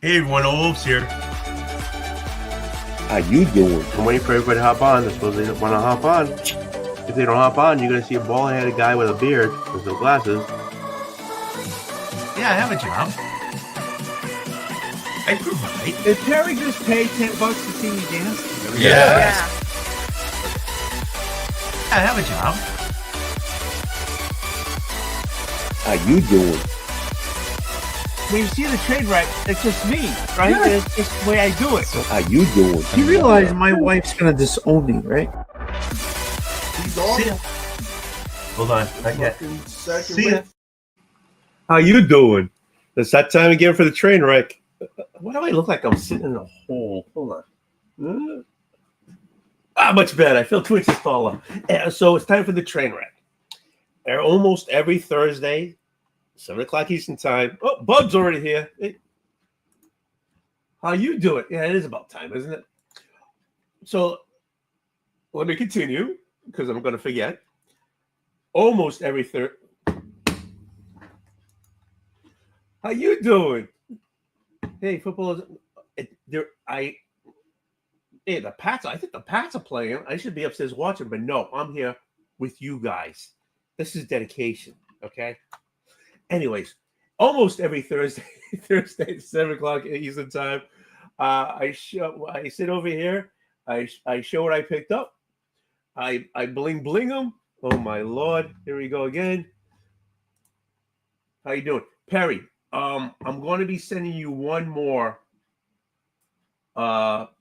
Hey everyone, Oldwolf's here. How you doing? I'm waiting for everybody to hop on. They're supposed to want to hop on. If they don't hop on, you're going to see a bald-headed guy with a beard and some glasses. Yeah, I have a job. I provide. Did Terry just pay $10 to see me dance? Yes. I have a job. How you doing? When you see the trade right, it's just me, right? Yeah. It's just the way I do it. How you doing? You realize my wife's gonna disown me, right? Hold on. Not yet. See ya. How you doing? It's that time again for the train wreck. Why do I look like I'm sitting in a hole? Hold on. Much better. I feel 2 inches taller. So it's time for the train wreck. Almost every Thursday, 7 o'clock Eastern time. Oh, Bub's already here. Hey. How you doing? Yeah, it is about time, isn't it? So let me continue because I'm going to forget. Almost every Thursday. How you doing? Hey, football is there. The Pats. I think the Pats are playing. I should be upstairs watching, but no, I'm here with you guys. This is dedication, okay? Anyways, almost every Thursday at 7 o'clock Eastern time, I sit over here. I show what I picked up. I bling them. Oh my Lord! Here we go again. How you doing, Perry? I'm going to be sending you one more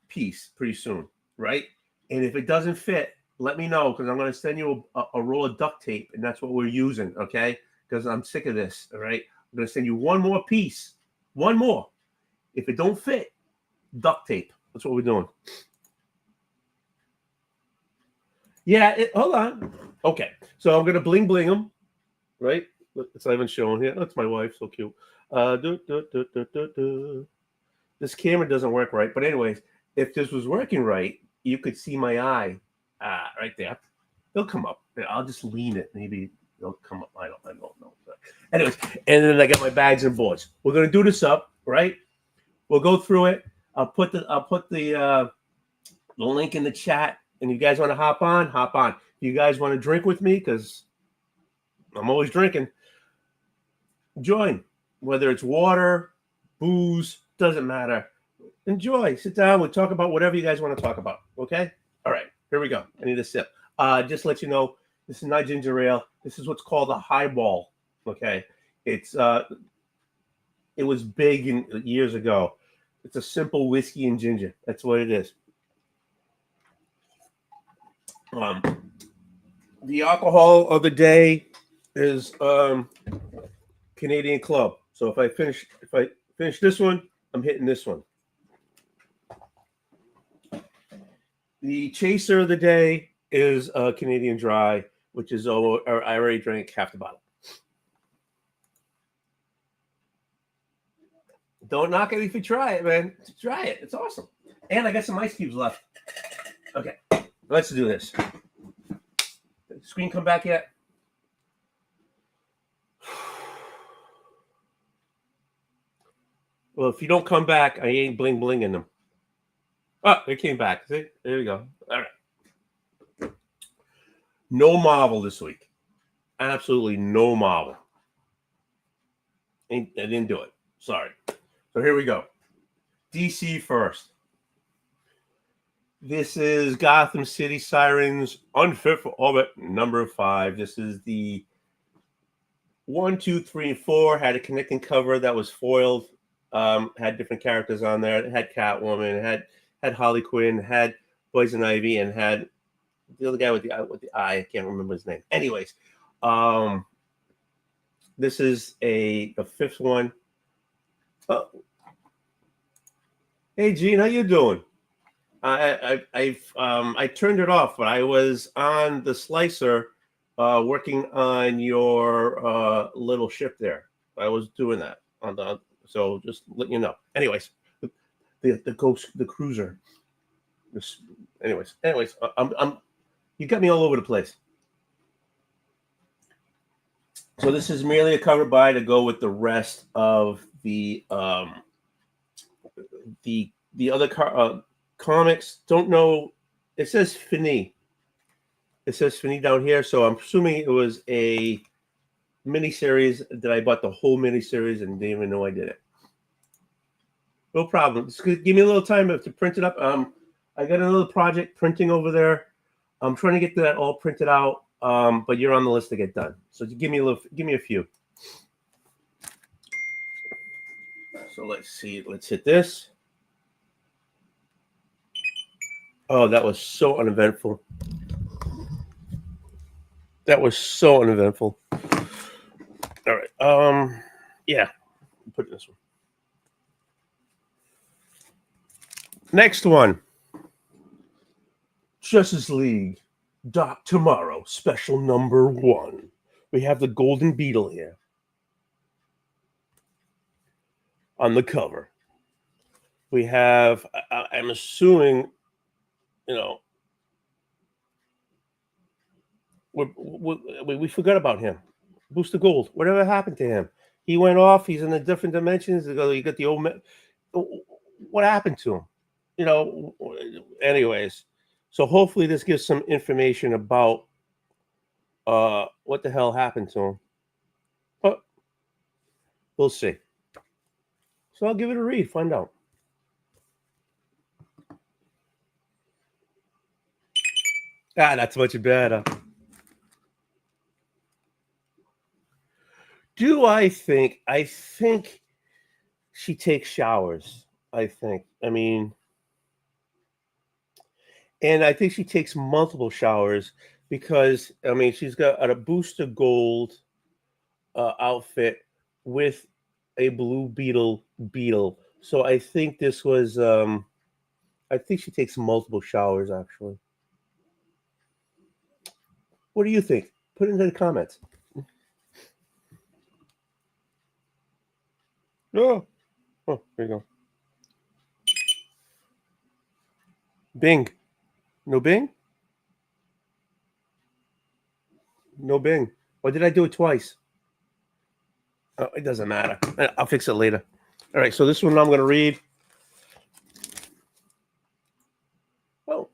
piece pretty soon, right? And if it doesn't fit, let me know because I'm going to send you a roll of duct tape, and that's what we're using, okay? Because I'm sick of this, all right? I'm going to send you one more piece, one more. If it don't fit, duct tape. That's what we're doing. Yeah, hold on. Okay, so I'm going to bling them, right? It's not even showing here. That's my wife, so cute. This camera doesn't work right, but anyways, if this was working right, you could see my eye right there. They'll come up. I'll just lean it. Maybe they'll come up. I don't know. But anyways, and then I got my bags and boards. We're gonna do this up, right? We'll go through it. I'll put the link in the chat, and you guys want to hop on? Hop on. If you guys want to drink with me, because I'm always drinking, join. Whether it's water, booze, doesn't matter. Enjoy. Sit down. We'll talk about whatever you guys want to talk about. Okay? All right. Here we go. I need a sip. Just to let you know, this is not ginger ale. This is what's called a highball. Okay? It was big years ago. It's a simple whiskey and ginger. That's what it is. The alcohol of the day is Canadian Club. So if I finish this one, I'm hitting this one. The chaser of the day is Canadian Dry, which is I already drank half the bottle. Don't knock it if you try it, man. Try it. It's awesome. And I got some ice cubes left. Okay, let's do this. Did the screen come back yet? Well, if you don't come back, I ain't blinging them. Oh, they came back. See? There we go. All right. No Marvel this week. Absolutely no Marvel. I didn't do it. Sorry. So here we go. DC first. This is Gotham City Sirens Unfit for Orbit number 5. This is the 1, 2, 3, and 4. Had a connecting cover that was foiled. Had different characters on there. It had Catwoman. It had Harley Quinn. Had Poison Ivy, and had the other guy with the eye. I can't remember his name. Anyways, this is the 5th one. Oh. Hey Gene, how you doing? I turned it off, but I was on the slicer working on your little ship there. I was doing that so just let you know. Anyways, the cruiser. Anyways, you got me all over the place. So this is merely a cover by to go with the rest of the the other comics. Don't know. It says Fini. It says Fini down here, so I'm assuming it was a miniseries that I bought the whole miniseries and didn't even know I did it. No problem. Just give me a little time to print it up. I got another project printing over there. I'm trying to get that all printed out. But you're on the list to get done. So give me a few. So let's see. Let's hit this. Oh, that was so uneventful. That was so uneventful. All right. Yeah. Put this one. Next one. Justice League. Doc Tomorrow, special number 1. We have the Golden Beetle here on the cover. We have, I'm assuming, we forgot about him. Booster Gold. Whatever happened to him? He went off. He's in the different dimensions. You got the old. What happened to him? Anyways. So hopefully this gives some information about what the hell happened to him. But we'll see. So I'll give it a read, find out. That's much better. I think she takes showers. And I think she takes multiple showers because, she's got a Booster Gold outfit with a Blue Beetle. So I think this was, I think she takes multiple showers, actually. What do you think? Put it into the comments. Oh, there you go. Bing. No Bing? No Bing. Or did I do it twice? Oh, it doesn't matter. I'll fix it later. All right, so this one I'm going to read. Oh.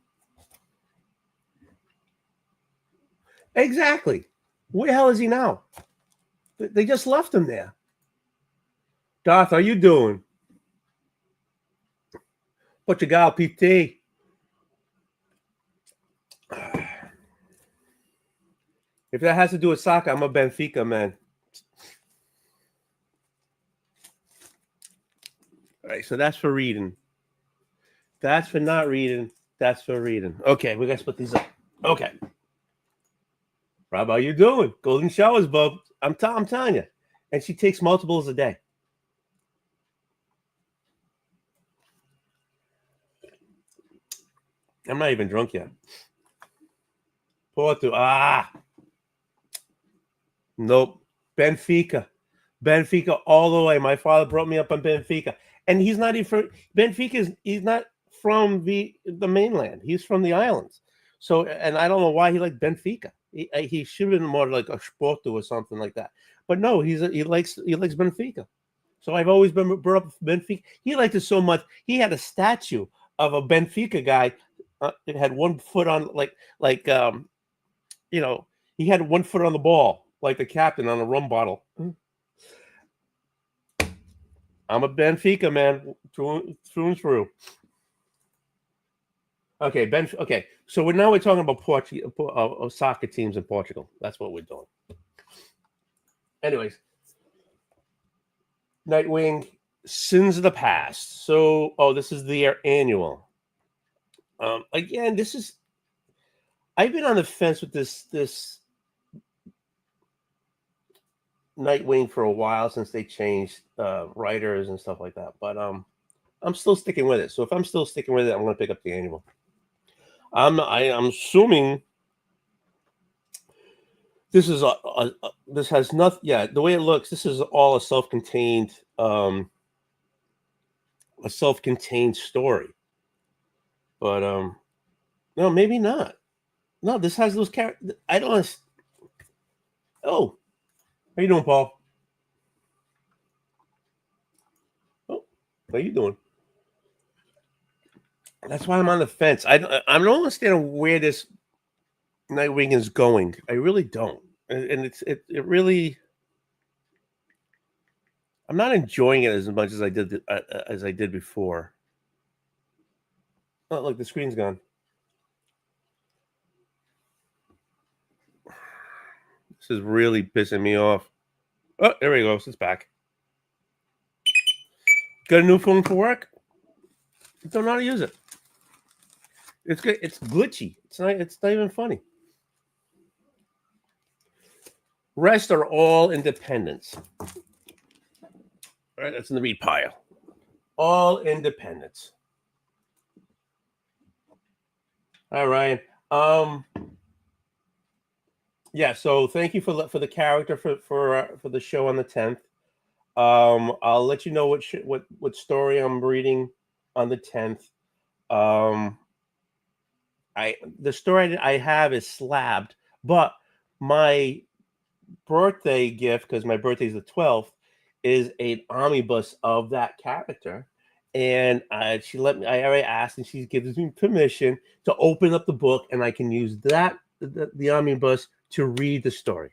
Exactly. Where the hell is he now? They just left him there. Darth, how you doing? Portugal, PT. If that has to do with soccer, I'm a Benfica man. All right, so that's for reading. That's for not reading. That's for reading. Okay, we got to split these up. Okay. Rob, how you doing? Golden showers, bub. I'm telling you. And she takes multiples a day. I'm not even drunk yet. Porto. Nope. Benfica all the way. My father brought me up on Benfica. And he's not even from Benfica. He's not from the mainland. He's from the islands. So, and I don't know why he liked Benfica. He should have been more like a Sporto or something like that. But no, he likes Benfica. So I've always been brought up with Benfica. He liked it so much. He had a statue of a Benfica guy. It had 1 foot on, he had 1 foot on the ball, like the captain on a rum bottle. I'm a Benfica man, through and through. Okay, Okay, so we're talking about Portugal, soccer teams in Portugal. That's what we're doing. Anyways, Nightwing, Sins of the Past. So, this is their annual. Again, I've been on the fence with this Nightwing for a while since they changed writers and stuff like that. But I'm still sticking with it. So if I'm still sticking with it, I'm going to pick up the annual. I'm assuming this is this has nothing. Yeah, the way it looks, this is all a self-contained story. But no, maybe not. No, this has those characters. I don't. Oh, how you doing, Paul? Oh, how you doing? That's why I'm on the fence. I don't understand where this Nightwing is going. I really don't, and it really. I'm not enjoying it as much as I did before. Oh, look, the screen's gone. This is really pissing me off. Oh, there he goes. It's back. Got a new phone for work? Don't know how to use it. It's good. It's glitchy. It's not even funny. Rest are all independents. All right, that's in the read pile. All independents. All right. Yeah. So thank you for the character for the show on the 10th. I'll let you know what story I'm reading on the 10th. The story I have is slabbed, but my birthday gift, because my birthday is the 12th, is an omnibus of that character. And she let me. I already asked, and she gives me permission to open up the book, and I can use the omnibus to read the story.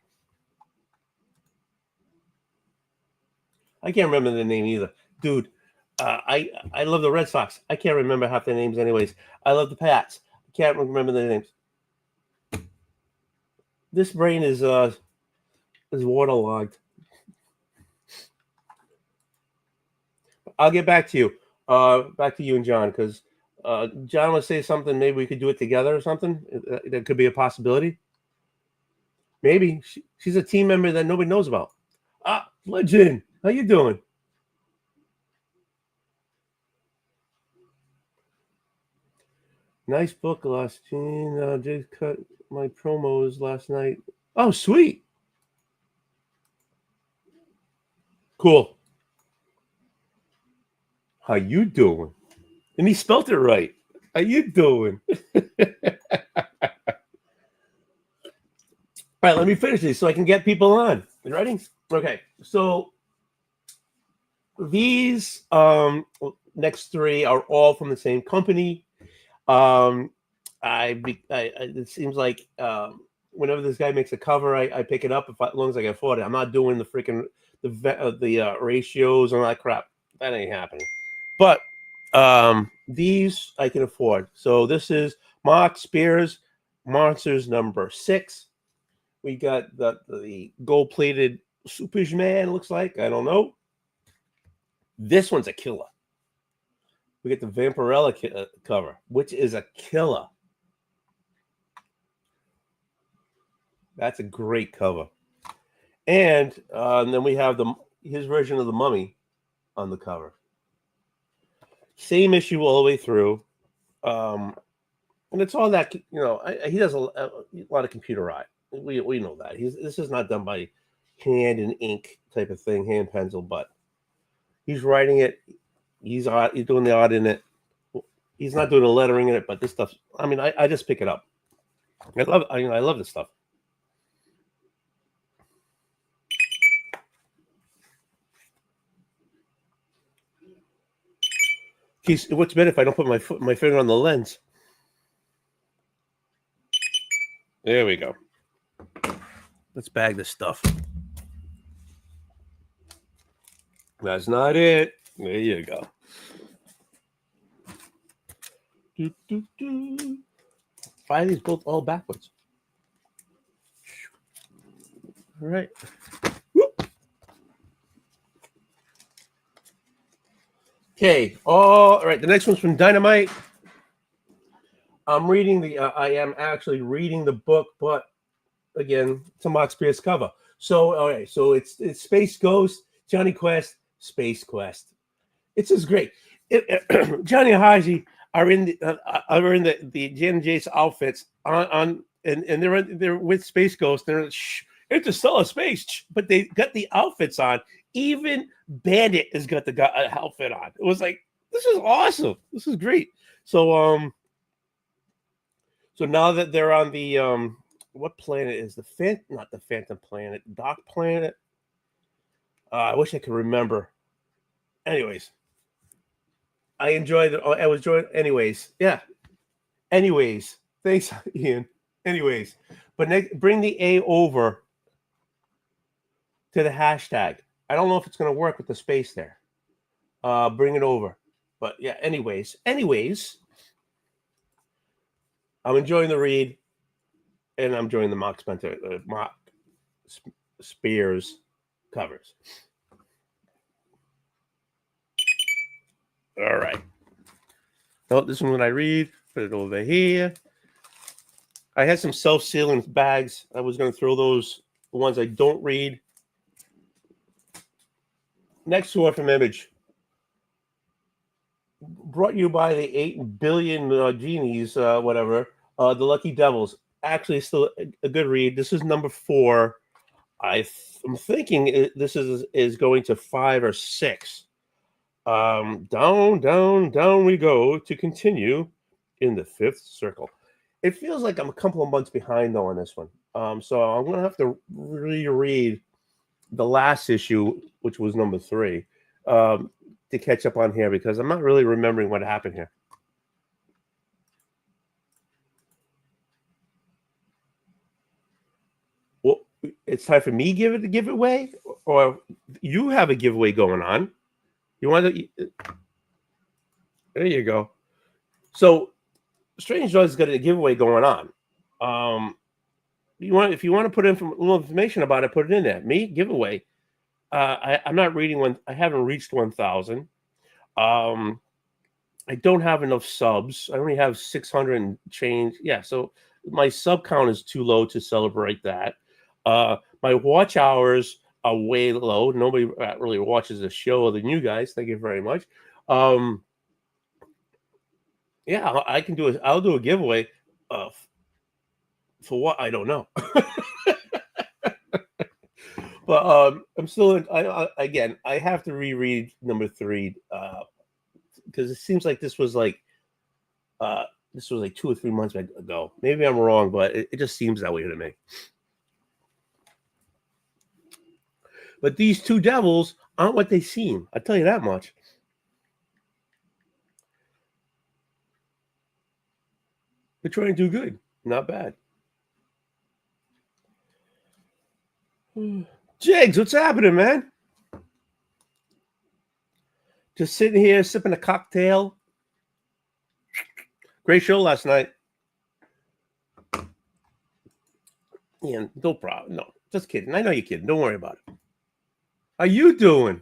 I can't remember the name either, dude. I love the Red Sox. I can't remember half their names, anyways. I love the Pats. I can't remember their names. This brain is waterlogged. I'll get back to you. Back to you and John, because John would say something. Maybe we could do it together or something. That could be a possibility. Maybe she's a team member that nobody knows about. Legend, how you doing? Nice book, last Gene. Just cut my promos last night. Oh, sweet. Cool. How you doing? And he spelt it right. How you doing? All right, let me finish this so I can get people on. You ready? Okay. So these next three are all from the same company. It seems like whenever this guy makes a cover, I pick it up as long as I can afford it. I'm not doing the freaking the ratios and all that crap. That ain't happening. But these I can afford. So this is Mark Spears Monsters number 6. We got the gold-plated Superman, looks like. I don't know. This one's a killer. We get the Vampirella cover, which is a killer. That's a great cover. And then we have his version of the Mummy on the cover. Same issue all the way through. And it's all that, he does a lot of computer art. We know that. This is not done by hand and ink type of thing, hand pencil, but he's writing it. He's doing the art in it. He's not doing the lettering in it, but this stuff. I mean, I just pick it up. I love this stuff. What's better if I don't put my finger on the lens? There we go. Let's bag this stuff. That's not it. There you go. Fire these both all backwards. All right. Whoop. Okay. All right. The next one's from Dynamite. I'm reading I am actually reading the book, but again, it's a Mark Spears cover. So, all right. So it's Space Ghost, Johnny Quest, Space Quest. It's just great. Johnny and Haji are in the Jan and Jace outfits and they're with Space Ghost. They're it's a Stellar Space, but they got the outfits on. Even Bandit has got the outfit on. It was like, this is awesome. This is great. So now that they're on the what planet is not the Phantom Planet, Dark Planet? I wish I could remember. Anyways, I enjoyed it. I was enjoying. Anyways, yeah. Anyways, thanks, Ian. Anyways, but bring the A over to the hashtag. I don't know if it's going to work with the space there. Bring it over. But yeah, anyways, I'm enjoying the read, and I'm enjoying the Mark Spencer, Mark Spears covers. All right. Oh, this one when I read, put it over here. I had some self-sealing bags. I was going to throw those, the ones I don't read. Next one from Image. Brought you by the 8 billion genies, whatever. The Lucky Devils. Actually, still a good read. This is number 4. I'm thinking this is going to 5 or 6. Down we go to continue in the 5th circle. It feels like I'm a couple of months behind though on this one. So I'm gonna have to reread the last issue, which was number 3, to catch up on here because I'm not really remembering what happened here. Well, it's time for me to give it away, or you have a giveaway going on. You want to? There you go. So, Strange Joy's got a giveaway going on. If you want to put in a little information about it, put it in there. Me giveaway. I'm not reading one. I haven't reached 1,000. I don't have enough subs. I only have 600 and change. Yeah, so my sub count is too low to celebrate that. My watch hours are way low. Nobody really watches the show other than you guys. Thank you very much. Yeah, I can do it. I'll do a giveaway. For what? I don't know. But I'm still. Again, I have to reread number 3 because it seems like this was like 2 or 3 months ago. Maybe I'm wrong, but it just seems that way to me. But these 2 devils aren't what they seem. I'll tell you that much. They're trying to do good. Not bad. Jigs, what's happening, man? Just sitting here sipping a cocktail. Great show last night. Yeah, no problem. No, just kidding. I know you're kidding. Don't worry about it. How you doing?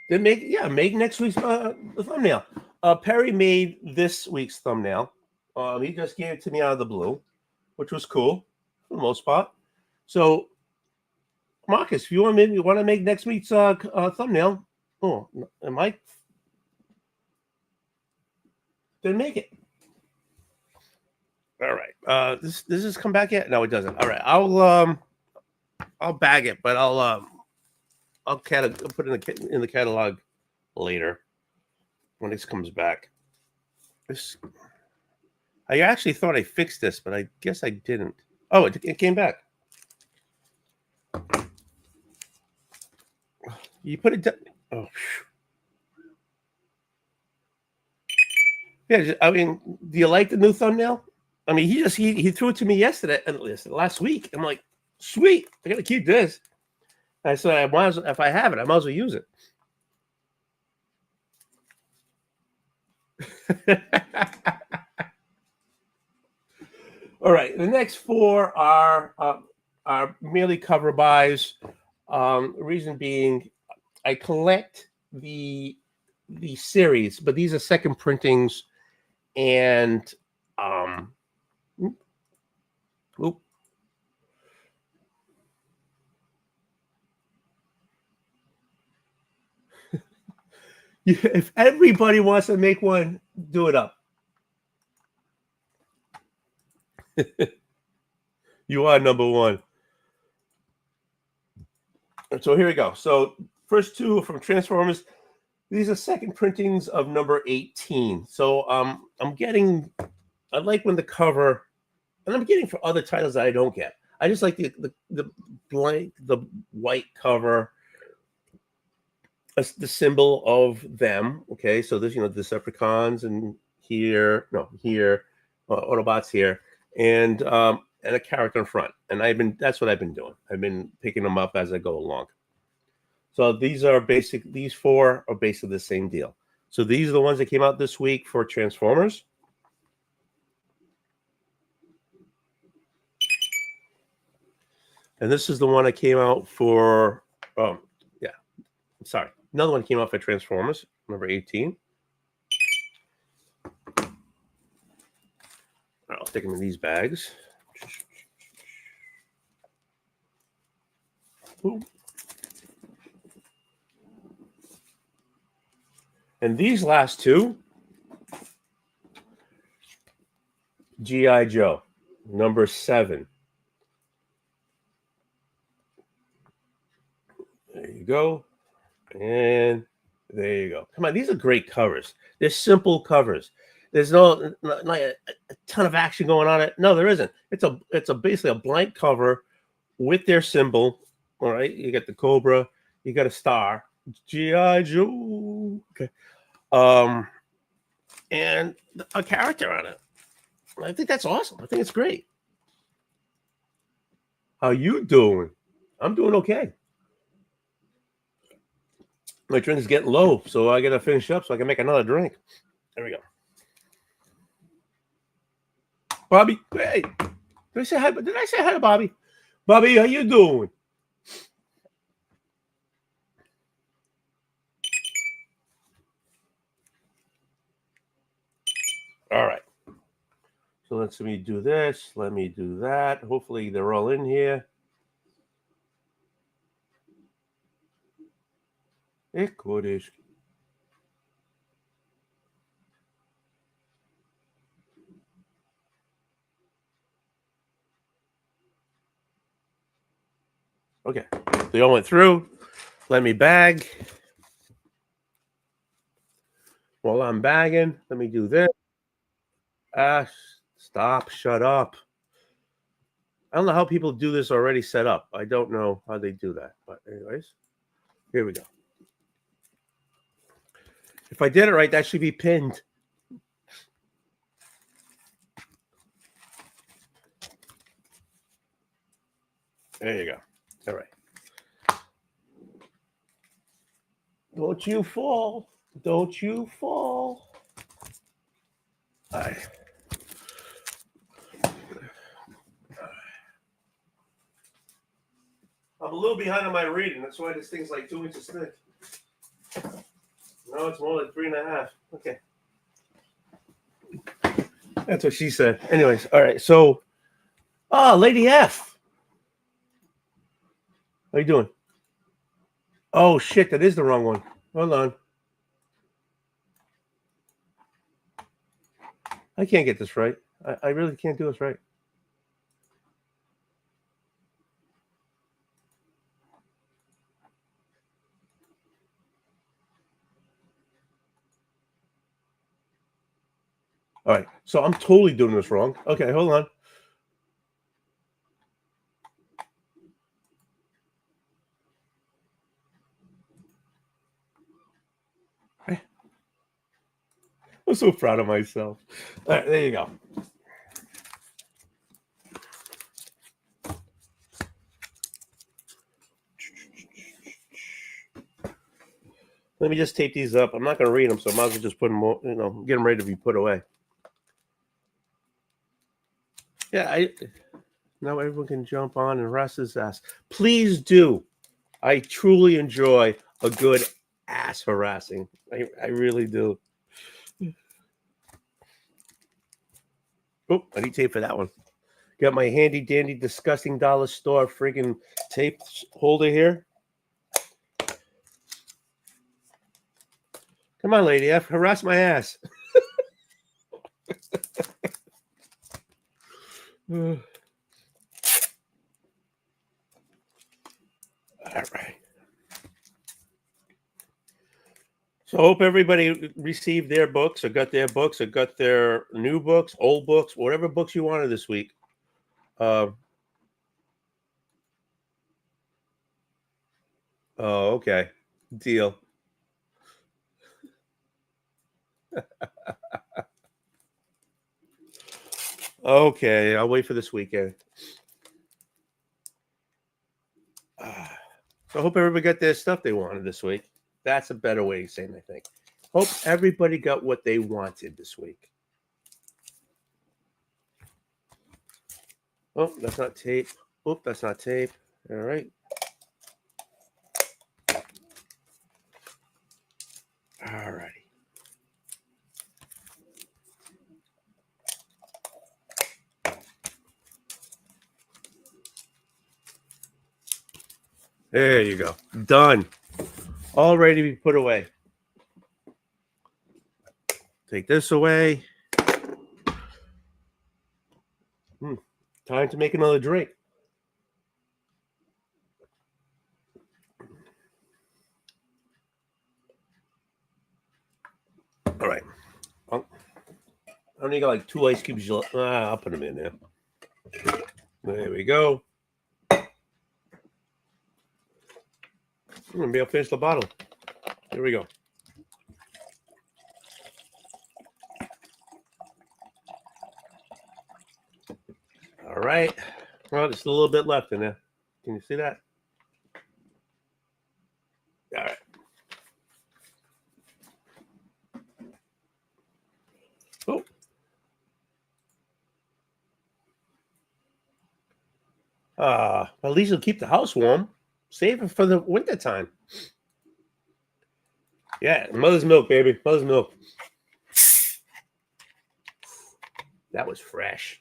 Make next week's thumbnail. Perry made this week's thumbnail. He just gave it to me out of the blue, which was cool for the most part. So, Marcus, if you want to make next week's thumbnail, Mike, then make it. All right. This has come back yet? No, it doesn't. All right. I'll bag it, but I'll put it in the catalog later when this comes back. I actually thought I fixed this, but I guess I didn't. Oh, it came back. You put it down. Oh, yeah. I mean, do you like the new thumbnail? I mean, he threw it to me yesterday and last week. I'm like, sweet, I gotta keep this. I said, I might as well, if I have it, I might as well use it. All right, the next 4 are merely cover buys. Reason being, I collect the series, but these are second printings, and if everybody wants to make one, do it up. You are number 1. So here we go. So first 2 from Transformers. These are second printings of number 18. So I like when the cover, and I'm getting for other titles that I don't get. I just like the white cover. the symbol of them. Okay, so there's Decepticons and here, Autobots here, and a character in front. And that's what I've been doing. I've been picking them up as I go along. So these four are basically the same deal. So these are the ones that came out this week for Transformers. And this is the one that came out for, another one came out for Transformers, number 18. I'll stick them in these bags. Ooh. And these last two, G.I. Joe, number 7. There you go. And there you go. Come on, these are great covers. They're simple covers. There's not a ton of action going on it. No, there isn't. It's basically a blank cover with their symbol. All right, you got the Cobra, you got a star, G.I. Joe. Okay, and a character on it. I think that's awesome. I think it's great. How you doing? I'm doing okay. My drink is getting low, so I got to finish up so I can make another drink. There we go. Bobby, hey, did I say hi to Bobby? Bobby, how you doing? All right. So let me do this. Let me do that. Hopefully they're all in here. Okay. They all went through. Let me bag. While I'm bagging, let me do this. Stop. Shut up. I don't know how people do this already set up. I don't know how they do that. But anyways, here we go. If I did it right, that should be pinned. There you go. All right. Don't you fall. Don't you fall. All right. I'm a little behind on my reading. That's why this thing's like 2 inches thick. No, it's more like 3.5. Okay. That's what she said. Anyways, all right. So, Lady F. How you doing? Oh, shit. That is the wrong one. Hold on. I can't get this right. I really can't do this right. All right, so I'm totally doing this wrong. Okay, hold on. I'm so proud of myself. All right, there you go. Let me just tape these up. I'm not going to read them, so I might as well just put them, get them ready to be put away. Yeah, now everyone can jump on and harass his ass. Please do. I truly enjoy a good ass harassing. I really do. Oh, I need tape for that one. Got my handy dandy disgusting dollar store friggin' tape holder here. Come on, Lady F, harass my ass. All right. So I hope everybody received their books or got their books or got their new books, old books, whatever books you wanted this week. Oh, okay. Deal. Okay, I'll wait for this weekend. So I hope everybody got their stuff they wanted this week. That's a better way of saying, I think. Hope everybody got what they wanted this week. Oh, that's not tape. Oh, that's not tape. All right. All righty. There you go. Done. All ready to be put away. Take this away. Time to make another drink. All right. I only got like 2 ice cubes. I'll put them in there. There we go. Maybe I'll finish the bottle. Here we go. All right. Well, there's a little bit left in there. Can you see that? All right. Oh. At least it'll keep the house warm. Save it for the winter time. Yeah, mother's milk, baby. Mother's milk. That was fresh.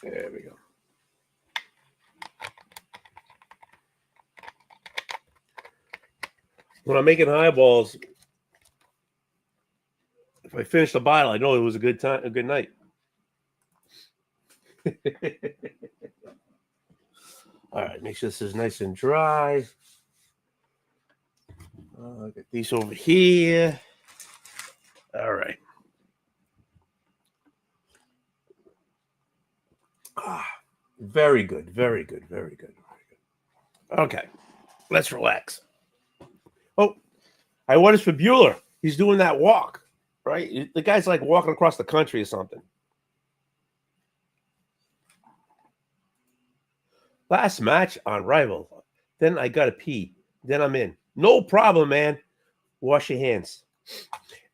There we go. When I'm making highballs, if I finish the bottle, I know it was a good time, a good night. All right, make sure this is nice and dry. Get these over here. All right. Very good, very good, very good, very good. Okay, let's relax. Oh, I ordered for Bueller. He's doing that walk, right? The guy's like walking across the country or something. Last match on Rival. Then I got to pee. Then I'm in. No problem, man. Wash your hands.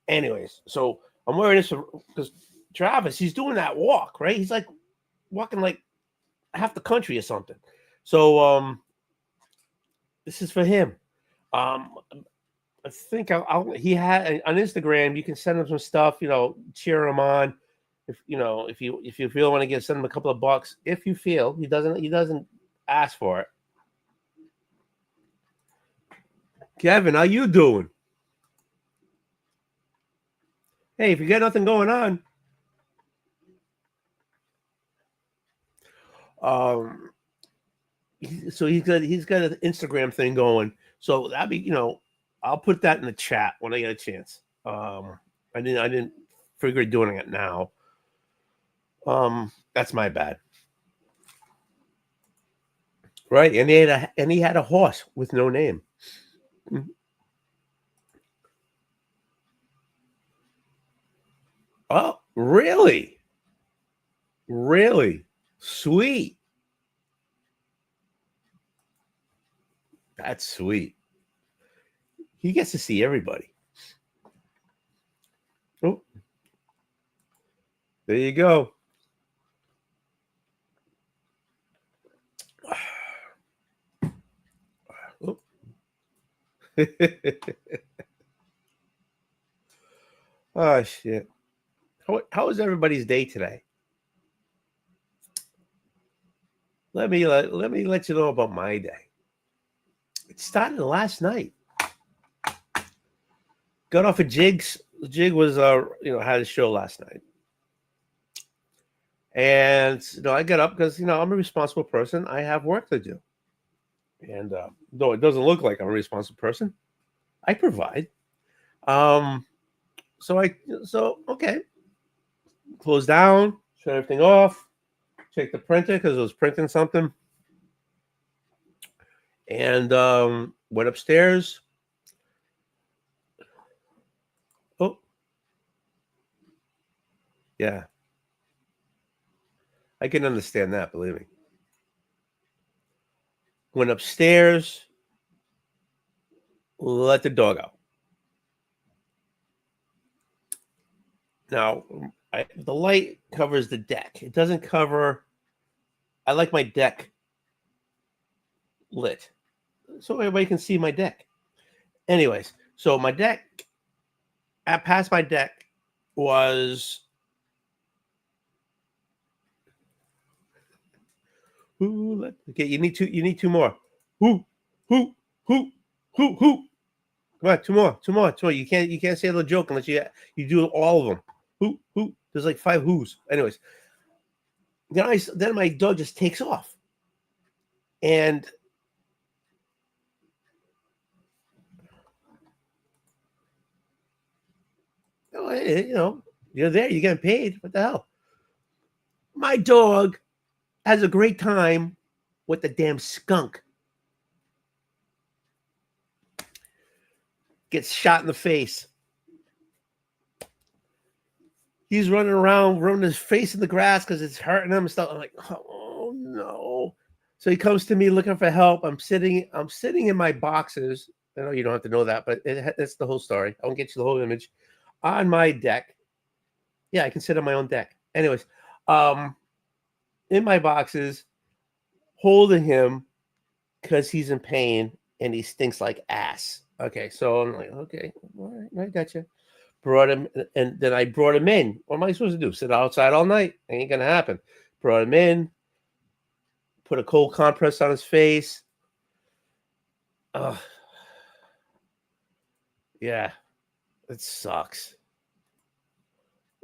Anyways, so I'm wearing this because Travis, he's doing that walk, right? He's like walking like half the country or something. So this is for him. I think he had on Instagram. You can send him some stuff, cheer him on. If you feel want to send him a couple of bucks. If you feel he doesn't ask for it. Kevin, how you doing? Hey, if you got nothing going on, so he's got an Instagram thing going. So that'd be, I'll put that in the chat when I get a chance. I didn't figure doing it now. That's my bad. Right, and he had a horse with no name. Oh, really? Really? Sweet. That's sweet. He gets to see everybody. Oh, there you go. Oh. Oh shit. How was everybody's day today? Let me let you know about my day. It started last night. Got off of Jigs. Jig was had a show last night. And I got up because I'm a responsible person. I have work to do. And though it doesn't look like I'm a responsible person, I provide. So okay. Close down, shut everything off, check the printer because it was printing something. And went upstairs. Oh, yeah. I can understand that, believe me. Went upstairs, let the dog out. Now, the light covers the deck. It doesn't cover. I like my deck lit so everybody can see my deck. Anyways, so my deck, past my deck was. Okay, you need two. You need two more. Who? Come on, two more. You can't say the joke unless you do all of them. Who? There's like 5 who's. Anyways, then my dog just takes off, and you're there. You're getting paid. What the hell? My dog has a great time with the damn skunk. Gets shot in the face. He's running around, rubbing his face in the grass because it's hurting him and stuff. I'm like, oh no. So he comes to me looking for help. I'm sitting in my boxes. I know you don't have to know that, but that's the whole story. I won't get you the whole image. On my deck. Yeah, I can sit on my own deck. Anyways, in my boxes, holding him because he's in pain and he stinks like ass. Okay, so I'm like, okay, all right, I got you. Brought him, and then I brought him in. What am I supposed to do? Sit outside all night? Ain't gonna happen. Brought him in, put a cold compress on his face. Yeah, it sucks.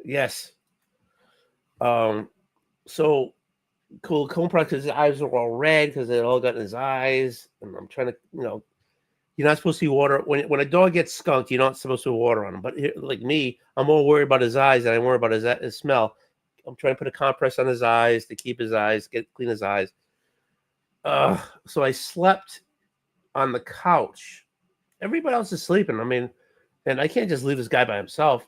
Yes. So cool compress because his eyes were all red because it all got in his eyes, and I'm trying to, you're not supposed to see water when a dog gets skunked. You're not supposed to water on him. But like me, I'm more worried about his eyes than I'm worried about his smell. I'm trying to put a compress on his eyes to keep his eyes, clean his eyes. So I slept on the couch. Everybody else is sleeping. I mean, and I can't just leave this guy by himself.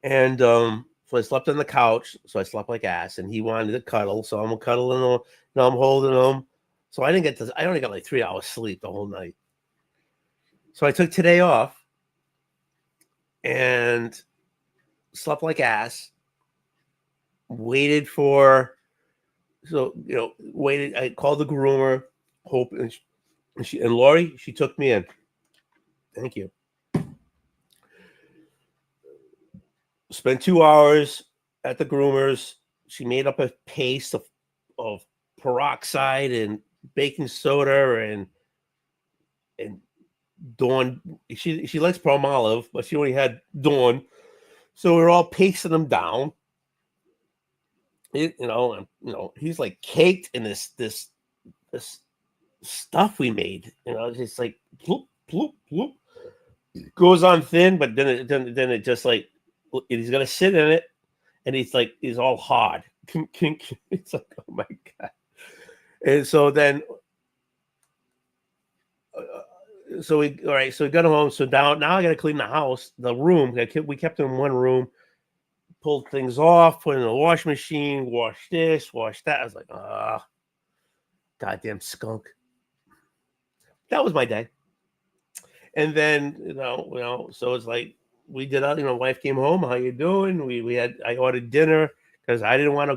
And so I slept on the couch. So I slept like ass, and he wanted to cuddle. So I'm cuddling him. Now I'm holding him. So I only got like 3 hours sleep the whole night. So I took today off and slept like ass. Waited. I called the groomer. And Lori, she took me in. Thank you. Spent 2 hours at the groomers. She made up a paste of peroxide and baking soda and Dawn. She likes Palmolive, but she only had Dawn, so we're all pasting them down. He's like caked in this stuff we made. It's just like bloop bloop bloop. Goes on thin, but then it just like he's gonna sit in it, and he's all hard. It's like, oh my god. And so then, so we got him home. So now I got to clean the house, the room. We kept him in one room, pulled things off, put in the washing machine, wash this, wash that. I was like, goddamn skunk. That was my day. And then, so it's like we did out. Wife came home. How you doing? I ordered dinner because I don't want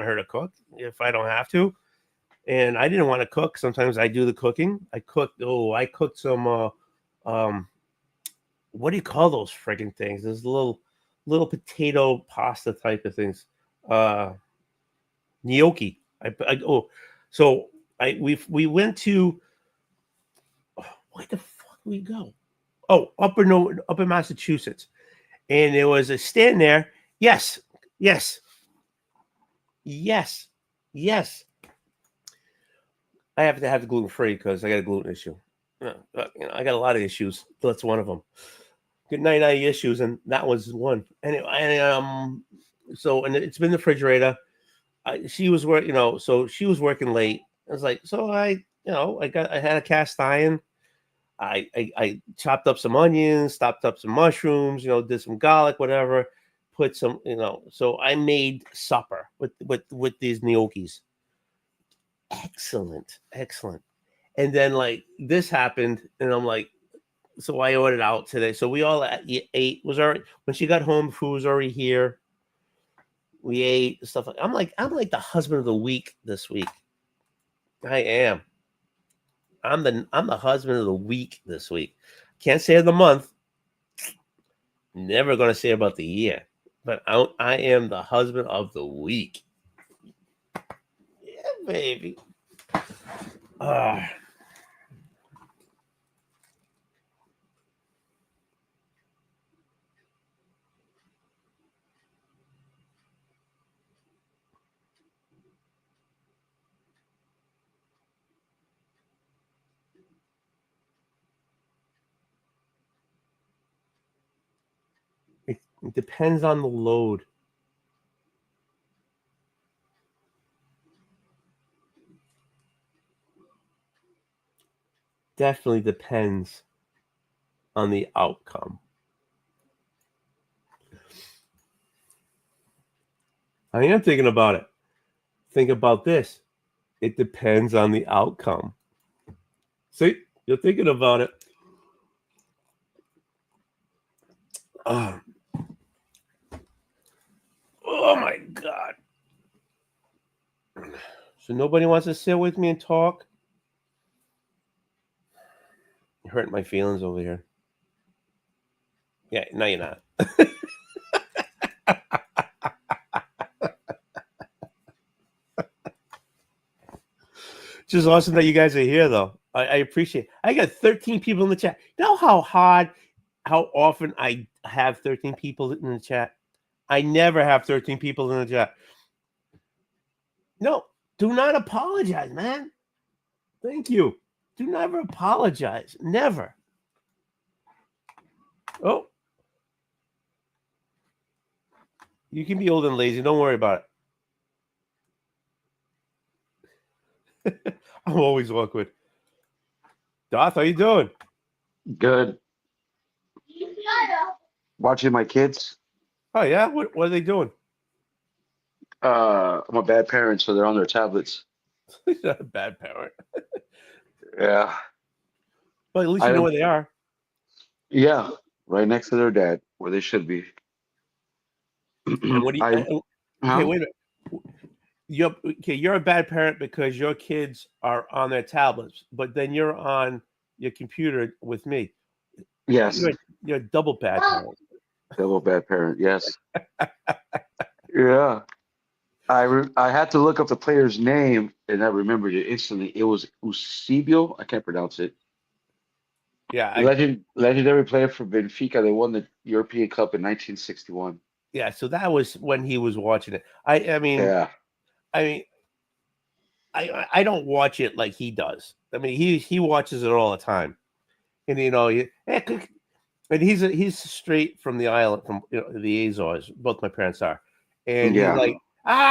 her to cook if I don't have to. And I didn't want to cook. Sometimes I do the cooking. I cooked some, what do you call those friggin' things? There's little potato pasta type of things. Gnocchi. We went to, where the fuck did we go? Oh, up in Massachusetts. And there was a stand there. Yes. I have to have the gluten free because I got a gluten issue. I got a lot of issues. That's one of them. Good 99 issues, and that was one. Anyway, so it's been the refrigerator. She was working. So she was working late. I was like, so I I had a cast iron. I chopped up some onions, chopped up some mushrooms, did some garlic, whatever. Put some, So I made supper with these gnocchis. Excellent, excellent. And then like this happened, and I'm like, so I ordered out today. So we all ate. Was already when she got home, food was already here. We ate stuff. I'm like the husband of the week this week. I am. I'm the husband of the week this week. Can't say of the month. Never gonna say about the year. But I am the husband of the week. Yeah, baby. It depends on the load. Definitely depends on the outcome. I am thinking about it. Think about this. It depends on the outcome. See, you're thinking about it. Oh my God. So nobody wants to sit with me and talk? You're hurting my feelings over here. Yeah, no, you're not. Just awesome that you guys are here, though. I appreciate it. I got 13 people in the chat. You know how often I have 13 people in the chat? I never have 13 people in the chat. No, do not apologize, man. Thank you. Do never apologize. Never. Oh. You can be old and lazy. Don't worry about it. I'm always awkward. Doth, how you doing? Good. Watching my kids. Oh, yeah? What are they doing? I'm a bad parent, so they're on their tablets. You're not a bad parent. Yeah. Well, at least you know where they are. Yeah, right next to their dad, where they should be. And what do you... Okay, wait a minute. You're a bad parent because your kids are on their tablets, but then you're on your computer with me. Yes. You're a double bad parent. Double bad parent, yes. Yeah. I had to look up the player's name, and I remembered it instantly. It was Eusebio. I can't pronounce it. Yeah. Legendary player for Benfica. They won the European Cup in 1961. Yeah, so that was when he was watching it. I mean, I don't watch it like he does. I mean, he watches it all the time, and and he's straight from the island, from the Azores. Both my parents are, and he's like,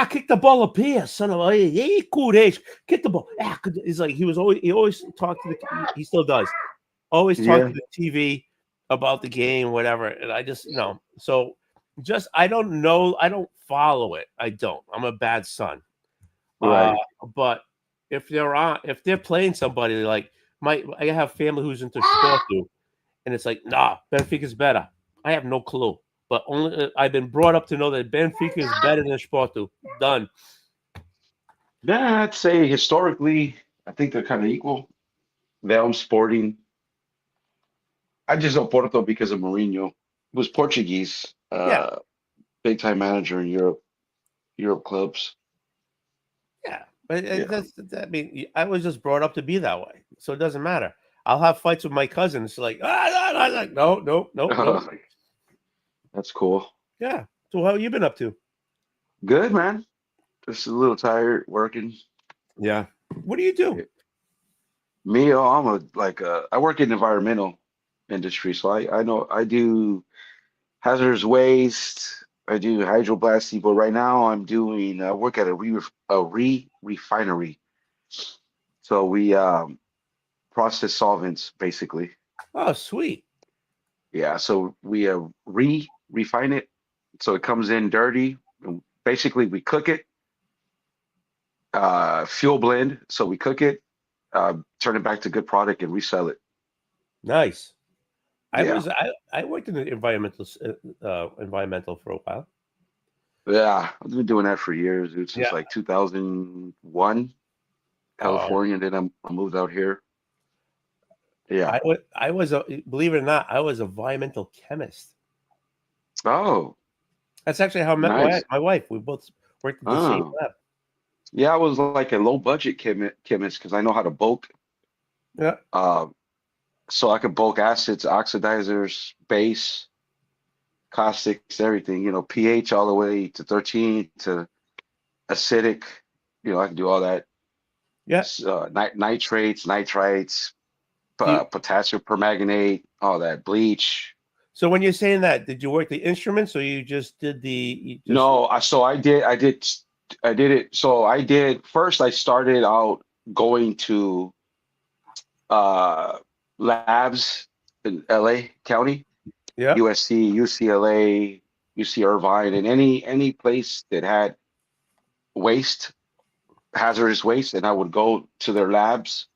kick the ball up here, son of a, kick the ball. He's like, he always talked to he still does, always talk to the TV about the game, whatever. And I just so I don't know, I don't follow it. I don't. I'm a bad son. Right. But if they're playing somebody like I have family who's into sport too, and it's like, nah, Benfica's better. I have no clue, but only I've been brought up to know that Benfica is better than Sport too. Done. Yeah, I'd say historically, I think they're kind of equal. Them Sporting. I just know Porto because of Mourinho. He was Portuguese, big time manager in Europe clubs. Yeah, but I mean, I was just brought up to be that way, so it doesn't matter. I'll have fights with my cousins, like, no. That's cool. Yeah. So how you been up to? Good, man. Just a little tired working. Yeah. What do you do? Me, I work in environmental industry, so I know I do hazardous waste. I do hydroblasting, but right now I'm doing work at a refinery. It's So we process solvents basically. Oh, sweet. Yeah, so we refine it so it comes in dirty. Basically, we cook it, fuel blend. So we cook it, turn it back to good product and resell it. Nice. Yeah, I worked in the environmental for a while. yeah, I've been doing that for years, dude, since Yeah. like 2001, Oh, California. And then I moved out here. Yeah. I was a, believe it or not, I was a environmental chemist. Oh, That's actually how I met nice. my wife. We both worked at the same Oh, lab. yeah, I was like a low budget chemist because I know how to bulk. Yeah. Uh, so I could bulk acids, oxidizers, base, caustics, everything, pH all the way to 13 to acidic. I can do all that. Yeah. Nitrates, nitrites, Do you, potassium permanganate, all that, bleach. so when you're saying that, did you work the instruments or you just did you just No, I did it. So I did first. I started out going to uh, labs in LA County, yeah. USC, UCLA, UC Irvine, and any place that had waste, hazardous waste, and I would go to their labs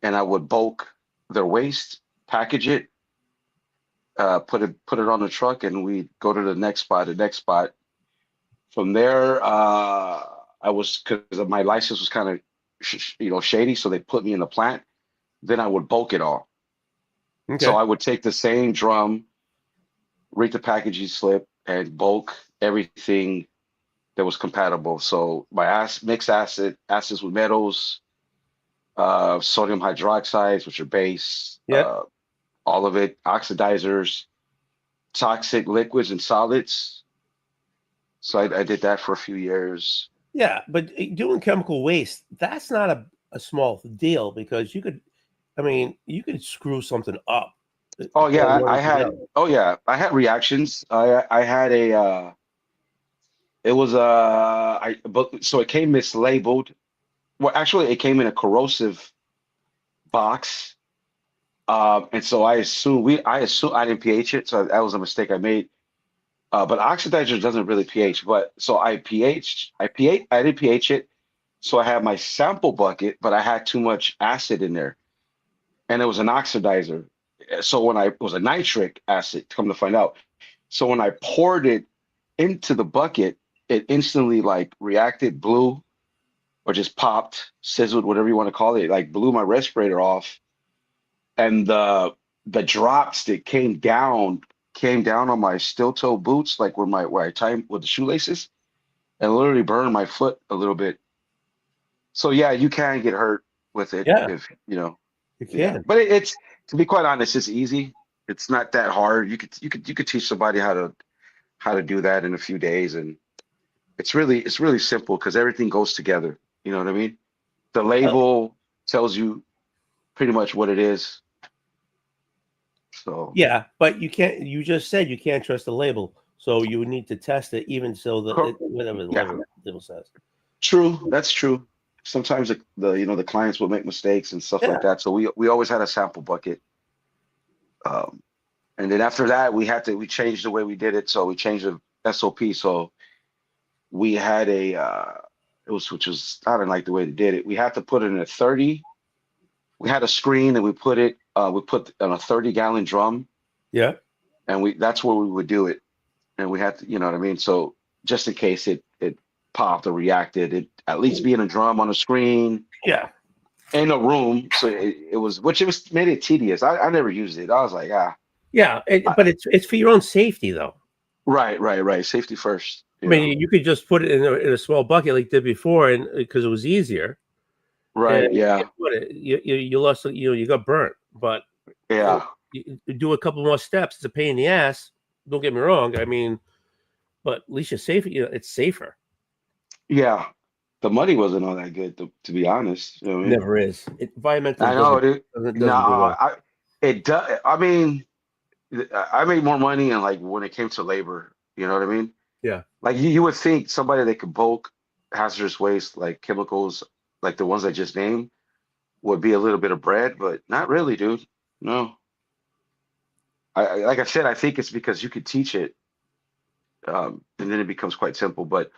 and I would bulk their waste, package it, put it on the truck, and we'd go to the next spot, the next spot. From there, I was because my license was kind of shady, so they put me in the plant. Then I would bulk it all. So Okay. I would take the same drum, read the packaging slip, and bulk everything that was compatible. So my mixed acids with metals, sodium hydroxides, which are base, Yeah. all of it, oxidizers, toxic liquids and solids. So I did that for a few years. Yeah. But doing chemical waste, that's not a small deal because I mean, you could screw something up Oh going yeah, one to the other. I had reactions. I had a it was but so it came mislabeled. Well, actually, it came in a corrosive box. And so I assume I didn't pH it, so that was a mistake I made. But oxidizer doesn't really pH, but so I didn't pH it, so I had my sample bucket, but I had too much acid in there, and it was an oxidizer. So when it was a nitric acid, come to find out. So when I poured it into the bucket, it instantly like reacted, blew, or just popped, sizzled, whatever you want to call it, like blew my respirator off, and the drops that came down on my steel toe boots, like where I tie with the shoelaces, and literally burned my foot a little bit. So yeah, you can get hurt with it Yeah, if you yeah. can. But it's to be quite honest, it's easy. It's not that hard. You could teach somebody how to do that in a few days, and it's really simple because everything goes together. You know what I mean? The Uh, label tells you pretty much what it is. So yeah, but you can't. You just said you can't trust the label, so you would need to test it, even so that cor- whatever the yeah, label says. true. That's true. Sometimes the clients will make mistakes and stuff like Yeah, that. So we always had a sample bucket. Um, and then after that, we changed the way we did it. So we changed the SOP. So we had which was I didn't like the way they did it. We had to put it in a 30. We had a screen and we put on a 30-gallon drum, yeah, and that's where we would do it. And we had to, you know what I mean? So just in case it popped or reacted, it at least be in a drum on a screen yeah, in a room. So which it was made it tedious. I never used it. I was like, yeah. I, But it's for your own safety, though. right. Safety first. I mean, you could just put it in a small bucket like you did before, and because it was easier. And Right. Yeah. you lost, you got burnt. But Yeah. you do a couple more steps. It's a pain in the ass. Don't get me wrong. I mean, but at least you're safe. It's safer. Yeah. The money wasn't all that good, to be honest. You know what I mean? Never is. Environmental I know, dude. doesn't do Nah, well. it does. I mean, I made more money and like when it came to labor. You know what I mean? Yeah. Like you would think somebody that could bulk hazardous waste like chemicals, like the ones I just named, would be a little bit of bread, but not really, dude. No. Like I said, I think it's because you could teach it, and then it becomes quite simple. But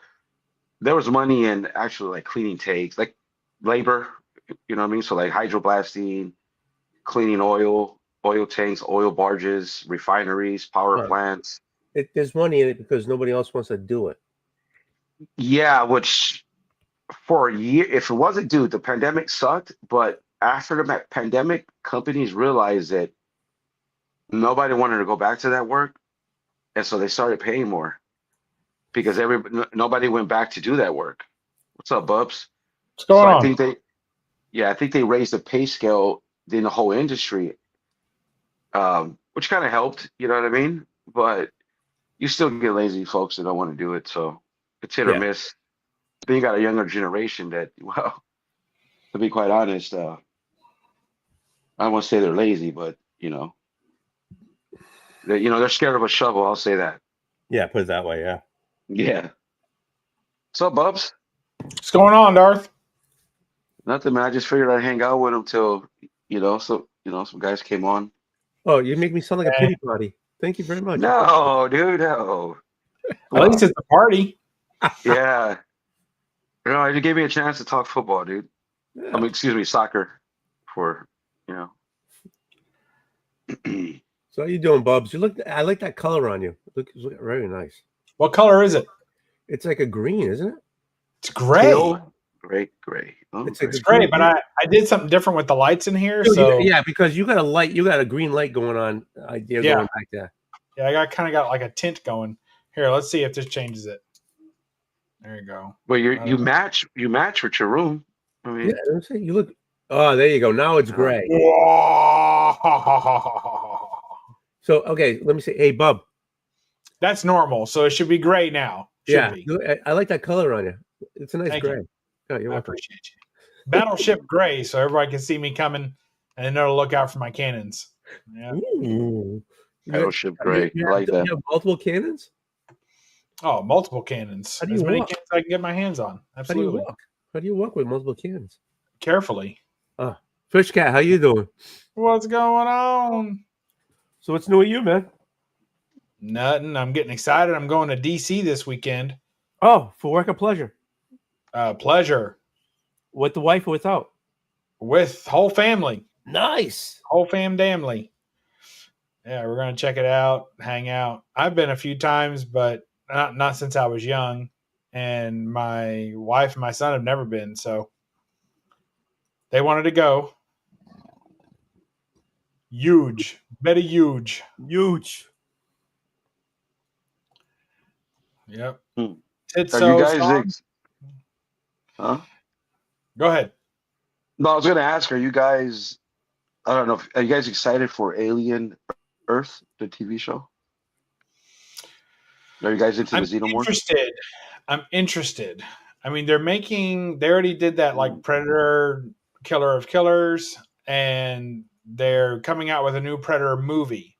there was money in actually like cleaning tanks, like labor, you know what I mean? So like hydroblasting, cleaning oil tanks, oil barges, refineries, power Right. plants. There's money in it because nobody else wants to do it. Yeah, which for a year, if it wasn't, dude, the pandemic sucked. But after the pandemic, companies realized that nobody wanted to go back to that work, and so they started paying more because nobody went back to do that work. What's up, Bubs? What's So going I on? think I think they raised the pay scale in the whole industry, which kind of helped. You know what I mean? But you still get lazy folks that don't want to do it. So it's hit or Yeah. miss. Then you got a younger generation that, well, to be quite honest, I don't want to say they're lazy, but they're scared of a shovel. I'll say that. Yeah, put it that way. Yeah. Yeah. What's up, Bubs? What's going on, Darth? Nothing, man. I just figured I'd hang out with them till, some guys came on. Oh, you make me sound like a pity party. Thank you very much. No, dude, no. At least it's a party. Yeah. It gave me a chance to talk football, dude. Yeah. I mean, excuse me, soccer for, So how you doing, Bubs? I like that color on you. Look very nice. What color is it? It's like a green, isn't it? It's gray. Teal, gray. Oh, It's like It's gray, but I did something different with the lights in here. Dude, So yeah, because you got a green light going on. Idea Yeah. going back there. yeah, I got like a tint going. Here, let's see if this changes it. There you go. well, you match with your room. I mean, Yeah, I'm saying you look. Oh, there you go. Now it's gray. So okay, let me say, hey, Bub. That's normal. So it should be gray now. Should be. I like that color on you. It's a nice Thank gray. you. Oh, you're I welcome. appreciate you. Battleship gray, so everybody can see me coming and they know to look out for my cannons. Yeah. Ooh. Battleship gray. I like that. You have multiple cannons? Oh, multiple cannons. How do As you many walk? cannons I can get my hands on. How do you Absolutely. walk? How do you walk with multiple cannons? Carefully. Fish Cat, how you doing? What's going on? So what's new with you, man? Nothing. I'm getting excited. I'm going to DC this weekend. Oh, for work or pleasure? Pleasure. With the wife or without? With whole family. Nice. Whole fam damly. Yeah, we're going to check it out, hang out. I've been a few times, but not since I was young. And my wife and my son have never been, so they wanted to go. Huge. Very huge. Huge. Yep. Hmm. It's Are so you guys? strong. Huh? Go ahead. No, I was gonna ask. Are you guys? I don't know. Are you guys excited for Alien Earth, the TV show? Are you guys into I'm the Xenomorph? interested. I'm interested. I mean, they already did that like Predator, Killer of Killers, and they're coming out with a new Predator movie.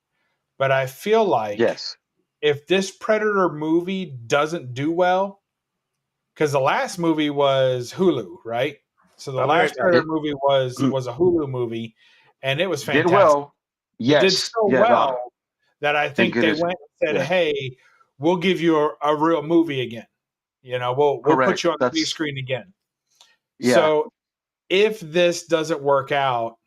But I feel like Yes. if this Predator movie doesn't do well, because the last movie was Hulu, right? So the last Predator movie was a Hulu movie, and it was fantastic. Did well. Yes. It did so Yeah, well that I think they goodness. went and said, Yeah. "Hey, we'll give you a real movie again. We'll put Correct. you on the big That's- screen again." Yeah. So if this doesn't work out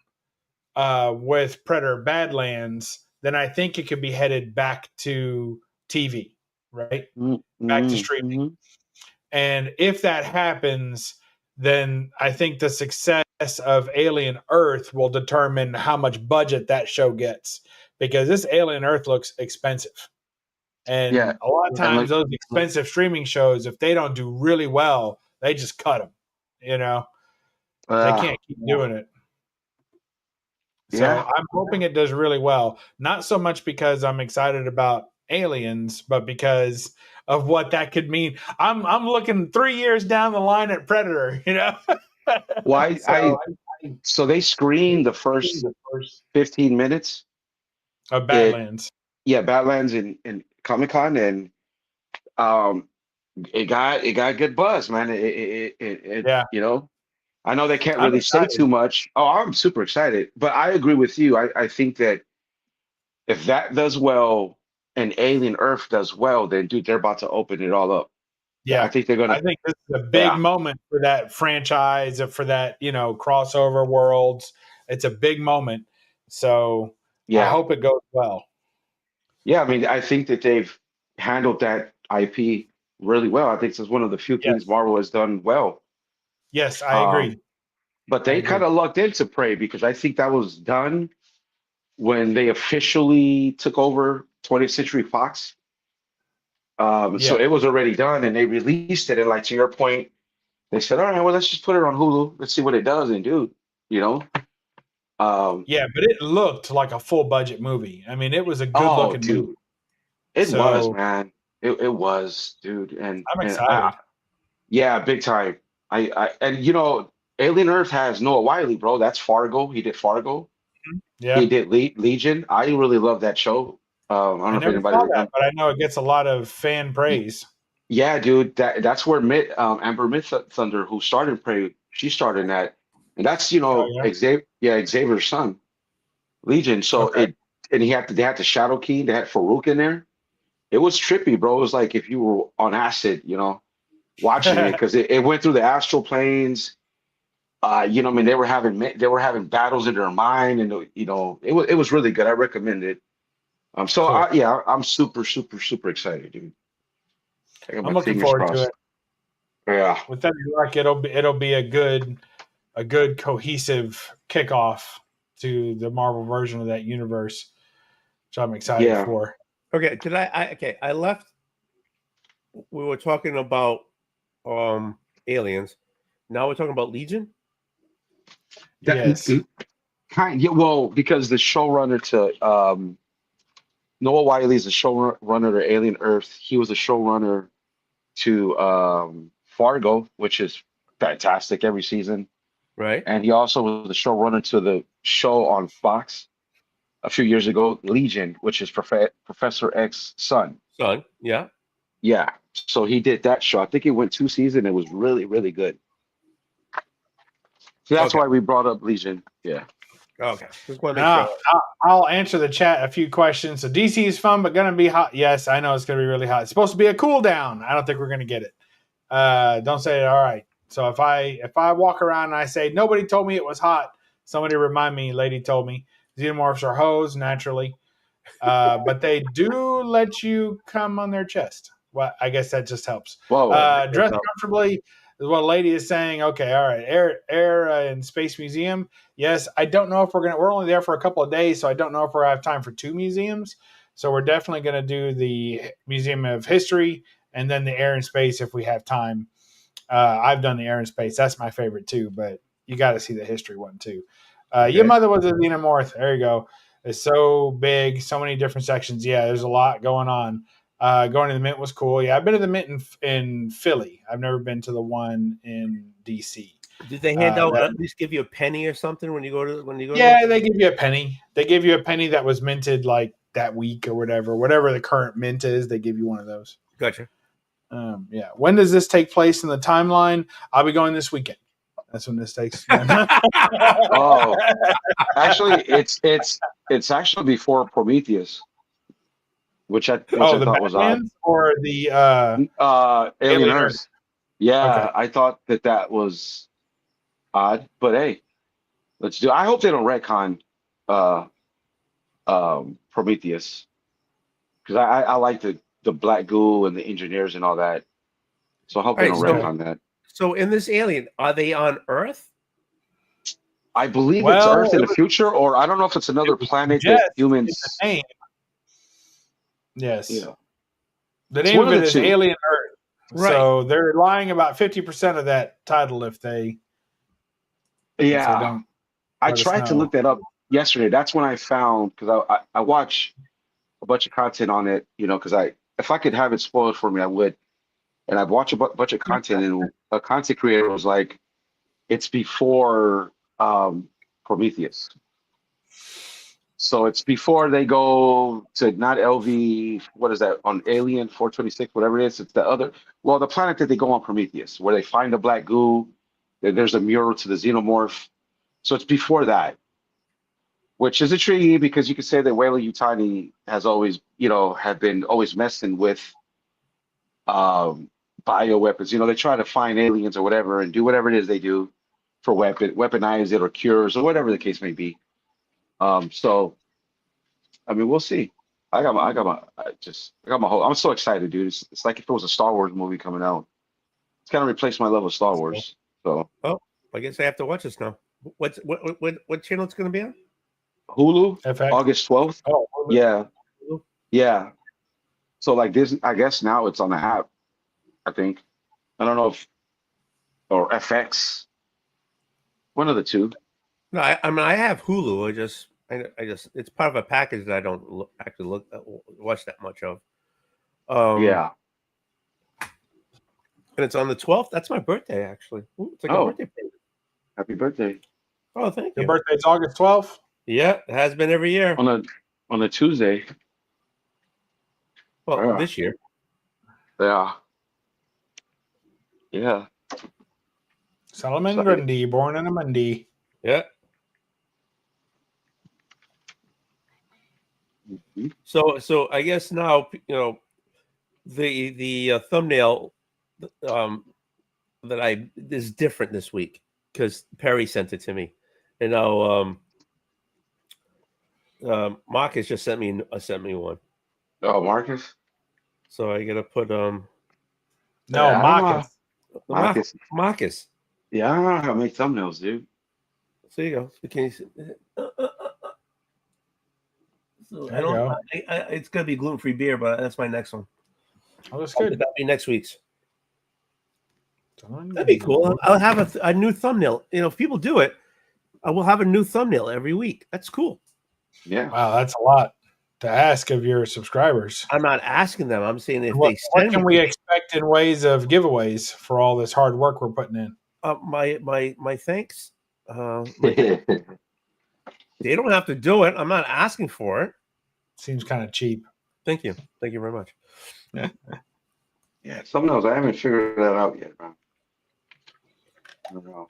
with Predator Badlands, then I think it could be headed back to TV, right? Back to streaming. Mhm. And if that happens, then I think the success of Alien Earth will determine how much budget that show gets, because this Alien Earth looks expensive. And Yeah. a lot of And times like- those expensive streaming shows, if they don't do really well, they just cut them. They can't keep doing it. So Yeah. I'm hoping it does really well. Not so much because I'm excited about Aliens, but because of what that could mean. I'm looking 3 years down the line at Predator. Well, so they screened the the first first 15 minutes. of Badlands. Yeah, Badlands in Comic-Con, and it got good buzz, man. It Yeah. I know they can't I'm really say excited. too much. Oh, I'm super excited, but I agree with you. I think that if that does well and Alien Earth does well, then dude, they're about to open it all up. I Yeah, think they're gonna. I think this is a big Yeah, moment for that franchise, for that crossover worlds. It's a big moment, so I yeah, hope it goes well. yeah. I mean, I think that they've handled that IP really well. I think it's one of the few things Yes, Marvel has done well. yes, I Um, agree. but I they kind agree. of lucked into Prey because I think that was done when they officially took over 20th Century Fox. So Yeah, it was already done, and they released it. And like to your point, they said, "All right, well, let's just put it on Hulu. Let's see what it does." And dude, you know, um, yeah, but it looked like a full budget movie. I mean, it was a good oh, looking movie. dude, it was, So man, it was, dude, I'm and I, excited. yeah, big time. And Alien Earth has Noah Wiley, bro. That's Fargo. He did Fargo. He Yeah, did Legion. I really love that show. I don't I know if never anybody saw that, remembers. but I know it gets a lot of fan praise. Yeah, dude, that's where Amber Myth Thunder, who started Prey, she started in that, and that's Oh yeah. Xavier's son, Legion. So Okay. and they had the Shadow Key, they had Farouk in there. It was trippy, bro. It was like if you were on acid, watching it because it went through the astral planes. I mean, they were having battles in their mind, and it was really good. I recommend it. So Cool. yeah, I'm super, super, super excited, dude. I got I'm my looking fingers forward to it. crossed. Yeah. With any luck, it'll be a good cohesive kickoff to the Marvel version of that universe, which I'm excited Yeah. for. Okay, okay, I left. We were talking about aliens. Now we're talking about Legion. That Yes. yeah, well, because the showrunner to Noah Wiley is the showrunner to Alien Earth. He was a showrunner to Fargo, which is fantastic every season. Right. And he also was the showrunner to the show on Fox a few years ago, Legion, which is Professor X's son. Son. Yeah. Yeah. So he did that show. I think it went 2 seasons. It was really, really good. So that's Okay. why we brought up Legion. Yeah. Okay. Just want to make Now sure. I'll answer the chat a few questions. So DC is fun, but gonna be hot. Yes, I know it's gonna be really hot. It's supposed to be a cool down. I don't think we're gonna get it. Don't say it. All right. So if I walk around and I say nobody told me it was hot, somebody remind me. Lady told me. Xenomorphs are hoes naturally, but they do let you come on their chest. Well, I guess that just helps. Whoa. Dress comfortably is what Lady is saying. Okay, all right. Air and Space Museum. Yes, I don't know if we're only there for a couple of days, so I don't know if we're have time for 2 museums. So we're definitely going to do the Museum of History and then the Air and Space if we have time. I've done the Air and Space. That's my favorite too, but you got to see the history one too. Your Okay. mother was a xenomorph. There you go. It's so big, so many different sections. Yeah, there's a lot going on. Going to the Mint was cool. Yeah, I've been to the Mint in Philly. I've never been to the one in DC. Did they hand out That at least give you a penny or something when you go to? Yeah, they give you a penny. They give you a penny that was minted like that week or whatever the current mint is. They give you one of those. Gotcha. Yeah. When does this take place in the timeline? I'll be going this weekend. That's when this takes. Oh, actually, it's actually before Prometheus, which I The thought was odd. Batman or the Alien Alien Earth? Earth. Yeah, Okay. I thought that was odd, but hey, let's do. I hope they don't retcon uh Prometheus because I like the black goo and the engineers and all that. So I hope All they right. don't Okay. retcon that. So in this alien, are they on Earth? I believe it's Well, Earth in the future, or I don't know if it's it another was planet that suggested in the humans. name. Yes. Yeah, The it's name one of of it the is two. Alien Earth. Right. So they're lying about 50% of that title if they Yeah, don't I let us tried to know. look that up yesterday. That's when I found because I watch a bunch of content on it, because if I could have it spoiled for me, I would. And I've watched a bunch of content, and a content creator was like, "It's before Prometheus, so it's before they go to not LV. What is that on Alien 426? Whatever it is, it's the other. Well, the planet that they go on Prometheus, where they find the black goo, There's a mural to the xenomorph. So it's before that, which is intriguing because you could say that Weyland Yutani has always, have been always messing with bioweapons. They try to find aliens or whatever and do whatever it is they do for weaponize it or cures or whatever the case may be. So I mean, we'll see. I'm so excited, dude. It's like if it was a Star Wars movie coming out. It's gonna replace my love of Star Wars. So I guess I have to watch this now. What channel it's going to be on? Hulu, FX. August 12th. Oh, Yeah, yeah. So like this, I guess now it's on the app. I think. I don't know if or FX. One of the two. No, I mean I have Hulu. I just it's part of a package that I don't watch that much of. Yeah. And it's on the 12th. That's my birthday, actually. Ooh, it's like a birthday present. Happy birthday. Oh, thank you. Your birthday's August 12th? Yeah, it has been every year. On a Tuesday. Well, this year. Yeah. Yeah. Solomon Sorry. Grundy, born on a Monday. Yeah. Mhm. So I guess now the thumbnail that is different this week because Perry sent it to me, and now Marcus just sent me one. Oh, Marcus. So I gotta put No, Yeah, Marcus. Marcus. Yeah, I don't know how to make thumbnails, dude. So you go. So can you see? So There you go. It's gonna be gluten-free beer, but that's my next one. Oh, that's good. That'll be next week's. Solomon That'd be Grundy. cool. I'll have a new thumbnail. If people do it, I will have a new thumbnail every week. That's cool. Yeah. Wow, that's a lot to ask of your subscribers. I'm not asking them. I'm saying if What they send can me we expect in ways of giveaways for all this hard work we're putting in? my thanks. They don't have to do it. I'm not asking for it. Seems kind of cheap. Thank you. Thank you very much. Yeah, thumbnails. I haven't figured that out yet, man. I don't know.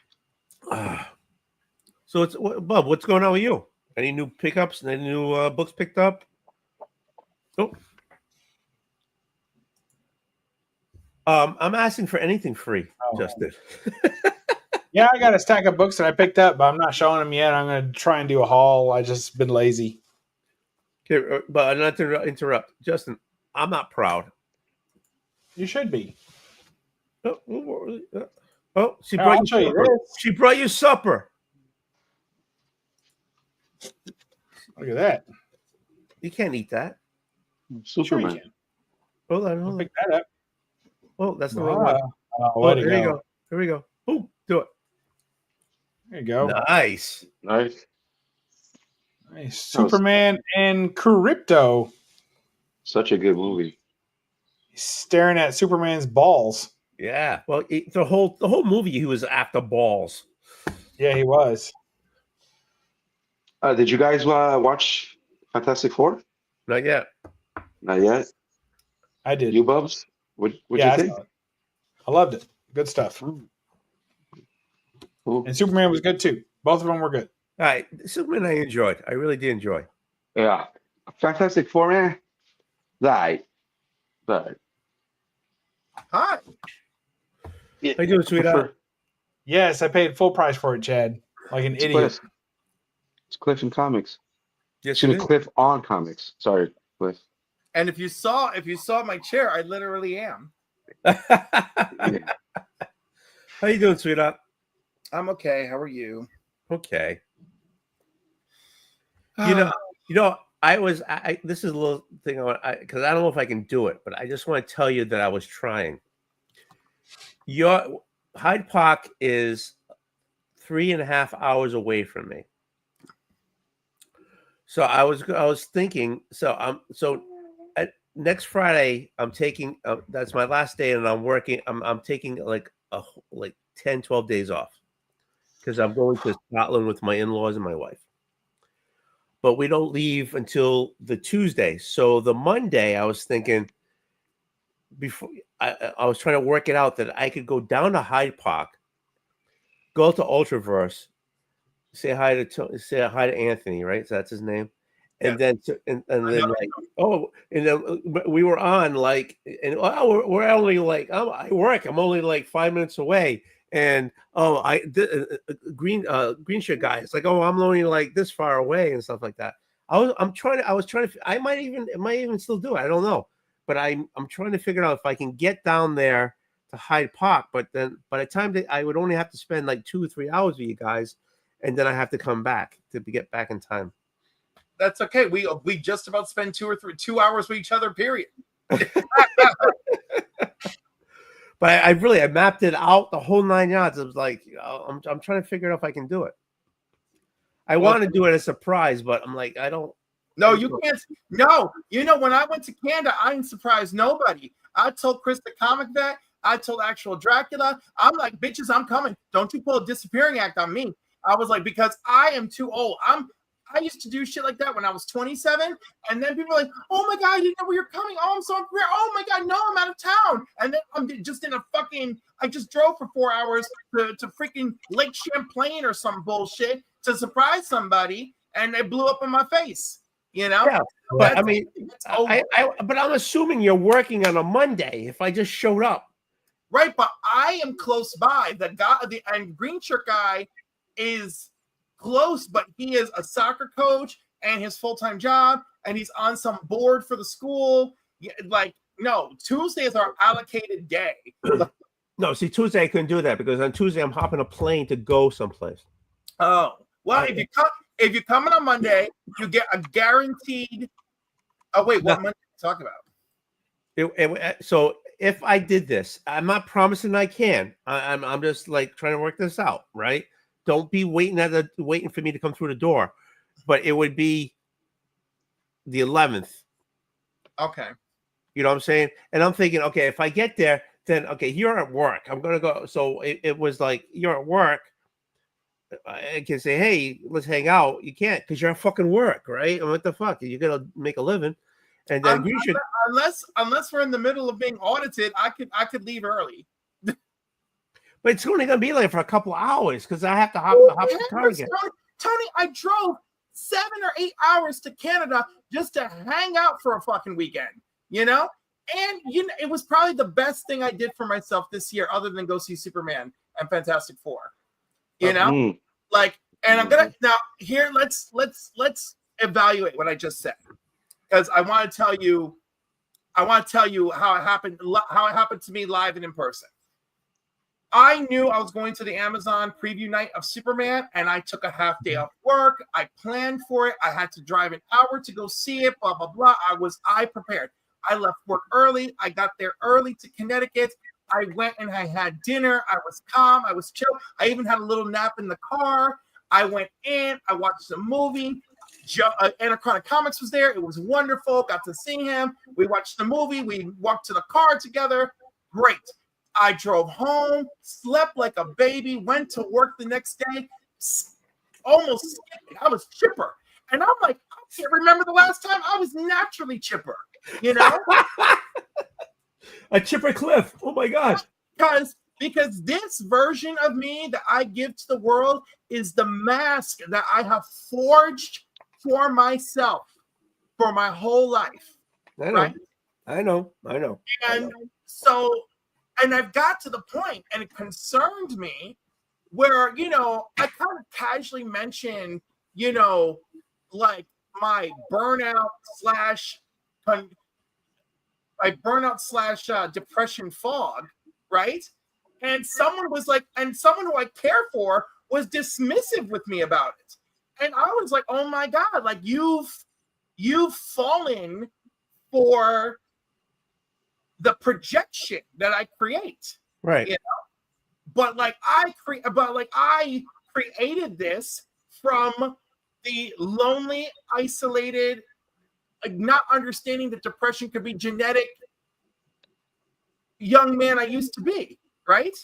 So it's Bub. What's going on with you? Any new pickups? Any new books picked up? Oh. I'm asking for anything free, Justin. Yeah, I got a stack of books that I picked up, but I'm not showing them yet. I'm going to try and do a haul. I just been lazy. Okay, but not to interrupt, Justin. I'm not proud. You should be. She Here, brought I'll you show you supper. this. She brought you supper. Look at that. You can't eat that. Sure you Superman. can. Hold on, I'll hold on. pick that up. Oh, that's the wrong one. Way to There you go. go. Here we go. Boom. Do it. There you go. Nice. Nice. Nice. Superman and Crypto. Such a good movie. He's staring at Superman's balls. Yeah. Well, the whole movie, he was after balls. Yeah, he was. Did you guys watch Fantastic Four? Not yet. Not yet. I did. You, Bubs? What'd you I think? saw it. I loved it. Good stuff. Cool. And Superman was good too. Both of them were good. All right. Superman, I enjoyed. I really did enjoy. Yeah. Fantastic Four, man. Right. Hi. How you doing, sweetheart? Yes, I paid full price for it, Chad. Like an idiot. It's Cliff in comics. Yes, Excuse me, Cliff on comics. Sorry, Cliff. And if you saw my chair, I literally am. How you doing, sweetheart? I'm okay. How are you? Okay. You know, this is a little thing because I don't know if I can do it, but I just want to tell you that I was trying. Your Hyde Park is 3.5 hours away from me. So I was thinking. So next Friday I'm taking. That's my last day, and I'm working. I'm taking like 10, 12 days off because I'm going to Scotland with my in-laws and my wife. But we don't leave until the Tuesday. So the Monday, I was thinking before I was trying to work it out that I could go down to Hyde Park, go to Ultraverse, say hi to Anthony, right? So that's his name. And then and then like and then we were on like and we're only like I work. I'm only like 5 minutes away. And green shirt guy. It's like, oh, I'm only like this far away and stuff like that. I was trying to. I might even still do it. I don't know, but I'm trying to figure out if I can get down there to Hyde Park. But then by the time that I would only have to spend like 2 or 3 hours with you guys, and then I have to come back to get back in time. That's okay. We just about spend 2 hours with each other. Period. But I mapped it out the whole 9 yards. I was like, I'm trying to figure out if I can do it. I want to do it as a surprise, but I'm like, I don't. No, you can't. No, when I went to Canada, I didn't surprise nobody. I told Chris the comic vet. I told actual Dracula. I'm like, bitches, I'm coming. Don't you pull a disappearing act on me. I was like, because I am too old. I used to do shit like that when I was 27, and then people are like, "Oh my god, I didn't know where you're coming. Oh, I'm so great. Oh my god, no, I'm out of town." And then I'm just in a fucking. I just drove for 4 hours to freaking Lake Champlain or some bullshit to surprise somebody, and they blew up in my face. Yeah, but I mean, but I'm assuming you're working on a Monday. If I just showed up, right? But I am close by. The guy, and green shirt guy, is close, but he is a soccer coach and his full-time job, and he's on some board for the school. Like, no, Tuesday is our allocated day. No, see, Tuesday I couldn't do that because on Tuesday I'm hopping a plane to go someplace. Oh, well, if you come in on Monday, you get a guaranteed. Oh wait, what Monday are you talking about? So if I did this, I'm not promising I can. I'm just like trying to work this out, right? Don't be waiting for me to come through the door, but it would be the 11th. Okay. You know what I'm saying? And I'm thinking, okay, if I get there, then okay, you're at work. I'm gonna go. So it was like you're at work. I can say, hey, let's hang out. You can't because you're at fucking work, right? And what the fuck? You're gonna make a living, and then you should. Unless we're in the middle of being audited, I could leave early. But it's only going to be like for a couple of hours because I have to hop the car again. Tony, I drove 7 or 8 hours to Canada just to hang out for a fucking weekend, And it was probably the best thing I did for myself this year, other than go see Superman and Fantastic Four. Like, and I'm gonna now here. Let's evaluate what I just said, because I want to tell you how it happened to me live and in person. I knew I was going to the Amazon preview night of Superman, and I took a half day off work. I planned for it. I had to drive an hour to go see it, blah, blah, blah. I prepared. I left work early. I got there early to Connecticut. I went and I had dinner. I was calm. I was chill. I even had a little nap in the car. I went in. I watched the movie. Anachronic Comics was there. It was wonderful. Got to see him. We watched the movie. We walked to the car together. Great. I drove home, slept like a baby, went to work the next day, almost I was chipper. And I'm like, I can't remember the last time I was naturally chipper, A chipper Cliff. Oh my God. Because this version of me that I give to the world is the mask that I have forged for myself for my whole life. I know. And so, and I've got to the point, and it concerned me, where, I kind of casually mentioned, like my burnout slash depression fog, right? And someone was like, and someone who I care for was dismissive with me about it. And I was like, oh my God, like you've fallen for the projection that I create. Right. But I created this from the lonely, isolated, not understanding that depression could be genetic young man I used to be, right?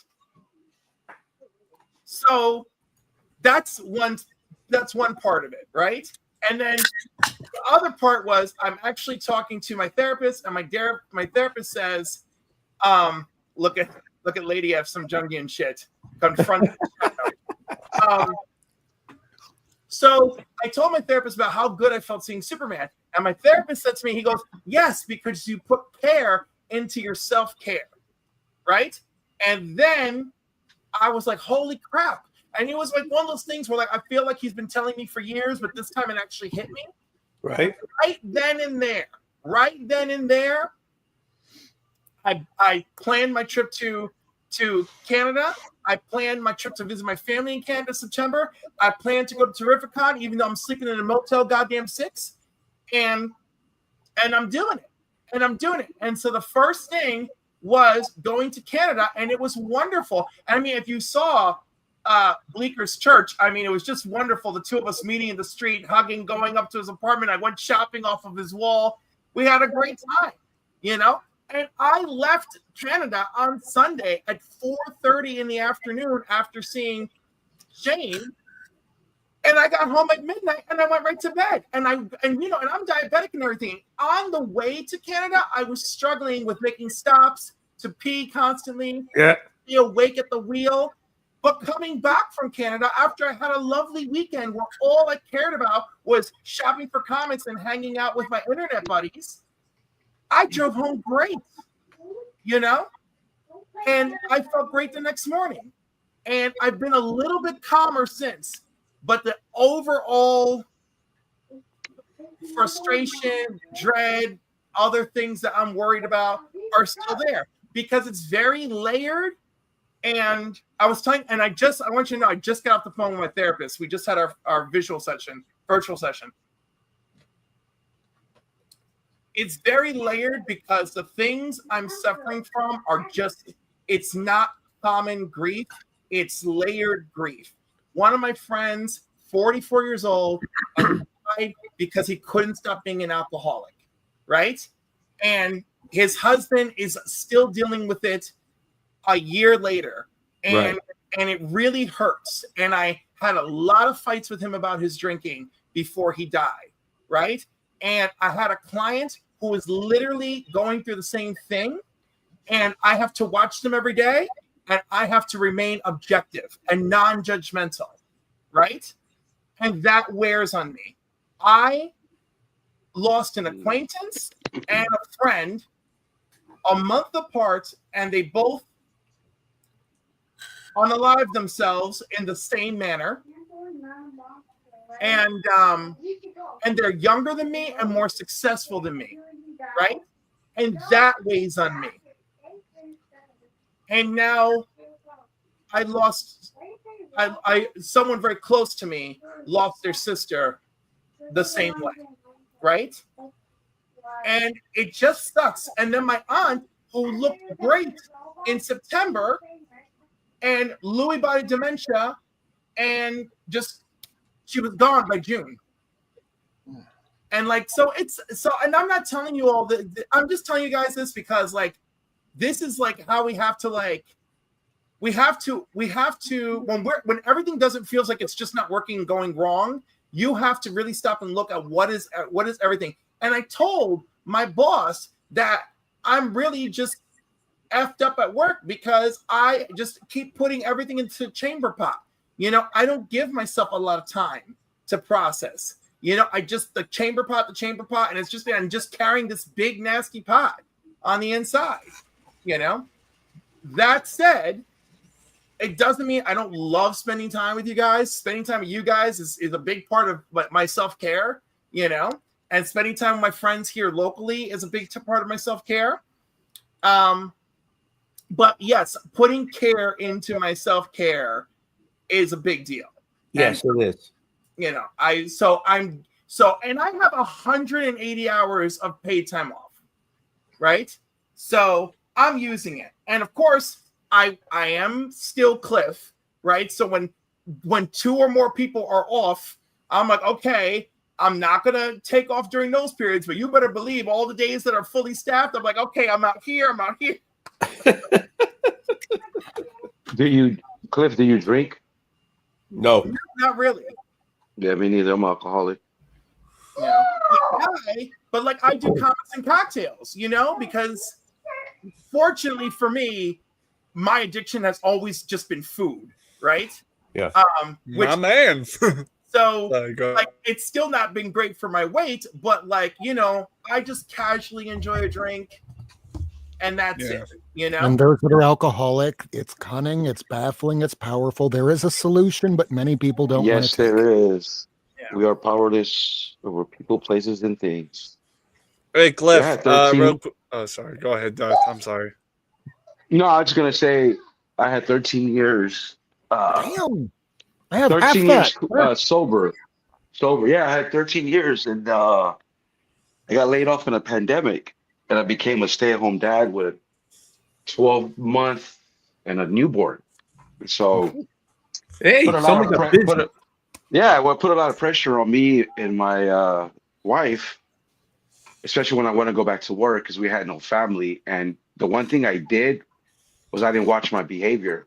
So that's one part of it, right? And then the other part was I'm actually talking to my therapist, and my therapist says, look at Lady F, some Jungian shit. Confront So I told my therapist about how good I felt seeing Superman. And my therapist said to me, he goes, yes, because you put care into your self-care, right? And then I was like, holy crap. And it was like one of those things where like I feel like he's been telling me for years, but this time it actually hit me. Right. Right then and there, I planned my trip to Canada. I planned my trip to visit my family in Canada September. I planned to go to Terrificon, even though I'm sleeping in a motel goddamn 6. And I'm doing it. And so the first thing was going to Canada, and it was wonderful. I mean, if you saw Bleeker's church, I mean, it was just wonderful. The two of us meeting in the street, hugging, going up to his apartment. I went shopping off of his wall. We had a great time, you know? And I left Canada on Sunday at 4:30 in the afternoon after seeing Shane. And I got home at midnight and I went right to bed. And I'm diabetic and everything. On the way to Canada, I was struggling with making stops to pee constantly, be awake at the wheel. But coming back from Canada after I had a lovely weekend where all I cared about was shopping for comics and hanging out with my internet buddies, I drove home great, you know? And I felt great the next morning. And I've been a little bit calmer since. But the overall frustration, dread, other things that I'm worried about are still there because it's very layered. And I was telling, and I want you to know, I just got off the phone with my therapist. We just had our virtual session. It's very layered because the things I'm suffering from are just, it's not common grief. It's layered grief. One of my friends, 44 years old, died because he couldn't stop being an alcoholic, right? And his husband is still dealing with it a year later. And it really hurts. And I had a lot of fights with him about his drinking before he died, right? And I had a client who was literally going through the same thing. And I have to watch them every day. And I have to remain objective and non-judgmental, right? And that wears on me. I lost an acquaintance and a friend a month apart, and they both unalived themselves in the same manner. And they're younger than me and more successful than me, right? And that weighs on me. And now I lost someone very close to me lost their sister the same way, right? And it just sucks. And then my aunt, who looked great in September, and Lewy body dementia, and just she was gone by June. And like, and I'm not telling you all that. I'm just telling you guys this because like, this is like how we have to like, we have to when everything doesn't feels like it's just not working and going wrong, you have to really stop and look at what is everything. And I told my boss that I'm really just effed up at work because I just keep putting everything into chamber pot. You know, I don't give myself a lot of time to process. You know, the chamber pot, and it's just, I'm just carrying this big nasty pot on the inside, you know? That said, it doesn't mean I don't love spending time with you guys. Spending time with you guys is a big part of my self-care, you know? And spending time with my friends here locally is a big part of my self-care. But yes, putting care into my self-care is a big deal. Yes, it is. You know, and I have 180 hours of paid time off, right? So I'm using it. And of course, I am still Cliff, right? So when two or more people are off, I'm like, okay, I'm not going to take off during those periods, but you better believe all the days that are fully staffed, I'm like, okay, I'm out here. Cliff, do you drink? No. Not really. Yeah, me neither. I'm alcoholic. Yeah. But I do comics and cocktails, you know, because fortunately for me, my addiction has always just been food, right? Yeah. Which My man. so Sorry, go like it's still not been great for my weight, but like, you know, I just casually enjoy a drink and that's Yeah. it, you know? And those that are alcoholic, it's cunning, it's baffling, it's powerful. There is a solution, but many people don't want Yes, to take it. there is. Yeah. We are powerless over people, places, and things. Hey, Cliff. Yeah, 13. Real quick. Oh, sorry. Go ahead, Doug. I'm sorry. No, I was just gonna say I had 13 years. Damn. I have half 13 that. years sober. Sober. Yeah, I had 13 years, and I got laid off in a pandemic, and I became a stay-at-home dad with a 12-month and a newborn. So Hey, put a lot someone of got pre- busy. put a, yeah, well, put a lot of pressure on me and my wife, especially when I want to go back to work because we had no family. And the one thing I did was I didn't watch my behavior.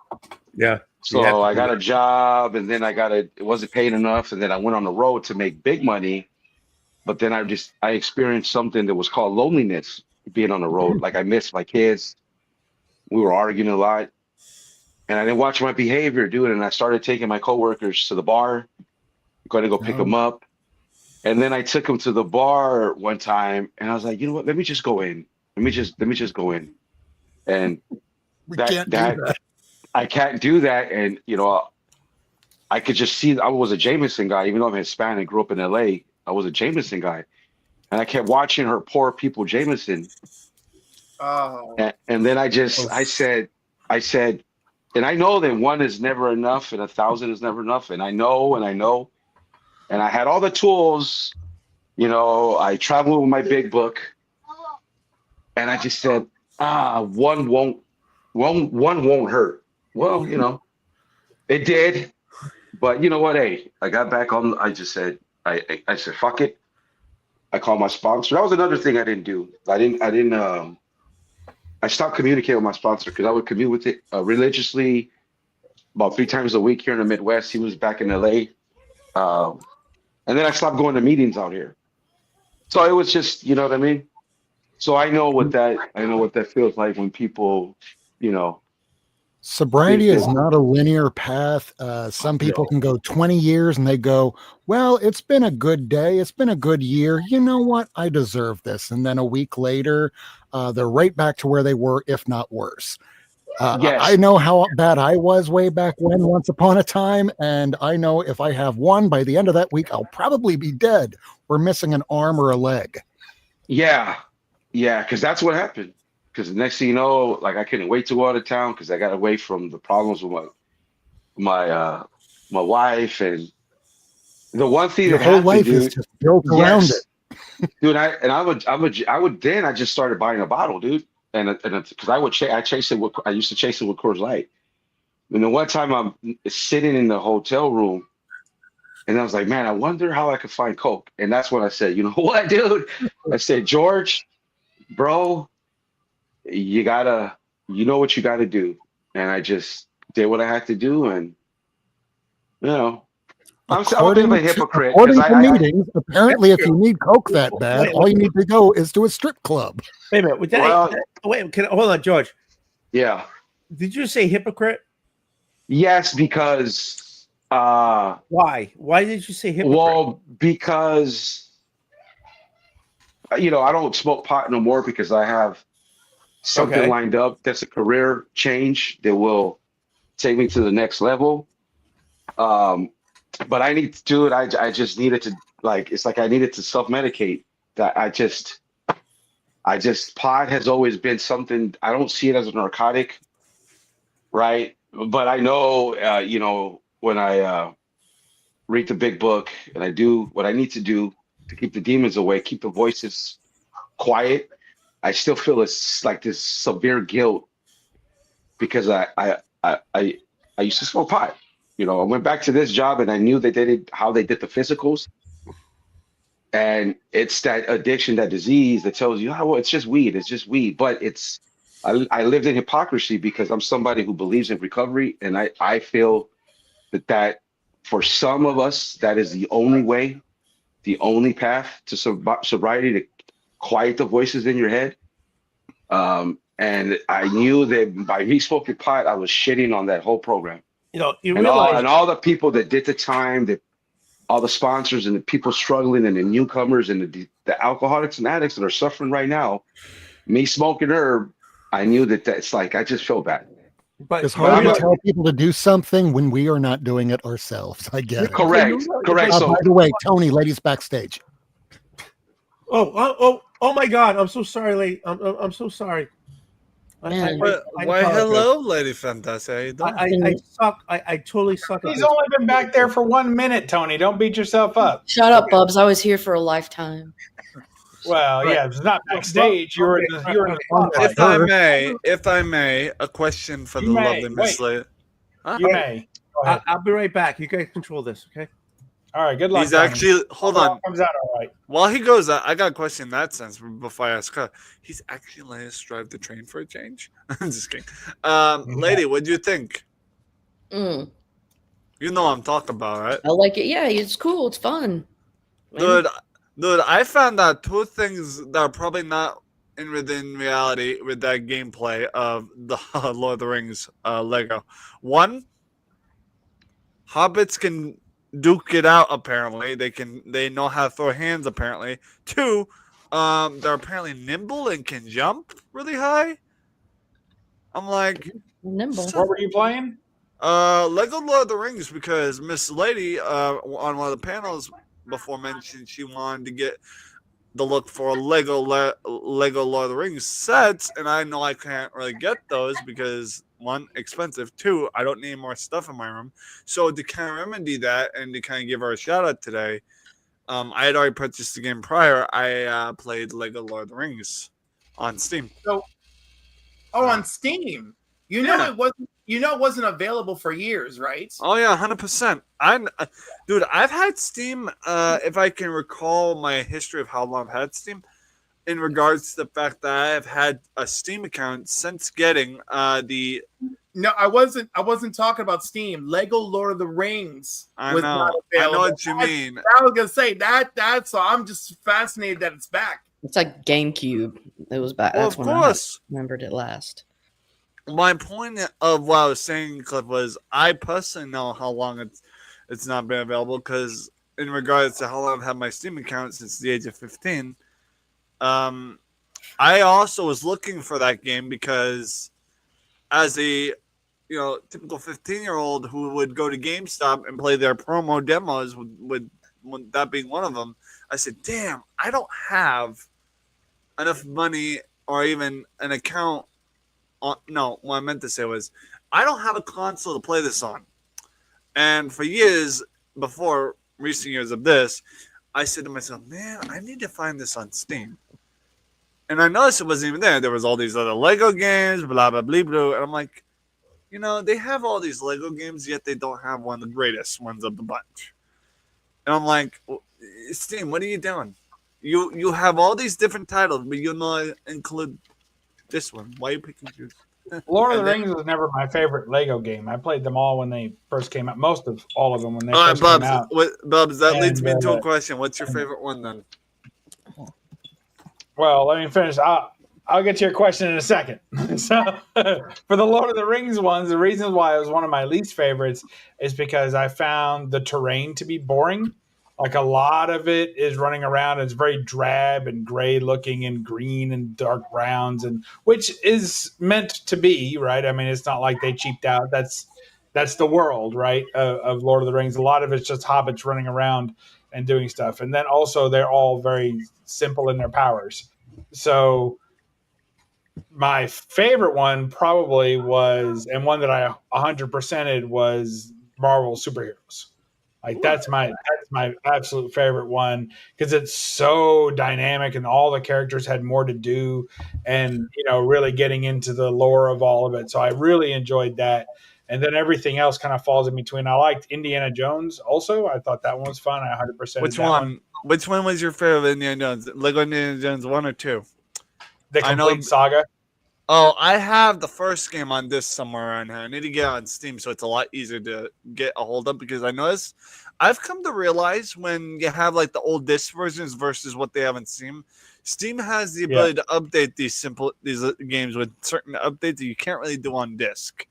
Yeah. So I got a job, and then it wasn't paying enough, and then I went on the road to make big money. But then I experienced something that was called loneliness being on the road. Like I missed my kids. We were arguing a lot, and I didn't watch my behavior, dude. And I started taking my coworkers to the bar, going to go pick them up. And then I took them to the bar one time, and I was like, you know what? Let me just go in. Let me just go in. And We can't do that. I can't do that. And you know, I could just see I was a Jameson guy, even though I'm Hispanic, grew up in LA. I was a Jameson guy, and I kept watching her pour people Jameson. Oh. And then I said, and I know that one is never enough, and 1,000 is never enough, and I know, and I had all the tools. You know, I traveled with my big book, and I just said, one won't hurt. Well, you know, it did, but you know what? Hey, I got back on. I just said, I said, fuck it. I called my sponsor. That was another thing I didn't do. I stopped communicating with my sponsor because I would commute with it religiously about 3 times a week here in the Midwest. He was back in LA. And then I stopped going to meetings out here. So it was just, you know what I mean? So I know what that feels like when people, you know. Sobriety is not a linear path. Some people can go 20 years and they go, well, it's been a good day. It's been a good year. You know what? I deserve this. And then a week later, they're right back to where they were, if not worse. Yes. I know how bad I was way back when, once upon a time. And I know if I have one, by the end of that week, I'll probably be dead or missing an arm or a leg. Yeah. Yeah. Because that's what happened. Because the next thing you know, like I couldn't wait to go out of town because I got away from the problems with my wife, and the one thing Your that whole happened, life dude, is just built around it. dude. I just started buying a bottle, dude, and because I used to chase it with Coors Light. And the one time I'm sitting in the hotel room, and I was like, man, I wonder how I could find Coke. And that's when I said, you know what, dude? I said, George, bro, you know what you gotta do. And I just did what I had to do, and you know, I'm a bit of a hypocrite According to meetings, apparently, if you need Coke that bad, Wait. all you need to go is to a strip club. Wait a minute. Hold on, George. Yeah. Did you say hypocrite? Yes, because why? Why did you say hypocrite? Well, because you know, I don't smoke pot no more because I have something lined up that's a career change that will take me to the next level. But I need to do it. I just needed to, like, it's like I needed to self-medicate. That I just pot has always been something. I don't see it as a narcotic, right? But I know, you know, when I read the big book and I do what I need to do to keep the demons away, keep the voices quiet, I still feel it's like this severe guilt because I used to smoke pot. You know, I went back to this job and I knew they did how they did the physicals. And it's that addiction, that disease that tells you, oh, well, it's just weed. It's just weed. But I lived in hypocrisy because I'm somebody who believes in recovery. And I feel that for some of us, that is the only way, the only path to sobriety, to quiet the voices in your head. And I knew that by me smoking pot, I was shitting on that whole program. You And all realize the people that did the time, that all the sponsors and the people struggling and the newcomers and the alcoholics and addicts that are suffering right now, me smoking herb, I knew that's like, I just feel bad. but It's But hard I'm to a, tell people to do something when we are not doing it ourselves. I get it. correct. but- So By the way, Tony, ladies backstage. oh my God! I'm so sorry, lady. I'm so sorry. Man. Why, apologize. hello, Lady Fantastic. How you doing? I suck. I totally suck at He's this. only been back there for 1 minute, Tony. Don't beat yourself up. Shut up, Bubs. I was here for a lifetime. Well, Right. yeah, it's not backstage. You were in the spotlight. If I may, a question for You the may. lovely Miss Lady. Huh? You may. Go ahead. I'll be right back. You guys control this, okay? All right, good luck. He's Tony. actually, hold Hope it all on. comes out all right. While he goes, I got a question in that sense before I ask her. He's actually letting us drive the train for a change. I'm just kidding. Lady, what do you think? Mm. You know what I'm talking about, right? I like it. Yeah, it's cool. It's fun. Man. Dude, I found out two things that are probably not within reality with that gameplay of the Lord of the Rings Lego. One, hobbits can duke it out. Apparently, they know how to throw hands. Apparently, two, they're apparently nimble and can jump really high. I'm like, Nimble. What were you playing? Lego Lord of the Rings, because Miss Lady on one of the panels before mentioned she wanted to get the look for Lego Lord of the Rings sets, and I know I can't really get those because one, expensive, two, I don't need more stuff in my room. So to kind of remedy that and to kind of give her a shout out today, I had already purchased the game prior. I played Lego Lord of the Rings on Steam. On Steam. Yeah. It wasn't available for years, right? Oh yeah, 100%. Dude, I've had Steam. If I can recall my history of how long I've had Steam, in regards to the fact that I have had a Steam account since getting the. No, I wasn't talking about Steam. Lego Lord of the Rings was not I available. know what you mean. I was gonna say that. So I'm just fascinated that it's back. It's like GameCube. It was back. Well, That's of when course. I remembered it last. My point of what I was saying, Cliff, was I personally know how long it's not been available, because in regards to how long I've had my Steam account since the age of 15, I also was looking for that game because as a typical 15-year-old who would go to GameStop and play their promo demos, with that being one of them, I said, damn, I don't have enough money or even an account. No, what I meant to say was, I don't have a console to play this on. And for years, before recent years of this, I said to myself, man, I need to find this on Steam. And I noticed it wasn't even there. There was all these other Lego games, blah, blah, blah, blah. And I'm like, they have all these Lego games, yet they don't have one of the greatest ones of the bunch. And I'm like, Steam, what are you doing? You have all these different titles, but you not include this one. Why are you picking yours? Lord of the Rings was never my favorite Lego game. I played them all when they first came out. Most of all of them when they first came out. Bubs, that leads me And, into a question. What's your favorite one then? Well, let me finish. I'll get to your question in a second. So, for the Lord of the Rings ones, the reason why it was one of my least favorites is because I found the terrain to be boring. Like, a lot of it is running around. It's very drab and gray looking and green and dark browns, and which is meant to be, right? I mean, it's not like they cheaped out. That's the world, right, of Lord of the Rings. A lot of it's just hobbits running around and doing stuff. And then also they're all very simple in their powers. So my favorite one probably was, and one that I 100%ed, was Marvel Superheroes. Like, that's my absolute favorite one, because it's so dynamic and all the characters had more to do, and really getting into the lore of all of it. So I really enjoyed that. And then everything else kind of falls in between. I liked Indiana Jones also. I thought that one was fun. I 100%. Which one? Which one was your favorite Indiana Jones? Lego Indiana Jones 1 or 2? The complete saga. Oh, I have the first game on disc somewhere around here. I need to get it on Steam, so it's a lot easier to get a hold of, because I noticed I've come to realize when you have like the old disc versions versus what they have on Steam, Steam has the ability to update these games with certain updates that you can't really do on disc.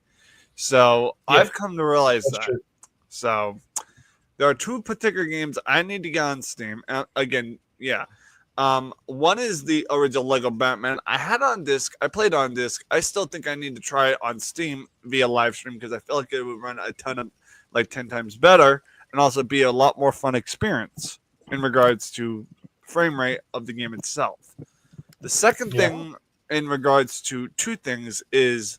So Yeah. I've come to realize That's that. true. So there are two particular games I need to get on Steam. Again, yeah. One is the original Lego Batman. I had on disc. I played on disc. I still think I need to try it on Steam via live stream because I feel like it would run a ton of, like 10 times better, and also be a lot more fun experience in regards to frame rate of the game itself. The second thing in regards to two things is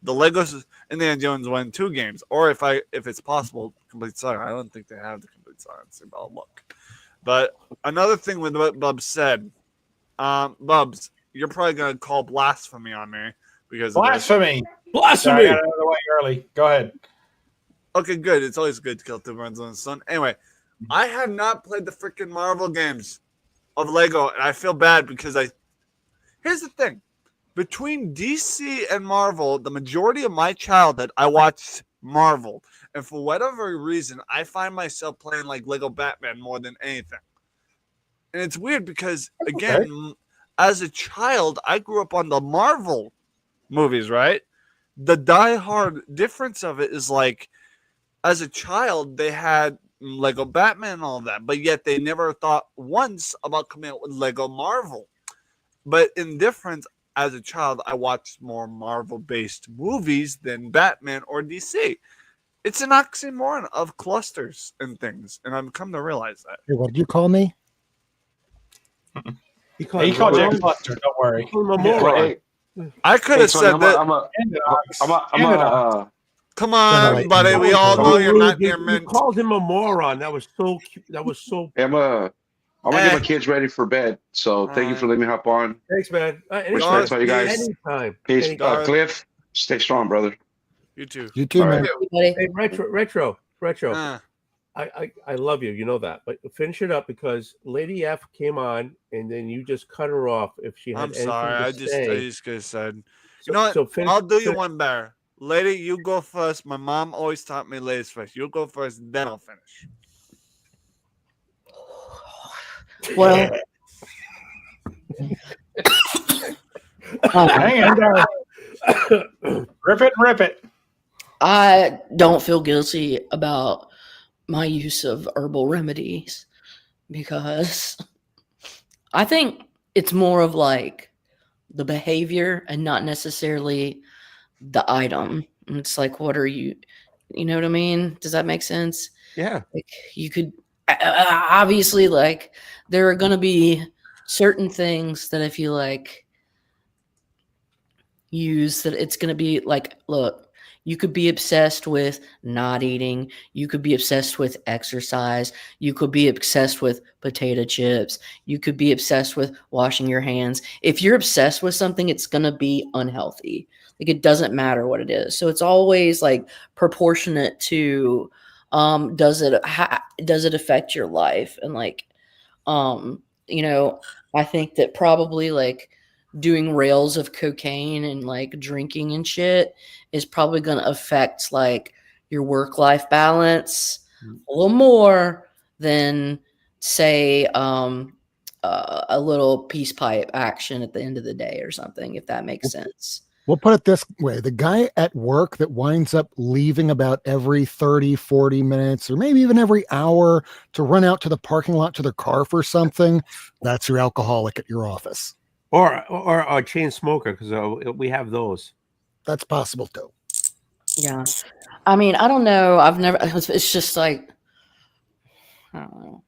the Legos Indiana Jones 1 and 2 games, or if it's possible, Complete Saga. I don't think they have the Complete Saga. But I'll look. But another thing with what Bubs said, Bubs, you're probably gonna call blasphemy on me because Blasphemy. Blasphemy. I got out of the way early. Go ahead. Okay, good. It's always good to kill two birds with one stone. Anyway, I have not played the freaking Marvel games of Lego, and I feel bad because here's the thing. Between DC and Marvel, the majority of my childhood, I watched Marvel. And for whatever reason, I find myself playing like Lego Batman more than anything. And it's weird because, again, as a child, I grew up on the Marvel movies, right? The die-hard difference of it is like, as a child, they had Lego Batman and all that, but yet they never thought once about coming out with Lego Marvel. But in difference, as a child, I watched more Marvel-based movies than Batman or DC. It's an oxymoron of clusters and things, and I've come to realize that. Hey, what did you call me? He He called you a cluster. Don't worry. him a moron. I could have said that. Come on, Right. buddy. We all know you're not near You mint. called him a moron. That was so cute. That was so. I'm gonna get my kids ready for bed. So thank you for letting me hop on. Thanks, man. Respect to all you guys. Anytime. Peace. Anytime. Cliff, stay strong, brother. You too. You too, All man. Everybody. Hey, retro. Uh, I love you. You know that. But finish it up because Lady F came on and then you just cut her off if she had I'm anything sorry. to I just could have said. So, You know what? So finish, I'll do you one better. Lady, you go first. My mom always taught me ladies first. You go first, then I'll finish. Well, Hang in there. Rip it. I don't feel guilty about my use of herbal remedies because I think it's more of like the behavior and not necessarily the item. It's like, what are you know what I mean? Does that make sense? Yeah. Like you could obviously, like, there are going to be certain things that if you like use that it's going to be like, look, you could be obsessed with not eating. You could be obsessed with exercise. You could be obsessed with potato chips. You could be obsessed with washing your hands. If you're obsessed with something, it's going to be unhealthy. Like, it doesn't matter what it is. So it's always like proportionate to, does it affect your life? And like, you know, I think that probably like doing rails of cocaine and like drinking and shit is probably going to affect like your work-life balance a little more than say a little peace pipe action at the end of the day or something, if that makes sense. We'll put it this way. The guy at work that winds up leaving about every 30, 40 minutes, or maybe even every hour to run out to the parking lot to their car for something, that's your alcoholic at your office. Or a chain smoker, because we have those. That's possible too. Yeah. I mean, I don't know. It's just like, I don't know.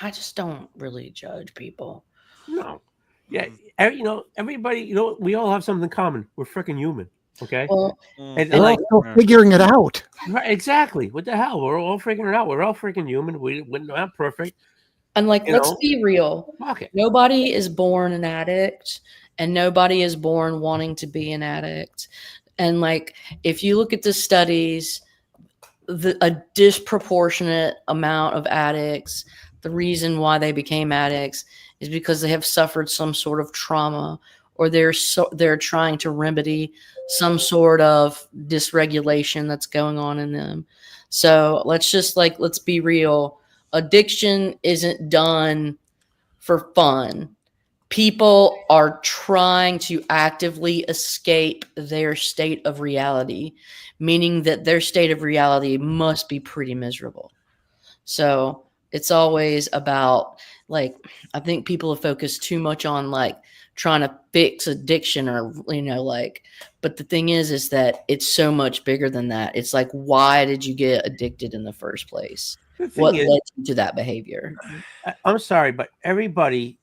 I just don't really judge people. No. Yeah. You know, everybody, you know, we all have something in common. We're freaking human. Okay. Well, and We're like, all still figuring it out. right, exactly. What the hell? We're all figuring it out. We're all freaking human. We're not perfect. and like, You let's know? be real. Fuck it. Nobody is born an addict, and nobody is born wanting to be an addict. And like, if you look at the studies, a disproportionate amount of addicts, the reason why they became addicts is because they have suffered some sort of trauma, or they're trying to remedy some sort of dysregulation that's going on in them. So let's be real. Addiction isn't done for fun. people are trying to actively escape their state of reality, meaning that their state of reality must be pretty miserable. So it's always about, like, I think people have focused too much on like trying to fix addiction, or like, but the thing is that it's so much bigger than that. It's like, why did you get addicted in the first place? The thing What is, led you to that behavior? I'm sorry, but everybody,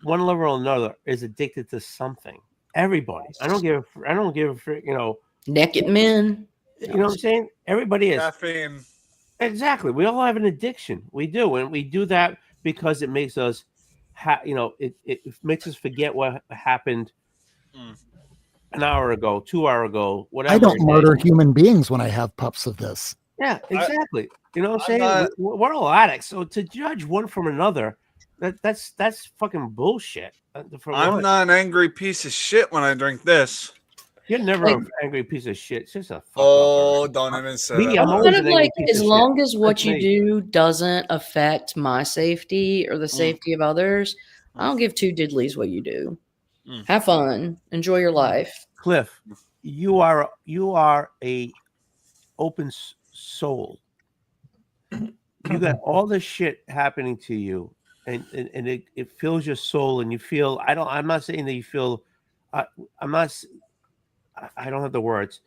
one level or another, is addicted to something. Everybody. I don't give a Naked men. You know what I'm saying? Everybody is. Caffeine. Exactly. We all have an addiction. We do, and we do that because it makes us, it makes us forget what happened an hour ago, 2 hours ago, whatever. I don't murder human beings when I have puffs of this. Yeah, exactly. You know what I'm saying? We're all addicts. So to judge one from another, that's fucking bullshit. I'm not an angry piece of shit when I drink this. You're never an angry piece of shit. It's just a don't even say that. I'm always an angry piece as of long shit. as what That's you me. do doesn't affect my safety or the safety of others, I don't give two diddlies what you do. Have fun, enjoy your life. Cliff, you are a open soul. You got all this shit happening to you, and it fills your soul, and you feel. I'm not saying that you feel. I'm not. I don't have the words.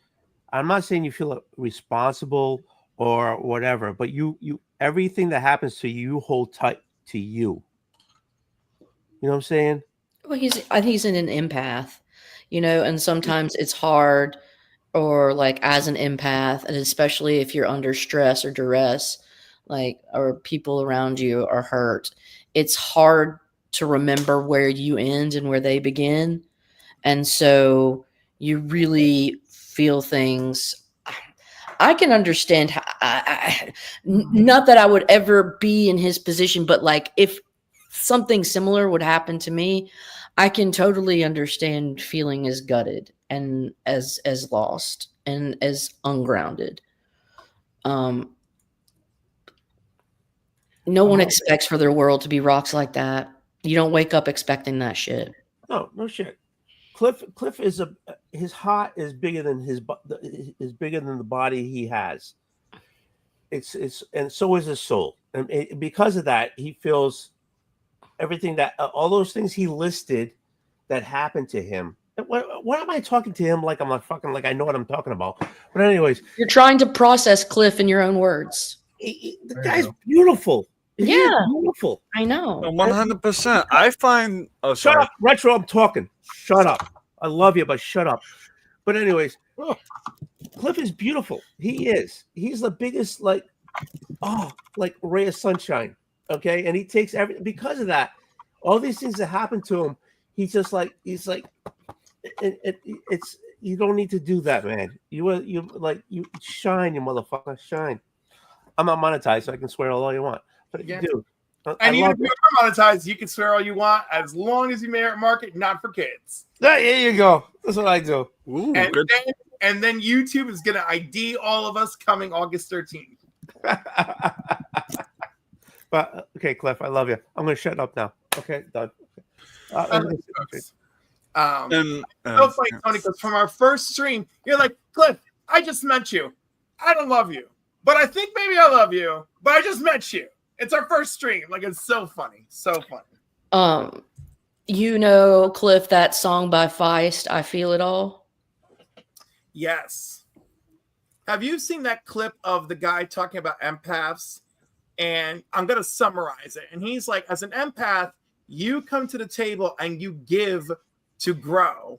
I'm not saying you feel responsible or whatever, but you everything that happens to you hold tight to you. You know what I'm saying? Well, I think he's an empath, and sometimes it's hard, or like as an empath, and especially if you're under stress or duress, like, or people around you are hurt, it's hard to remember where you end and where they begin. And so you really feel things. I can understand how, not that I would ever be in his position, but like if something similar would happen to me, I can totally understand feeling as gutted and as lost and as ungrounded. No one expects for their world to be rocks like that. You don't wake up expecting that shit. No shit. Cliff is his heart is bigger than is bigger than the body he has. It's and so is his soul, and because of that, he feels everything that all those things he listed that happened to him. What am I talking to him like? I'm like fucking like I know what I'm talking about. But anyways, you're trying to process Cliff in your own words. The guy's beautiful. He's beautiful. I know. 100%. I find. Oh, shut sorry. up, Retro. I'm talking. Shut up. I love you, but shut up. But anyways, Cliff is beautiful. He is. He's the biggest like ray of sunshine. Okay, and he takes because of that. All these things that happen to him, he's like it's you don't need to do that, man. You shine, you motherfucker, shine. I'm not monetized, so I can swear all you want. But Yeah. dude, And even if you are monetized, you can swear all you want as long as you merit market, not for kids. There you go. That's what I do. Ooh, and then YouTube is going to ID all of us coming August 13th. But okay, Cliff, I love you. I'm going to shut up now. Okay, done. So funny, Tony, because from our first stream, you're like, Cliff, I just met you. I don't love you, but I think maybe I love you, but I just met you. It's our first stream. Like, it's so funny. So funny. Cliff, that song by Feist, I Feel It All? Yes. Have you seen that clip of the guy talking about empaths? And I'm going to summarize it. And he's like, as an empath, you come to the table and you give to grow.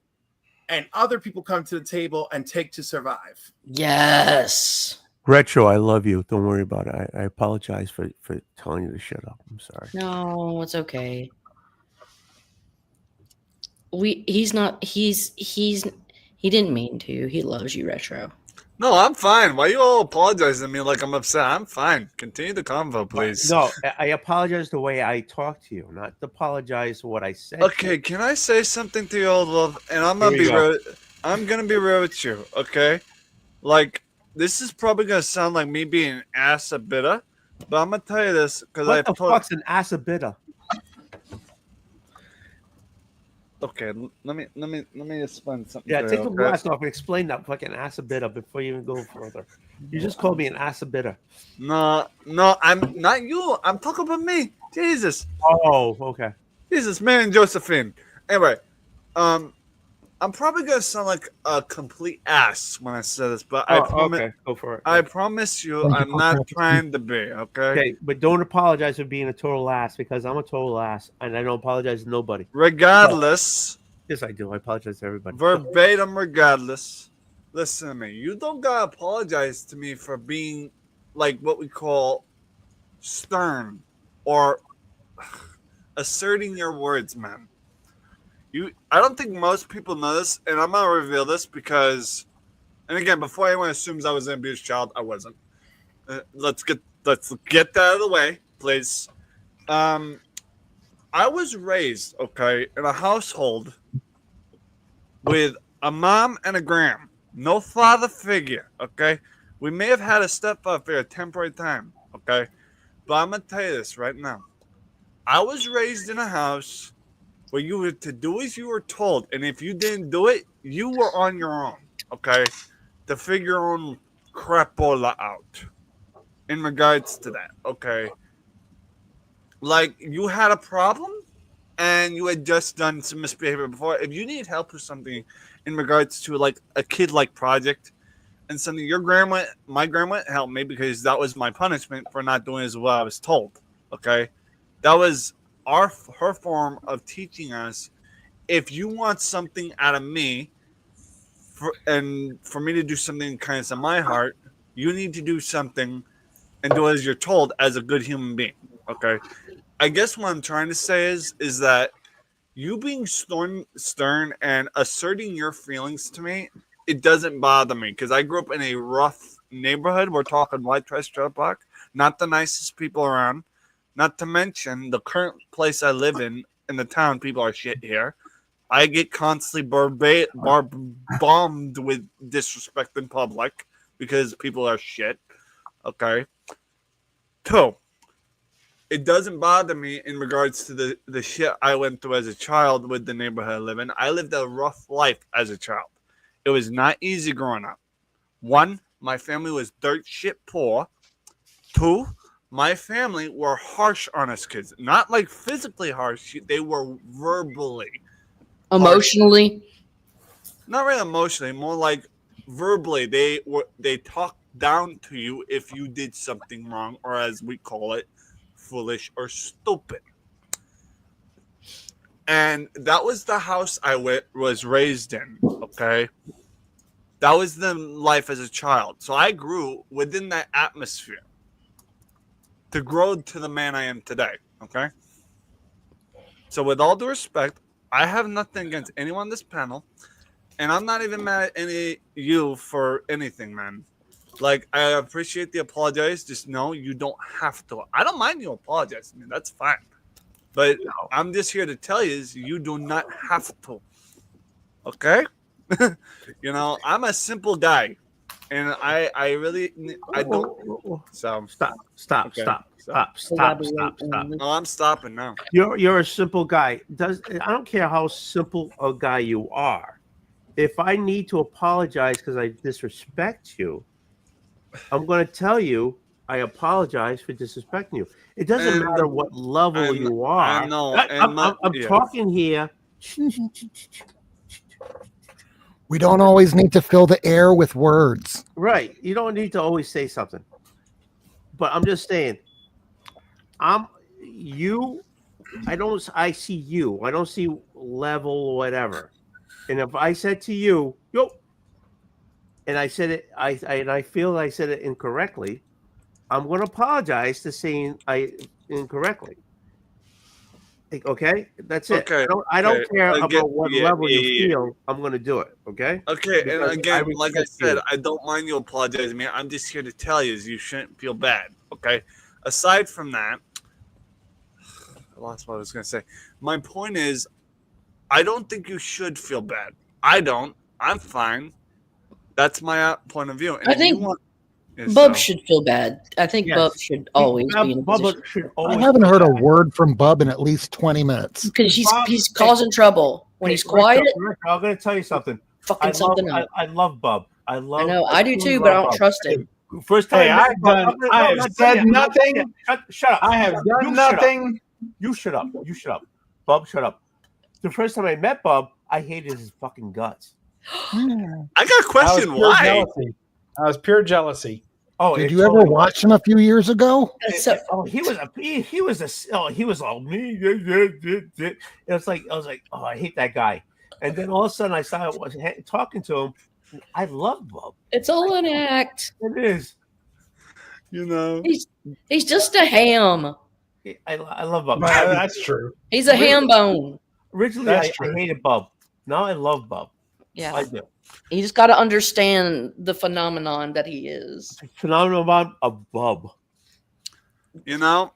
And other people come to the table and take to survive. Yes. Retro, I love you. Don't worry about it. I apologize for telling you to shut up. I'm sorry. No, it's okay. He didn't mean to. He loves you, Retro. No, I'm fine. Why are you all apologizing to me like I'm upset? I'm fine. Continue the convo, please. No, I apologize the way I talk to you, not apologize for what I said. Okay, can I say something to you, Oldwolf? And I'm gonna be real. I'm gonna be real with you. Okay, like this is probably gonna sound like me being an ass a bitter, but I'm gonna tell you this because what the fuck's an ass a bitter? Okay, let me explain something. Yeah, to take you, the okay? glass off and explain that fucking asabitta before you even go further. You just called me an asabitta. No, I'm not you. I'm talking about me. Jesus, Oh, okay. Jesus, Mary and Josephine. Anyway, I'm probably gonna sound like a complete ass when I say this, but I promise. Okay, go for it. I promise you, Thank you I'm for not practicing. trying to be. Okay. Okay, but don't apologize for being a total ass because I'm a total ass and I don't apologize to nobody. Regardless, Yes, I do. I apologize to everybody. verbatim, regardless. Listen to me. You don't gotta apologize to me for being like what we call stern or asserting your words, man. I don't think most people know this, and I'm gonna reveal this because, and again, before anyone assumes I was an abused child, I wasn't. Let's get that out of the way, please. I was raised, okay, in a household with a mom and a gram, no father figure, okay. We may have had a stepfather for a temporary time, okay, but I'm gonna tell you this right now. I was raised in a house where you were to do as you were told, and if you didn't do it, you were on your own, okay, to figure your own crapola out. In regards to that, okay, like you had a problem and you had just done some misbehavior before. If you need help with something in regards to like a kid like project and something, my grandma helped me because that was my punishment for not doing as well I was told. Okay, that was her form of teaching us. If you want something out of me, for me to do something kindness in my heart, you need to do something and do as you're told as a good human being. Okay, I guess what I'm trying to say is that you being stern and asserting your feelings to me, it doesn't bother me because I grew up in a rough neighborhood. We're talking White Trash Trailer Park, not the nicest people around. Not to mention the current place I live in the town, people are shit here. I get constantly bombed with disrespect in public because people are shit. Okay. Two, it doesn't bother me in regards to the shit I went through as a child with the neighborhood I live in. I lived a rough life as a child. It was not easy growing up. One, my family was dirt shit poor. Two, my family were harsh on us kids. Not like physically harsh. They were verbally. Emotionally? Harsh. Not really emotionally, more like verbally. They talked down to you if you did something wrong, or as we call it, foolish or stupid. And that was the house I was raised in, okay? That was the life as a child. So I grew within that atmosphere to grow to the man I am today, okay? So with all due respect, I have nothing against anyone on this panel, and I'm not even mad at any you for anything, man. Like, I appreciate the apologize. Just know you don't have to. I don't mind you apologizing. Man. That's fine. But I'm just here to tell you is you do not have to. Okay? You know, I'm a simple guy. And I don't. So Stop. Okay. Stop. Oh, I'm stopping now. You're a simple guy. I don't care how simple a guy you are. If I need to apologize because I disrespect you, I'm going to tell you I apologize for disrespecting you. It doesn't matter what level you are. I know. I'm talking here. We don't always need to fill the air with words. Right. You don't need to always say something. But I'm just saying, I see you. I don't see level or whatever. And if I said to you, yo, and I said it, I feel I said it incorrectly, I'm going to apologize to saying I incorrectly. Okay, that's it. Okay. I don't care Again, about what level you feel. I'm going to do it. Okay. Okay, Because and again, like I said, you. I don't mind you apologizing, man. I'm just here to tell you is you shouldn't feel bad. Okay. Aside from that, I lost what I was going to say. My point is, I don't think you should feel bad. I don't. I'm fine. That's my point of view. And I if you think want, Bub should feel bad. I think Yes. Bub should always be in a Bubba position should I always haven't feel heard a bad. word from Bub in at least 20 minutes. because he's Bob- causing trouble. When he's Rick, quiet, I'm going to tell you something. fucking something else. I love Bub. I know. I do too, but I don't trust him. First time Hey, I met I've Bub, done. no, I not have done said yet. I'm not done nothing. yet. Shut up. I have done You shut up. nothing. You shut up. You shut up. Bub, shut up. The first time I met Bub, I hated his fucking guts. I got a question. Pure Why? jealousy. I was pure jealousy. Oh, Did you ever watch him a few years ago? He was all me. It was like I was like, oh, I hate that guy. And then all of a sudden, I started talking to him. I love Bub. It's all an act. It is. You know, He's just a ham. I love Bub. That's true. He's a ham bone. Originally, I hated Bub. Now I love Bub. Yeah, I do. You just got to understand the phenomenon that he is. Phenomenon of Bub. you know,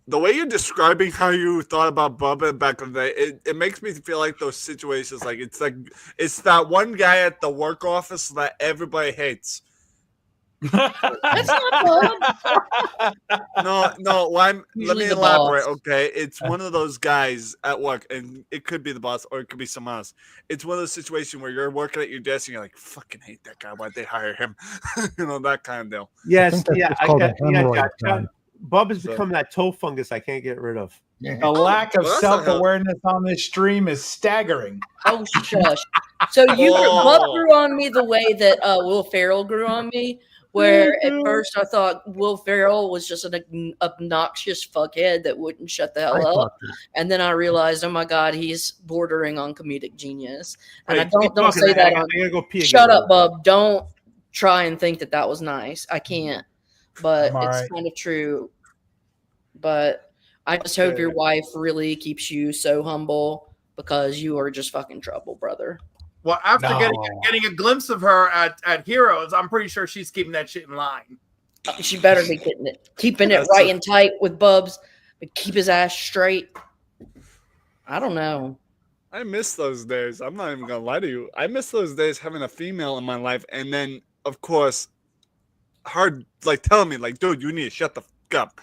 the way you're describing how you thought about Bubba back in the day, it makes me feel like those situations. Like it's that one guy at the work office that everybody hates. That's not Bub. No. Let Usually me the elaborate. boss. Okay, it's one of those guys at work, and it could be the boss or it could be someone else. It's one of those situations where you're working at your desk and you're like, "Fucking hate that guy. Why'd they hire him?" That kind of deal. Yes, hemorrhoid. Bub has become that toe fungus I can't get rid of. The lack of Well, that's not self-awareness on this stream is staggering. Oh, shush. So Bub grew on me the way that Will Ferrell grew on me, where at first I thought Will Ferrell was just an obnoxious fuckhead that wouldn't shut the hell up. And then I realized, oh my God, he's bordering on comedic genius. And Hey, I don't talking, say that I on. gotta go pee Shut again. up, Bub. Don't try and think that was nice. I can't. But I'm it's alright. kind of true. But I just hope your wife really keeps you so humble because you are just fucking trouble, brother. Well, after No. getting a glimpse of her at Heroes, I'm pretty sure she's keeping that shit in line. She better be keeping it right and tight with Bubs, but keep his ass straight. I don't know. I miss those days. I'm not even gonna lie to you. I miss those days having a female in my life, and then of course, her like telling me like, "Dude, you need to shut the fuck up."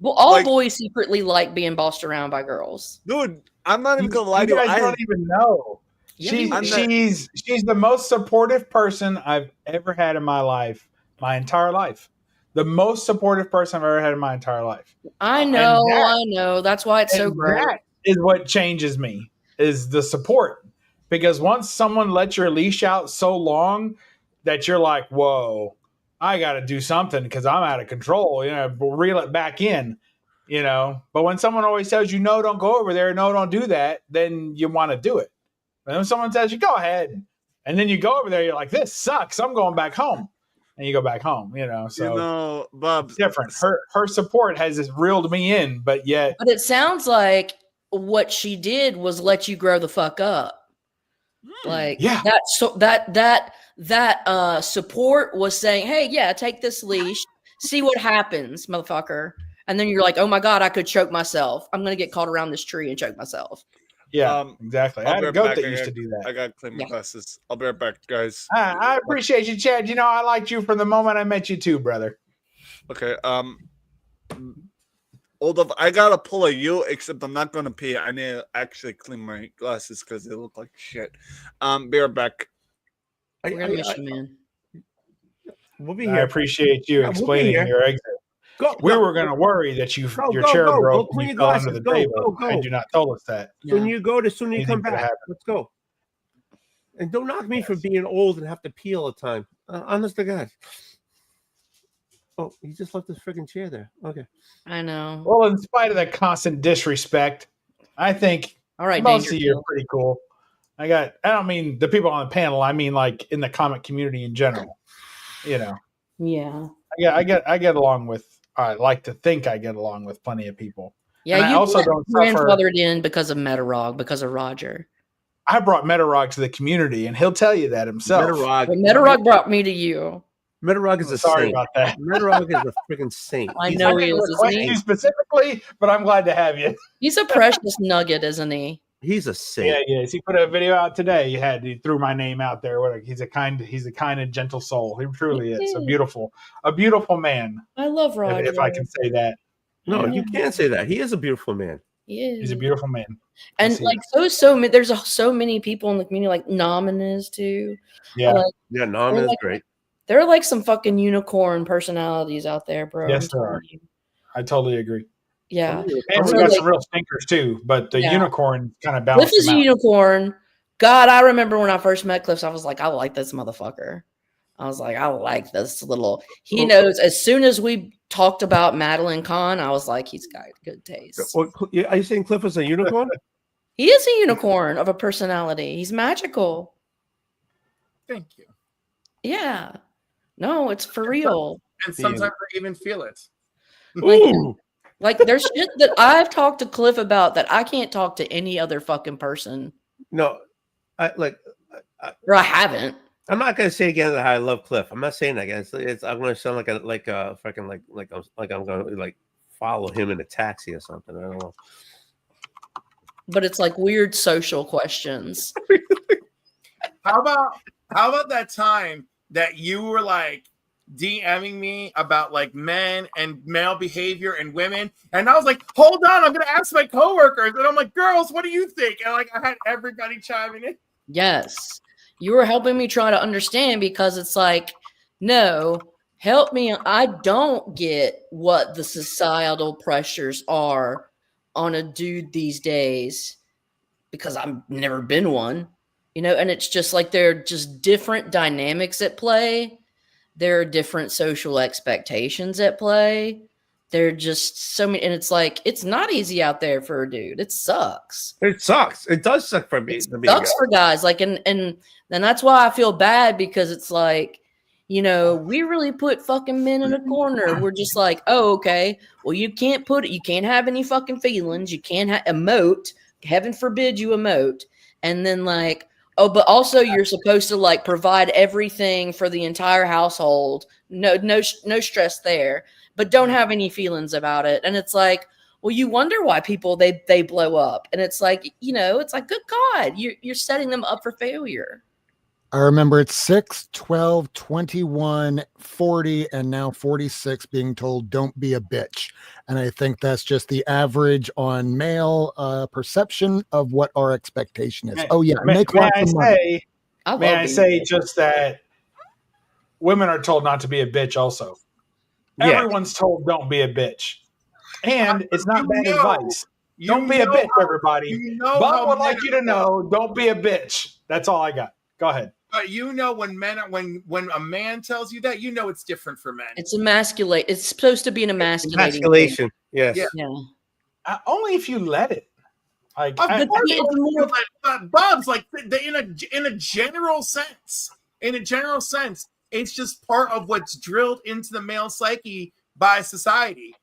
Well, all Like- boys secretly like being bossed around by girls. Dude, I'm not even gonna lie You to you. guys don't even know. Yeah, She's the most supportive person I've ever had in my life, my entire life. The most supportive person I've ever had in my entire life. I know. That's why it's so And great. that is what changes me, is the support. Because once someone lets your leash out so long that you're like, whoa, I got to do something because I'm out of control, reel it back in, But when someone always tells you, no, don't go over there, no, don't do that, then you want to do it. And when someone tells you, go ahead, and then you go over there, you're like, this sucks, I'm going back home. And you go back home, so Bubs, it's different. Her support has reeled me in, but yet. But it sounds like what she did was let you grow the fuck up. Like that support was saying, hey, yeah, take this leash, see what happens, motherfucker. And then you're like, oh my God, I could choke myself. I'm gonna get caught around this tree and choke myself. Yeah, exactly. I had a goat that used to do that. I got to clean my glasses. I'll be right back, guys. I appreciate you, Chad. I liked you from the moment I met you too, brother. Okay. Oldwolf, I gotta pull a you, except I'm not gonna pee. I need to actually clean my glasses because they look like shit. Be right back. We're gonna miss you, man. We'll be I here. appreciate you Yeah, we'll be explaining here. your exit. We were going to worry that your chair broke clean and you your fell under glasses. the table. Go. And you not told us that. Soon you go to soon you Anything come could back. happen. Let's go. And don't knock me for being old and have to pee all the time. Honest to God. Oh, he just left his freaking chair there. Okay. I know. Well, in spite of that constant disrespect, I think All right, most of you Dangerfield. are pretty cool. I don't mean the people on the panel. I mean like in the comic community in general. Yeah. I get along with. I like to think I get along with plenty of people. Yeah, And I you also don't suffer. grandfathered in because of Metarog, because of Roger. I brought Metarog to the community, and he'll tell you that himself. Metarog. But Metarog brought me to you. Metarog is a Sorry saint. about that. Metarog is a freaking saint. I He's know a- he is, request isn't he? you specifically, but I'm glad to have you. He's a precious nugget, isn't he? He's a saint. Yeah, he is. He put a video out today. He threw my name out there. He's a kind and gentle soul. He truly is a beautiful man. I love Roger. If I can say that. No, you can't say that. He is a beautiful man. Yeah. He's a beautiful man. And see like there's so many people in the community, like Naman is too. Yeah. Like, Yeah, Nam is great. there are like some fucking unicorn personalities out there, bro. Yes, I'm there telling are. you. I totally agree. Yeah. And we So, got like, some real stinkers too, but the Yeah. unicorn kind of Cliff balanced is a them out. unicorn. God, I remember when I first met Cliff, I was like, I like this motherfucker. I was like, I like this little. He knows. As soon as we talked about Madeline Kahn, I was like, he's got good taste. Are you saying Cliff is a unicorn? He is a unicorn of a personality. He's magical. Thank you. Yeah. No, it's for real. And sometimes I even feel it. Like there's shit that I've talked to Cliff about that I can't talk to any other fucking person. No, I haven't. I'm not gonna say again that I love Cliff. I'm not saying that again. I'm gonna sound like a fucking I'm gonna follow him in a taxi or something. I don't know. But it's like weird social questions. How about that time that you were like DMing me about like men and male behavior and women, and I was like, hold on, I'm gonna ask my coworkers, and I'm like, girls, what do you think? And like I had everybody chiming in. Yes. You were helping me try to understand because it's like, no, help me. I don't get what the societal pressures are on a dude these days because I've never been one, and it's just like there are just different dynamics at play. There are different social expectations at play. There are just so many, and it's like, it's not easy out there for a dude. It sucks. It sucks. It does suck for me. It sucks for guys. Like, and that's why I feel bad because it's like, we really put fucking men in a corner. We're just like, oh, okay. Well, you can't have any fucking feelings. You can't emote. Heaven forbid you emote. And then like, oh, but also you're supposed to like provide everything for the entire household. No stress there, but don't have any feelings about it. And it's like, well, you wonder why people they blow up. And it's like, it's like, good God, you're setting them up for failure. I remember it's 6, 12, 21, 40, and now 46 being told, don't be a bitch. And I think that's just the average on male perception of what our expectation is. Make lots of money. May I say just that women are told not to be a bitch also. Yeah. Everyone's told don't be a bitch. And it's not bad advice. Don't be a bitch, everybody. Bob would like you to know, don't be a bitch. That's all I got. Go ahead. But when a man tells you that, it's different for men. It's emasculate. It's supposed to be an emasculating. Emasculation. Yes. Yeah. Only if you let it. Like, but Bob's like in a general sense. In a general sense, it's just part of what's drilled into the male psyche by society.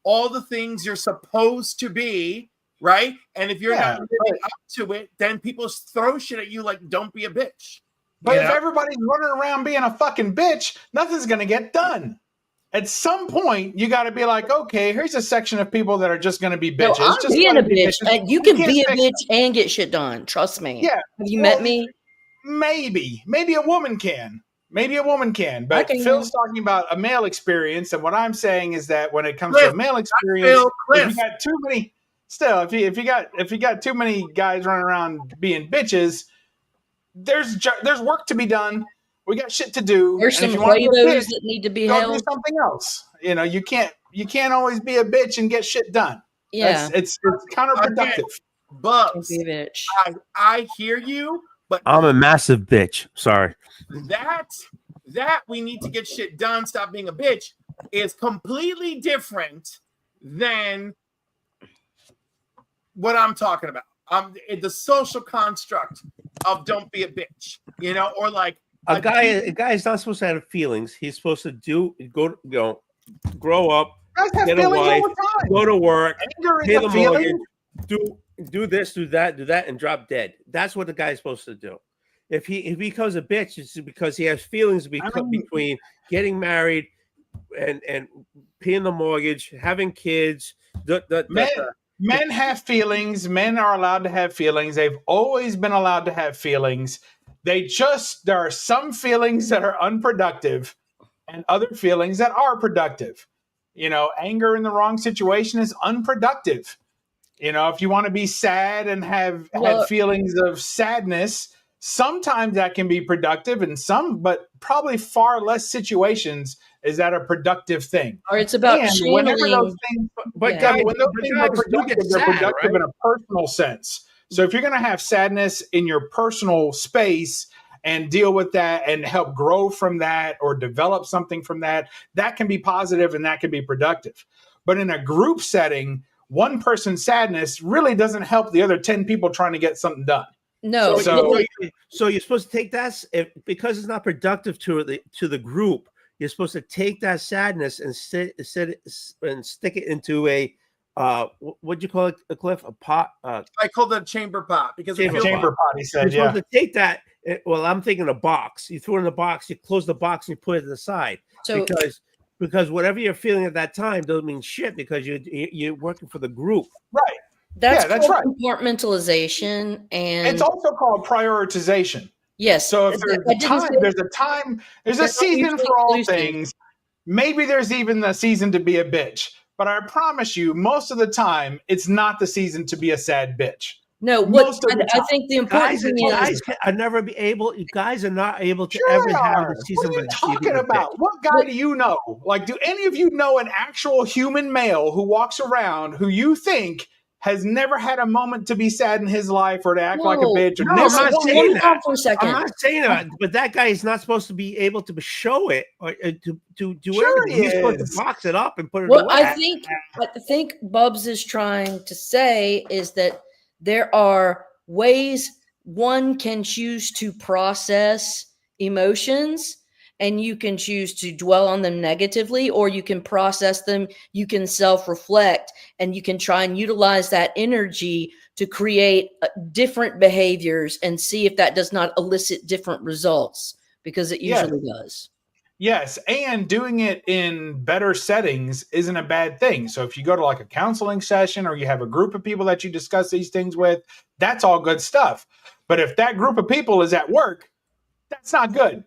All the things you're supposed to be. Right? And if you're not living up to it, then people throw shit at you like, don't be a bitch. But if everybody's running around being a fucking bitch, nothing's going to get done. At some point, you got to be like, okay, here's a section of people that are just going to be bitches. No, I'm being a bitch. You can be a bitch and get shit done. Trust me. Yeah. Have you met me? Maybe a woman can. But Phil's talking about a male experience. And what I'm saying is that when it comes to a male experience, if you got too many... Still, if you got too many guys running around being bitches, there's work to be done. We got shit to do. There's some Quavos that need to be held. Do something else. You can't always be a bitch and get shit done. Yeah, it's counterproductive. But bitch. I hear you, but I'm a massive bitch. Sorry. That we need to get shit done. Stop being a bitch is completely different than what I'm talking about. The social construct of don't be a bitch, or like a guy is not supposed to have feelings. He's supposed to grow up, get a wife, go to work, pay the mortgage, do this, do that, and drop dead. That's what the guy's supposed to do. If he becomes a bitch, it's because he has feelings between getting married and paying the mortgage, having kids. Men have feelings. Men are allowed to have feelings. They've always been allowed to have feelings. There are some feelings that are unproductive and other feelings that are productive. Anger in the wrong situation is unproductive. If you want to be sad and have Well- had feelings of sadness, sometimes that can be productive, and but probably far less situations is that a productive thing. Or it's about And whenever those channeling. things, But Yeah. guys, when those but things guys are do productive, get they're sad, productive right? in a personal sense. So if you're going to have sadness in your personal space and deal with that and help grow from that or develop something from that, that can be positive and that can be productive. But in a group setting, one person's sadness really doesn't help the other 10 people trying to get something done. No, So you're supposed to take that because it's not productive to the group. You're supposed to take that sadness and stick it into a what'd you call it, a Cliff? A pot? I call it a chamber pot because it Chamber feels- Chamber pot, he said, You're yeah. supposed to take that. Well, I'm thinking a box. You throw it in the box. You close the box and you put it to the side so because whatever you're feeling at that time doesn't mean shit because you're working for the group. Right. that's Yeah, that's called right. compartmentalization, and It's also called prioritization. yes. So if I there's a didn't time, say- there's a time, there's a They're not season mutually for all exclusive. things. Maybe there's even a season to be a bitch. But I promise you, most of the time, it's not the season to be a sad bitch. No, Most of the I time. think the important thing is Guys are never be able. Guys are not able to Sure ever they have are. the season. What are you to be talking a about? bitch. What guy do you know? Like, do any of you know an actual human male who walks around who you think has never had a moment to be sad in his life or to act like a No. bitch? Or No, never I'm not Hold saying on that. for a second. I'm not saying that, but that guy is not supposed to be able to show it or to do Sure everything. he He's supposed is. to box it up and put it What away. I think Bubs is trying to say is that there are ways one can choose to process emotions, and you can choose to dwell on them negatively, or you can process them, you can self-reflect, and you can try and utilize that energy to create different behaviors and see if that does not elicit different results, because it Yes. usually does. Yes, and doing it in better settings isn't a bad thing. So if you go to like a counseling session or you have a group of people that you discuss these things with, that's all good stuff. But if that group of people is at work, that's not good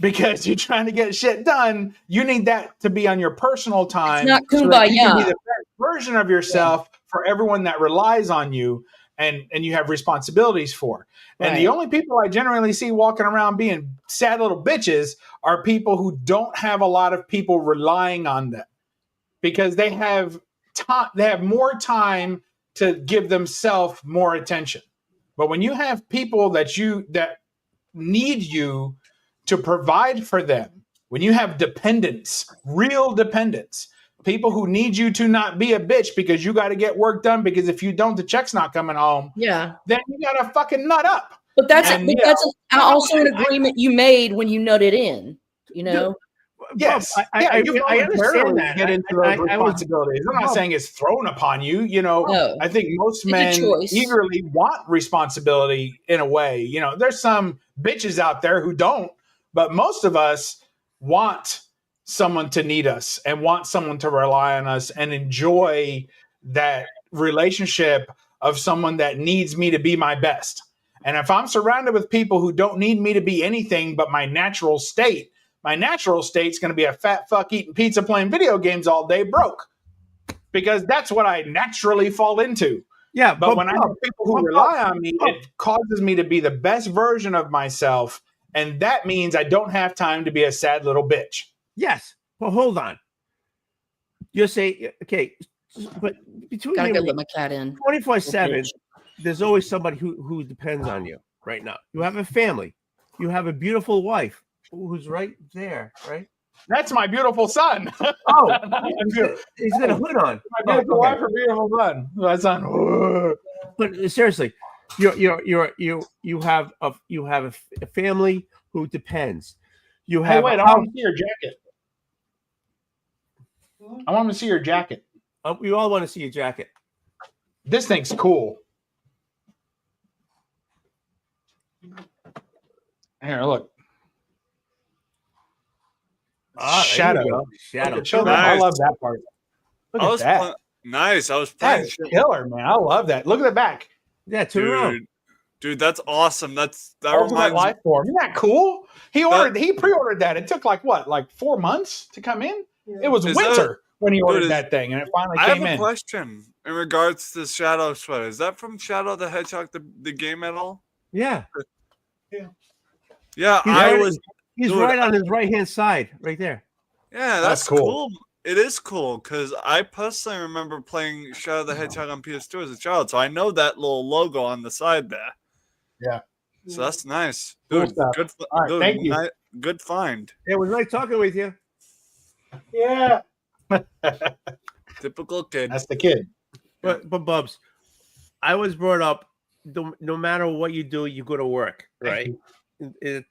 because you're trying to get shit done. You need that to be on your personal time not so that you can be kumbaya. the best version of yourself for everyone that relies on you and you have responsibilities for. And the Right. only people I generally see walking around being sad little bitches are people who don't have a lot of people relying on them because they have time, they have more time to give themselves more attention. But when you have people that need you to provide for them, when you have dependents, real dependents, people who need you to not be a bitch because you got to get work done because if you don't, the check's not coming home, Yeah. then you got to fucking nut up. But that's And, but you that's also an I- agreement you made when you nutted in, you know? Yes, you I understand voluntarily that. get into those I was responsibilities. I'm not Bob. saying it's thrown upon you. No. I think most It's a men choice. eagerly want responsibility in a way. There's some bitches out there who don't, but most of us want someone to need us and want someone to rely on us and enjoy that relationship of someone that needs me to be my best. And if I'm surrounded with people who don't need me to be anything but my natural state's going to be a fat fuck eating pizza playing video games all day broke because that's what I naturally fall into. Yeah, But when I have people who rely on me, it causes me to be the best version of myself. And that means I don't have time to be a sad little bitch. yes, well, hold on. You say okay, but between Gotta you go and let me, my cat in. 24/7, there's always somebody who depends on you right now. You have a family, you have a beautiful wife who's right there, right? That's my beautiful son. Oh, he's got a hood on. My beautiful okay. wife or beautiful son. My son. But seriously, you have a family who depends. You Hey, have wait, a I house. want to see your jacket. I want to see your jacket. We all want to see your jacket. This thing's cool. Here, look. Ah, there you Shadow. go. Shadow. Look at Children. I Nice. love that part. Look I at was that. nice. I was That playing. is killer, man. I love that. Look at the back. Yeah, turn around. Dude, that's awesome. That Ultimate reminds life form. Isn't that cool? He pre-ordered that. It took like 4 months to come in? It was Is winter. when he ordered is- that thing, and it finally I have came a in. question in regards to Shadow Sweater. Is that from Shadow the Hedgehog, the game at all? Yeah. Yeah, He's I right, was. He's dude, right on his right hand side, right there. Yeah, That's that's cool. cool. It is cool because I personally remember playing Shadow the Hedgehog on PS2 as a child, so I know that little logo on the side there. Yeah. So that's nice, Cool dude. stuff. Good, All right, thank you. Good find. It was nice talking with you. Yeah. Typical kid. That's the kid. But Bubs, I was brought up. No matter what you do, you go to work, right?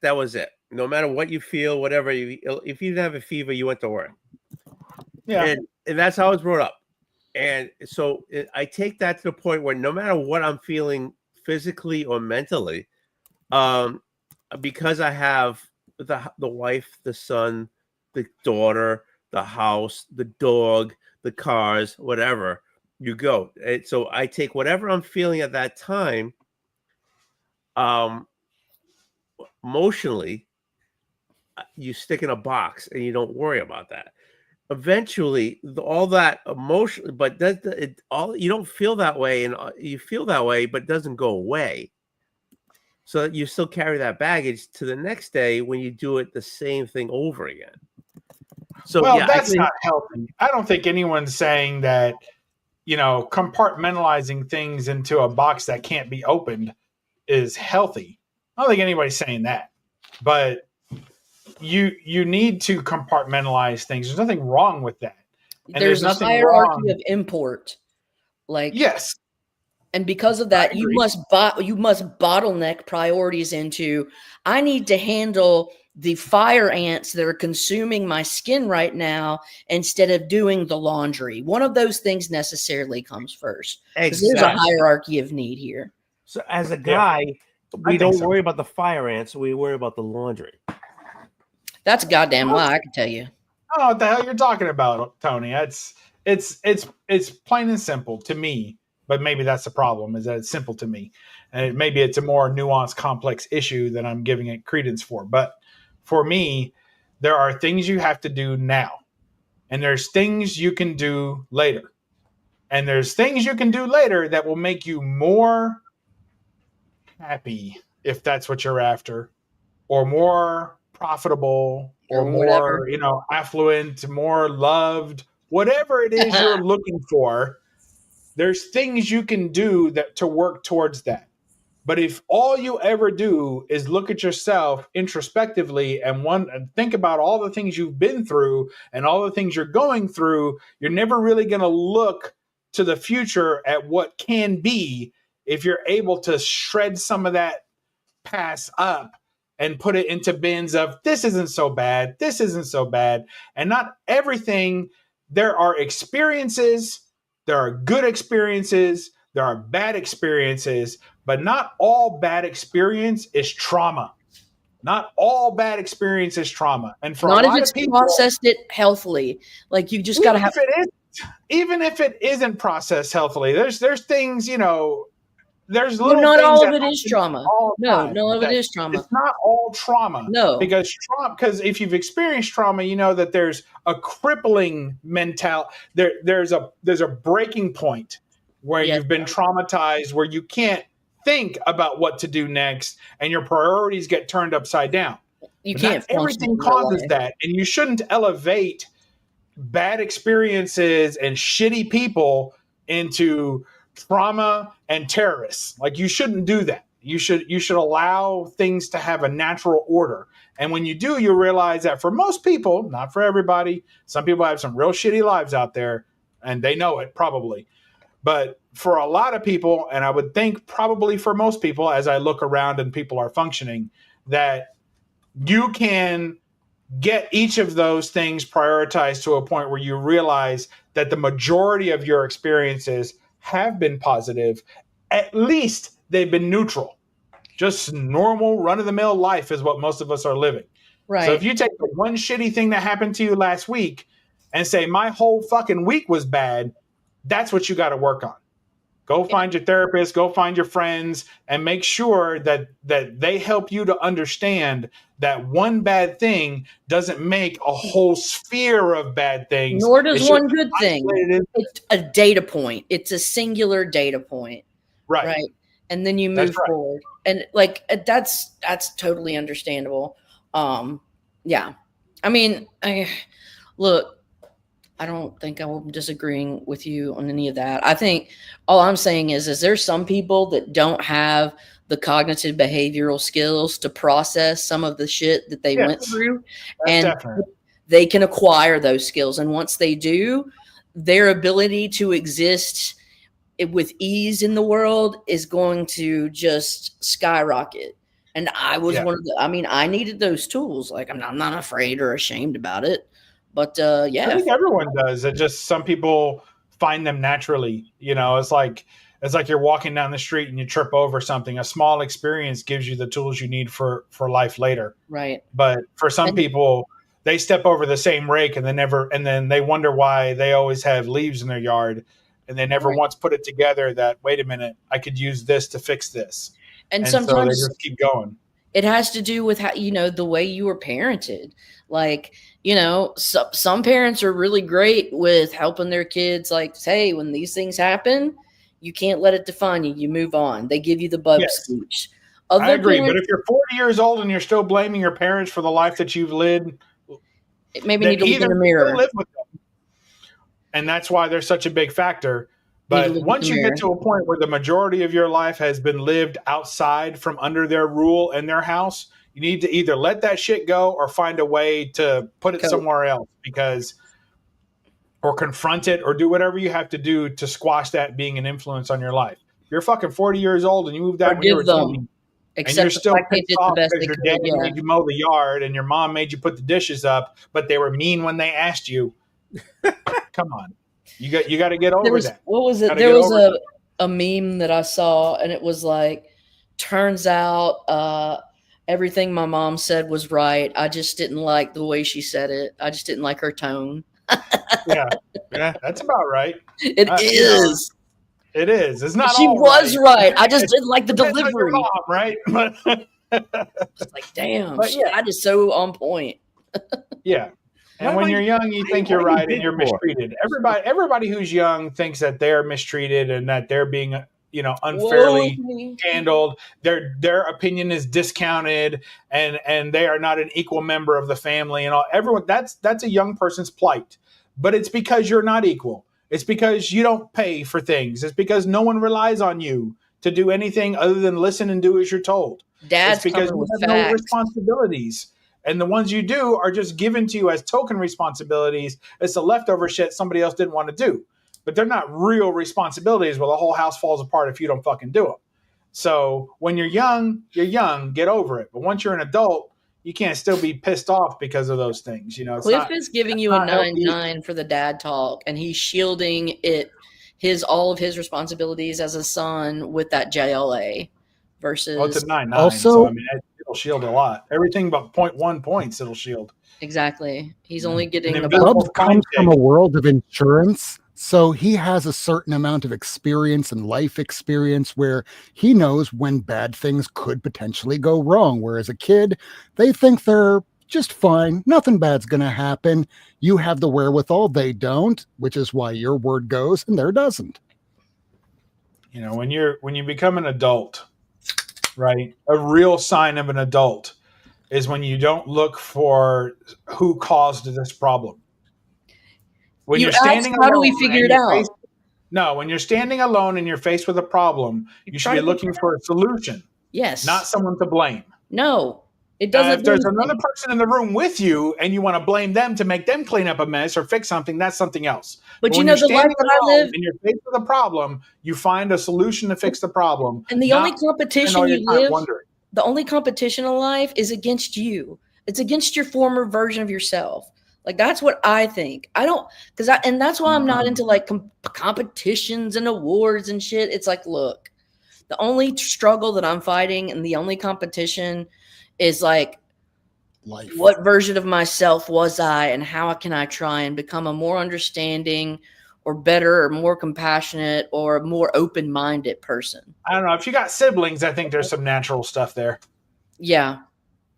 That was it. No matter what you feel, whatever. If you didn't have a fever, you went to work. Yeah. And that's how I was brought up. And so I take that to the point where no matter what I'm feeling physically or mentally, because I have the wife, the son, the daughter, the house, the dog, the cars, whatever, you go. And so I take whatever I'm feeling at that time, emotionally, you stick in a box and you don't worry about that. Eventually, all that emotion, but you don't feel that way, and you feel that way, but it doesn't go away. So you still carry that baggage to the next day when you do it the same thing over again. So Well, yeah, that's not healthy. I don't think anyone's saying that, compartmentalizing things into a box that can't be opened is healthy. I don't think anybody's saying that. But you need to compartmentalize things. There's nothing wrong with that. And There's a nothing hierarchy wrong. of import. Like Yes. And because of that, I you agree. must bottleneck priorities into I need to handle the fire ants that are consuming my skin right now instead of doing the laundry. One of those things necessarily comes first. Because there's a Exactly. hierarchy of need here. So as a guy, we think don't so. worry about the fire ants. We worry about the laundry. That's a goddamn lie, I can tell you. I don't know what the hell you're talking about, Tony. It's plain and simple to me. But maybe that's the problem, is that it's simple to me. And maybe it's a more nuanced, complex issue that I'm giving it credence for. But for me, there are things you have to do now. And there's things you can do later. And there's things you can do later that will make you more happy, if that's what you're after, or more profitable, or more, affluent, more loved, whatever it is you're looking for. There's things you can do to work towards that. But if all you ever do is look at yourself introspectively and think about all the things you've been through and all the things you're going through, you're never really going to look to the future at what can be if you're able to shred some of that past up and put it into bins of this isn't so bad, this isn't so bad. And not everything, there are experiences. There are good experiences. There are bad experiences, but not all bad experience is trauma. Not all bad experience is trauma. And for Not a if lot it's of people, processed it healthily. Like you just got to have. even if it isn't processed healthily, there's things, there's Well, little not things all of that it is happen trauma. all the No, time none of it that- is trauma. It's not all trauma. No. Because because if you've experienced trauma, you know that there's a crippling mentality. There's a breaking point where Yes. you've been traumatized, where you can't think about what to do next, and your priorities get turned upside down. You But can't not everything function in real causes life. that, and you shouldn't elevate bad experiences and shitty people into trauma and terrorists. Like, you shouldn't do that. You should allow things to have a natural order. And when you do, you realize that for most people, not for everybody, some people have some real shitty lives out there, and they know it probably. But for a lot of people, and I would think probably for most people, as I look around and people are functioning, that you can get each of those things prioritized to a point where you realize that the majority of your experiences have been positive. At least they've been neutral. Just normal run-of-the-mill life is what most of us are living. Right. So if you take the one shitty thing that happened to you last week and say, my whole fucking week was bad, that's what you got to work on. Go find your therapist, go find your friends, and make sure that they help you to understand that one bad thing doesn't make a whole sphere of bad things. Nor does It's one just good thing. isolated. It's a data point. It's a singular data point. Right. And then you move forward. And like that's totally understandable. Yeah. I mean, look, I don't think I'm disagreeing with you on any of that. I think all I'm saying is there's some people that don't have the cognitive behavioral skills to process some of the shit that they went through. And they can acquire those skills. And once they do, their ability to exist with ease in the world is going to just skyrocket. And I was one of the, I mean, I needed those tools. Like I'm not afraid or ashamed about it. But I think everyone does. It just some people find them naturally. You know, it's like you're walking down the street and you trip over something. A small experience gives you the tools you need for life later. Right. But for some people, they step over the same rake and then they wonder why they always have leaves in their yard, and they never once put it together that wait a minute, I could use this to fix this. And sometimes so they just keep going. It has to do with how, the way you were parented. Like, some parents are really great with helping their kids. Like, hey, when these things happen, you can't let it define you. You move on. They give you the bub speech. I agree. But if you're 40 years old and you're still blaming your parents for the life that you've lived, maybe need to look in the mirror. Live with them. And that's why they're such a big factor. But once you get to a point where the majority of your life has been lived outside from under their rule and their house, you need to either let that shit go or find a way to put it somewhere else or confront it or do whatever you have to do to squash that being an influence on your life. You're fucking 40 years old and you moved out when you were 20. And you're still pissed off because your dad made you mow the yard and your mom made you put the dishes up, but they were mean when they asked you. Come on. You got to get over that. What was it? There was a meme that I saw, and it was like, turns out everything my mom said was right. I just didn't like the way she said it. I just didn't like her tone. yeah, that's about right. It is. It is. It's not. She was right. I just didn't like the delivery. Mom, right? It's like, damn, I just so on point. Yeah. And when you're young, you think you're right and you're mistreated. Everybody who's young thinks that they're mistreated and that they're being, unfairly handled. Their opinion is discounted and they are not an equal member of the family and all. Everyone, that's a young person's plight. But it's because you're not equal. It's because you don't pay for things. It's because no one relies on you to do anything other than listen and do as you're told. It's because you have no responsibilities. And the ones you do are just given to you as token responsibilities. It's the leftover shit somebody else didn't want to do. But they're not real responsibilities where the whole house falls apart if you don't fucking do them. So when you're young, get over it. But once you're an adult, you can't still be pissed off because of those things. Cliff is giving you a 9-9 for the dad talk, and he's shielding all of his responsibilities as a son with that JLA versus. Oh, it's a 9-9. Also, so, I mean, it'll shield a lot. Everything but 0.1 points, it'll shield. Exactly. He's only getting the Bubs comes from a world of insurance. So he has a certain amount of experience and life experience where he knows when bad things could potentially go wrong. Whereas a kid, they think they're just fine. Nothing bad's going to happen. You have the wherewithal. They don't, which is why your word goes and their doesn't. When you become an adult, right? A real sign of an adult is when you don't look for who caused this problem. When you're standing alone, how do we figure it out? When you're standing alone and you're faced with a problem, you should be looking for a solution. Yes. Not someone to blame. No, it doesn't. If there's another person in the room with you and you want to blame them to make them clean up a mess or fix something, that's something else. But the life that I live, and you're faced with a problem, you find a solution to fix the problem. And the only competition you live, the only competition in life is against you. It's against your former version of yourself. Like, that's what I think. And that's why I'm not into like competitions and awards and shit. It's like, look, the only struggle that I'm fighting and the only competition is like, life. What version of myself was I and how can I try and become a more understanding, or better or more compassionate or a more open-minded person. I don't know. If you got siblings, I think there's some natural stuff there. Yeah.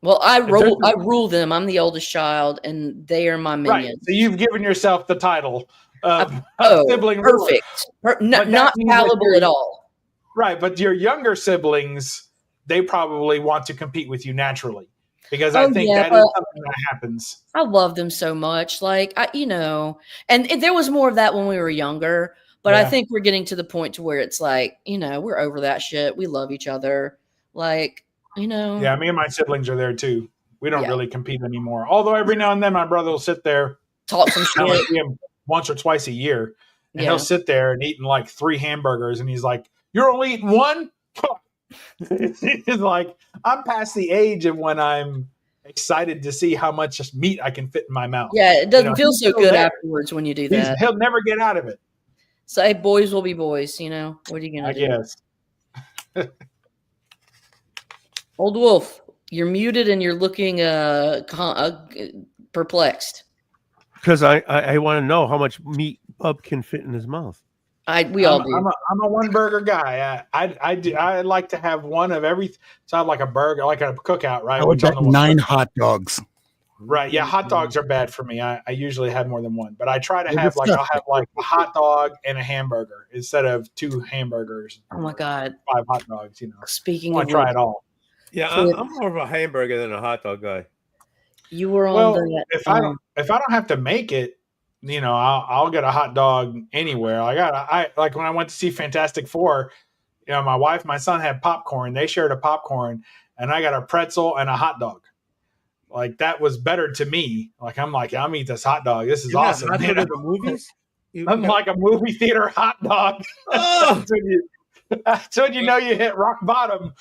Well, I there's- rule them. I'm the oldest child, and they are my Right. minions. So you've given yourself the title of Oh, sibling ruler. perfect. But Not that means that fallible you're- at all. Right. But your younger siblings, they probably want to compete with you naturally because I Oh, think yeah, that is but- something that happens. I love them so much. Like, and there was more of that when we were younger, but I Yeah. think we're getting to the point to where it's like, we're over that shit. We love each other. Like, Yeah, me and my siblings are there too. We don't Yeah. really compete anymore. Although every now and then my brother will sit there. talk some I only shit. see him once or twice a year, and Yeah. he'll sit there and eating like 3 hamburgers, and he's like, "You're only eating one." It's like I'm past the age of when I'm excited to see how much meat I can fit in my mouth. Yeah, it doesn't feel he's so still good there. afterwards when you do that. He'll never get out of it. So, hey, boys will be boys, What are you going I to do? guess. Old Wolf, you're muted and you're looking perplexed. Because I want to know how much meat Bub can fit in his mouth. We all do. I'm a one burger guy. I like to have one of every. So I have like a burger, like a cookout, right? I would Which I'm bet the one- 9 hot dogs. Right. Yeah. Hot dogs are bad for me. I usually have more than one, but I try to They're have disgusting. I'll have like a hot dog and a hamburger instead of 2 hamburgers. Oh my God. 5 hot dogs, I Speaking want of to try which, it all. Yeah, So- I'm more of a hamburger than a hot dog guy. you were on Well, the. if I don't have to make it, I'll get a hot dog anywhere. I like when I went to see Fantastic Four, my wife, and my son had popcorn. They shared a popcorn, and I got a pretzel and a hot dog. Like that was better to me. Like I'm eat this hot dog. This is awesome. Hot dog at the movies? I'm like a movie theater hot dog. Oh! That's when you know you hit rock bottom.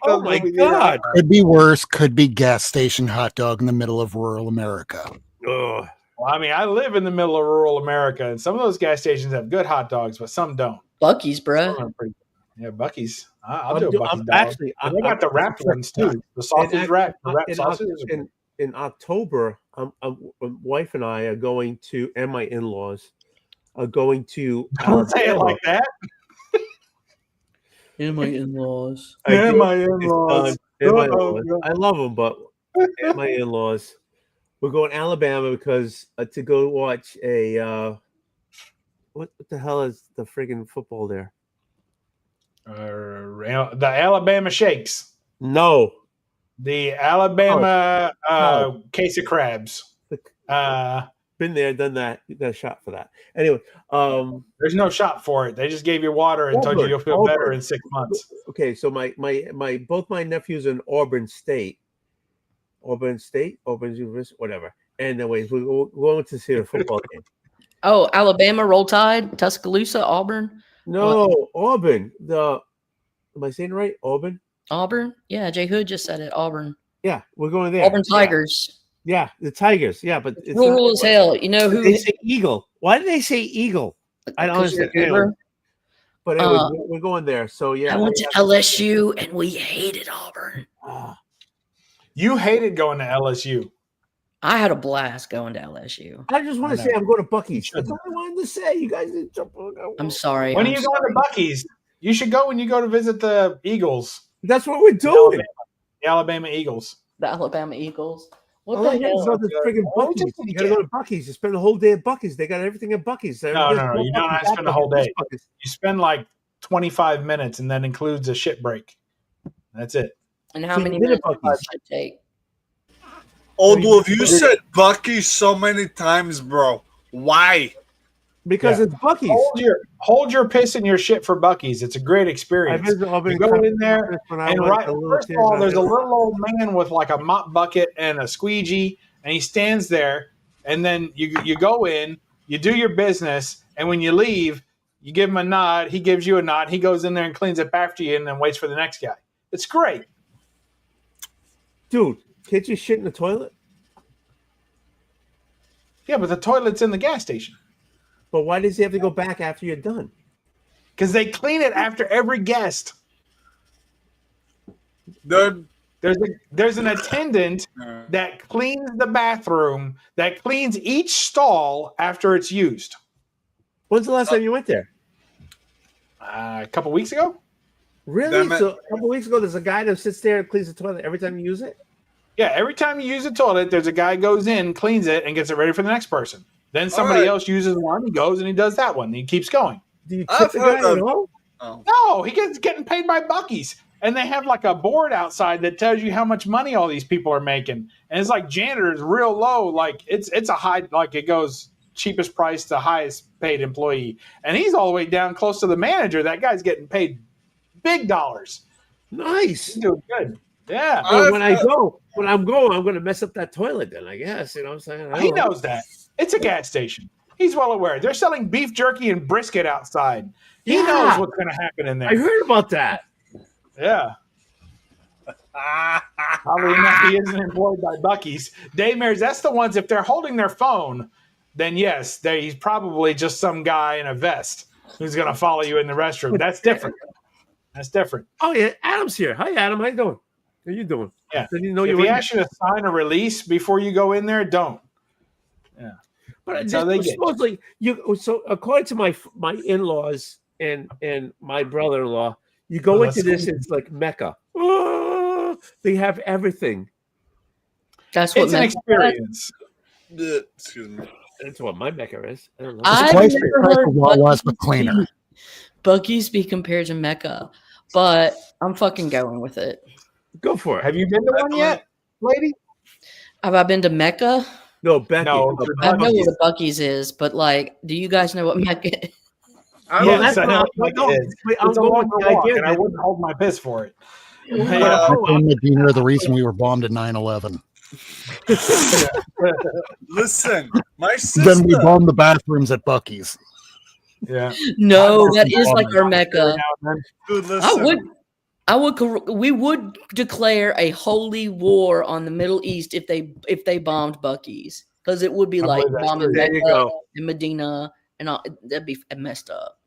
Oh my God. Could be worse. Could be gas station hot dog in the middle of rural America. Ugh. Well, I live in the middle of rural America, and some of those gas stations have good hot dogs, but some don't. Bucky's, Some bruh. are pretty- Yeah, Bucky's. I'll I'm do a do- Bucky's I'm dog. actually- And they got the wrapped ones too. The sausage wrap. The wrapped sausages. In October, wife and I are going to, and my in-laws are going to. Don't say it like that. And my in-laws. Yeah, do. my It's in-laws. done. And my Oh, in-laws. God. I love them, but and my in-laws. We're going to Alabama because to go watch a. What the hell is the friggin' football there? The Alabama Shakes. No. The Alabama case of crabs. Been there, done that. You got a shot for that. Anyway, There's no shot for it. They just gave you water and told you you'll feel better Auburn. in 6 months. Okay, so my both my nephews are in Auburn State, Auburn University, whatever. And anyways, we're going to see a football game. Oh, Alabama, Roll Tide, Tuscaloosa, Auburn. No, Auburn. Am I saying it right? Auburn. Auburn? Yeah, Jay Hood just said it. Auburn. Yeah, we're going there. Auburn Tigers. Yeah, the Tigers. Yeah, but it's Rural not- as hell. You know who? They say Eagle. Why did they say Eagle? I don't Because understand. you're Anyway, Uber. but anyway, we're going there. So yeah, I went to LSU and we hated Auburn. You hated going to LSU. I had a blast going to LSU. I just want I to know. say I'm going to Bucky's. You That's all I wanted to say. You guys didn't jump on. I'm sorry. When are I'm you going to Bucky's? You should go when you go to visit the Eagles, That's what we're doing. the Alabama Eagles. the Alabama Eagles. What All the I hear is hell? all this friggin' Why would Bucky's. you You gotta go to Bucky's. You spend the whole day at Bucky's. They got everything at Bucky's. No, you don't have to spend the whole day. You spend like 25 minutes, and that includes a shit break. That's it. And how So many you did it, minutes Buc-ee's. does it take? Old Wolf, you said Bucky so many times, bro. Why? Because Yeah. it's Bucky's. Hold your piss and your shit for Bucky's. It's a great experience. You go in there, and first of all, there's a little old man with like a mop bucket and a squeegee, and he stands there, and then you go in, you do your business, and when you leave, you give him a nod, he gives you a nod, he goes in there and cleans up after you, and then waits for the next guy. It's great. Dude, can't you shit in the toilet? Yeah, but the toilet's in the gas station. But why does he have to go back after you're done? Because they clean it after every guest. Dude, There's an attendant that cleans the bathroom, that cleans each stall after it's used. When's the last time you went there? A couple weeks ago. Really? So a couple weeks ago, there's a guy that sits there and cleans the toilet every time you use it? Yeah, every time you use a toilet, there's a guy goes in, cleans it, and gets it ready for the next person. Then somebody else uses one, he goes and he does that one. And he keeps going. Do you tip the guy at all? No, he gets getting paid by Buc-ee's. And they have like a board outside that tells you how much money all these people are making. And it's like janitor is real low. Like it's a high, like it goes cheapest price to highest paid employee. And he's all the way down close to the manager. That guy's getting paid big dollars. Nice. He's doing good. Yeah. Well, when I'm going to mess up that toilet then, I guess. You know what I'm saying? He knows that. It's a gas station. He's well aware. They're selling beef jerky and brisket outside. He knows what's going to happen in there. I heard about that. Yeah. Probably enough he isn't employed by Buc-ee's. Daymares, that's the ones, if they're holding their phone, then yes, he's probably just some guy in a vest who's going to follow you in the restroom. That's different. That's different. Oh, yeah. Adam's here. Hi, Adam. How you doing? How you doing? Yeah. Didn't know if you he were asks you to sign a release before you go in there, don't. Yeah. But supposedly, so according to my in-laws and my brother-in-law, you go into this, it's like Mecca. Oh, they have everything. That's what it's an experience. Excuse me. That's what my Mecca is. I don't know. I've Twice never the price heard of what was, but cleaner. Buc-ee's be compared to Mecca, but I'm fucking going with it. Go for it. Have you been to one yet, lady? Have I been to Mecca? No, Becky. No, I know what a Buc-ee's is, but like, do you guys know what Mecca is? Yes, I know what what it is. It's a longer walk, and I wouldn't hold my piss for it. Medina are the reason we were bombed in 9/11. Listen, my sister. Then we bombed the bathrooms at Buc-ee's. Yeah. No, that is like our Mecca. Dude, listen. We would declare a holy war on the Middle East if they bombed Buc-ee's, because it would be like bombing Mecca and Medina, and all, that'd be messed up.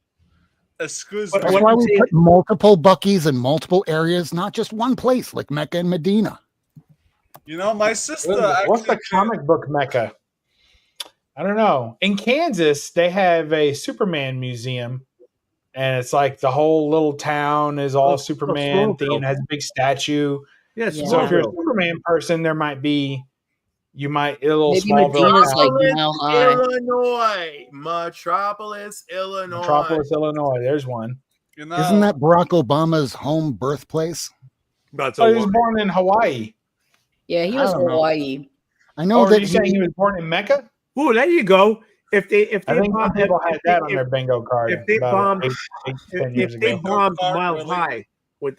Excuse me. That's why we put multiple Buc-ee's in multiple areas, not just one place like Mecca and Medina. You know, my sister. What's the comic book Mecca? I don't know. In Kansas, they have a Superman museum, and it's like the whole little town is all Superman themed. Has a big statue. Yes. So if you're a Superman person, there might be. You might a little Maybe Smallville. Medina's like Mile High. Illinois. Metropolis, Illinois. Metropolis, Illinois. There's one. You know, Isn't that Barack Obama's home birthplace? That's he was born in Hawaii. Yeah, he was Hawaii. I know Are that you saying he was born in Mecca? Oh, there you go. If they I think some people had that on their bingo card. If they bombed, 10 years if they ago. bombed Mile High, would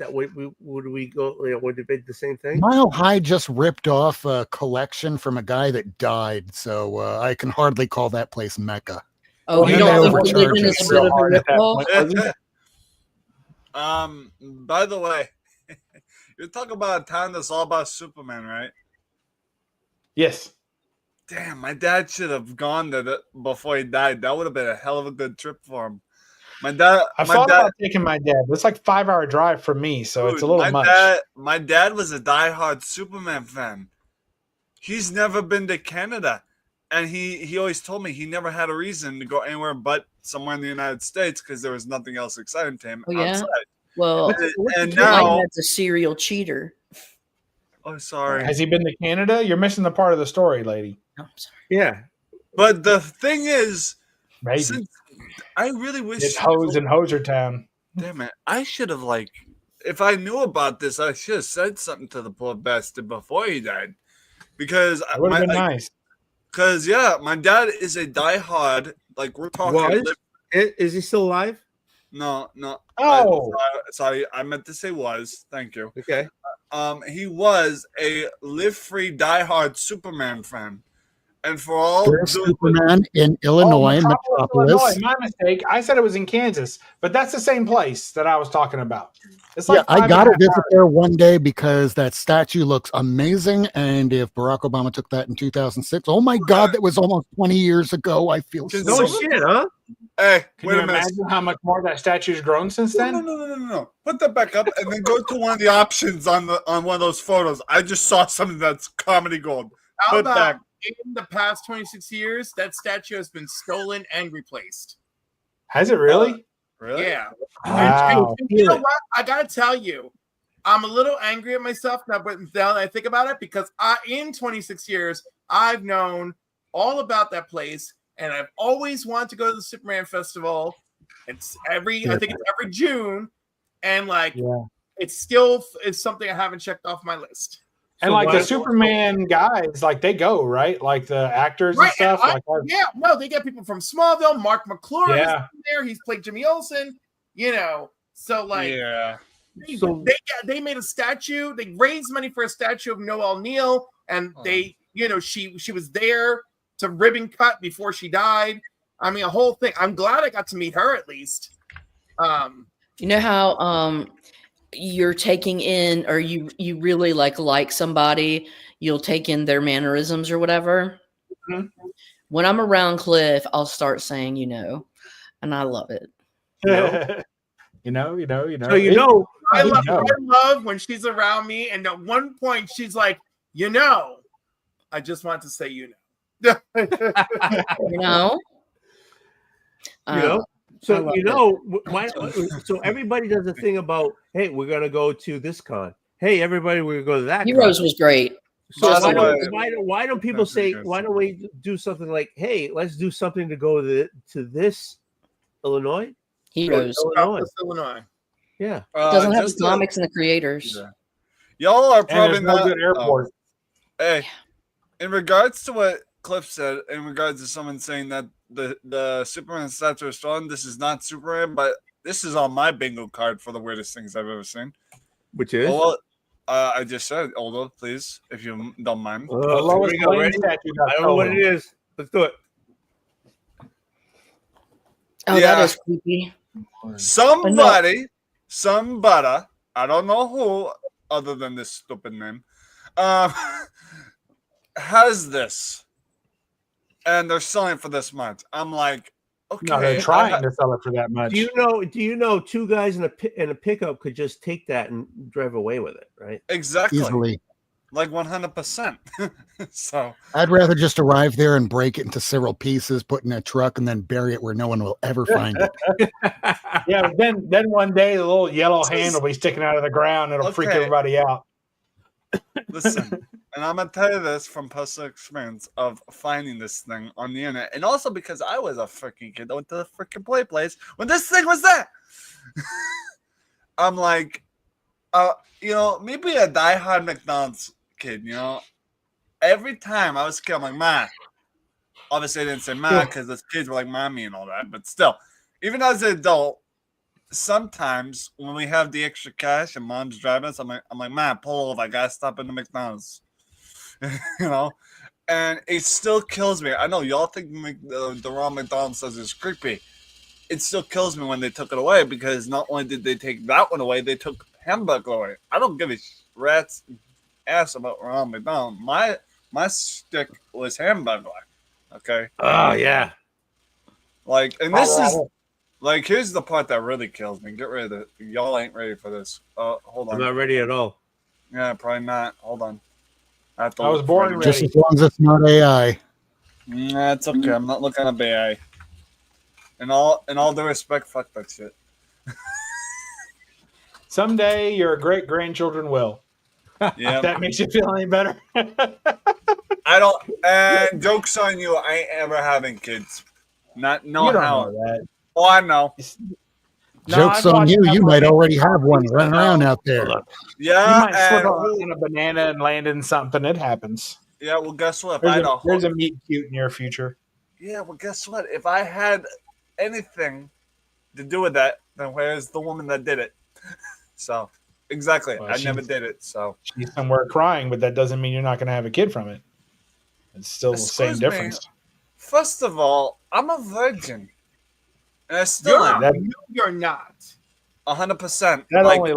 we go? Would it be the same thing? Mile High just ripped off a collection from a guy that died, so I can hardly call that place Mecca. Oh, you And don't they think religion overcharge is a us bit of a hard at that ripoff? point. By the way, you're talking about a town that's all about Superman, right? Yes. Damn, my dad should have gone there before he died. That would have been a hell of a good trip for him. I thought about taking my dad, but it's like 5-hour drive for me, so it's a little much. My dad was a diehard Superman fan. He's never been to Canada, and he always told me he never had a reason to go anywhere but somewhere in the United States because there was nothing else exciting to him outside. Well, and now that's a serial cheater. Oh, sorry. Has he been to Canada? You're missing the part of the story, lady. I'm sorry. Yeah, but the thing is, Maybe. since I really wish It's Hose and Hoser Town. Damn it! I should have if I knew about this, I should have said something to the poor bastard before he died, because It would have been nice. Because my dad is a diehard. Like we're talking. Is he still alive? No. Oh, sorry. I meant to say was. Thank you. Okay. He was a Live Free diehard Superman fan, and for all There's Superman in Illinois, Metropolis. Illinois. My mistake. I said it was in Kansas, but that's the same place that I was talking about. It's like I got to visit there one day because that statue looks amazing. And if Barack Obama took that in 2006, oh my God, that was almost 20 years ago. I feel so. No shit, huh? Hey, Can wait you a minute. imagine how much more that statue's grown since No, then? no. Put that back up and then go to one of the options on one of those photos. I just saw something that's comedy gold. How Put about back. in the past 26 years, that statue has been stolen and replaced? Has it really? Really? Yeah. Wow. And you know what? I gotta tell you, I'm a little angry at myself now, but now that I think about it, because in 26 years, I've known all about that place, and I've always wanted to go to the Superman Festival. It's I think it's every June, and it's still something I haven't checked off my list. And like the Superman guys, like they go, right? Like the actors and stuff. They get people from Smallville. Mark McClure is there. He's played Jimmy Olsen. So they made a statue. They raised money for a statue of Noel Neal, and she was there to ribbon cut before she died. I mean, a whole thing. I'm glad I got to meet her at least. You know how you're taking in, or you really like somebody, you'll take in their mannerisms or whatever. Mm-hmm. When I'm around Cliff, I'll start saying, and I love it. So I love when she's around me, and at one point she's like, I just want to say, So why? So everybody does a thing about, hey, we're gonna go to this con. Hey, everybody, we're gonna go to that. Heroes con. was great. So why don't people say, why don't we do something like, hey, let's do something to go to this Illinois? Heroes. Illinois. Yeah. Doesn't have the comics and the creators. Yeah. Y'all are probably no not good airport. Hey, in regards to what Cliff said, in regards to someone saying that the Superman statue is stolen, this is not Superman, but this is on my bingo card for the weirdest things I've ever seen. Which is? Well, I just said, Oldwolf, please, if you don't mind. Here we go. Ready? I don't know what it is. Let's do it. Oh, that is creepy. Somebody, I don't know who, other than this stupid name, has this, and they're selling it for this much. I'm like, okay. No, they're trying to sell it for that much. Do you know two guys in a pickup could just take that and drive away with it, right? Exactly. Easily. Like 100%. So I'd rather just arrive there and break it into several pieces, put in a truck, and then bury it where no one will ever find it. Yeah, but then one day the little yellow hand will be sticking out of the ground. It'll freak everybody out. Listen, and I'm gonna tell you this from personal experience of finding this thing on the internet, and also because I was a freaking kid that went to the freaking play place when this thing was there. I'm like, maybe a diehard McDonald's kid, every time I was a kid, I'm like, Ma. Obviously, I didn't say Ma because those kids were like mommy and all that, but still, even as an adult, sometimes when we have the extra cash and mom's driving us, I'm like, Ma, pull over. I gotta stop in the McDonald's, and it still kills me. I know y'all think the raw McDonald's says it's creepy. It still kills me when they took it away, because not only did they take that one away, they took hamburger away. I don't give a rat's ass about Ronald McDonald. My stick was hamburger. Okay. Oh yeah. This is here's the part that really kills me. Get rid of it. Y'all ain't ready for this. Hold on. I'm not ready at all. Yeah, probably not. Hold on. I was born ready. Just as long as it's not AI. Nah, it's okay. I'm not looking at AI. In all due respect, fuck that shit. Someday your great grandchildren will. Yeah. If that makes you feel any better. I don't. And jokes on you. I ain't ever having kids. Not you don't how. know that. Oh, I know. Jokes on you. You might already have one running around out there. Yeah. You might slip on a banana and land in something. It happens. Yeah. Well, guess what? There's a meet cute in your future. Yeah. Well, guess what? If I had anything to do with that, then where's the woman that did it? So. Exactly. Well, I never did it. So she's somewhere crying, but that doesn't mean you're not going to have a kid from it. It's still the same difference. First of all, I'm a virgin, and I still am. You're not. 100%. That only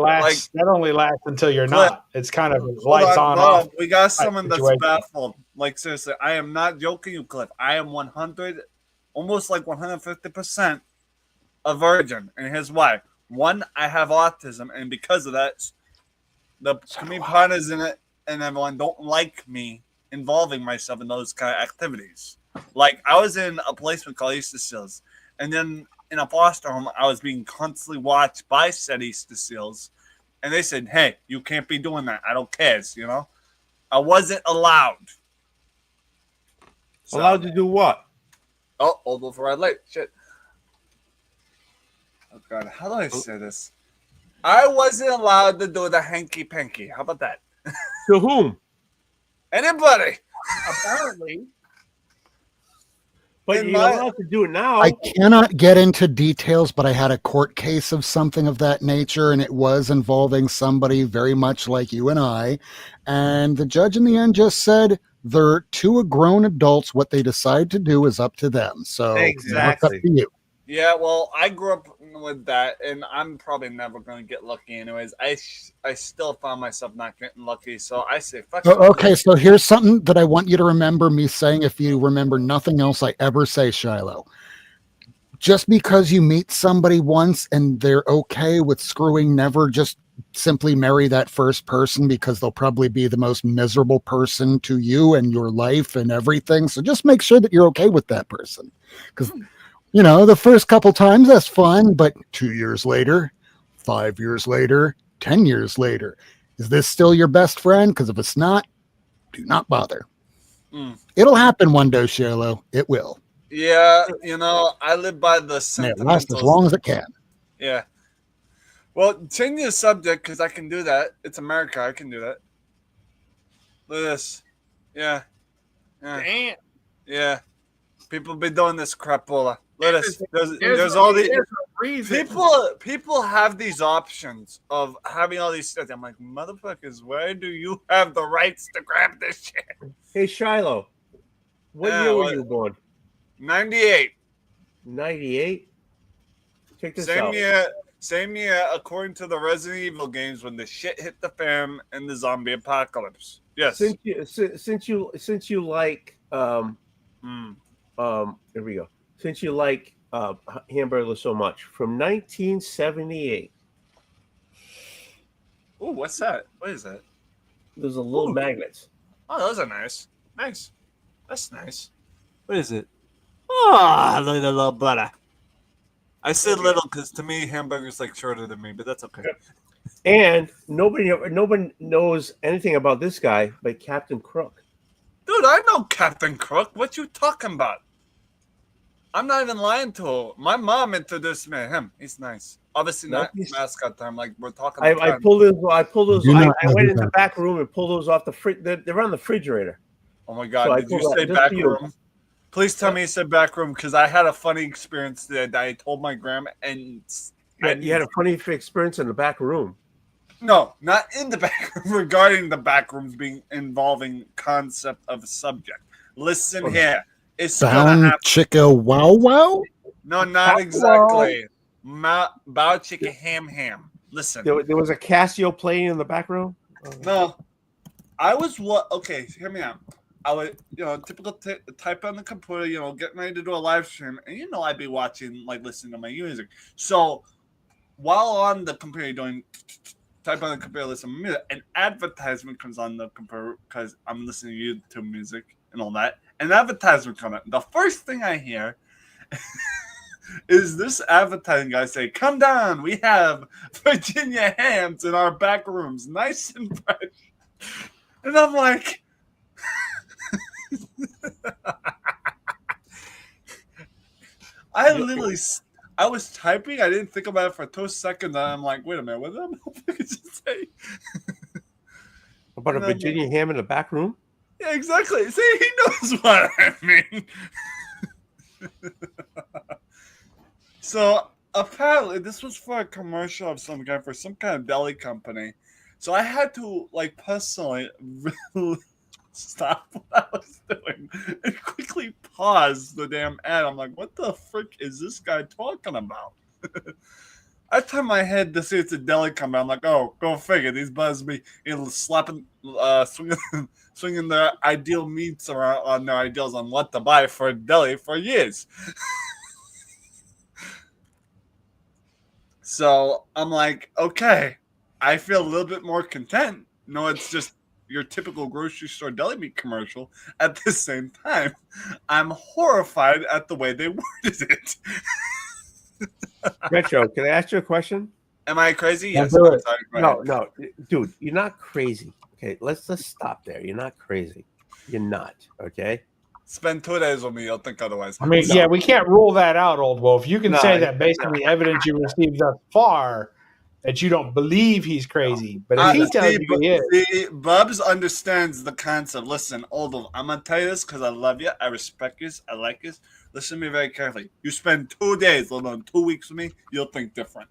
lasts until you're not. It's kind of lights on off. We got someone that's baffled. Like seriously, I am not joking you, Cliff. I am 101% almost like 150% a virgin. And here's why. One, I have autism, and because of that, the community partners in it and everyone don't like me involving myself in those kind of activities. Like, I was in a placement called Easter Seals, and then in a foster home, I was being constantly watched by said Easter Seals, and they said, hey, you can't be doing that. I don't care, you know? I wasn't allowed. So, Allowed to do what? Oh, Oldwolf Red Light. Shit. Oh, God. How do I say this? I wasn't allowed to do the hanky-panky. How about that? To whom? Anybody. Apparently. But In you're my- allowed to do it now. I cannot get into details, but I had a court case of something of that nature, and it was involving somebody very much like you and I. And the judge in the end just said, they're two grown adults. What they decide to do is up to them. So it's up Exactly. to you. Yeah, well, I grew up with that, and I'm probably never going to get lucky anyways. I still found myself not getting lucky, so I say fuck it. Okay, so here's something that I want you to remember me saying if you remember nothing else I ever say, Shiloh. Just because you meet somebody once and they're okay with screwing, never just simply marry that first person, because they'll probably be the most miserable person to you and your life and everything. So just make sure that you're okay with that person. Because, you know, the first couple times, that's fun, but 2 years later, 5 years later, 10 years later, is this still your best friend? Because if it's not, do not bother. It'll happen one day, Shiloh. It will. Yeah, you know, I live by the May it sentimental. last as long as it can. Yeah. Well, change the subject because I can do that. It's America. I can do that. Look at this. Yeah. Yeah. Damn. Yeah. People be doing this crapola. Look at this. There's There's all these a reason. people have these options of having all these stuff. I'm like, motherfuckers, where do you have the rights to grab this shit? Hey, Shiloh, what Yeah, year were what- you born? 98. 98? Check this out. Same year, according to the Resident Evil games, when the shit hit the fan and the zombie apocalypse. Yes. Since you like here we go. Since you like hamburgers so much, from 1978, Oh, what's that? What is that? there's a little Ooh. magnets. Oh, those are nice. Nice. That's nice. What is it? Oh, look at the little butter. I said little because to me, hamburger's like shorter than me, but that's okay. And nobody knows anything about this guy but Captain Crook. Dude, I know Captain Crook. What you talking about? I'm not even lying to her. My mom introduced me to him. He's nice. Obviously not mascot time. Like we're talking. I pulled those. Do I not went do in the that. back room and pulled those off the fridge. They're on the refrigerator. Oh my God! So I Did you pulled that say just back for you. room? Please tell me you said back room because I had a funny experience that I told my grandma and You had a funny experience in the back room. No, not in the back room. Regarding the back rooms being involving concept of subject. Listen here, it's gonna Bound happen. chicka wow wow. No, not exactly. Bow chicka ham. Listen. There was a Casio playing in the back room. No, I was what? Okay, hear me out. I would, typical type on the computer, getting ready to do a live stream, and I'd be watching, like, listening to my music. So while on the computer doing type on the computer, listen to music, an advertisement comes on the computer because I'm listening to YouTube music and all that. An advertisement comes on. The first thing I hear is this advertising guy say, "Come down, we have Virginia hams in our back rooms, nice and fresh." And I'm like, I was typing. I didn't think about it for 2 seconds. And I'm like, wait a minute, what did I just say? About a Virginia ham in the back room? Yeah, exactly. See, he knows what I mean. So apparently, this was for a commercial of some guy for some kind of deli company. So I had to, like, personally stop what I was doing and quickly pause the damn ad. I'm like, what the frick is this guy talking about? I turn my head to see it's a deli coming. I'm like, oh, go figure. These buzzers be slapping, swinging their ideal meats around on their ideals on what to buy for a deli for years. So I'm like, okay, I feel a little bit more content. No, it's just your typical grocery store deli meat commercial. At the same time, I'm horrified at the way they worded it. Retro, can I ask you a question? Am I crazy? Don't Yes. do I'm it. sorry. Go No, ahead. no, dude, you're not crazy. Okay, let's just stop there. You're not crazy. You're not. Okay. Spend 2 days with me. You'll think otherwise. I mean, No. yeah, we can't rule that out, Old Wolf. You can No, say that based on the evidence you received thus far, that you don't believe he's crazy. But if he tells you he is, see, Bubs understands the concept. Listen, Oldwolf, I'm gonna tell you this because I love you, I respect you, I like you. Listen to me very carefully. You spend 2 days, let alone 2 weeks with me, you'll think different.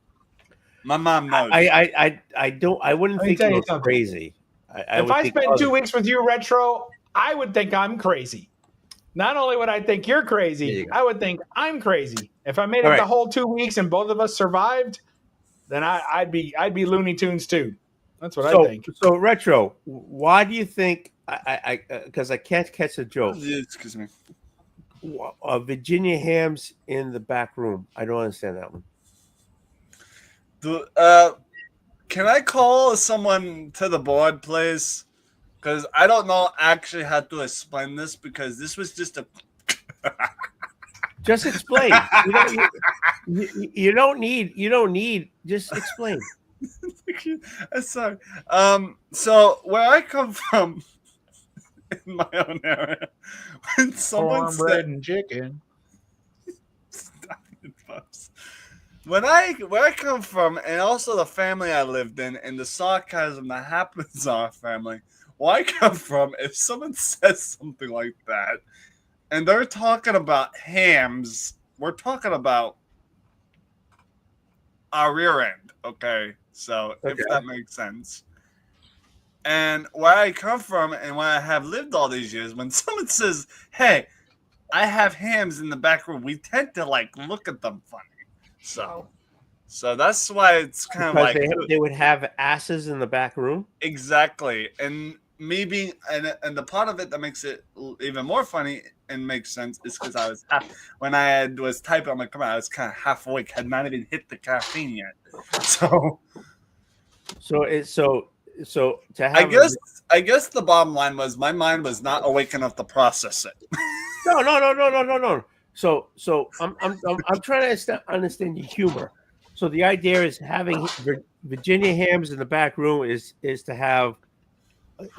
My mom knows. I don't. I wouldn't Let me think tell you're you something. crazy. I if would I think spend 2 other- weeks with you, Retro, I would think I'm crazy. Not only would I think you're There crazy, you go. I would think I'm crazy. If I made All it the right. whole 2 weeks and both of us survived, then I'd be Looney Tunes too. That's what I think. So Retro, why do you think I because I can't catch a joke? Excuse me. Virginia hams in the back room. I don't understand that one. Can I call someone to the board, please? Because I don't know actually how to explain this because this was just a. Just explain. You don't need. Just explain. Sorry. So where I come from, in my own area, when someone Cornbread and chicken. Stop it, Bubs. Where I come from, and also the family I lived in, and the sarcasm that happens in our family. Where I come from, if someone says something like that, and they're talking about hams, we're talking about our rear end, okay? So if that makes sense. And where I come from and where I have lived all these years, when someone says, hey, I have hams in the back room, we tend to like look at them funny. So that's why it's kind of Because like they would have asses in the back room. exactly. And me being and the part of it that makes it even more funny and makes sense is because I was when I was typing on my computer, I was kind of half awake, had not even hit the caffeine yet. So To have I guess the bottom line was my mind was not awake enough to process it. no. So I'm trying to understand your humor. So the idea is having Virginia hams in the back room is to have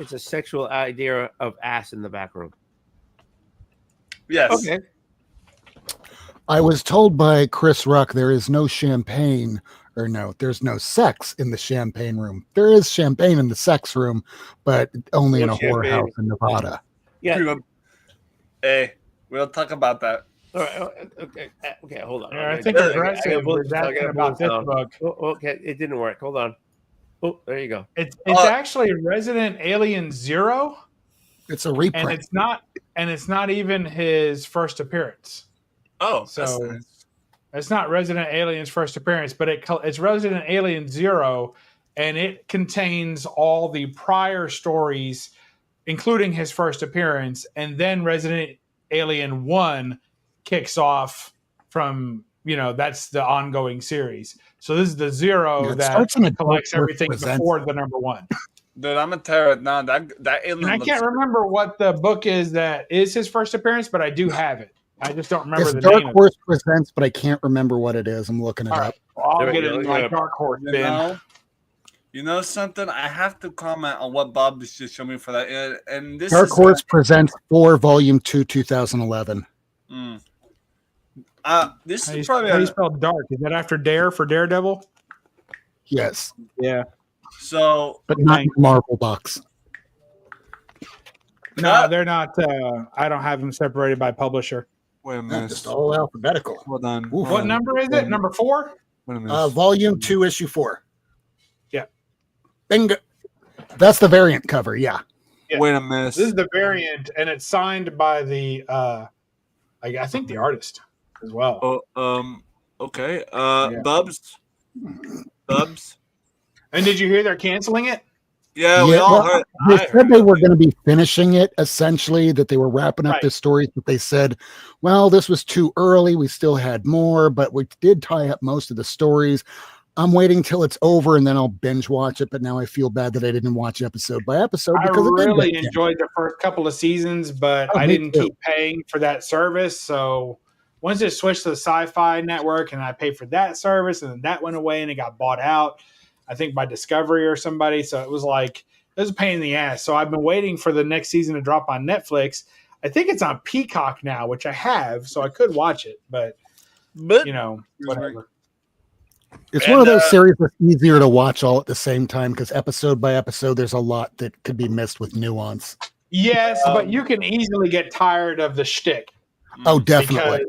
it's a sexual idea of ass in the back room. Yes. Okay. I was told by Chris Ruck there is no champagne, or no, there's no sex in the champagne room. There is champagne in the sex room, but only in a whorehouse in Nevada. Yeah. Hey, we'll talk about that. All right. Okay. Hold on. Yeah, I think Aggressive was asking about this book. Oh, okay. It didn't work. Hold on. Oh, there you go. It's actually Resident Alien Zero. It's a reprint. And it's not even his first appearance. Oh, so that's nice. It's not Resident Alien's first appearance, but it's Resident Alien Zero, and it contains all the prior stories, including his first appearance, and then Resident Alien 1 kicks off from, that's the ongoing series. So this is the Zero that collects everything before the number 1. Dude, I'm a terror now. That alien. And I can't remember what the book is that is his first appearance, but I do have it. I just don't remember it's the Dark name. Horse Presents, but I can't remember what it is. I'm looking it up. Well, I'll get it in my Dark Horse bin. You know something? I have to comment on what Bob just showed me for that. And this Dark Horse Presents 4, Volume 2, 2011. This is How probably do you spell dark? Is that after Dare for Daredevil? Yes. Yeah. So, but not in the Marvel box. No, they're not. I don't have them separated by publisher. Wait a minute. Just all alphabetical. Hold on. What number is it? Number 4? Wait a minute. Volume 2, Issue 4. Yeah. Bingo. That's the variant cover. Yeah. Wait a minute. This is the variant, and it's signed by the, I think the artist as well. Okay. Bubs, Dubs. And did you hear they're canceling it? Yeah, we all heard. They I said heard they it. were going to be finishing it, essentially, that they were wrapping up Right. the stories, but they said, well, this was too early. We still had more, but we did tie up most of the stories. I'm waiting till it's over and then I'll binge watch it. But now I feel bad that I didn't watch episode by episode I because it did really get canceled. enjoyed the first couple of seasons, but Oh, I me didn't too. keep paying for that service. So once it switched to the Sci-Fi Network, and I paid for that service, and then that went away, and it got bought out, I think by Discovery or somebody. So it was like it was a pain in the ass. So I've been waiting for the next season to drop on Netflix. I think it's on Peacock now, which I have, so I could watch it, but you know, whatever. It's one of those series that's easier to watch all at the same time because episode by episode, there's a lot that could be missed with nuance. Yes, but you can easily get tired of the shtick. Oh, definitely.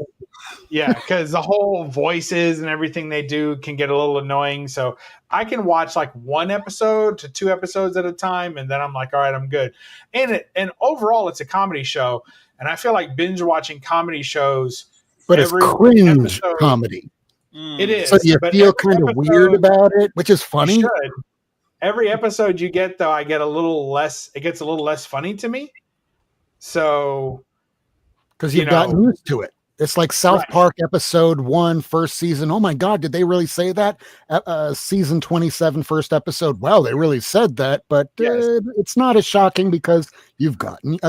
Because the whole voices and everything they do can get a little annoying. So I can watch like 1 episode to 2 episodes at a time, and then I'm like, all right, I'm good. And overall, it's a comedy show, and I feel like binge watching comedy shows. But it's cringe comedy. It is. So you but feel every kind of weird about it, which is funny. You should. Every episode you get, though, I get a little less. It gets a little less funny to me. So because you've gotten used to it. It's like South Park episode 1, first season. Oh my God, did they really say that? Season 27, first episode. Well, they really said that, but it's not as shocking because you've gotten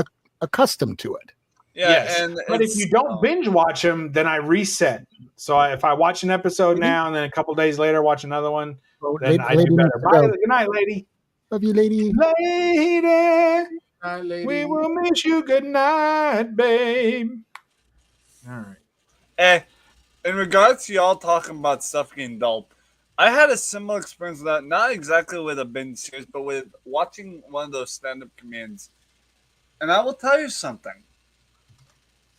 accustomed to it. Yeah, but if you don't binge watch them, then I reset. So if I watch an episode now and then a couple days later watch another one, then I do better. Bye. Good night, lady. Love you, lady. Lady, we will miss you. Good night, babe. All right. Hey, in regards to y'all talking about stuff getting dull, I had a similar experience with that. Not exactly with a binge series, but with watching one of those stand-up comedians. And I will tell you something.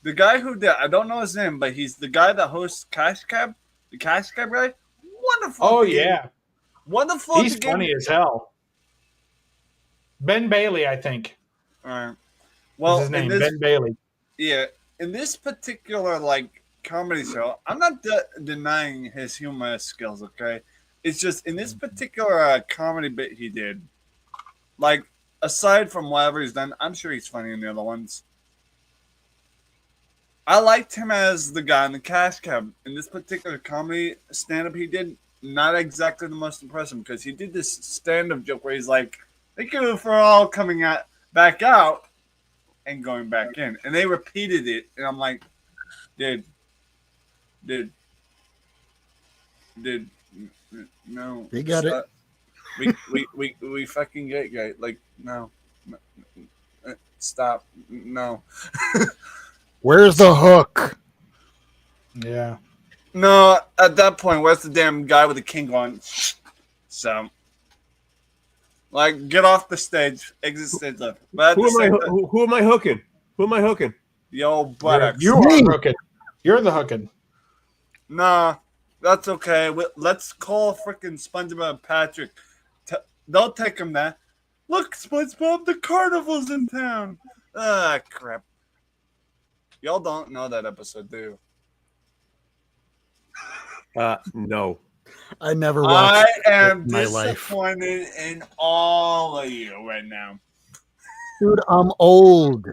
The guy who did, I don't know his name, but he's the guy that hosts Cash Cab, the Cash Cab guy. Wonderful. Oh, yeah. Wonderful. He's funny as hell. Ben Bailey, I think. All right. Well, his name, Ben Bailey. Yeah. In this particular, comedy show, I'm not denying his humor skills, okay? It's just in this particular comedy bit he did, aside from whatever he's done, I'm sure he's funny in the other ones. I liked him as the guy in the Cash Cab. In this particular comedy stand-up he did, not exactly the most impressive because he did this stand-up joke where he's like, thank you for all coming back out and going back in. And they repeated it. And I'm like, dude, no. They got it. We fucking get it, guy. No. Stop. No. Where's the hook? Yeah. No, at that point, where's the damn guy with the king going? So, get off the stage, exit stage left. But Who am I hooking? Who am I hooking? Yo, buttocks. You are hooking. You're the hooking. Nah, that's okay. Let's call freaking SpongeBob and Patrick. They'll take him there. Look, SpongeBob, the carnival's in town. Ah, crap. Y'all don't know that episode, do you? No. I never watched I am in my life. disappointed in all of you right now. Dude, I'm old.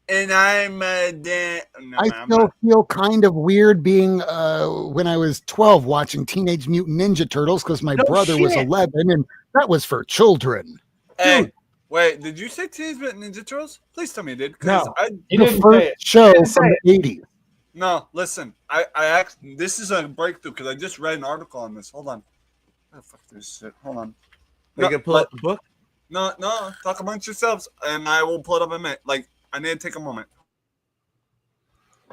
And I'm I still feel kind of weird being when I was 12 watching Teenage Mutant Ninja Turtles because my brother was 11 and that was for children. Hey, Dude. wait, did you say Teenage Mutant Ninja Turtles? Please tell me you did. No, the first show from the 80s. No, listen, I asked. This is a breakthrough because I just read an article on this. Hold on. Oh, fuck this shit. Hold on. You can pull up the book? No, talk amongst yourselves and I will pull it up in a minute. I need to take a moment.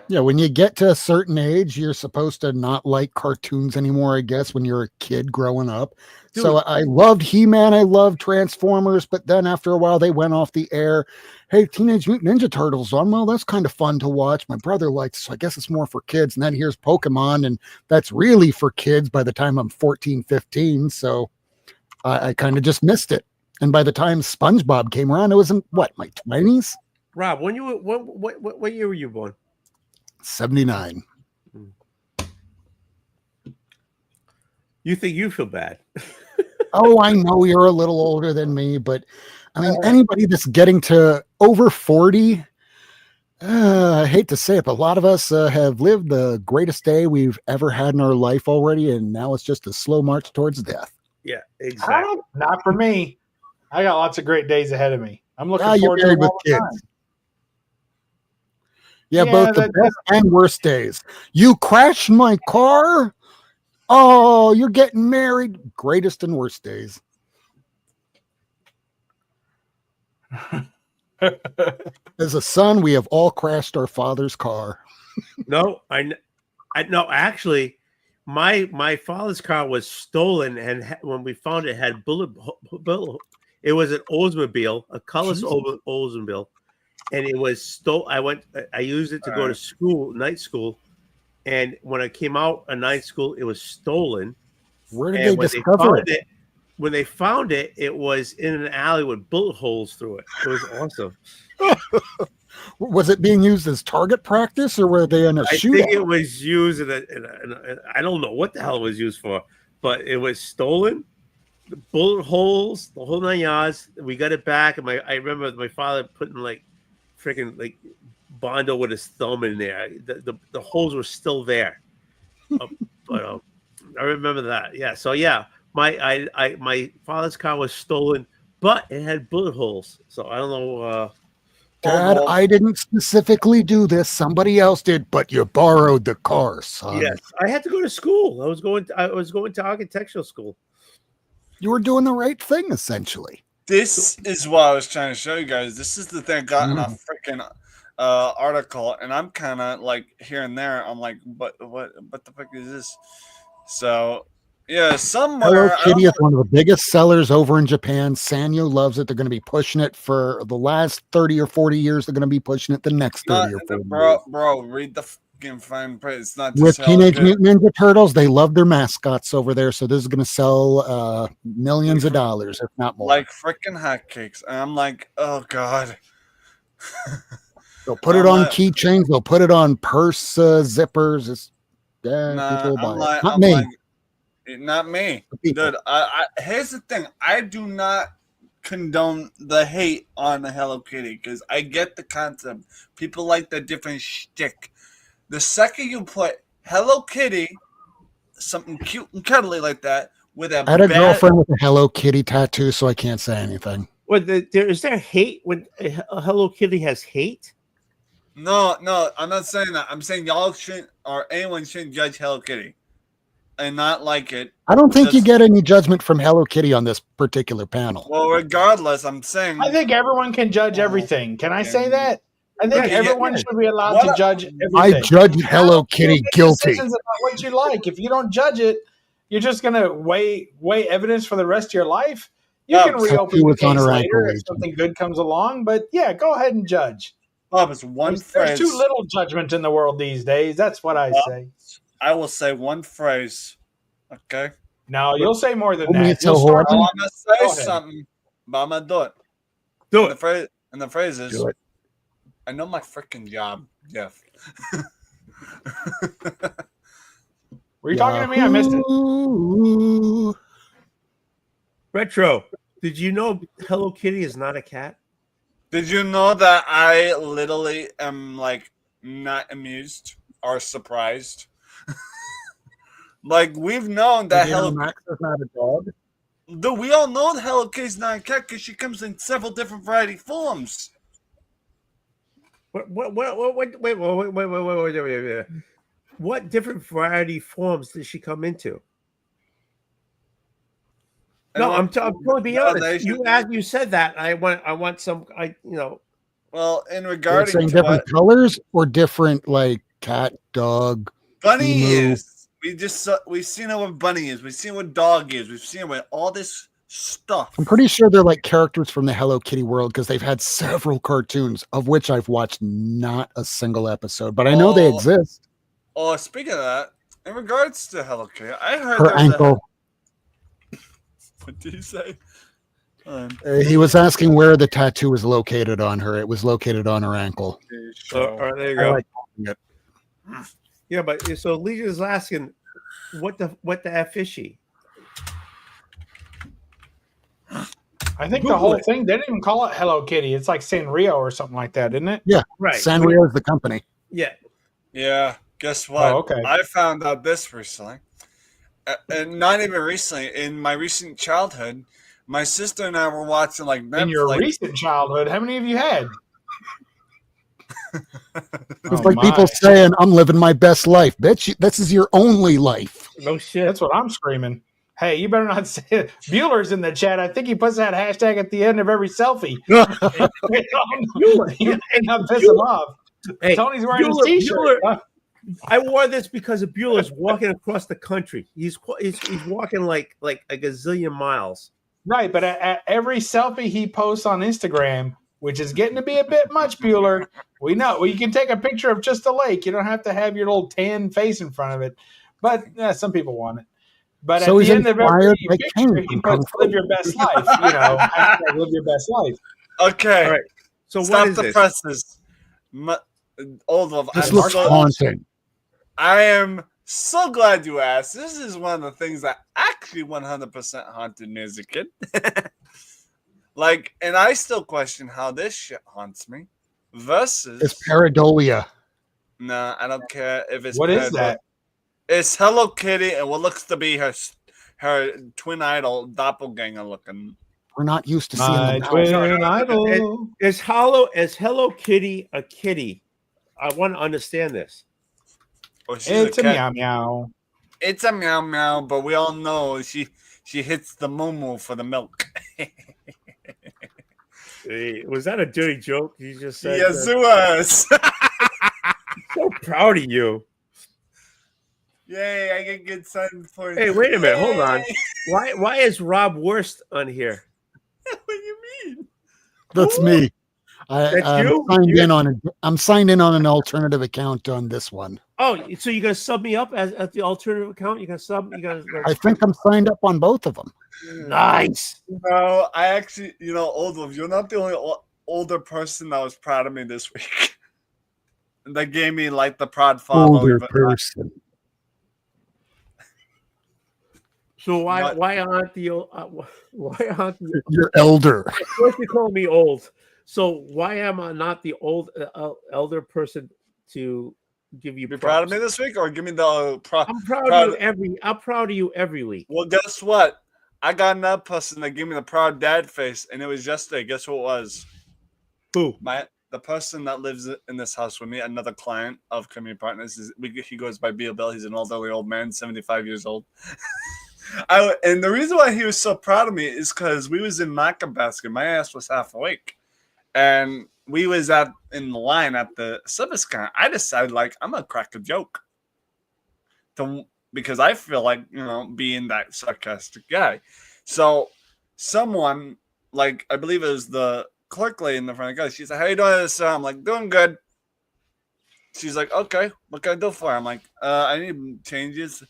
Yeah, when you get to a certain age, you're supposed to not like cartoons anymore, I guess, when you're a kid growing up. Dude. So I loved He-Man, I loved Transformers, but then after a while they went off the air. Hey, Teenage Mutant Ninja Turtles on. Well, that's kind of fun to watch. My brother likes, so I guess it's more for kids. And then here's Pokemon, and that's really for kids by the time I'm 14, 15. So I kind of just missed it. And by the time SpongeBob came around, it was in, my 20s? Rob, what year were you born? 79. You think you feel bad? Oh, I know you're a little older than me, but I mean, anybody that's getting to over 40, I hate to say it, but a lot of us have lived the greatest day we've ever had in our life already, and now it's just a slow march towards death. Yeah, exactly. Not for me. I got lots of great days ahead of me. I'm looking You're forward to married them with all the time. kids. Yeah, both the best and worst days. You crashed my car? Oh, you're getting married. Greatest and worst days. As a son, we have all crashed our father's car. No, no. Actually, my father's car was stolen, and when we found it, had bullet. It was an Oldsmobile, a colorless Oldsmobile, and it was stolen. I used it to go to school, night school, and when I came out of night school, it was stolen. Where did they discover it? When they found it, it was in an alley with bullet holes through it. It was awesome. Was it being used as target practice, or were they in a shootout? I think it was used in I don't know what the hell it was used for, but it was stolen. The bullet holes, the whole 9 yards. We got it back, and I remember my father putting freaking Bondo with his thumb in there. The holes were still there, but I remember that. Yeah, so yeah, my father's car was stolen, but it had bullet holes. So I don't know. Dad, I didn't specifically do this. Somebody else did, but you borrowed the car, son. Yes, I had to go to school. I was going to architectural school. You were doing the right thing, essentially. This is what I was trying to show you guys. This is the thing I got in a freaking article, and I'm kind of like here and there. I'm like, what the fuck is this? So yeah, somewhere. Hello Kitty is one of the biggest sellers over in Japan. Sanyo loves it. They're going to be pushing it for the last 30 or 40 years. They're going to be pushing it the next 30 or 40 years. Bro, read the fucking fine print. It's not with Teenage Mutant Ninja Turtles. They love their mascots over there, so this is going to sell millions of dollars, if not more. Like freaking hotcakes. And I'm like, oh god. They'll put it on keychains. They'll put it on purse zippers. It's people buy it. Not me. Not me, dude. Here's the thing: I do not condone the hate on the Hello Kitty because I get the concept. People like the different shtick. The second you put Hello Kitty, something cute and cuddly like that, with a I had a girlfriend with a Hello Kitty tattoo, so I can't say anything. What is there hate when a Hello Kitty has hate? No, I'm not saying that. I'm saying y'all shouldn't, or anyone shouldn't judge Hello Kitty and not like it. I don't think you get any judgment from Hello Kitty on this particular panel. Well, regardless, I'm saying I think everyone can judge everything. Can I say that? I think everyone should be allowed to judge everything. I judge Hello Kitty guilty. Decisions about what you like. If you don't judge it, you're just going to weigh evidence for the rest of your life. You can reopen the case later if something good comes along. But yeah, go ahead and judge. Bob, it's one phrase. There's too little judgment in the world these days. That's what I say. I will say one phrase. Okay. No, you'll say more than that. I'm gonna say something, but I'm gonna do it. Do it. And the phrase is, do it. I know my freaking job, Jeff. Were you talking to me? I missed it. Retro, did you know Hello Kitty is not a cat? Did you know that I literally am like not amused or surprised? Like we've known that Hello Max is not a dog. Dude, we all know that Hello Kitty's not a cat because she comes in several different variety forms. Wait. What different variety forms does she come into? No, I'm going to be honest. You said that. I want some. Well, in regarding to different colors or different like cat, dog, bunny is. We've seen it with bunny is. We've seen what dog is. We've seen it with all this stuff. I'm pretty sure they're like characters from the Hello Kitty world because they've had several cartoons of which I've watched not a single episode, but I know they exist. Oh, speaking of that, in regards to Hello Kitty, I heard her ankle. What did you say? He was asking where the tattoo was located on her. It was located on her ankle. There you go. Yeah, but so Legion is asking, what the F is she? I think Google the whole it. thing, they didn't even call it Hello Kitty. It's like Sanrio or something like that, isn't it? Yeah, Right. Sanrio is the company. Yeah. Yeah. Guess what? Oh, okay. I found out this recently. And not even recently. In my recent childhood, my sister and I were watching like Netflix. In your recent childhood, how many of you had? It's like people saying, "I'm living my best life, bitch. This is your only life." No shit. That's what I'm screaming. Hey, you better not say it. Bueller's in the chat. I think he puts that hashtag at the end of every selfie. You may not piss him off. Hey, Tony's wearing his Bueller- t-shirt. Bueller- I wore this because of Bueller's walking across the country. He's walking like a gazillion miles. Right, but at every selfie he posts on Instagram, which is getting to be a bit much, Bueller, we know. Well, you can take a picture of just a lake. You don't have to have your little tan face in front of it. But some people want it. But So at he's the end of every inspired by picture, Kane he from puts Kung Fu. live your best life. Hashtag live your best life. Okay. All right. So Stop what is the this? presses. Oldwolf, This looks haunting. I am so glad you asked. This is one of the things that actually 100% haunted me as a kid. And I still question how this shit haunts me. Versus. It's pareidolia. Nah, I don't care if it's. What is that? It's Hello Kitty and what looks to be her twin idol doppelganger looking. We're not used to seeing My them. twin idol. Is Hello Kitty a kitty? I want to understand this. Oh, she's It's a cat. meow meow. It's a meow meow, but we all know she hits the moo for the milk. Hey, was that a dirty joke you just said? Yes, it was. So proud of you. Yay, I get good sign for Hey, wait a minute. Hold on. Why is Rob Worst on here? What do you mean? That's me. I'm you? I'm signed in on an alternative account on this one. Oh, so you're gonna sub me up as the alternative account? You gonna sub? You gonna? I think I'm signed up on both of them. Nice. No, I actually, Oldwolf, you're not the only older person that was proud of me this week. That gave me like the proud father. Older person. So why aren't You're elder? First you call me old. So why am I not the old elder person to give you? Be proud of me this week, or give me the proud? I'm proud of you every week. Well, guess what? I got another person that gave me the proud dad face, and it was yesterday. Guess who it was? Who? The person that lives in this house with me, another client of Community Partners. He goes by Bill. He's an elderly old man, 75 years old. And the reason why he was so proud of me is because we was in Market Basket. My ass was half awake. And we was in the line at the service counter. I decided, I'm going to crack a joke. Because I feel like, being that sarcastic guy. So someone, I believe it was the clerk lady in the front of the guy, she's like, how you doing, sir? I'm like, doing good. She's like, okay, what can I do for you? I'm like, I need changes.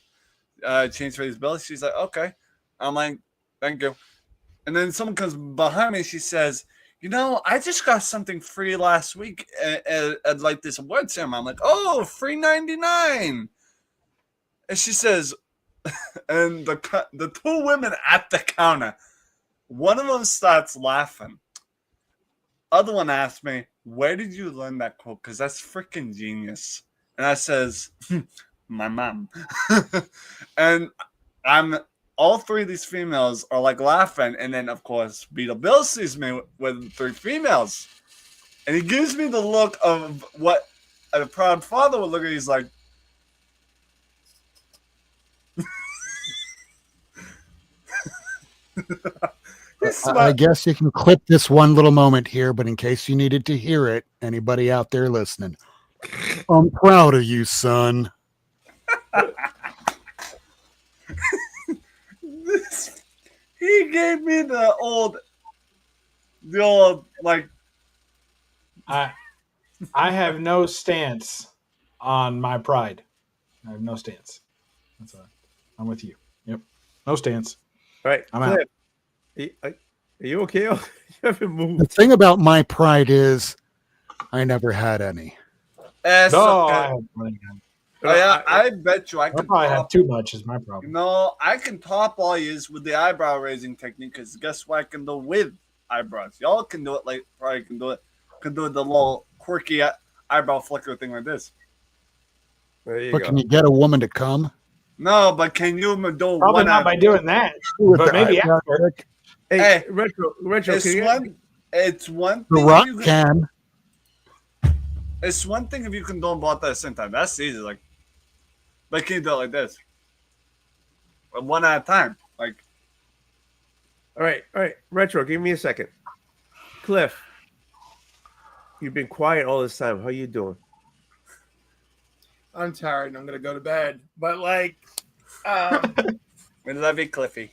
Change for these bills. She's like, okay. I'm like, thank you. And then someone comes behind me. She says, I just got something free last week at this award ceremony. I'm like, oh, free 99. And she says, and the two women at the counter, one of them starts laughing. Other one asked me, where did you learn that quote? Because that's freaking genius. And I says, my mom. And all three of these females are laughing, and then of course Beetle Bill sees me with three females, and he gives me the look of what a proud father would look at. He's like, I guess you can clip this one little moment here, but in case you needed to hear it, anybody out there listening, I'm proud of you, son. He gave me the old I have no stance on my pride. I have no stance. That's all right. I'm with you. Yep. No stance. All right. I'm out. Are you okay? You haven't moved. The thing about my pride is I never had any. No, I have plenty. Oh, yeah, I bet you I I could probably have top. too much. Is my problem. No, I can top all yous with the eyebrow raising technique because guess what I can do with eyebrows? Y'all can do it like probably can do it the little quirky eyebrow flicker thing like this. There you But go. can you get a woman to come? No, but can you do Probably one not by doing that, With but the maybe eyebrow after. trick? Hey, Hey, retro. It's Can you, one. It's one The thing. Rock If you can. it's one thing if you can do both at the same time. That's easy. Like can you do it like this? One at a time. Like, all right, retro. Give me a second. Cliff, you've been quiet all this time. How you doing? I'm tired and I'm gonna go to bed. But like, we love you, Cliffy.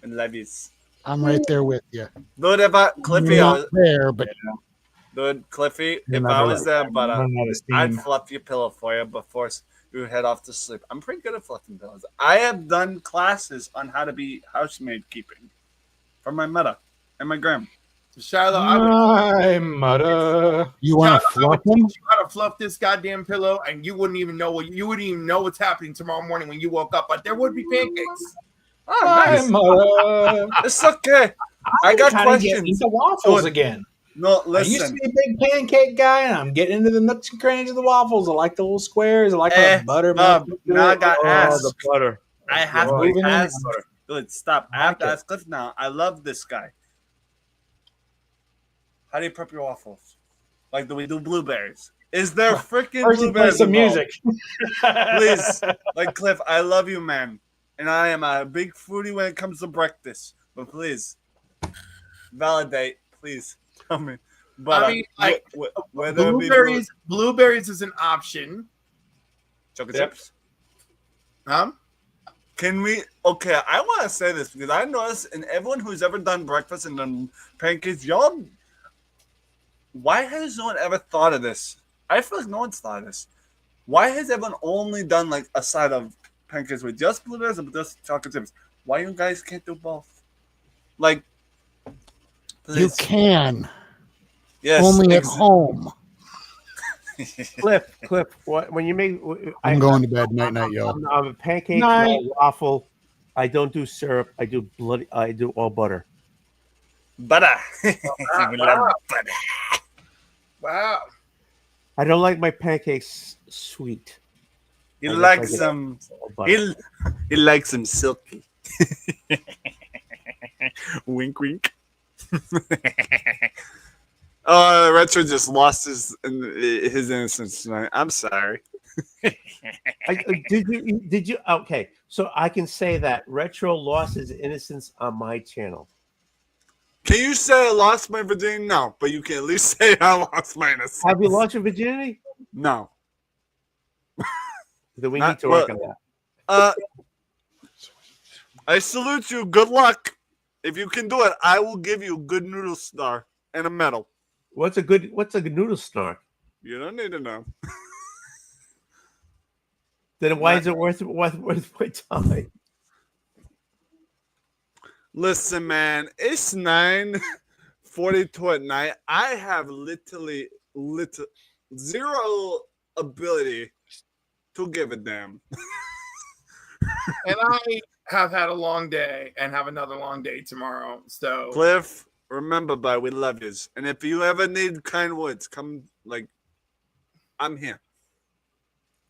We love you. I'm right there with you. Dude, if Cliffy, You're I not was, there, but dude, Cliffy, You're if not I the was right there, time. but Run out of I'd steam. fluff your pillow for you before you head off to sleep. I'm pretty good at fluffing pillows. I have done classes on how to be housemaid keeping from my mother and my grandma. Shiloh, I would My mother. you want to Shiloh, I would fluff him? teach you how to fluff this goddamn pillow, and you wouldn't even know what's happening tomorrow morning when you woke up. But there would be pancakes. Oh, My nice. mother. It's okay. I got kinda getting questions. into waffles Dude, again. No, I used to listen. be a big pancake guy, and I'm getting into the nooks and crannies of the waffles. I like the little squares. I like how the butter. Bob, now I got Oh, asked. the butter. I have to Moving in. ask. Dude, stop. I have to Okay. ask Cliff now. I love this guy. How do you prep your waffles? Like, do we do blueberries? Is there freaking First, you play blueberries some involved? music. Please. Like, Cliff, I love you, man. And I am a big foodie when it comes to breakfast. But please, validate. Please tell me. But I mean, like, whether blueberries is an option. chocolate Yep. chips. Can we? Okay, I want to say this because I noticed, and everyone who's ever done breakfast and done pancakes, y'all. Why has no one ever thought of this? I feel like no one's thought of this. Why has everyone only done like a side of pancakes with just blueberries and just chocolate chips? Why you guys can't do both? Like, You please. can. Yes, Only at home. Cliff. When you make, I'm going to bed. Night, night, yo. I'm a pancake, Night. not a waffle. I don't do syrup. I do all butter. Butter. We love butter. Wow. I don't like my pancakes sweet. He I just likes like it some. all butter. He likes some silky. Wink, wink. Oh, Retro just lost his innocence tonight. I'm sorry. Did you? Okay, so I can say that Retro lost his innocence on my channel. Can you say I lost my virginity? No, but you can at least say I lost my innocence. Have you lost your virginity? No. Then we Not- need to work on that. I salute you. Good luck. If you can do it, I will give you a good noodle star and a medal. What's a good noodle snark? You don't need to know. Then why is it worth my time? Listen, man, it's 9:42 at night. I have literally zero ability to give a damn. And I have had a long day and have another long day tomorrow. So Cliff, remember, bud, we love yous. And if you ever need kind words, come, like, I'm here.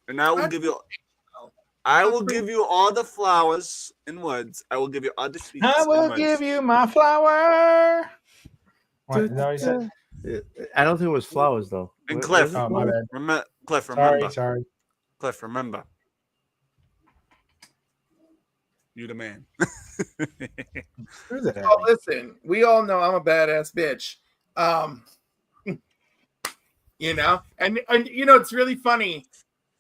And I will give you all the flowers and words. I will give you all the sweets. I will and words. give you my flower. What, is that what you said? I don't think it was flowers though. And Cliff, Oh, my bad. Cliff, remember. Sorry. Cliff, remember. You the man. Where's it at? Oh, listen, we all know I'm a badass bitch. You know, and you know, it's really funny.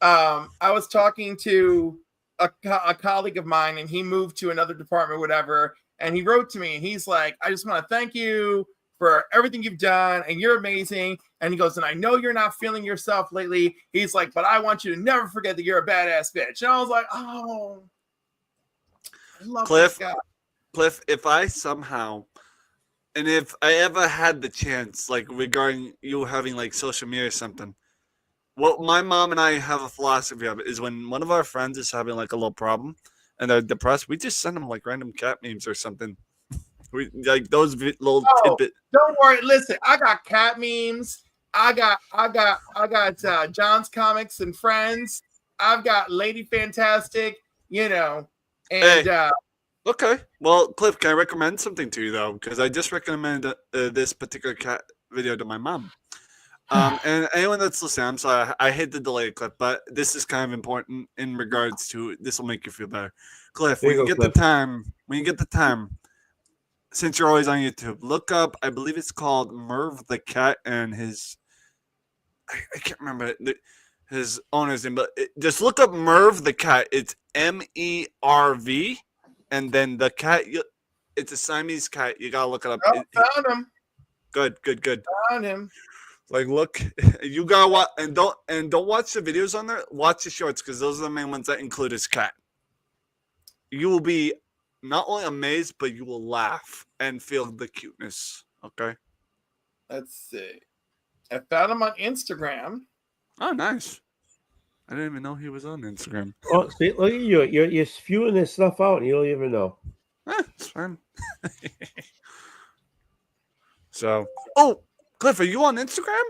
I was talking to a colleague of mine, and he moved to another department, whatever. And he wrote to me, and he's like, "I just want to thank you for everything you've done, and you're amazing." And he goes, "And I know you're not feeling yourself lately." He's like, "But I want you to never forget that you're a badass bitch." And I was like, "Oh, I love Cliff, this guy." Cliff, if I somehow, and if I ever had the chance, like regarding you having like social media or something, what my mom and I have a philosophy of is when one of our friends is having like a little problem and they're depressed, we just send them like random cat memes or something. We like those little tidbit. Don't worry. Listen, I got cat memes. I got John's Comics and Friends. I've got Lady Fantastic, and Hey. Okay. Well, Cliff, can I recommend something to you though? Because I just recommended this particular cat video to my mom. And anyone that's listening, I'm sorry, I hate the delay, Cliff, but this is kind of important in regards to this will make you feel better. Cliff, when you get the time, since you're always on YouTube, look up, I believe it's called Merv the Cat and his, I can't remember his owner's name, but just look up Merv the Cat. It's MERV, and then the cat, it's a Siamese cat. You gotta look it up. Found him. Good. Found him. Like, look, you gotta watch and don't watch the videos on there. Watch the shorts because those are the main ones that include his cat. You will be not only amazed, but you will laugh and feel the cuteness. Okay. Let's see. I found him on Instagram. Oh, nice. I didn't even know he was on Instagram. Oh, see, look at you. You're spewing this stuff out and you don't even know. It's fine. So, Cliff, are you on Instagram?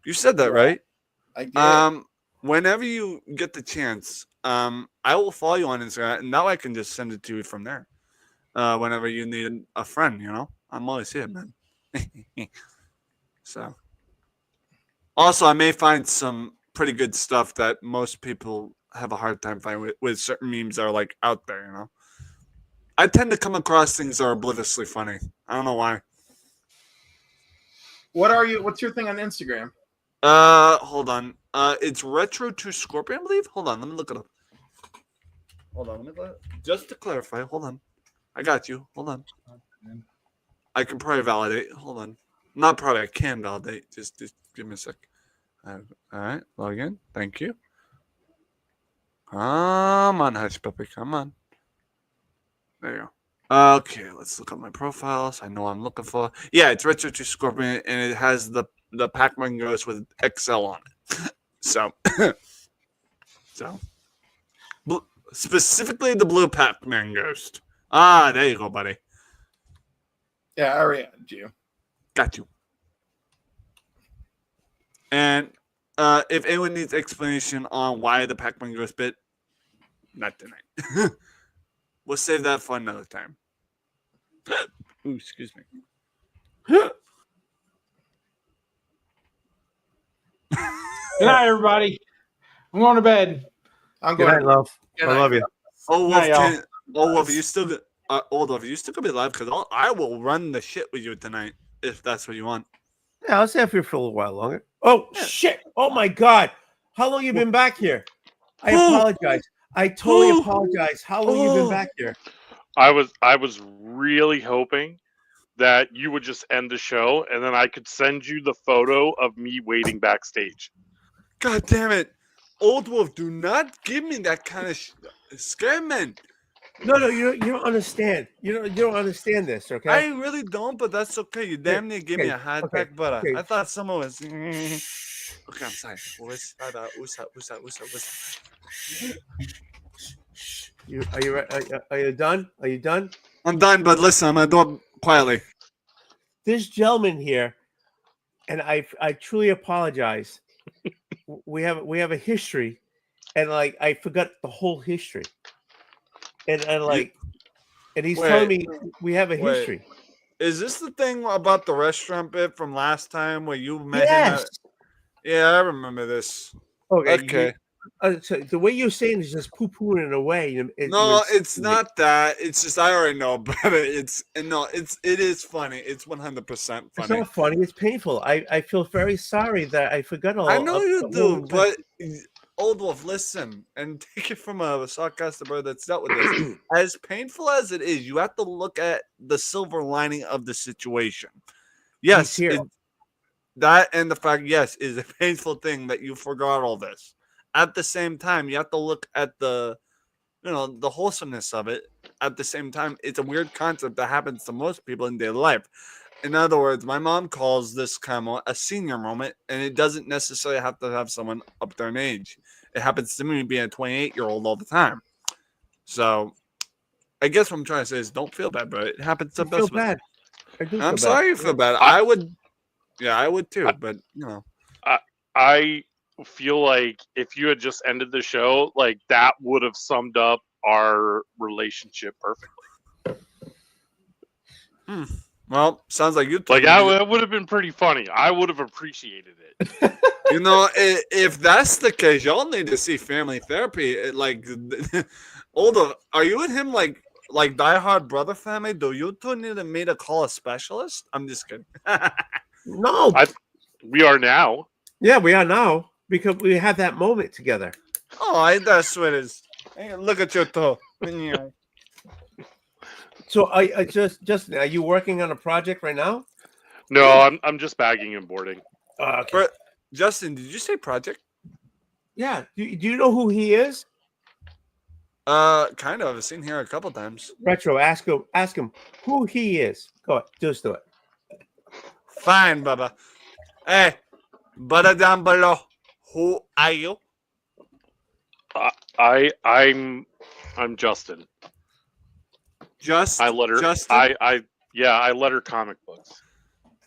You said that, right? I did. Whenever you get the chance, I will follow you on Instagram, and now I can just send it to you from there. Whenever you need a friend, I'm always here, man. So, also, I may find some pretty good stuff that most people have a hard time finding with certain memes that are like out there. I tend to come across things that are obliviously funny. I don't know why. What's your thing on Instagram? Hold on. It's Retro to Scorpion, I believe. Hold on, let me look it up. Hold on, just to clarify. Hold on, I got you. Hold on. I can probably validate. Hold on. Not probably. I can validate. Just give me a sec. All right, log in. Thank you. Come on, Hush Puppy. Come on. There you go. Okay, let's look at my profiles. I know what I'm looking for. Yeah, it's Retro to Scorpion, and it has the Pac-Man Ghost with XL on it. So, specifically the blue Pac-Man Ghost. Ah, there you go, buddy. Yeah, I already added you. Got you. And if anyone needs explanation on why the Pac-Man Ghost bit, not tonight. We'll save that for another time. Ooh, excuse me. Good night, everybody. I'm going to bed. I'm going. Good night, love. I love you. Oldwolf, you still gonna be live? Because I will run the shit with you tonight if that's what you want. Yeah, I'll stay up here for a little while longer. Oh shit! Oh my god! How long you been back here? I apologize. I totally apologize. How long you been back here? I was really hoping that you would just end the show and then I could send you the photo of me waiting backstage. God damn it. Oldwolf, do not give me that kind of scareman. No, you don't understand. You don't understand this, okay? I really don't, but that's okay. You damn near gave me a hard pack, but I thought someone was. Okay, I'm sorry. Are you done? Are you done? I'm done, but listen, I'm gonna do it quietly. This gentleman here, and I truly apologize. we have a history, and I forgot the whole history, and he's telling me we have a history. Is this the thing about the restaurant bit from last time where you met him? Yeah, I remember this. Okay. So the way you're saying is just poo-pooing in a way. It's not that. It's just I already know about it. It is funny. It's 100% funny. It's not funny. It's painful. I feel very sorry that I forgot all. I know you do, but Oldwolf, listen and take it from a sarcastic bird that's dealt with this. As painful as it is, you have to look at the silver lining of the situation. Yes, that and the fact, is a painful thing that you forgot all this. At the same time, you have to look at the wholesomeness of it. at the same time, it's a weird concept that happens to most people in their life. In other words, my mom calls this kind of a senior moment, and it doesn't necessarily have to have someone up there in age. It happens to me being a 28-year-old all the time. So I guess what I'm trying to say is don't feel bad, but it happens to I feel most of us. bad. I do I'm feel sorry bad. you feel bad. I would, yeah, I would too, but you know. I feel like if you had just ended the show, like that would have summed up our relationship perfectly. Well, sounds like you Like that would have been pretty funny. I would have appreciated it. You know, if that's the case, y'all need to see family therapy. Like, Oldwolf, are you and him like Die Hard brother family? Do you two need me to call a specialist? I'm just kidding. No. We are now. Yeah, we are now because we had that moment together. Oh, that's what it is. Hey, look at your toe. So, I Justin, are you working on a project right now? No, I'm just bagging and boarding. Okay. Justin, did you say project? Yeah. Do you know who he is? Kind of. I've seen here a couple times. Retro, ask him who he is. Go ahead, just do it. Fine, Bubba. Hey, brother down below, who are you? I'm Justin. I let her. Justin? I let her comic books.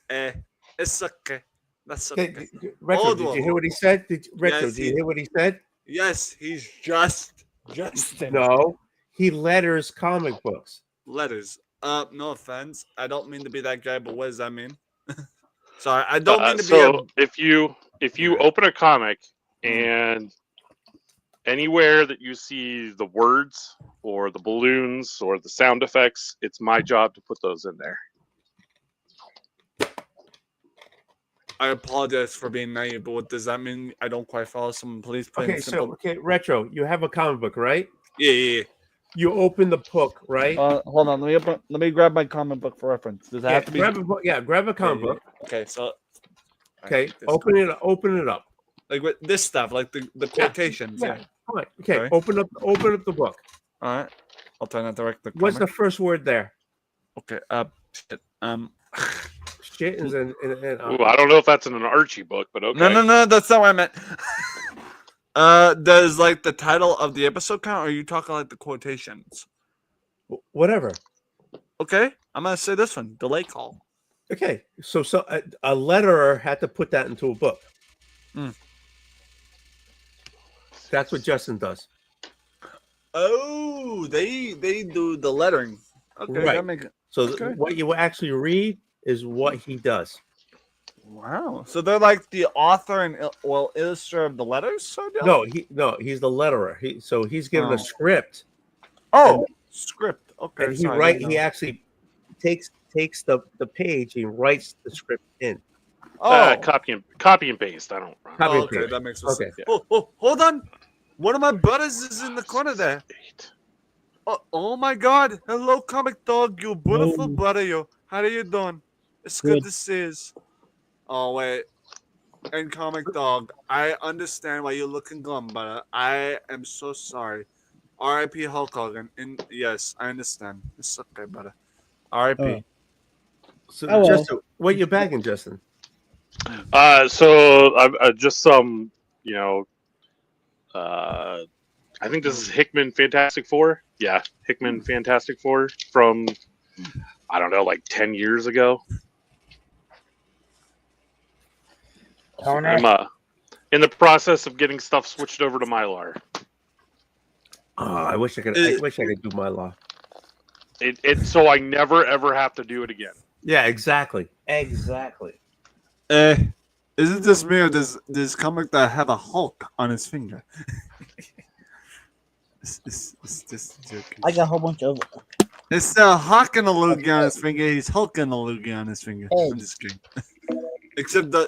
It's okay. That's okay. Retro, did you hear what he said? Did you hear what he said? Yes, he's just Justin. No, he letters comic books. Letters. No offense. I don't mean to be that guy, but what does that mean? Sorry, I don't mean to be. If you open a comic and anywhere that you see the words or the balloons or the sound effects, it's my job to put those in there. I apologize for being naive, but what does that mean? I don't quite follow. Someone please put in simple. Retro, you have a comic book, right? Yeah. You open the book, right? Hold on. Let me grab my comic book for reference. Does that have to be? Grab a comic book. Okay, so. Okay, open it up. Like with this stuff, like the quotations. Yeah. All right. Okay, sorry. Open up the book. All right. I'll try not to wreck the. What's the first word there? Okay. Shit. Shit is in. Ooh, I don't know if that's in an Archie book, but okay. No, that's not what I meant. Does like the title of the episode count, or are you talking like the quotations? Whatever. Okay, I'm gonna say this one: delay call. Okay, so a letterer had to put that into a book. That's what Justin does. Oh, they do the lettering. Okay, right. That makes it. So what you actually read is what he does. Wow. So they're like the author and illustrator of the letters. So he's the letterer. He's given a script. Oh, script. Okay. And he actually takes the page and writes the script in. Copy and paste. I don't. Okay, that makes sense. Okay. Oh, hold on. One of my brothers is in the corner there. Oh my God! Hello, comic dog. You beautiful brother. You. How are you doing? It's good to see you. Oh wait. And comic dog, I understand why you're looking glum, but I am so sorry. R.I.P. Hulk Hogan. And yes, I understand. It's okay, brother. R.I.P. So, Justin, what are you bagging, Justin? So just some, I think this is Hickman Fantastic Four. Yeah, Hickman Fantastic Four from, I don't know, like 10 years ago. I'm in the process of getting stuff switched over to Mylar. Oh, I wish I could do Mylar. So I never ever have to do it again. Yeah, exactly. Exactly. Is it just me or does this comic that have a Hulk on his finger? It's just joking. I got a whole bunch of. It's a Hawk and a loogie on his finger. He's Hulk and a loogie on his finger. Hey. I'm just kidding. Except the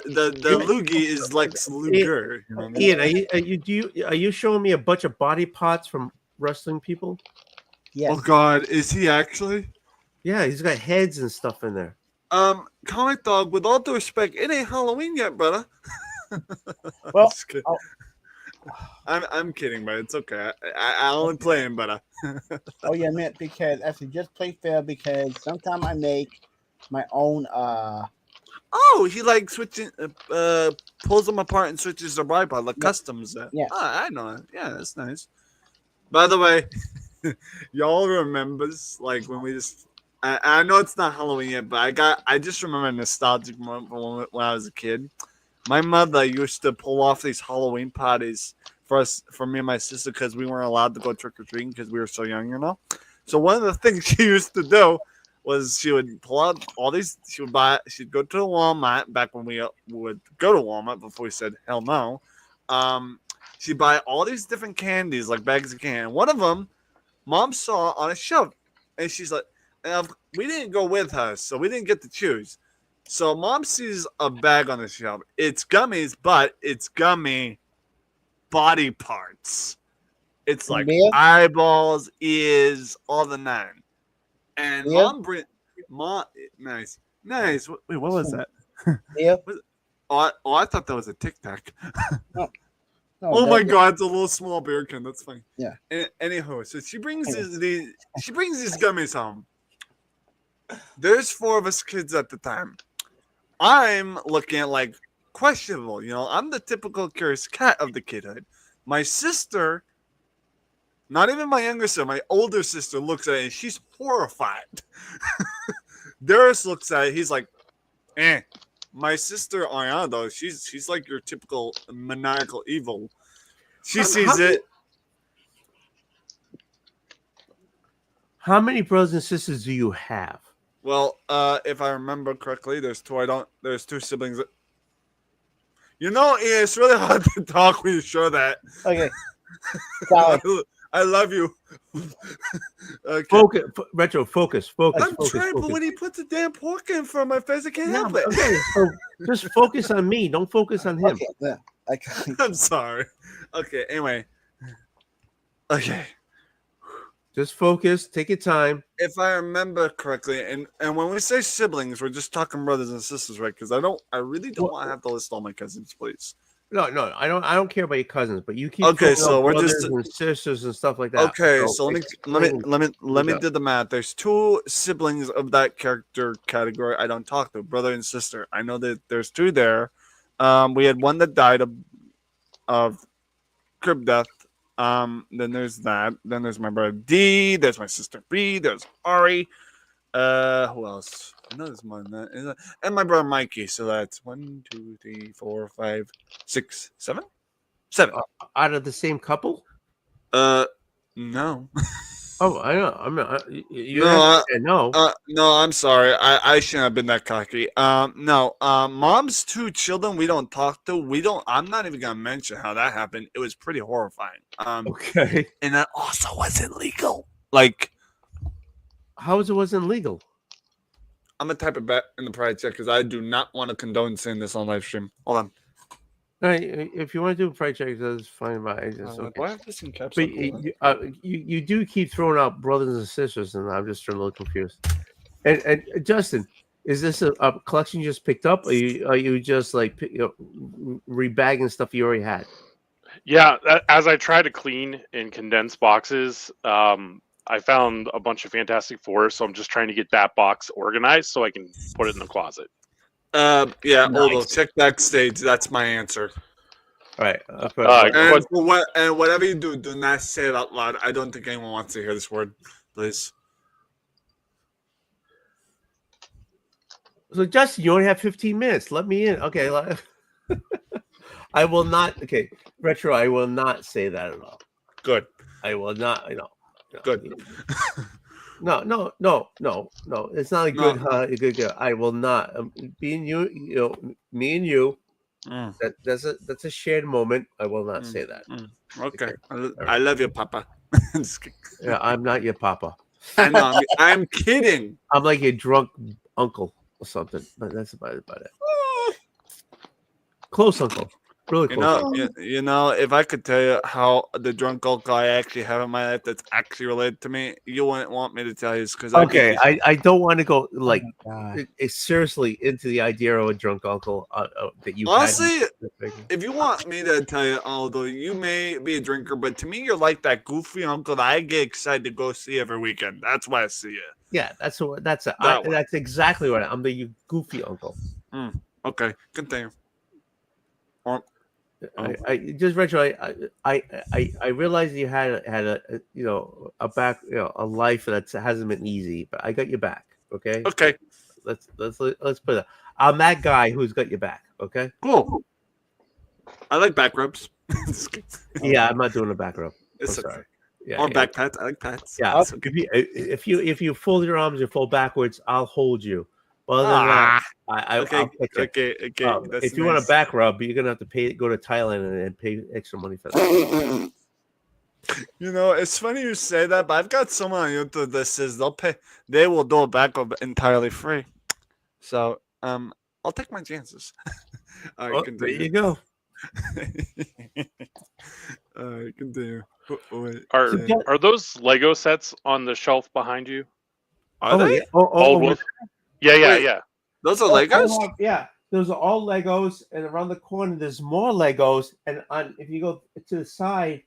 loogie is Lex Luger. You know what I mean? Ian, are you showing me a bunch of body parts from wrestling people? Yeah. Oh God, is he actually? Yeah, he's got heads and stuff in there. Comic dog. With all due respect, it ain't Halloween yet, brother. Well, I'm kidding, but it's okay. I only play him, but Oh yeah, man. Because actually, just play fair because sometimes I make my own. oh, he like switching, pulls them apart and switches their bipod like Yeah. customs. Yeah. I know. Yeah, that's nice. By the way, y'all remembers like when we just. I know it's not Halloween yet, but I just remember a nostalgic moment from when I was a kid. My mother used to pull off these Halloween parties for me and my sister, because we weren't allowed to go trick or treating because we were so young, So one of the things she used to do was she would pull out all these. She'd go to the Walmart back when we would go to Walmart before we said hell no. She'd buy all these different candies, like bags of candy. And one of them, Mom saw on a shelf, and she's like, we didn't go with her, so we didn't get to choose. So Mom sees a bag on the shelf. It's gummies, but it's gummy body parts. It's like eyeballs, ears, all the nine. And Mom, nice. Wait, what was that? Yeah. I thought that was a Tic Tac. No, oh my God, it's a little small beer can. That's funny. Yeah. Anyhow, so she brings these gummies home. There's 4 of us kids at the time. I'm looking at like questionable, I'm the typical curious cat of the kidhood. My sister, not even my younger sister, my older sister looks at it and she's horrified. Darius looks at it, he's like, eh. My sister Ariana, though, she's like your typical maniacal evil. She sees it. How many brothers and sisters do you have? Well, if I remember correctly, there's 2. There's 2 siblings. It's really hard to talk when you show that. Okay. I love you. Okay. Focus, Retro. Focus. I'm trying, but when he puts a damn pork in front of my face, I can't help it. Okay, so just focus on me. Don't focus on him. Okay. Yeah. I'm sorry. Okay. Anyway. Okay. Just focus. Take your time. If I remember correctly, and when we say siblings, we're just talking brothers and sisters, right? Because I really don't want to have to list all my cousins, please. No, I don't care about your cousins, but you keep okay. So we're brothers just and sisters and stuff like that. Okay, so let me do the math. There's 2 siblings of that character category I don't talk to, brother and sister. I know that there's 2 there. We had one that died of crib death. Then there's that. Then there's my brother D. There's my sister B. There's Ari. Who else? I know there's more than that. And my brother Mikey. So that's 1, 2, 3, 4, 5, 6, 7. 7. Out of the same couple? No. Oh, I know. I'm not. No, I'm sorry. I shouldn't have been that cocky. No. Mom's 2 children we don't talk to. I'm not even gonna mention how that happened. It was pretty horrifying. Okay. And that also wasn't legal. Like, how it wasn't legal? I'm gonna type it back in the pride check because I do not want to condone saying this on live stream. Hold on. No, if you want to do a price check, that's fine. But okay. Why have this in caps? But you do keep throwing out brothers and sisters, and I'm just a little confused. And Justin, is this a collection you just picked up? Or are you just like rebagging stuff you already had? Yeah, as I try to clean and condense boxes, I found a bunch of Fantastic Four, so I'm just trying to get that box organized so I can put it in the closet. Yeah, nice. Oldwolf, check backstage. That's my answer. All right. And whatever you do, do not say it out loud. I don't think anyone wants to hear this word, please. So, Justin, you only have 15 minutes. Let me in. Okay. I will not. Okay. Retro, I will not say that at all. Good. I will not. Good. No. It's not a good. I will not. Being you, me and you. That's a shared moment. I will not say that. Okay. I love you, Papa. Yeah, I'm not your papa. I know. I'm kidding. I'm like your drunk uncle or something. But that's about it. Close uncle. Really You close. know, you know, if I could tell you how the drunk uncle I actually have in my life that's actually related to me, you wouldn't want me to tell you because Okay, I don't want to go like God. seriously into the idea of a drunk uncle that you had. honestly, if you want me to tell you, although you may be a drinker, but to me, you're like that goofy uncle that I get excited to go see every weekend. That's why I see you. Yeah, that's That way. that's exactly what I'm the goofy uncle. Okay, continue. Or, I just Rachel, I realized you had a you know a back a life that hasn't been easy, but I got your back. Okay. okay, Let's put it. I'm that guy who's got your back. Okay. cool. I like back rubs. Yeah, I'm not doing a back rub. It's I'm okay. sorry. Yeah, Or yeah. back pats. I like pats. Yeah, It's okay. if you fold your arms, you fold backwards. I'll hold you. But other than that, I'll okay, catch you. okay. That's If you want a nice. back rub, you're gonna have to go to Thailand and pay extra money for that. You know, it's funny you say that, but I've got someone on YouTube that says they will do a back rub entirely free. So, I'll take my chances. All right, Oh, there continue. you go. All right, continue. Wait, Are those Lego sets on the shelf behind you? are they? Yeah. Oh, Old Wolf. Yeah, yeah, Wait. yeah. Those are I Legos? have- yeah, those are all Legos, and around the corner there's more Legos, and if you go to the side,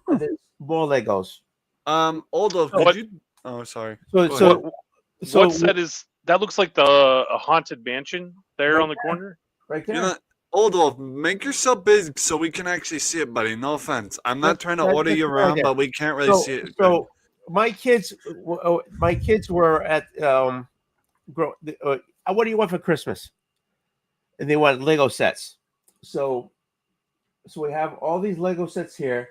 there's more Legos. Oldwolf, What- did you? Oh, sorry. So Go so ahead. so What set is that? Looks like a haunted mansion there Right on the there. corner. right You there. know, Oldwolf, make yourself big so we can actually see it, buddy. No offense. I'm not trying to order you that's around, okay. but we can't really see it. So my kids were at what do you want for Christmas? And they want Lego sets. So we have all these Lego sets here.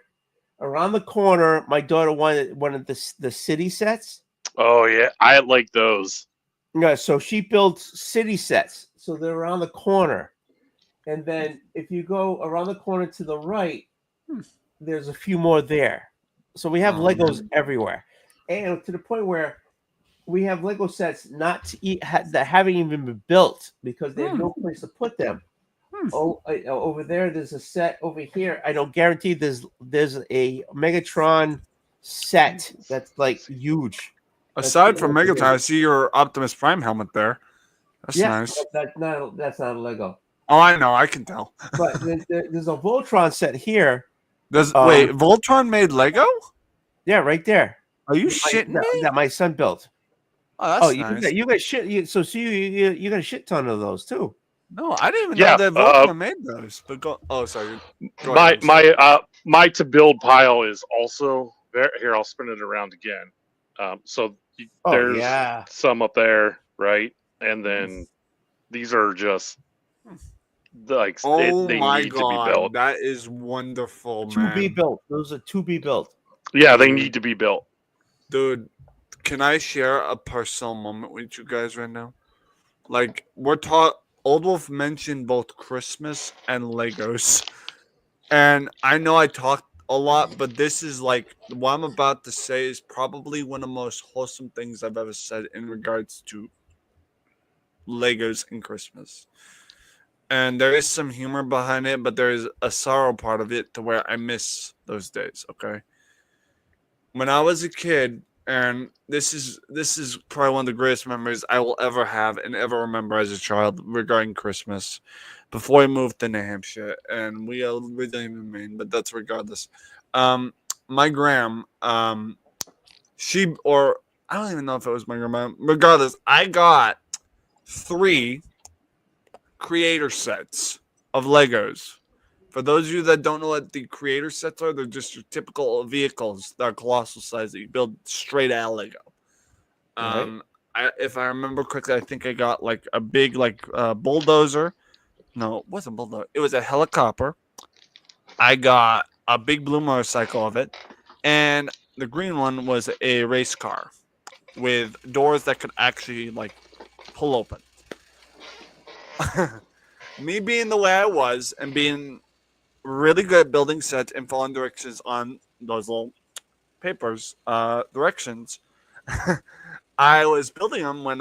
Around the corner, my daughter wanted the city sets. Oh yeah, I like those. Yeah, so she built city sets. So they're around the corner. And then if you go around the corner to the right, there's a few more there. So we have Legos everywhere. And to the point where we have Lego sets not to eat that haven't even been built because they have no place to put them. Over there's a set over here. I don't guarantee there's a Megatron set that's like huge. Aside from Megatron, I see your Optimus Prime helmet there. That's nice. That's not a Lego. Oh, I know. I can tell. But there's a Voltron set here. Wait, Voltron made Lego? Yeah, right there. Are you shitting me? That my son built. Oh, that's nice. You got shit. You got a shit ton of those too. No, I didn't even Yeah, know that Voltron made those. But oh, sorry. Go My ahead, I'm sorry. my to build pile is also there. Here, I'll spin it around again. There's some up there, right? And then these are just like they my need God, to be built. that is wonderful, To man. be built. Those are to be built. Yeah, they need to be built. Dude, can I share a personal moment with you guys right now? Like, we're taught, Old Wolf mentioned both Christmas and Legos. And I know I talked a lot, but this is like, what I'm about to say is probably one of the most wholesome things I've ever said in regards to Legos and Christmas. And there is some humor behind it, but there is a sorrow part of it to where I miss those days, okay? When I was a kid, and this is probably one of the greatest memories I will ever have and ever remember as a child regarding Christmas. Before I moved to New Hampshire, and we are originally in Maine, but that's regardless. My gram, I don't even know if it was my grandma. Regardless, I got 3 creator sets of Legos. For those of you that don't know what the creator sets are, they're just your typical vehicles that are colossal size that you build straight out of Lego. If I remember correctly, I think I got like a big bulldozer. No, it wasn't a bulldozer. It was a helicopter. I got a big blue motorcycle of it, and the green one was a race car with doors that could actually like pull open. Me being the way I was and being really good at building sets and following directions on those little papers, directions, I was building them when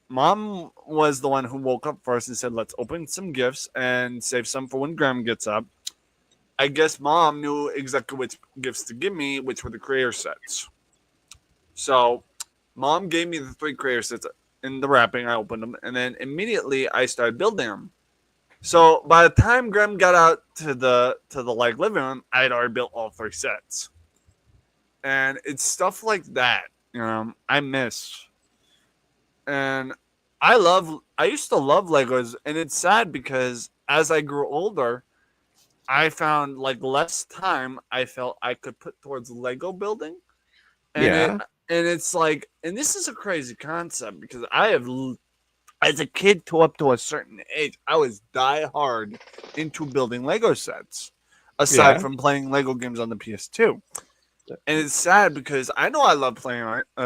Mom was the one who woke up first and said, "Let's open some gifts and save some for when Graham gets up." I guess Mom knew exactly which gifts to give me, which were the creator sets. So, Mom gave me the 3 creator sets in the wrapping. I opened them, and then immediately I started building them. So by the time Graham got out to the like living room, I had already built all 3 sets. And it's stuff like that, I miss. And I used to love Legos, and it's sad because as I grew older, I found like less time I felt I could put towards Lego building. And it's like, and this is a crazy concept because I have, as a kid to up to a certain age, I was die hard into building Lego sets, aside from playing Lego games on the PS2. And it's sad because I know I love playing,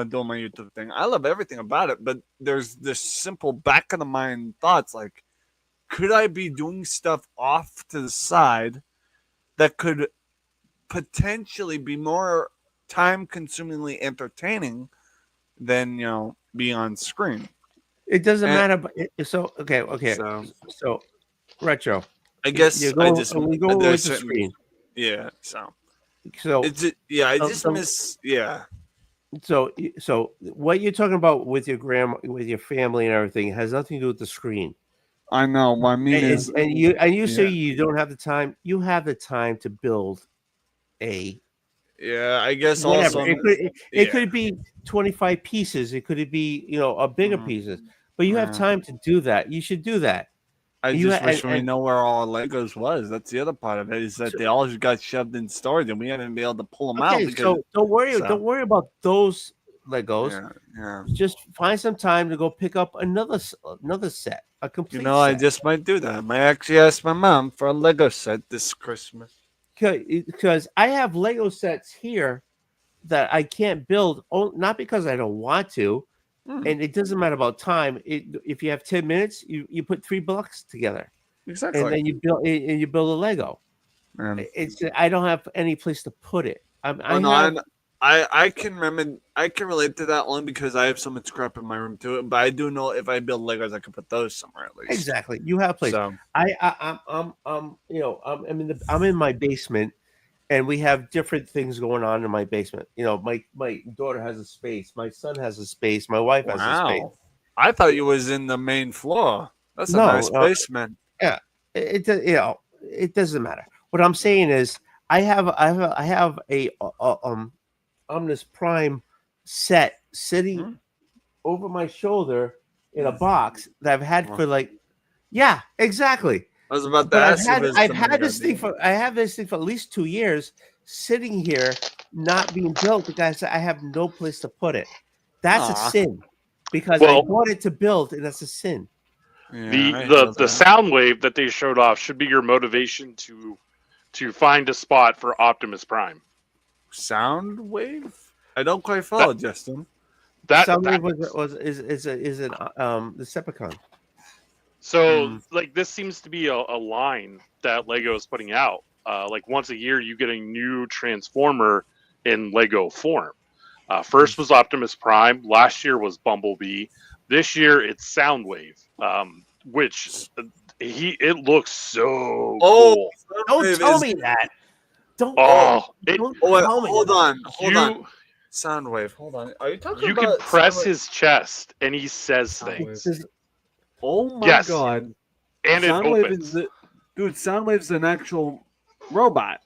doing my YouTube thing. I love everything about it, but there's this simple back of the mind thoughts like, could I be doing stuff off to the side that could potentially be more time-consumingly entertaining than be on screen? It doesn't matter. But so retro. I guess we go with the screen. Yeah. So it's I just miss. Yeah. So what you're talking about with your grandma, with your family and everything has nothing to do with the screen. I know. What I mean is, you say you don't have the time. You have the time to build a. Yeah, I guess whatever. Also it could be 25 pieces. It could be a bigger pieces. But you have time to do that. You should do that. I just wish we know where all our Legos was. That's the other part of it, is that they all just got shoved in storage and we haven't been able to pull them out. Because, so don't worry about those Legos. Yeah. Just find some time to go pick up another set, a complete set. I just might do that. I might actually ask my mom for a Lego set this Christmas. Because I have Lego sets here that I can't build, not because I don't want to, and it doesn't matter about time. If you have 10 minutes, you put 3 blocks together, exactly, and then you build a Lego. I don't have any place to put it. I can remember. I can relate to that only because I have so much crap in my room too. But I do know if I build Legos, I can put those somewhere at least. Exactly, you have a place. So, I'm in my basement, and we have different things going on in my basement. My daughter has a space, my son has a space, my wife has a space. I thought you was in the main floor. That's a nice basement. Yeah, it doesn't matter. What I'm saying is, I have a Omnis Prime set sitting over my shoulder in a box that I've had for exactly. I was about to ask. I have this thing for at least 2 years, sitting here, not being built because I have no place to put it. That's a sin, because I bought it to build, and that's a sin. Yeah, the sound wave that they showed off should be your motivation to find a spot for Optimus Prime. Sound wave? I don't quite follow, Justin. Sound wave is an Decepticon. So this seems to be a line that Lego is putting out. Once a year, you get a new Transformer in Lego form. First was Optimus Prime. Last year was Bumblebee. This year it's Soundwave, which it looks so cool. Don't tell me that. Hold on. Soundwave. Hold on. Are you talking You about? can press his chest and he says things. Oh my god! And Soundwave it opens. Soundwave's an actual robot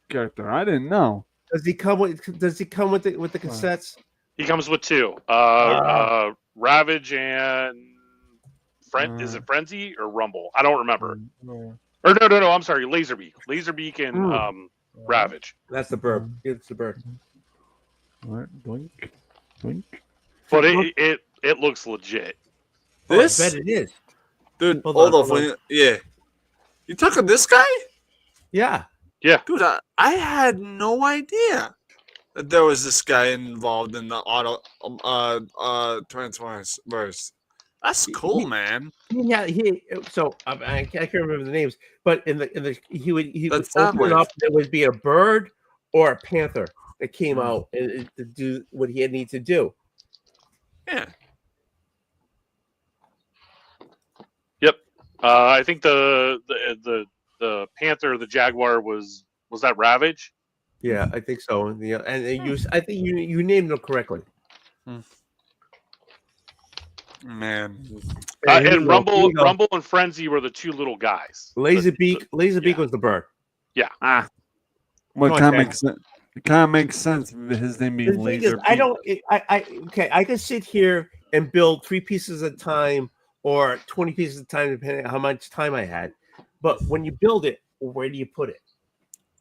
character. I didn't know. Does he come with the cassettes? He comes with 2. Ravage and is it Frenzy or Rumble? I don't remember. No. Or no. I'm sorry. Laserbeak and Ravage. That's the burp. It's the burp. All right, doink, doink. But it looks legit. This? I bet it is, dude. Hold on. Yeah, you talking this guy? Yeah. Dude, I had no idea that there was this guy involved in the auto Transformers verse. That's cool, man. Yeah, I can't remember the names, but he would open it up. There would be a bird or a panther that came out to do what he had need to do, Yeah. Yep. I think the Panther, the Jaguar was that Ravage? Yeah, I think so. And I think you named them correctly. Man. And Rumble and Frenzy were the two little guys. Laserbeak was the bird. Yeah. Well, Come it on, kind of Jack. makes sense. It kind of makes sense. His name being The thing Laser. is, I can sit here and build 3 pieces at a time or 20 pieces at a time, depending on how much time I had. But when you build it, where do you put it?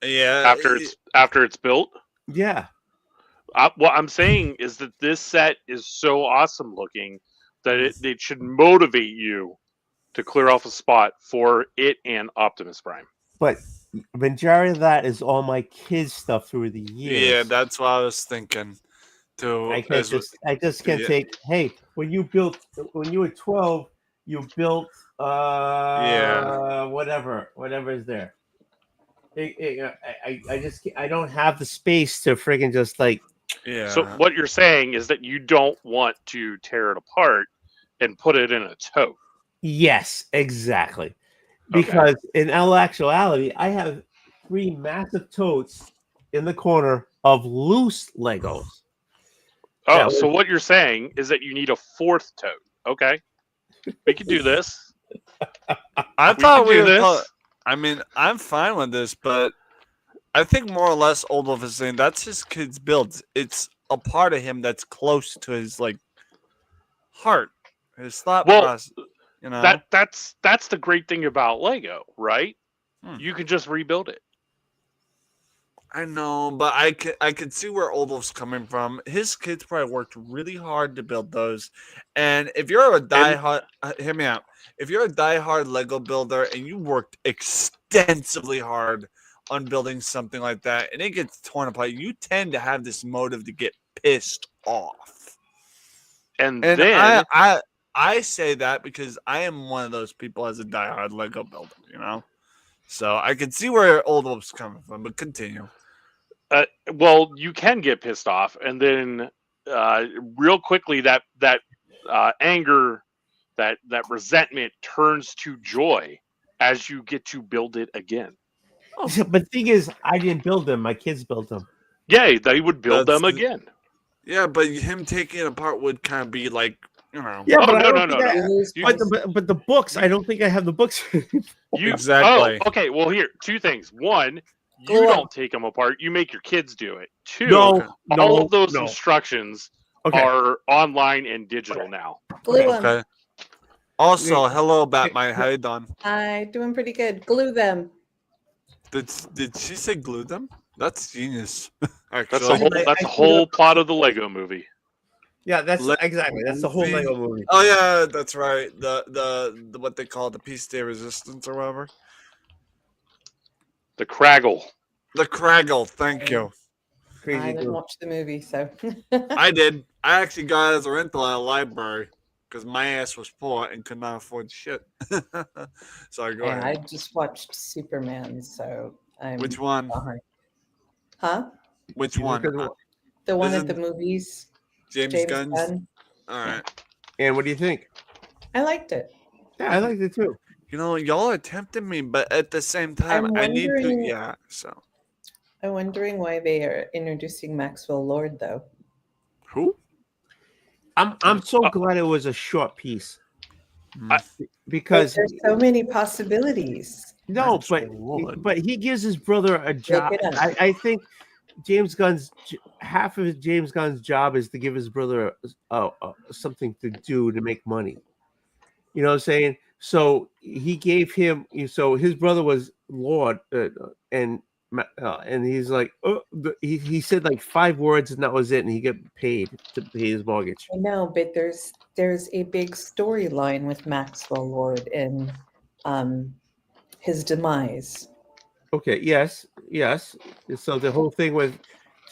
Yeah. After it's built. Yeah. What I'm saying is that this set is so awesome looking that it should motivate you to clear off a spot for it and Optimus Prime. But majority of that is all my kids' stuff through the years. Yeah, that's what I was thinking. Too. I just can't take. Hey, when you were 12, you built whatever is there. I don't have the space to friggin' just like. Yeah. So what you're saying is that you don't want to tear it apart and put it in a tote. Yes, exactly. Because in all actuality, I have 3 massive totes in the corner of loose Legos. Oh, so what you're saying is that you need a 4th tote. Okay. We can do this. I thought we do were this. I mean, I'm fine with this, but I think more or less Oldwolf is saying that's his kid's build. It's a part of him that's close to his heart, his thought process. You know, that's the great thing about Lego, right? You can just rebuild it. I know, but I could see where Oldwolf's coming from. His kids probably worked really hard to build those, and if you're a diehard, hear me out. If you're a diehard Lego builder and you worked extensively hard on building something like that, and it gets torn apart, you tend to have this motive to get pissed off. And then I say that because I am one of those people as a diehard Lego builder, you know. So I can see where Oldwolf's coming from, but continue. Well, you can get pissed off, and then real quickly that anger, that resentment turns to joy as you get to build it again. But the thing is, I didn't build them; my kids built them. Yeah, they would build them again. Yeah, but him taking it apart would kind of be like, you know. Yeah, but no. But the books, I don't think I have the books. Exactly. Oh, okay. Well, here, 2 things. 1, you don't take them apart. You make your kids do it. 2, all of those instructions are online and digital now. Glue them. Okay. Also, hello, Batman. How you doing? Hi, doing pretty good. Glue them. Did she say glue them? That's genius. That's the whole plot of the Lego movie. Yeah, that's exactly. That's the whole Lego movie. Oh yeah, that's right. The what they call the piece de resistance or whatever. The Craggle. The Craggle. Thank you. I didn't watch the movie, so I did. I actually got it as a rental at a library because my ass was poor and could not afford shit. Sorry, go ahead. I just watched Superman, so I'm Which one? behind. Huh? Which one? The one at the movies. James Gunn's. All right. And what do you think? I liked it. Yeah, I liked it too. You know, y'all are tempting me, but at the same time, I need to. Yeah. So. I'm wondering why they are introducing Maxwell Lord, though. Who? I'm so glad it was a short piece. Because there's so many possibilities. No, but he gives his brother a job. I think half of James Gunn's job is to give his brother something to do to make money. You know what I'm saying? So he gave him. So his brother was Lord, and he's like, he said like 5 words and that was it, and he got paid to pay his mortgage. I know, but there's a big storyline with Maxwell Lord and his demise. Okay. Yes. So the whole thing was,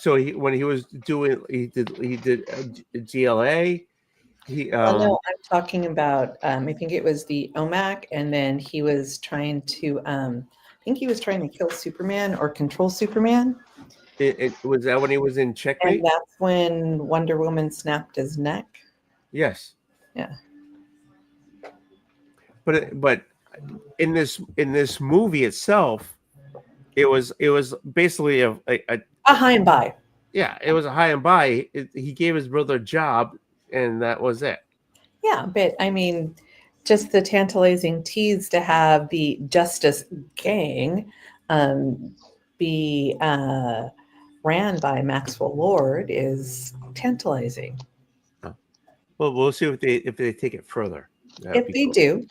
when he was doing, he did GLA. No, I'm talking about. I think it was the OMAC, and then he was trying to. I think he was trying to kill Superman or control Superman. It was that when he was in Checkmate. And that's when Wonder Woman snapped his neck. Yes. Yeah. But in this movie itself, it was basically a high and by. Yeah, it was a high and by. He gave his brother a job, and that was it. Yeah, but I mean, just the tantalizing tease to have the Justice Gang be ran by Maxwell Lord is tantalizing. Well, we'll see if they take it further. If they do.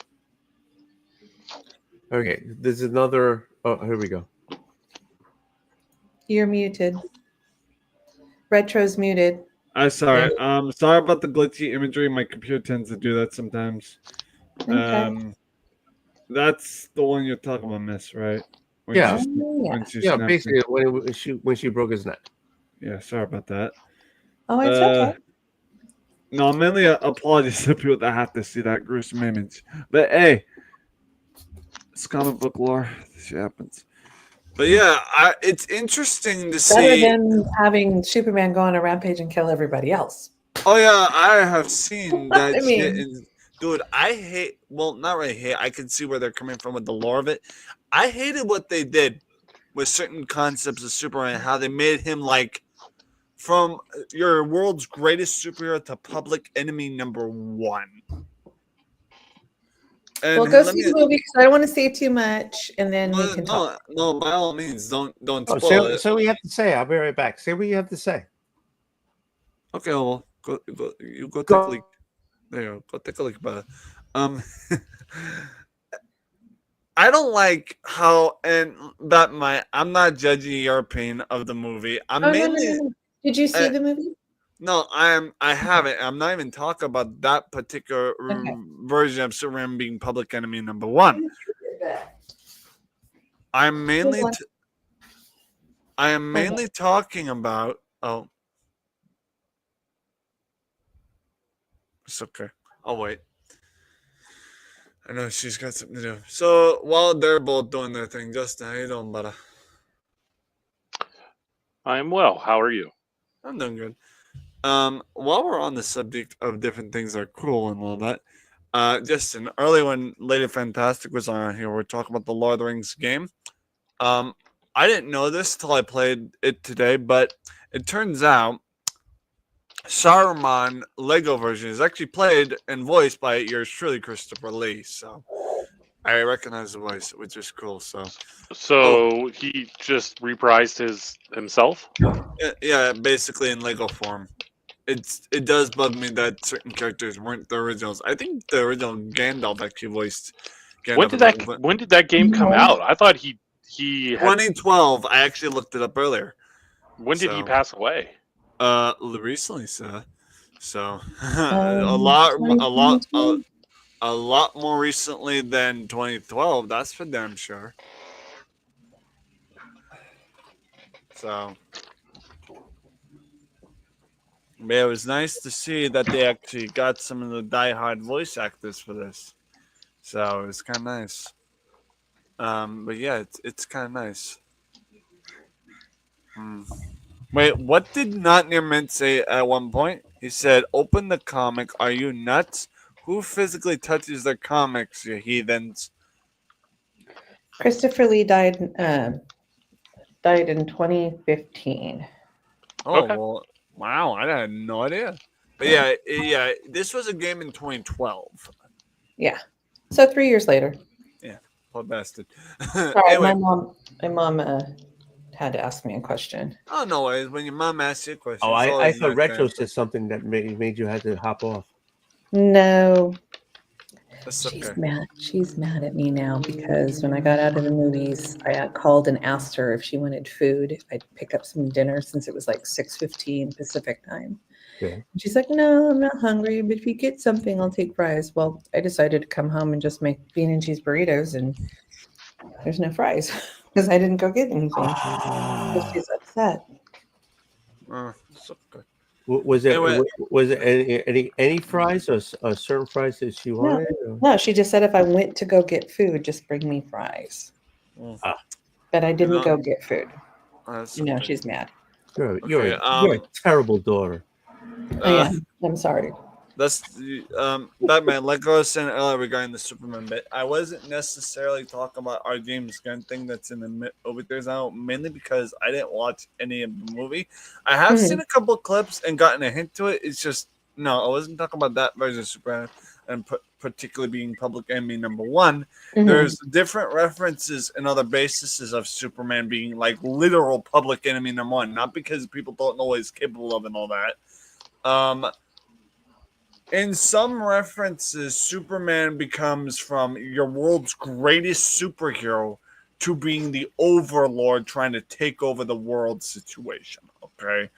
Okay, there's another. Oh, here we go. You're muted. Retro's muted. I'm sorry. Sorry about the glitchy imagery. My computer tends to do that sometimes. Okay. That's the one you're talking about, Miss, right? When Yeah. she Yeah, snapped basically it. when she broke his neck. Yeah, sorry about that. Oh, it's okay. No, mainly apologies to people that have to see that gruesome image. But hey, it's comic book lore. This shit happens. But yeah, it's interesting to Better see. than having Superman go on a rampage and kill everybody else. Oh yeah, I have seen that I shit. mean- And, dude, I hate. Well, not really hate. I can see where they're coming from with the lore of it. I hated what they did with certain concepts of Superman. How they made him like from your world's greatest superhero to public enemy number one. And Well, go see the movie because I don't want to say too much, and then we can talk. No, by all means, don't Oh, spoil it. say what you have to say. I'll be right back. Say what you have to say. Okay, well, go take a look. There you go. Go take a look about it. I don't like how, and I'm not judging your opinion of the movie. I'm mainly. No. Did you see the movie? No, I haven't. I'm not even talking about that particular version of Superman being public enemy number one. I am mainly talking about. Oh, it's okay. I'll wait. I know she's got something to do. So while they're both doing their thing, Justin, how you doing, brother? I am well. How are you? I'm doing good. While we're on the subject of different things that are cool and all that, Justin, earlier when Lady Fantastic was on here, we are talking about the Lord of the Rings game. I didn't know this till I played it today, but it turns out Saruman Lego version is actually played and voiced by yours truly, Christopher Lee. So I recognize the voice, which is cool. So he just reprised himself? Yeah, basically in Lego form. It does bug me that certain characters weren't the originals. I think the original Gandalf actually voiced Gandalf. When did that game come out? I thought he had 2012. I actually looked it up earlier. When did he pass away? Recently, sir. So a lot more recently than 2012. That's for damn sure. So. Yeah, it was nice to see that they actually got some of the diehard voice actors for this. So it was kind of nice. But yeah, it's kind of nice. Wait, what did Not Near Mint say at one point? He said, "Open the comic. Are you nuts? Who physically touches their comics, you heathens?" Christopher Lee died in 2015. Oh, okay. Well, wow, I had no idea. But yeah, this was a game in 2012. Yeah, so 3 years later. Yeah, poor bastard. Sorry, anyway. my mom had to ask me a question. Oh, no worries. When your mom asks you a question. Oh, I thought Retro said something that made you have to hop off. No. That's okay. She's mad at me now because when I got out of the movies, I called and asked her if she wanted food, if I'd pick up some dinner since it was like 6:15 Pacific time. Okay. And she's like, "No, I'm not hungry, but if you get something, I'll take fries." Well, I decided to come home and just make bean and cheese burritos, and there's no fries because I didn't go get anything. So she's upset. It's okay. Was it any fries or certain fries that she wanted? No, she just said if I went to go get food, just bring me fries. But I didn't go get food. She's mad. You're a terrible daughter. I'm sorry. That's Batman. Like I was saying earlier regarding the Superman bit, I wasn't necessarily talking about our James Gunn thing that's in the over there now, mainly because I didn't watch any of the movie. I have seen a couple of clips and gotten a hint to it. It's just no, I wasn't talking about that version of Superman, and particularly being Public Enemy #1. There's different references and other bases of Superman being like literal Public Enemy #1, not because people don't know what he's capable of and all that. In some references, Superman becomes from your world's greatest superhero to being the overlord trying to take over the world situation. Okay.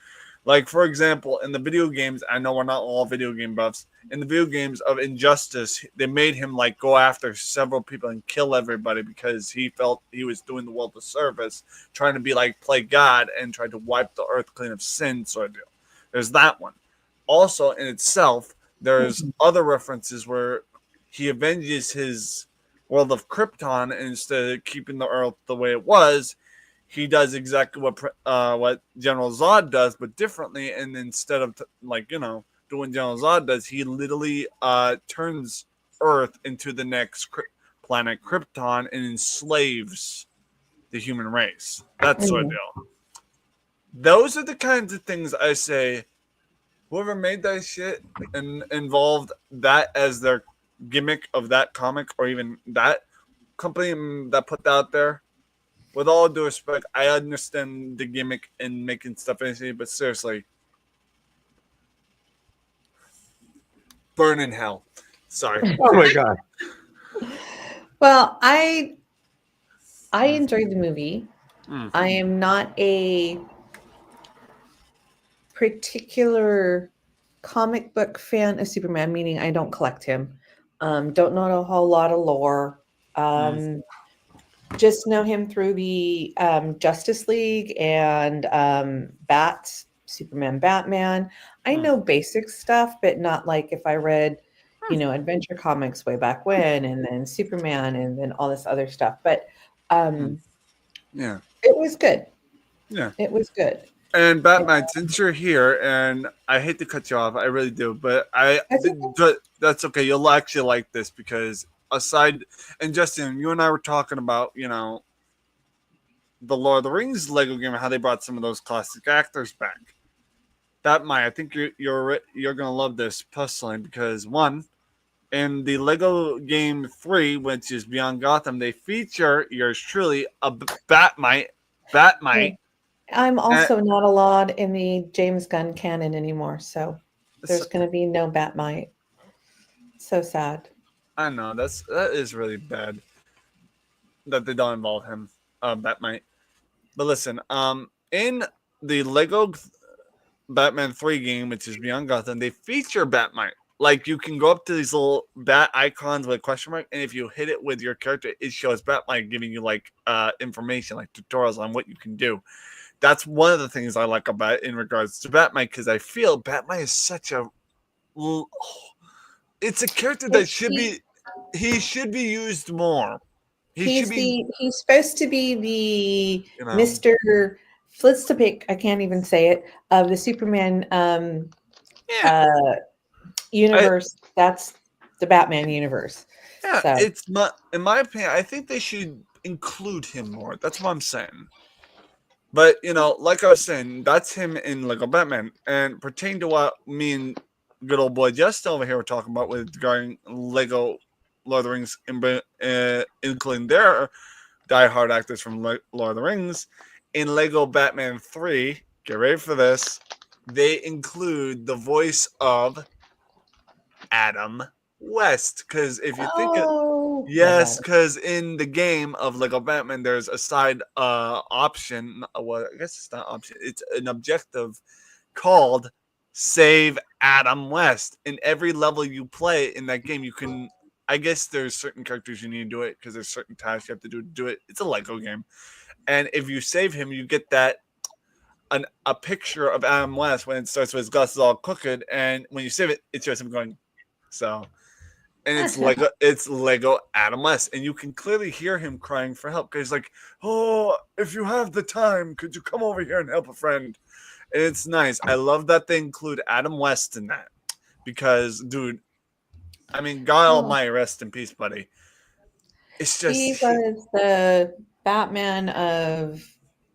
Like, for example, in the video games, I know we're not all video game buffs. In the video games of Injustice, they made him like go after several people and kill everybody because he felt he was doing the world a service, trying to be like play God and try to wipe the earth clean of sin sort of deal. There's that one. Also, in itself, there's other references where he avenges his world of Krypton, and instead of keeping the Earth the way it was, he does exactly what General Zod does, but differently. And instead of doing General Zod does, he literally turns Earth into the next planet Krypton and enslaves the human race. That sort of deal. Those are the kinds of things I say. Whoever made that shit and involved that as their gimmick of that comic, or even that company that put that out there, with all due respect, I understand the gimmick in making stuff fancy, but seriously, burn in hell. Sorry. Oh my god. Well, I enjoyed the movie. I am not a particular comic book fan of Superman, meaning I don't collect him. Don't know a whole lot of lore. Just know him through the Justice League and Superman, Batman. I know basic stuff, but not like if I read, adventure comics way back when, and then Superman, and then all this other stuff. But yeah, it was good. Yeah, it was good. And Batman, since you're here, and I hate to cut you off, I really do, but that's okay. You'll actually like this because and Justin, you and I were talking about, the Lord of the Rings Lego game and how they brought some of those classic actors back. I think you're gonna love this personally because one, in the Lego game 3, which is Beyond Gotham, they feature yours truly a Batmite. I'm also not allowed in the James Gunn canon anymore, so there's going to be no Batmite. So sad. I know that is really bad that they don't involve him, Batmite. But listen, in the Lego Batman 3 game, which is Beyond Gotham, they feature Batmite. Like, you can go up to these little bat icons with a question mark, and if you hit it with your character, it shows Batmite giving you like information, like tutorials on what you can do. That's one of the things I like about it in regards to Batmite, because I feel Batmite is such a it's a character that should be used more. He's supposed to be the Mr. Flitstick, I can't even say it, of the Superman universe. That's the Batman universe. Yeah, so. It's not, in my opinion, I think they should include him more. That's what I'm saying. But, like I was saying, that's him in Lego Batman. And pertaining to what me and good old boy Justin over here were talking about with regarding Lego Lord of the Rings, including their diehard actors from Lord of the Rings, in Lego Batman 3, get ready for this, they include the voice of Adam West. Because if you think because in the game of Lego Batman, there's a side option. Well, I guess it's not option. It's an objective called Save Adam West. In every level you play in that game, you can. I guess there's certain characters you need to do it because there's certain tasks you have to do it. It's a Lego game, and if you save him, you get that a picture of Adam West when it starts with his glasses all crooked, and when you save it, it shows him going. So. And it's Lego Adam West. And you can clearly hear him crying for help. Because he's like, oh, if you have the time, could you come over here and help a friend? And it's nice. I love that they include Adam West in that. because, dude, I mean, God Almighty, rest in peace, buddy. It's just He was the Batman of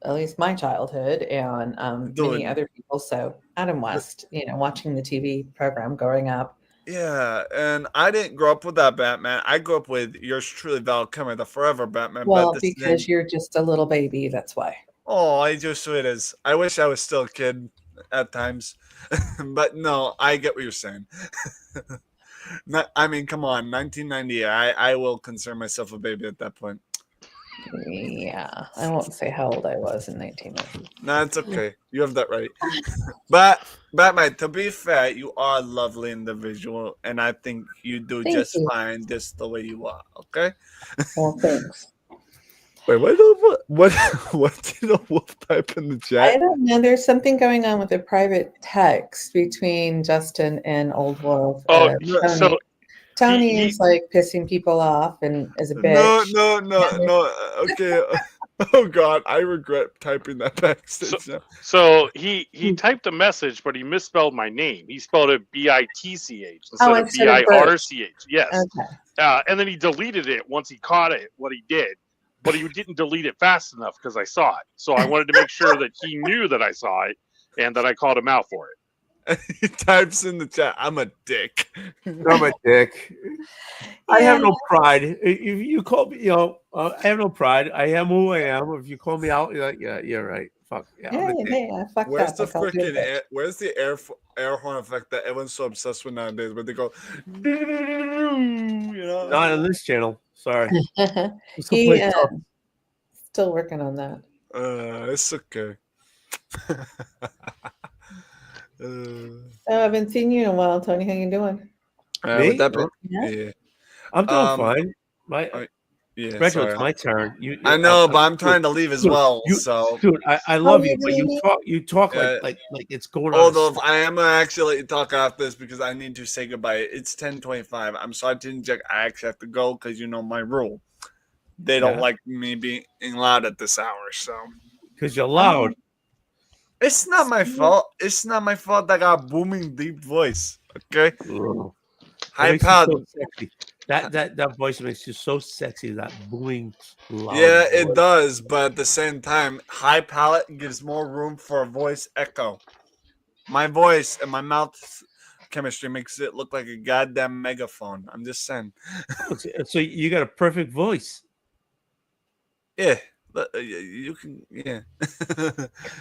at least my childhood and many Dude. other people. So Adam West, watching the TV program growing up. Yeah, and I didn't grow up with that Batman. I grew up with yours truly, Val Kilmer, the Forever Batman. Well, but because you're just a little baby, that's why. Oh, I just sweet as. I wish I was still a kid at times, but no, I get what you're saying. I mean, come on, 1990. I will consider myself a baby at that point. Yeah, I won't say how old I was in 1990. No, it's okay. You have that right. But Batman, to be fair, you are a lovely individual, and I think you do Thank just you. fine just the way you are. Okay. Well, thanks. Wait, what did a wolf type in the chat? I don't know. There's something going on with a private text between Justin and Oldwolf. Oh, Tony. so Tony is like pissing people off and is a No, bitch. Okay. Oh God, I regret typing that backstage. So he typed a message, but he misspelled my name. He spelled it B-I-T-C-H instead of instead of B-I-R-C-H. Yes. Okay. And then he deleted it once he caught it, what he did. But he didn't delete it fast enough because I saw it. So I wanted to make sure that he knew that I saw it and that I called him out for it. He types in the chat, "I'm a dick." I'm a dick. I have no pride. If you call me, I have no pride. I am who I am. If you call me out, you're like, yeah, you're right. Fuck yeah. I'm a dick. Fuck Where's that. the freaking where's the air horn effect that everyone's so obsessed with nowadays? Where they go, Not on this channel. Sorry. He still working on that. It's okay. So I haven't seen you in a while, Tony. How you doing? Me? Yeah. I'm doing fine. Retro, sorry. it's my turn. I know, but I'm trying to leave as well. So, dude, I love you, but you talk like it's going on. Although I am gonna actually let you talk after this because I need to say goodbye. It's 10:25. I'm sorry to inject. I actually have to go because you know my rule. They don't like me being loud at this hour. So, because you're loud. It's not my fault. It's not my fault. I got a booming deep voice. Okay. High powered. So that voice makes you so sexy. That booming loud. Yeah, it does. But at the same time, high palate gives more room for a voice echo. My voice and my mouth chemistry makes it look like a goddamn megaphone. I'm just saying. So you got a perfect voice. Yeah, you can. Yeah.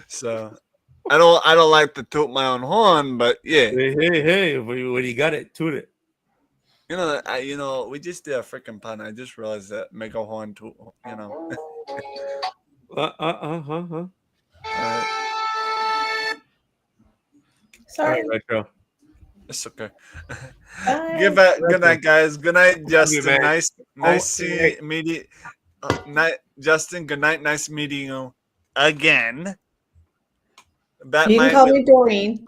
So I don't like to toot my own horn, but yeah. Hey! When you got it, toot it. You know, we just did a freaking pun. I just realized that mega horn toot. Sorry, Retro. It's okay. Bye. Good night, guys. Good night, Justin. man. Nice meeting. Night, Justin. Good night. Nice meeting you again. You can call me Doreen.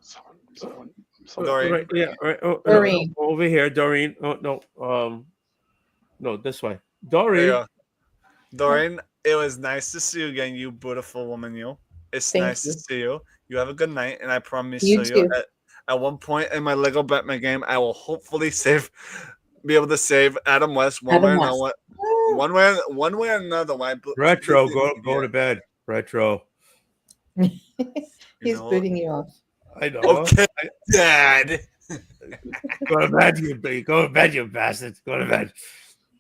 Doreen. Right, yeah, right. Doreen. No, over here, Doreen. Oh no, no, this way, Doreen. Doreen, it was nice to see you again, you beautiful woman. It's nice to see you. You have a good night, and I promise you, at one point in my Lego Batman game, I will hopefully be able to save Adam West one way or another. Retro, go to bed. Retro. He's booting you off. I know. Okay, Dad. Go to bed, you baby. Go to bed, you bastard. Go to bed.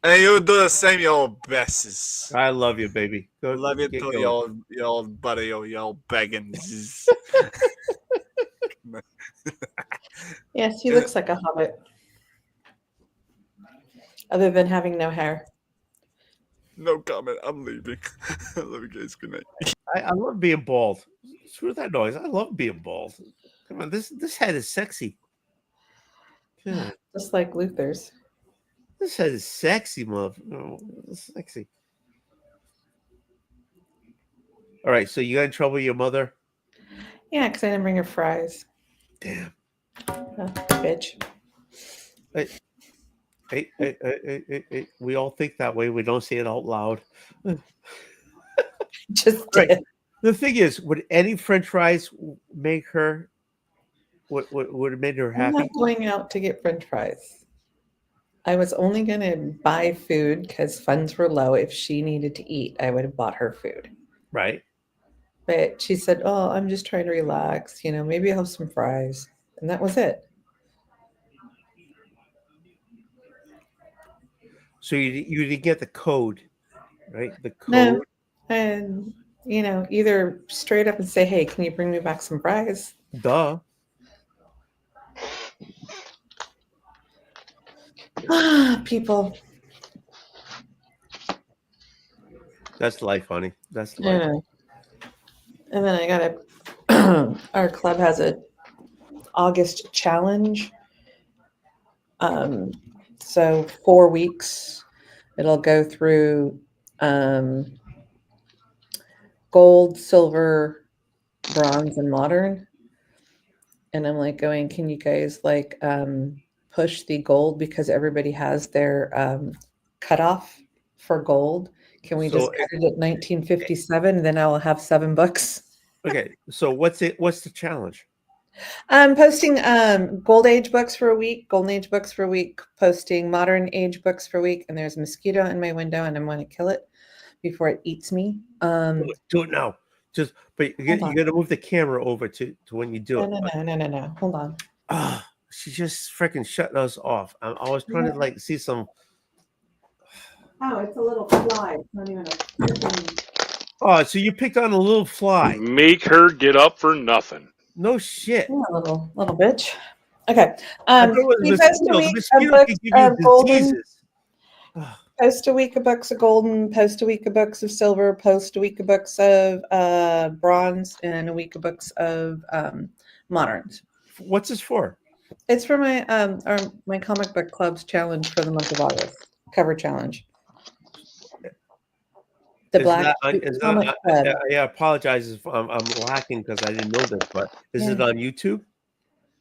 And you do the same, you old besses. I love you, baby. Love you too, you old buddy, you old begging. Yes, he looks like a hobbit. Other than having no hair. No comment. I'm leaving. I love you guys. Good night. I love being bald. Screw that noise. I love being bald. Come on, this head is sexy. God. Just like Luther's. This head is sexy, mother. Oh, it's sexy. All right, so you got in trouble with your mother? Yeah, because I didn't bring her fries. Damn. Bitch. Hey, we all think that way. We don't say it out loud. Just right. The thing is, would any French fries make her What made her I'm not happy? going out to get French fries. I was only going to buy food because funds were low. If she needed to eat, I would have bought her food. Right. But she said, "Oh, I'm just trying to relax. Maybe I'll have some fries," and that was it. So you didn't get the code, right? The code. No, and either straight up and say, "Hey, can you bring me back some fries?" Duh. People. That's life, honey. That's life. Yeah. And then I got our club has a August challenge. So 4 weeks, it'll go through gold, silver, bronze, and modern. And I'm like going, can you guys push the gold because everybody has their cutoff for gold? Can we just cut it at 1957? Then I'll have $7. Okay, so what's the challenge? I'm posting gold age books for a week, golden age books for a week, posting modern age books for a week, and there's a mosquito in my window and I'm going to kill it before it eats me. Do it now. But you got to move the camera over to when you do it. No. Hold on. She just freaking shut us off. I was trying to see some. Oh, it's a little fly. It's not even a freaking. Oh, so you picked on a little fly. Make her get up for nothing. No shit. Yeah, little bitch. Okay. We post a week of books of golden. Post a week of books of golden. Post a week of books of silver. Post a week of books of bronze, and a week of books of moderns. What's this for? It's for my my comic book club's challenge for the month of August. Cover challenge. The Black Comic Club. I apologize if I'm lacking because I didn't know this, but is it on YouTube?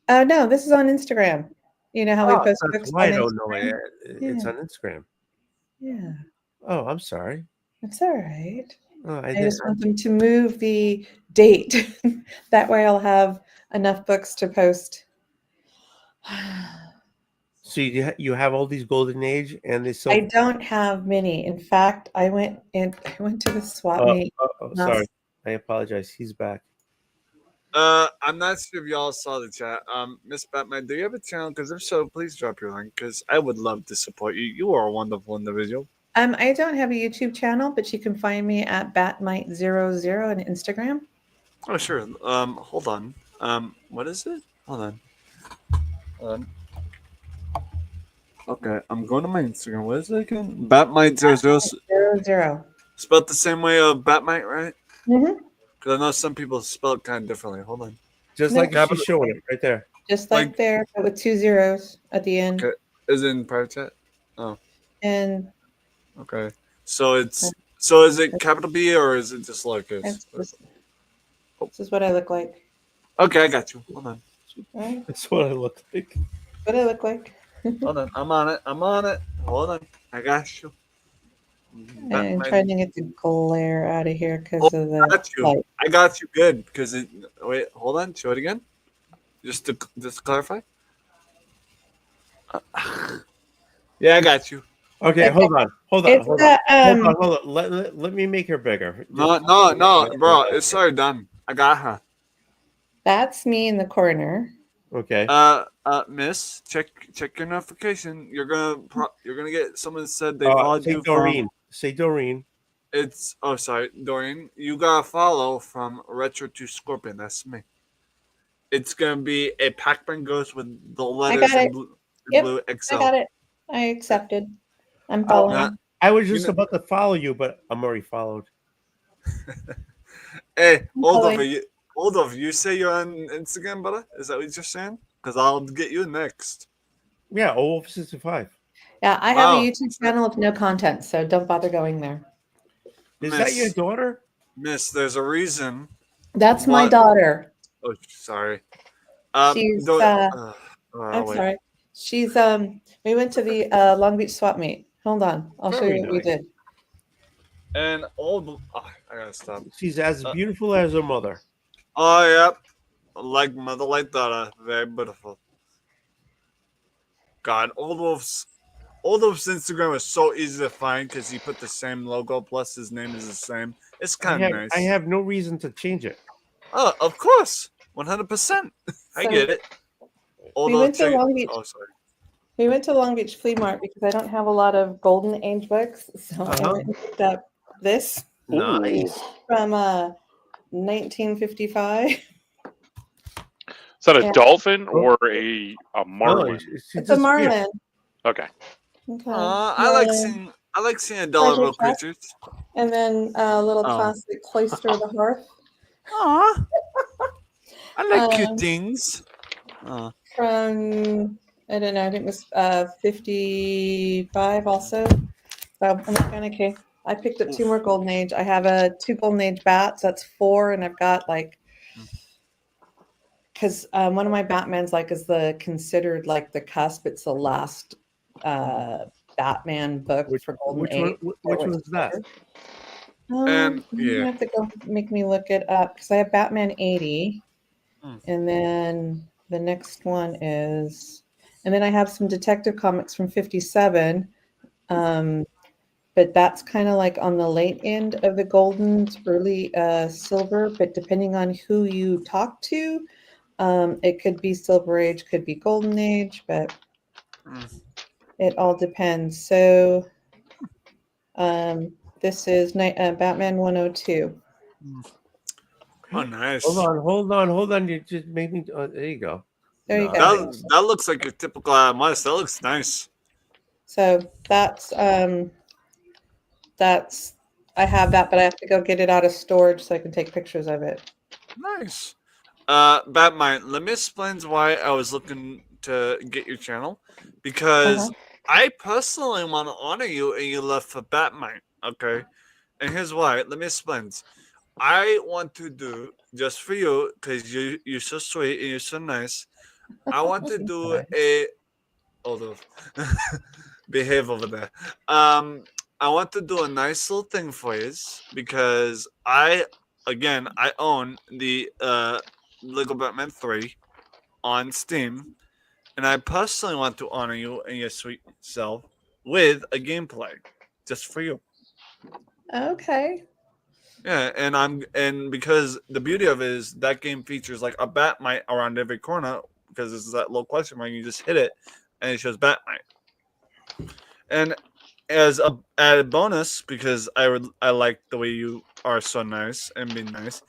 No, this is on Instagram. You know how we post books on Instagram? I don't know it. It's on Instagram. Yeah. Oh, I'm sorry. That's all right. Oh, I just want them to move the date. That way I'll have enough books to post. So you have all these golden age and they I don't have many. In fact, I went to the swap meet. Sorry. I apologize. He's back. I'm not sure if y'all saw the chat. Miss Batman, do you have a channel? Because if so, please drop your link. Because I would love to support you. You are a wonderful individual. I don't have a YouTube channel, but you can find me at Batmite00 on Instagram. Oh sure. Hold on. What is it? Hold on. Okay, I'm going to my Instagram. What is it again? Batmite00. Spelled the same way of Batmite, right? Mm-hmm. Because I know some people spell it kind of differently. Hold on. Just like she's showing it right there. Just like there, but with 2 zeros at the end. Okay. Is it in private chat? Oh. And okay. So is it capital B or is it just lowercase? This is what I look like. Okay, I got you. Hold on. Right? That's what I look like. What I look like. Hold on. I'm on it. Hold on. I got you. I'm trying to get the glare out of here because of the light. I got you good because it. Wait, hold on. Show it again. Just to clarify. Yeah, I got you. Okay, hold on. Hold on. Let me make her bigger. No, bro. It's already done. I got her. That's me in the corner. Okay. Miss, check your notification. You're gonna get someone said they followed you. Doreen. Say Doreen. It's Doreen. You gotta follow from Retro to Scorpion. That's me. It's gonna be a Pac-Man Ghost with the letters in blue XL. I got it. I accepted. I'm following. I was just about to follow you, but I'm already followed. Hey, Oldwolf, you say you're on Instagram, brother? Is that what you're saying? Because I'll get you next. Yeah, Oldwolf65. Yeah, I have a YouTube channel with no content, so don't bother going there. Is that your daughter? Miss, there's a reason. That's my daughter. Oh, sorry. She's I'm sorry. She's we went to the Long Beach swap meet. Hold on. I'll show you what we did. And I gotta stop. She's as beautiful as her mother. Oh, yep. like mother, like daughter. Very beautiful. God, Oldwolf's Instagram is so easy to find because he put the same logo plus his name is the same. It's kind of nice. I have no reason to change it. Oh, of course, 100%. I get it. We went to Long Beach. Oh, sorry. We went to Long Beach Flea Mart because I don't have a lot of golden age books, so I went and picked up this. Nice. From 1955. Is that a dolphin or a marlin? It's a marlin. Okay. Okay. I like seeing adorable creatures. And then a little classic cloister of the hearth. Aw. I like cute things. From I don't know, I think it was 55 also. So I'm like, okay. I picked up 2 more golden age. I have 2 golden age bats. That's 4, and I've got because one of my Batmans is the considered the cusp. It's the last Batman book for golden age. Which one is that? You have to go make me look it up because I have Batman 80, and then the next one is, and then I have some Detective Comics from 57. But that's kind of on the late end of the golden, early silver. But depending on who you talk to, it could be Silver Age, could be Golden Age, but it all depends. So this is Batman 102. Oh, nice. Hold on. You just made me. There you go. There you go. That looks like your typical Adam West. That looks nice. So that's I have that, but I have to go get it out of storage so I can take pictures of it. Nice. Batmine, let me explain why I was looking to get your channel. Because I personally want to honor you and you left for Batmine. Okay? And here's why. Let me explain. I want to do, just for you, because you're so sweet and you're so nice, I want to do although behave over there. I want to do a nice little thing for you because I own the Lego Batman 3 on Steam, and I personally want to honor you and your sweet self with a gameplay just for you. Okay. Yeah, and because the beauty of it is that game features a Batmite around every corner because it's that little question mark, you just hit it and it shows Batmite. And as a added bonus, because I like the way you are so nice and being nice,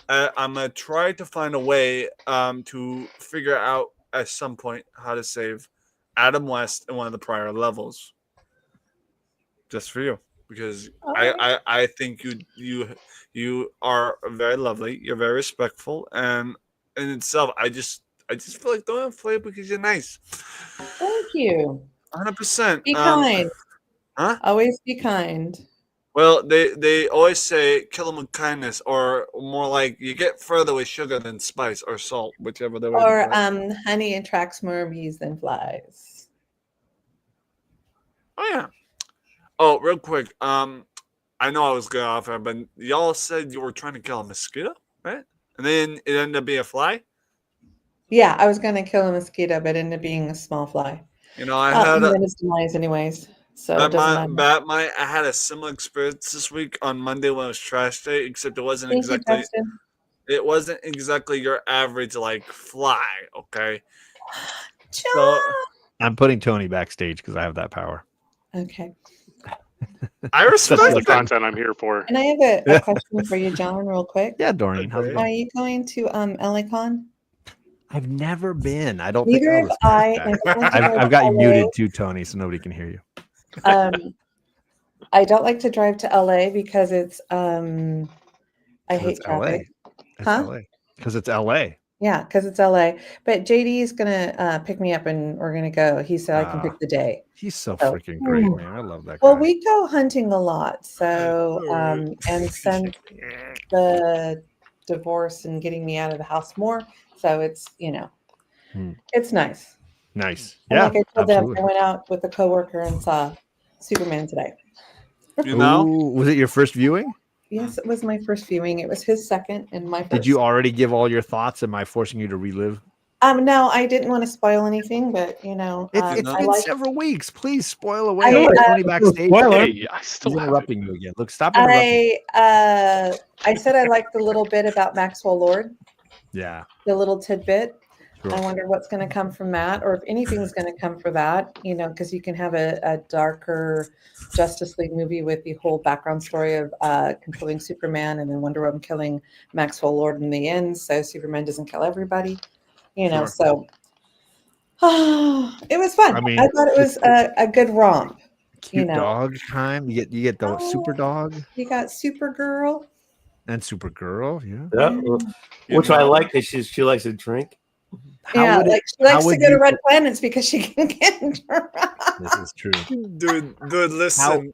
I'm gonna try to find a way to figure out at some point how to save Adam West in one of the prior levels, just for you, because I think you are very lovely, you're very respectful, and in itself, I just feel like doing it for you because you're nice. Thank you. 100%. Be kind. Huh? Always be kind. Well, they always say kill them with kindness, or more like you get further with sugar than spice or salt, whichever the way. Or honey attracts more bees than flies. Oh yeah. Oh, real quick. I know I was going off here, but y'all said you were trying to kill a mosquito, right? And then it ended up being a fly. Yeah, I was gonna kill a mosquito, but it ended up being a small fly. You know, I had his demise anyways. So it doesn't matter. I had a similar experience this week on Monday when it was trash day, except it wasn't exactly your average fly, okay? So, I'm putting Tony backstage because I have that power. Okay. I respect the content I'm here for. And I have a question for you, John, real quick. Yeah, Doreen, how's it going? Are you going to LACon? I've never been. I don't Neither think I've got you muted too, Tony, so nobody can hear you. I don't like to drive to LA because it's I hate traffic. Because it's LA. Yeah, because it's LA. But JD is gonna pick me up and we're gonna go. He said I can pick the day. He's so freaking great, man. I love that guy. Well, we go hunting a lot. So and since the divorce and getting me out of the house more. So it's it's nice. Nice. And yeah. like I told absolutely. them, I went out with a coworker and saw Superman today. You know? Ooh, was it your first viewing? Yes, it was my first viewing. It was his second and my first. Did you already give all your thoughts? Am I forcing you to relive? No, I didn't want to spoil anything, but you know, It's I been like. several weeks. Please spoil away. Tony backstage. Hey, I still He's interrupting you again. Look, stop interrupting. I said I liked the little bit about Maxwell Lord. Yeah. The little tidbit. Sure. I wonder what's going to come from that, or if anything's going to come for that. You know, because you can have a darker Justice League movie with the whole background story of controlling Superman, and then Wonder Woman killing Maxwell Lord in the end, so Superman doesn't kill everybody. You know, so it was fun. I mean, I thought it was a good romp. Cute dog time. You get the super dog. You got Supergirl and Supergirl. Yeah. Which I like because she likes to drink. She likes to go to red planets because she can get drunk. This is true. Dude, listen.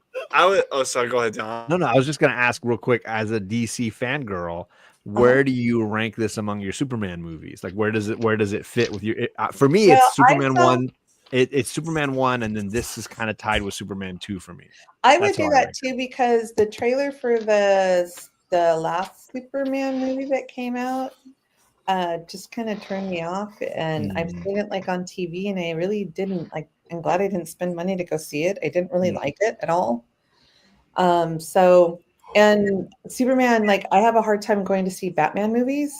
Sorry, go ahead, John. No, I was just gonna ask real quick, as a DC fangirl, where do you rank this among your Superman movies? Like, where does it fit with you? For me, it's Superman 1. It's Superman 1, and then this is kind of tied with Superman 2 for me. I would do that too, because the trailer for the last Superman movie that came out just kind of turned me off, and I've seen it like on TV, and I really didn't like. I'm glad I didn't spend money to go see it. I didn't really like it at all. And Superman, like, I have a hard time going to see Batman movies.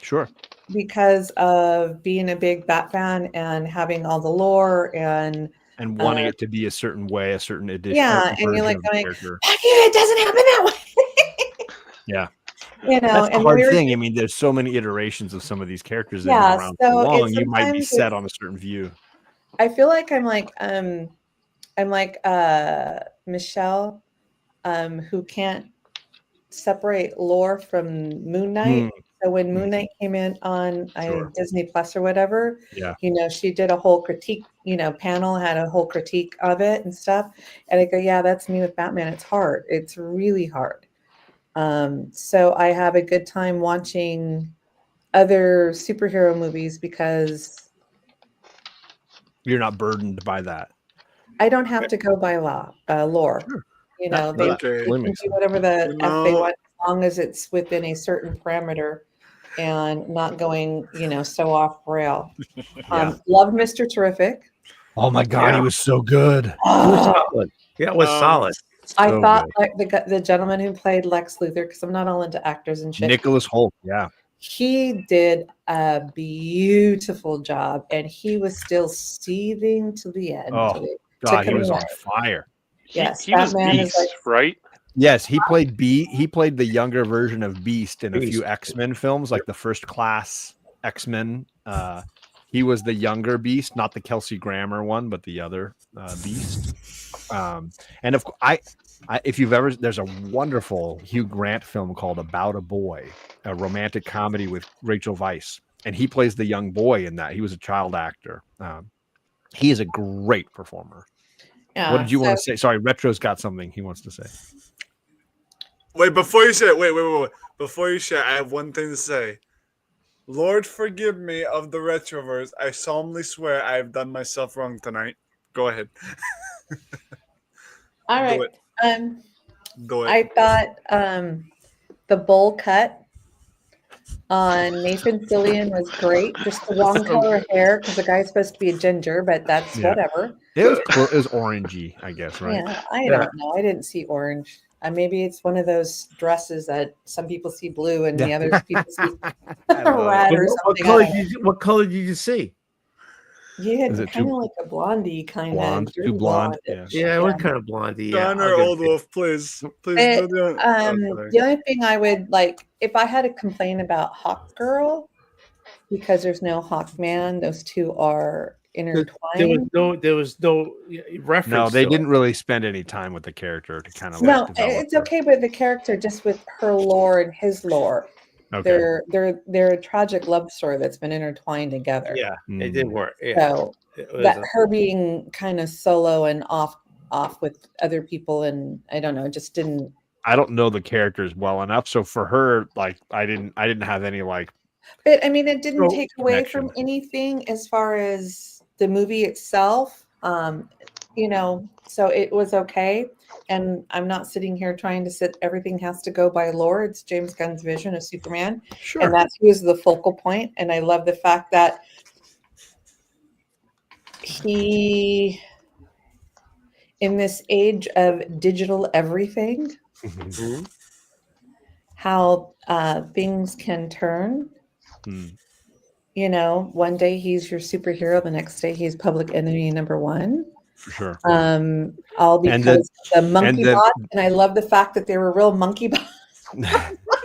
Sure. Because of being a big Bat fan and having all the lore and wanting it to be a certain way, a certain edition. Yeah, and you're like going, it doesn't happen that way. Yeah. You know, that's a hard thing. I mean, there's so many iterations of some of these characters that have been around so long. You might be set on a certain view. I feel like I'm like Michelle, who can't separate lore from Moon Knight. So when Moon Knight came in on Disney Plus or whatever, you know, she did a whole critique, you know, panel, had a whole critique of it and stuff. And I go, yeah, that's me with Batman. It's hard. It's really hard. So I have a good time watching other superhero movies because you're not burdened by that. I don't have to go by lore. Sure. You know, they can do whatever the F they want, as long as it's within a certain parameter and not going, you know, so off rail. Love Mr. Terrific. Oh my God, he was so good. Solid. Yeah, it was solid. I thought like the gentleman who played Lex Luthor, because I'm not all into actors and shit. Nicholas Hoult, yeah. He did a beautiful job, and he was still seething to the end. Oh God, he was on fire. Yes, he was Beast, right? Yes, he played He played the younger version of Beast in a few X-Men films, like the First Class X-Men. He was the younger Beast, not the Kelsey Grammer one, but the other Beast. And if you've ever, there's a wonderful Hugh Grant film called About a Boy, a romantic comedy with Rachel Weisz, and he plays the young boy in that. He was a child actor. He is a great performer. Yeah, what did you want to say? Sorry, Retro's got something he wants to say. Wait, before you say it, wait. Before you share, I have one thing to say. Lord, forgive me of the Retroverse. I solemnly swear I have done myself wrong tonight. Go ahead. All right. Do it. I thought the bowl cut on Nathan Fillion was great. Just the wrong color of hair, because the guy's supposed to be a ginger, but that's whatever. It was orangey, I guess, right? Yeah, I don't know. I didn't see orange. Maybe it's one of those dresses that some people see blue and the other people see red or something. What color did you see? You had kind of like a blondie kind of. Too blonde. Yeah, it was kind of blondie. John or Oldwolf, please. The only thing I would like, if I had to complain about Hawk Girl, because there's no Hawkman, those two are intertwined. There was no reference. No, they didn't really spend any time with the character to kind of. No, it's okay with the character, just with her lore and his lore. Okay. They're a tragic love story that's been intertwined together. Yeah, it didn't work. Yeah. So that her being kind of solo and off with other people, and I don't know, just didn't. I don't know the characters well enough, so for her, like, I didn't have any like. But I mean, it didn't take away from anything as far as the movie itself. so it was okay. And I'm not sitting here trying to sit, everything has to go by lore. It's James Gunn's vision of Superman. Sure. And that's who is the focal point. And I love the fact that he, in this age of digital everything, how things can turn. One day he's your superhero, the next day he's public enemy number one. For sure. All because the monkey bot, and I love the fact that they were real monkey bots.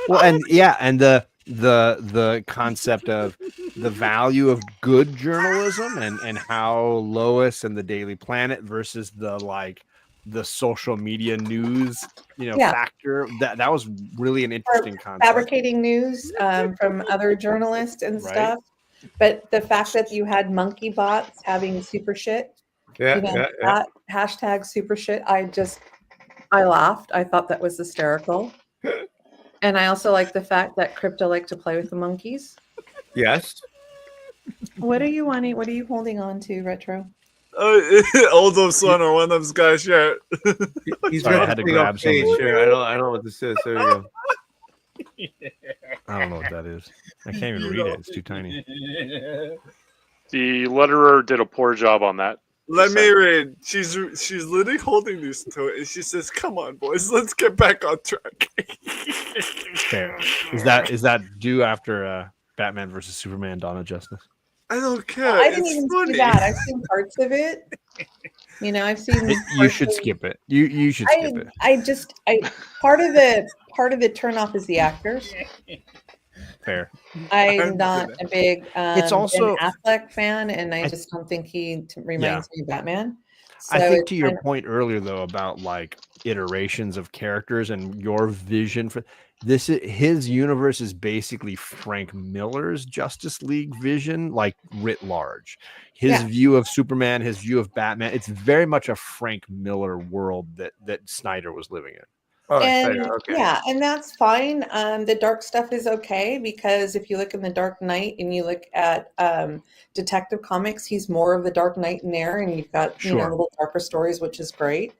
Well, and the concept of the value of good journalism and how Lois and the Daily Planet versus the social media news, factor. That was really an interesting concept. Fabricating news from other journalists and stuff. But the fact that you had monkey bots having super shit, that hashtag super shit, I laughed. I thought that was hysterical. And I also like the fact that Crypto liked to play with the monkeys. Yes. What are you wanting? What are you holding on to, Retro? Oldwolf son or one of those guys shirt. He's Sorry, I had to grab something. I don't know what this is. There you go. I don't know what that is. I can't even read it. It's too tiny. The letterer did a poor job on that. Let me read. She's literally holding this to it, and she says, "Come on, boys, let's get back on track." Fair. Is that due after Batman versus Superman: Dawn of Justice? I don't care. I didn't even see that. I've seen parts of it. I've seen. You should skip it. You should skip it. Part of the turnoff is the actors. Fair. I'm not a big it's also Ben Affleck fan, and I just don't think he reminds me of Batman. So I think to your point earlier, though, about iterations of characters and your vision for this, his universe is basically Frank Miller's Justice League vision, writ large. His view of Superman, his view of Batman, it's very much a Frank Miller world that Snyder was living in. Yeah, and that's fine. The dark stuff is okay because if you look in the Dark Knight and you look at Detective Comics, he's more of the Dark Knight in there, and you've got little darker stories, which is great.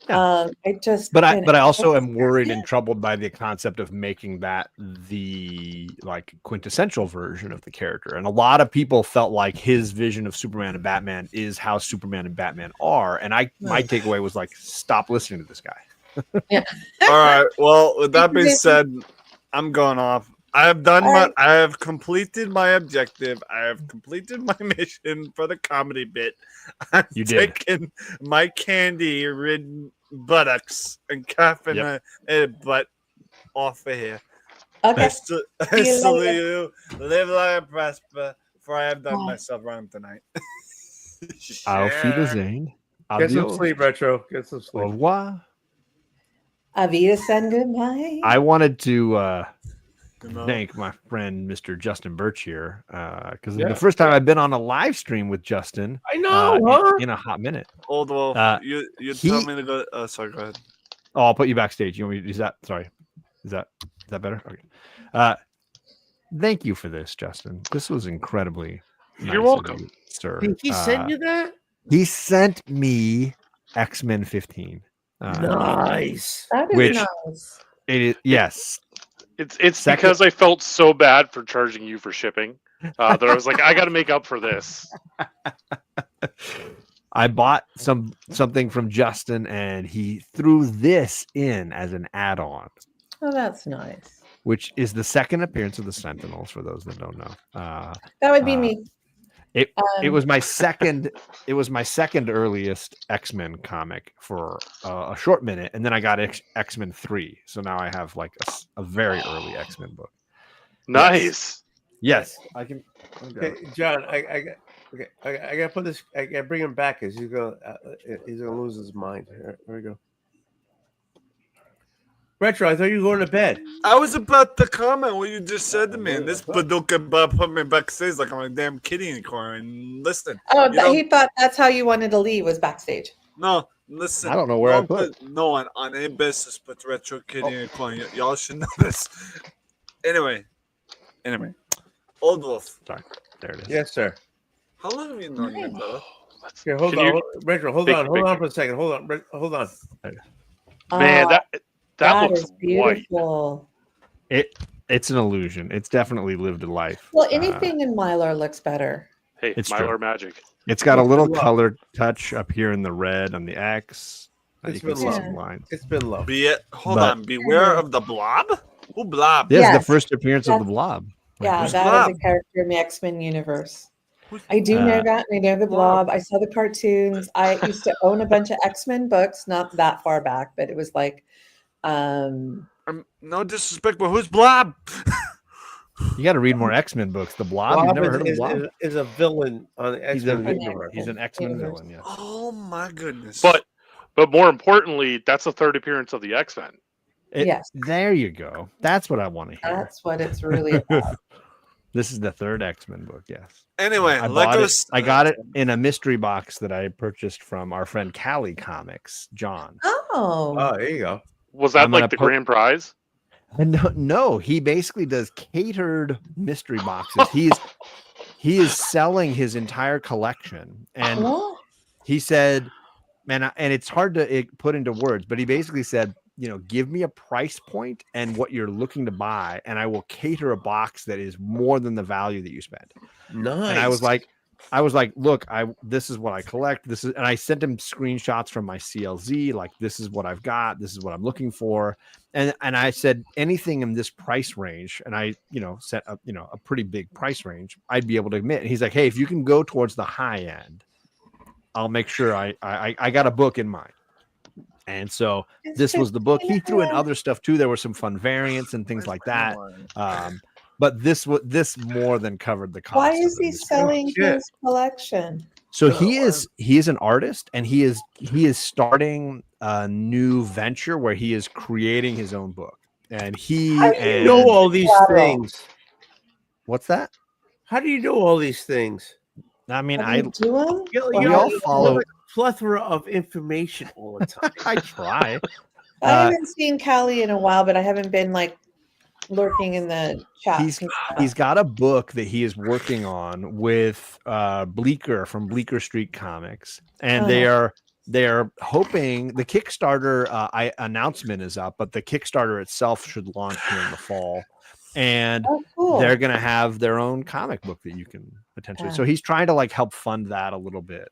Yeah. I also am worried and troubled by the concept of making that the quintessential version of the character. And a lot of people felt like his vision of Superman and Batman is how Superman and Batman are. And my takeaway was stop listening to this guy. Yeah. All right. Well, with that being said, I'm going off. I have done I have completed my objective. I have completed my mission for the comedy bit. I'm taking my candy-ridden buttocks and coughing a butt off of here. Okay. I salute you. Live like a prosper, for I have done myself wrong tonight. Auf Wiedersehen. Get some sleep, Retro. Get some sleep. Au revoir. Avita good night. I wanted to thank my friend Mr. Justin Birch here because it's the first time I've been on a live stream with Justin. I know in a hot minute. Oldwolf, you tell me to go. Sorry, go ahead. Oh, I'll put you backstage. You want me to use that? Sorry, is that better? Okay. Thank you for this, Justin. This was incredibly. You're welcome, sir. Did he send you that? He sent me X-Men 15. Nice. That is nice. It is, yes. It's because I felt so bad for charging you for shipping that I was like, I got to make up for this. I bought something from Justin, and he threw this in as an add-on. Oh, that's nice. Which is the second appearance of the Sentinels, for those that don't know. That would be me. It was my second. It was my second earliest X-Men comic for a short minute, and then I got X-Men 3. So now I have a very early X-Men book. Nice. Yes, I can. Okay, John, I gotta put this. I gotta bring him back. He's gonna lose his mind. Here we go. Retro, I thought you were going to bed. I was about to comment what you just said to me, and this Paducah put me backstage like I'm a damn kitty unicorn. And listen, he thought that's how you wanted to leave was backstage. No, listen. I don't know where I put. No one on any business puts retro kitty unicorn. Y'all should know this. Anyway, Oldwolf. Sorry, there it is. Yes, sir. How long have you known your brother? Here, hold Can on, you Rachel. Hold on for a second. Hold on. man, that that looks is white. beautiful. It's an illusion. It's definitely lived a life. Well, anything in Mylar looks better. Hey, It's Mylar true. magic. It's got a It's little been love. color touch up here in the red on the X. It's You can been see love. some lines. It's been love. Beware of the blob. Who blob? This is the Yes, first appearance of the that's- Blob. Yeah, who's that is Blob? a character in the X-Men universe. I do know that, and I know the Blob. I saw the cartoons. I used to own a bunch of X-Men books, not that far back, but it was like, no disrespect, but who's Blob? You got to read more X-Men books. The Blob. You've never heard of the Blob? Is a villain on the X-Men an universe. He's an X-Men villain. Yes. Oh my goodness! But more importantly, that's the third appearance of the X-Men. Yes. There you go. That's what I want to hear. That's what it's really about. This is the third X-Men book. Yes. Anyway, I let bought go. it. I got it in a mystery box that I purchased from our friend Callie Comics, John. Oh, there you go. Was that like the grand prize? No, he basically does catered mystery boxes. He is selling his entire collection, and he said, "Man, and it's hard to put into words, but he basically said, give me a price point and what you're looking to buy, and I will cater a box that is more than the value that you spend." Nice. And I was like, look, this is what I collect. And I sent him screenshots from my CLZ. Like, this is what I've got. This is what I'm looking for. And I said anything in this price range. And I, set up, a pretty big price range. I'd be able to admit. And he's like, hey, if you can go towards the high end, I'll make sure I got a book in mind. And so this was the book. He threw in other stuff too. There were some fun variants and things like that. But this more than covered the cost. why is he selling his collection? So he is an artist, and he is starting a new venture where he is creating his own book. And How do you know all these things? What's that? How do you know all these things? I mean, you all follow a plethora of information all the time. I try. I haven't seen Callie in a while, but I haven't been like lurking in the chat. He's got a book that he is working on with Bleecker from Bleecker Street Comics, and they are hoping the Kickstarter announcement is up, but the Kickstarter itself should launch here in the fall, and they're going to have their own comic book that you can potentially. So he's trying to like help fund that a little bit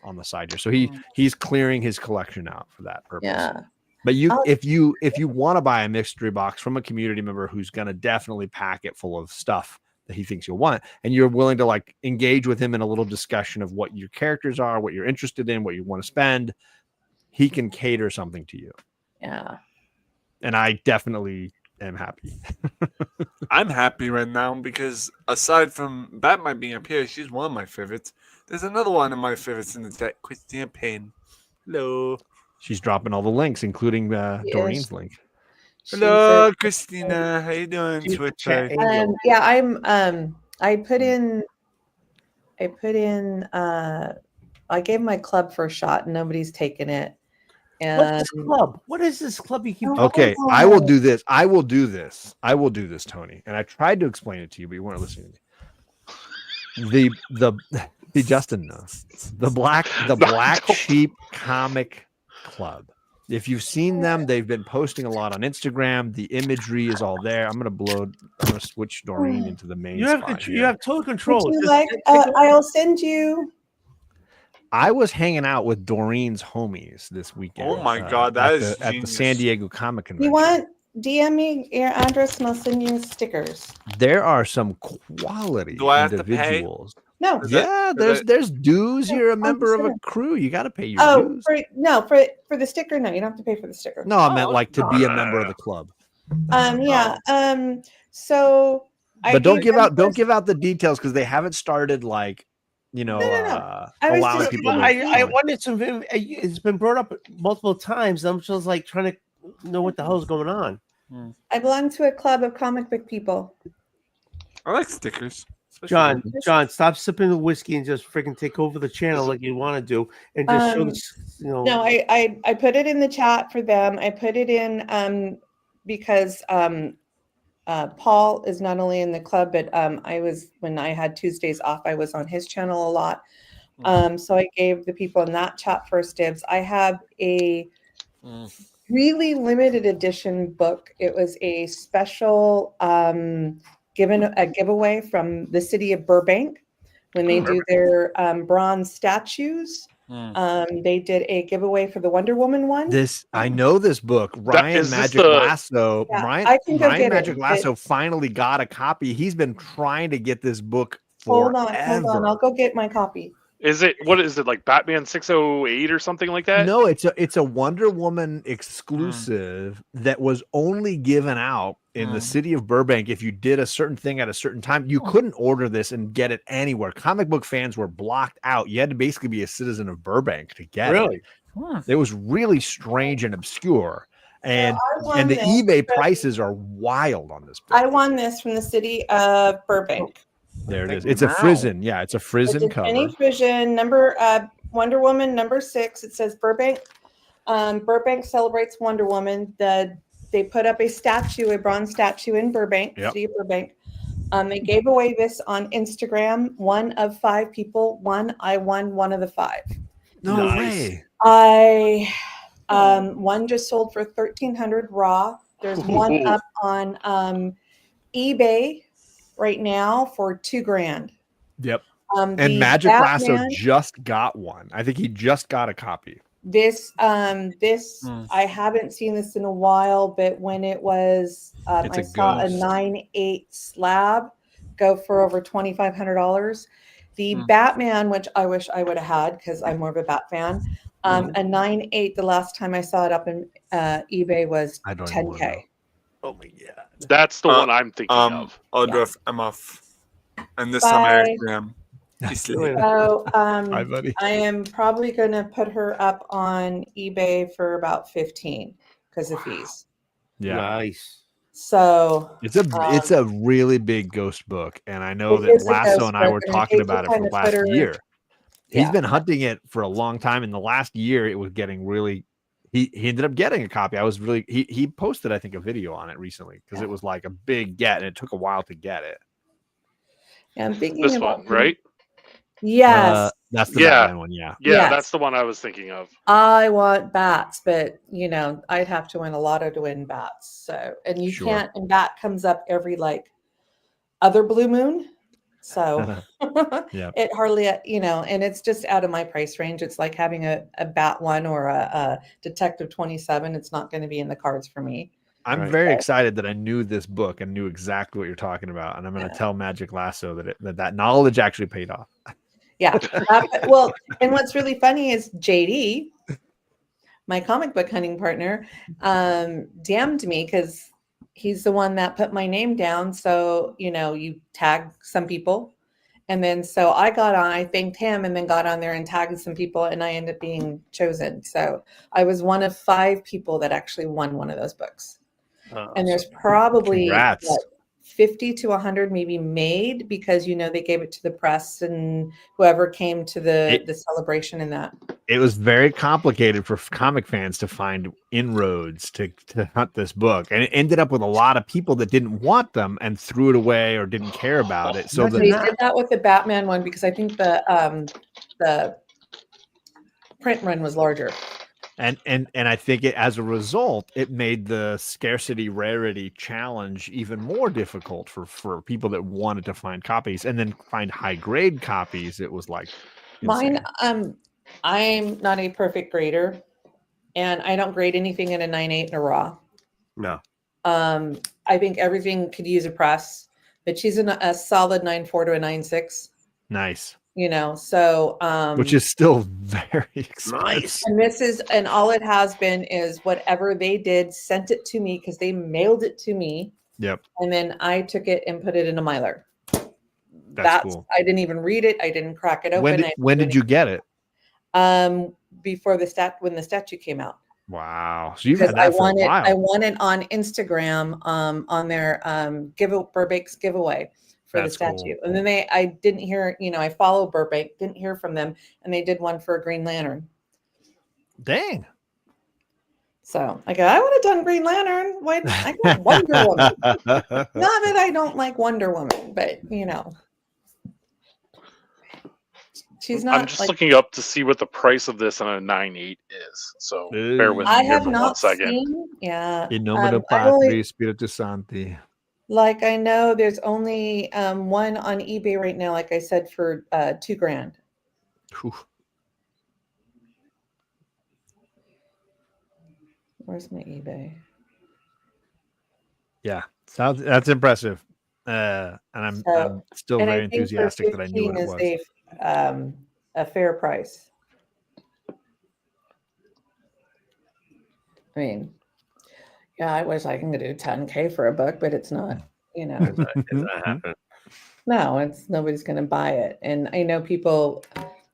on the side here. So he's clearing his collection out for that purpose. Yeah. But if you want to buy a mystery box from a community member who's going to definitely pack it full of stuff that he thinks you'll want, and you're willing to like engage with him in a little discussion of what your characters are, what you're interested in, what you want to spend, he can cater something to you. Yeah. And I definitely am happy. I'm happy right now because aside from Batman being up here, she's one of my favorites. There's another one of my favorites in the chat, Christina Payne. Hello. She's dropping all the links, including Doreen's link. Hello, Christina. How you doing? Twitch. Yeah, I'm. I put in. I gave my club for a shot, and nobody's taken it. And What's this club? What is this club you keep? Okay, I will do this. I will do this, Tony. And I tried to explain it to you, but you weren't listening to me. The Justin knows the black sheep comic club. If you've seen them, they've been posting a lot on Instagram. The imagery is all there. I'm gonna switch Doreen into the main. You have total control. Would you like? I'll send you. I was hanging out with Doreen's homies this weekend. Oh my god, that is at the San Diego Comic Convention. You want? DM me your address, and I'll send you stickers. There are some quality individuals. No. Yeah, there's dues. You're a member of a crew. You got to pay your dues. For the sticker, no, you don't have to pay for the sticker. No, I meant like to be a member of the club. So. But don't give out the details because they haven't started like. Allowing people. I wanted some. It's been brought up multiple times. I'm just like trying to know what the hell is going on. I belong to a club of comic book people. I like stickers. John, stop sipping the whiskey and just freaking take over the channel like you want to do, and just show this, No, I put it in the chat for them. I put it in because Paul is not only in the club, but when I had Tuesdays off, I was on his channel a lot So I gave the people in that chat first dibs. I have a really limited edition book. It was a special giveaway from the city of Burbank when they do their bronze statues. They did a giveaway for the Wonder Woman one. I know this book. Ryan Magic Lasso. Yeah, Ryan, I can go Ryan get Magic it. Lasso finally got a copy. He's been trying to get this book Hold forever. on. I'll go get my copy. What is it like Batman 608 or something like that? No, it's a Wonder Woman exclusive that was only given out in the city of Burbank. If you did a certain thing at a certain time, you couldn't order this and get it anywhere. Comic book fans were blocked out. You had to basically be a citizen of Burbank to get it. It was really strange and obscure. And the eBay prices are wild on this book. I won this from the city of Burbank. There it is. It's a Frizen. Yeah, it's a Frizen cover. Any Frizen number Wonder Woman number 6. It says Burbank. Burbank celebrates Wonder Woman. They put up a bronze statue in Burbank, city of Burbank. They gave away this on Instagram. 1 of 5 people won. I won 1 of the 5. No way. One just sold for $1,300 raw. There's one up on eBay right now for $2,000. Yep. And Magic Lasso just got one. I think he just got a copy. I haven't seen this in a while, but when it was, I saw a 9/8 slab go for over $2,500. The Batman, which I wish I would have had because I'm more of a Bat fan, a 9/8. The last time I saw it up in eBay was $10K. Oh my god, that's the one I'm thinking of. Oldwolf, I'm off, and this time I am. So Hi, buddy. I am probably going to put her up on eBay for about 15 because of fees. Yeah, nice. So it's a really big ghost book, and I know that Lasso and I were talking about it for the last year. He's been hunting it for a long time. In the last year, it was getting really. He ended up getting a copy. He posted, I think, a video on it recently because it was like a big get, and it took a while to get it. Yeah, I'm thinking this about one, right? Yes. That's the Batman one, yeah. Yeah, Yes. that's the one I was thinking of. I want bats, but I'd have to win a lotto to win bats. So, and you can't, and bat comes up every other blue moon. So it hardly, and it's just out of my price range. It's like having a Bat 1 or a Detective 27. It's not going to be in the cards for me. I'm very excited that I knew this book and knew exactly what you're talking about. And I'm going to tell Magic Lasso that knowledge actually paid off. Yeah. Well, and what's really funny is JD, my comic book hunting partner, damned me because he's the one that put my name down. So, you tag some people. And then so I got on, I thanked him and then got on there and tagged some people and I ended up being chosen. So I was one of 5 people that actually won one of those books. And there's probably 50 to 100 maybe made because, they gave it to the press and whoever came to the celebration and that. It was very complicated for comic fans to find inroads to hunt this book. And it ended up with a lot of people that didn't want them and threw it away or didn't care about it. So they did that with the Batman one because I think the print run was larger. And I think as a result, it made the scarcity rarity challenge even more difficult for people that wanted to find copies and then find high grade copies. It was like insane. Mine. I'm not a perfect grader, and I don't grade anything in a 9/8 in a raw. No. I think everything could use a press, but she's in a solid 9/4 to a 9/6. Nice. So which is still very expensive. Nice. And all it has been is whatever they did, sent it to me because they mailed it to me. Yep. And then I took it and put it in a mailer. That's cool. I didn't even read it. I didn't crack it open. When did you get it? Before when the statue came out. Wow. So you've had that for a while. I won it on Instagram on their Burbank's giveaway for the statue. Cool. And then I didn't hear, I follow Burbank, didn't hear from them, and they did one for a Green Lantern. Dang. So I would have done Green Lantern. I got Wonder Woman. Not that I don't like Wonder Woman, but She's not. I'm just like, looking up to see what the price of this on a 9.8 is. So bear with I me here have for 1 not second. seen. Yeah. In nomine I've Patri only Spiritus Sancti. like I know there's only one on eBay right now. Like I said, for $2,000. Whew. Where's my eBay? Yeah, that's impressive. And I'm still And very I think for enthusiastic that I knew 15 what it is was. a fair price. I mean, yeah, I wish I can do 10K for a book, but it's not. You know, It's not happening. no, it's nobody's going to buy it. And I know people.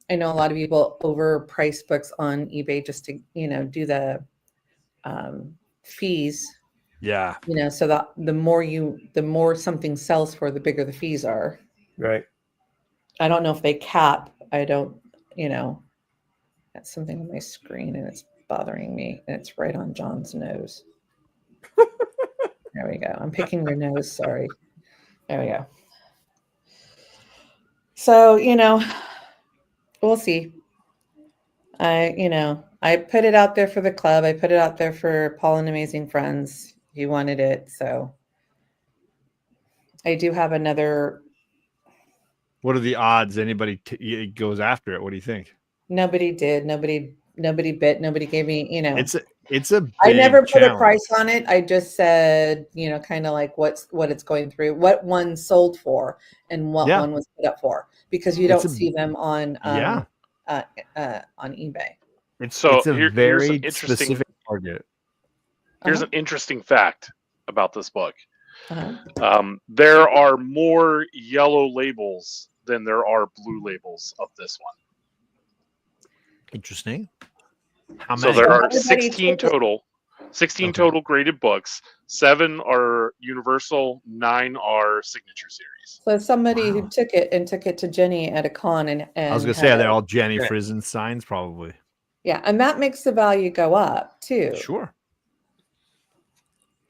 I know a lot of people overprice books on eBay just to do the fees. Yeah. So the more something sells for, the bigger the fees are. Right. I don't know if they cap. I don't, that's something on my screen and it's bothering me. And it's right on John's nose. There we go. I'm picking your nose. Sorry. There we go. So, we'll see. I put it out there for the club. I put it out there for Paul and Amazing Friends. He wanted it. So I do have another. What are the odds anybody goes after it? What do you think? Nobody did. Nobody bit. Nobody gave me, It's a big I never put challenge. a price on it. I just said, kind of like what it's going through, what one sold for and what one was put up for, because you don't see them on eBay. It's a very specific target. Here's an interesting fact about this book. Uh-huh. There are more yellow labels than there are blue labels of this one. Interesting. How so many? there are 16 total. 16 total graded books. 7 are universal. 9 are signature series. So somebody who took it to Jenny at a con and I was gonna say they're all Jenny Frizen signs, probably. Yeah, and that makes the value go up too. Sure.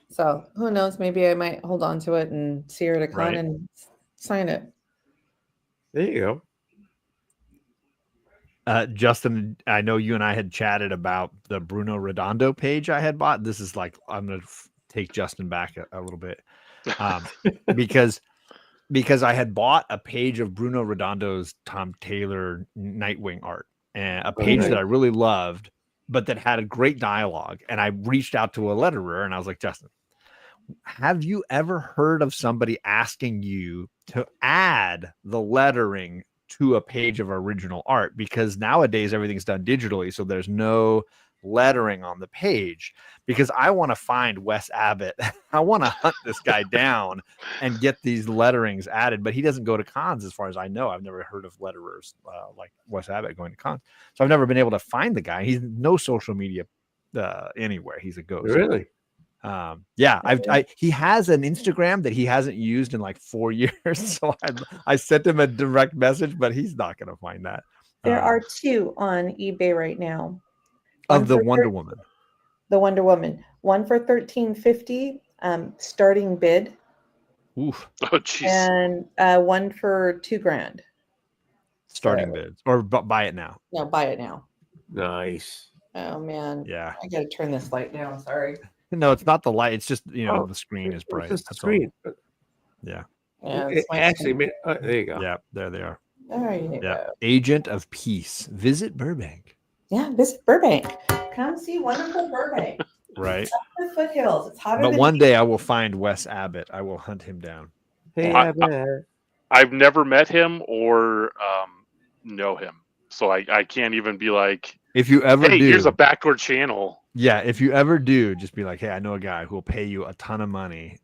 So who knows? Maybe I might hold on to it and see her at a con and sign it. There you go. Justin, I know you and I had chatted about the Bruno Redondo page I had bought. This is like, I'm going to take Justin back a little bit because I had bought a page of Bruno Redondo's Tom Taylor Nightwing art, and a page that I really loved, but that had a great dialogue. And I reached out to a letterer and I was like, Justin, have you ever heard of somebody asking you to add the lettering to a page of original art? Because nowadays everything's done digitally, so there's no lettering on the page. Because I want to find Wes Abbott. I want to hunt this guy down and get these letterings added, but he doesn't go to cons as far as I know. I've never heard of letterers like Wes Abbott going to cons, so I've never been able to find the guy. He's no social media anywhere. He's a ghost. Really? He has an Instagram that he hasn't used in like 4 years. So I sent him a direct message, but he's not going to find that. There are 2 on eBay right now. Of the Wonder Woman. The Wonder Woman. One for $13.50, starting bid. Oof. Oh, jeez. And one for $2,000. Starting bids, or buy it now. No, buy it now. Nice. Oh man. Yeah. I gotta turn this light down. Sorry. No, it's not the light. It's just the screen is bright. It's just the screen. Yeah. Actually, there you go. Yeah, there they are. There you go. Agent of Peace. Visit Burbank. Yeah, visit Burbank. Come see wonderful Burbank. Right. The foothills. It's hotter. But than one day I will find Wes Abbott. I will hunt him down. Hey, I've never met him or know him, so I can't even be like, if you ever do, here's a backdoor channel. Yeah, if you ever do, just be like, hey, I know a guy who will pay you a ton of money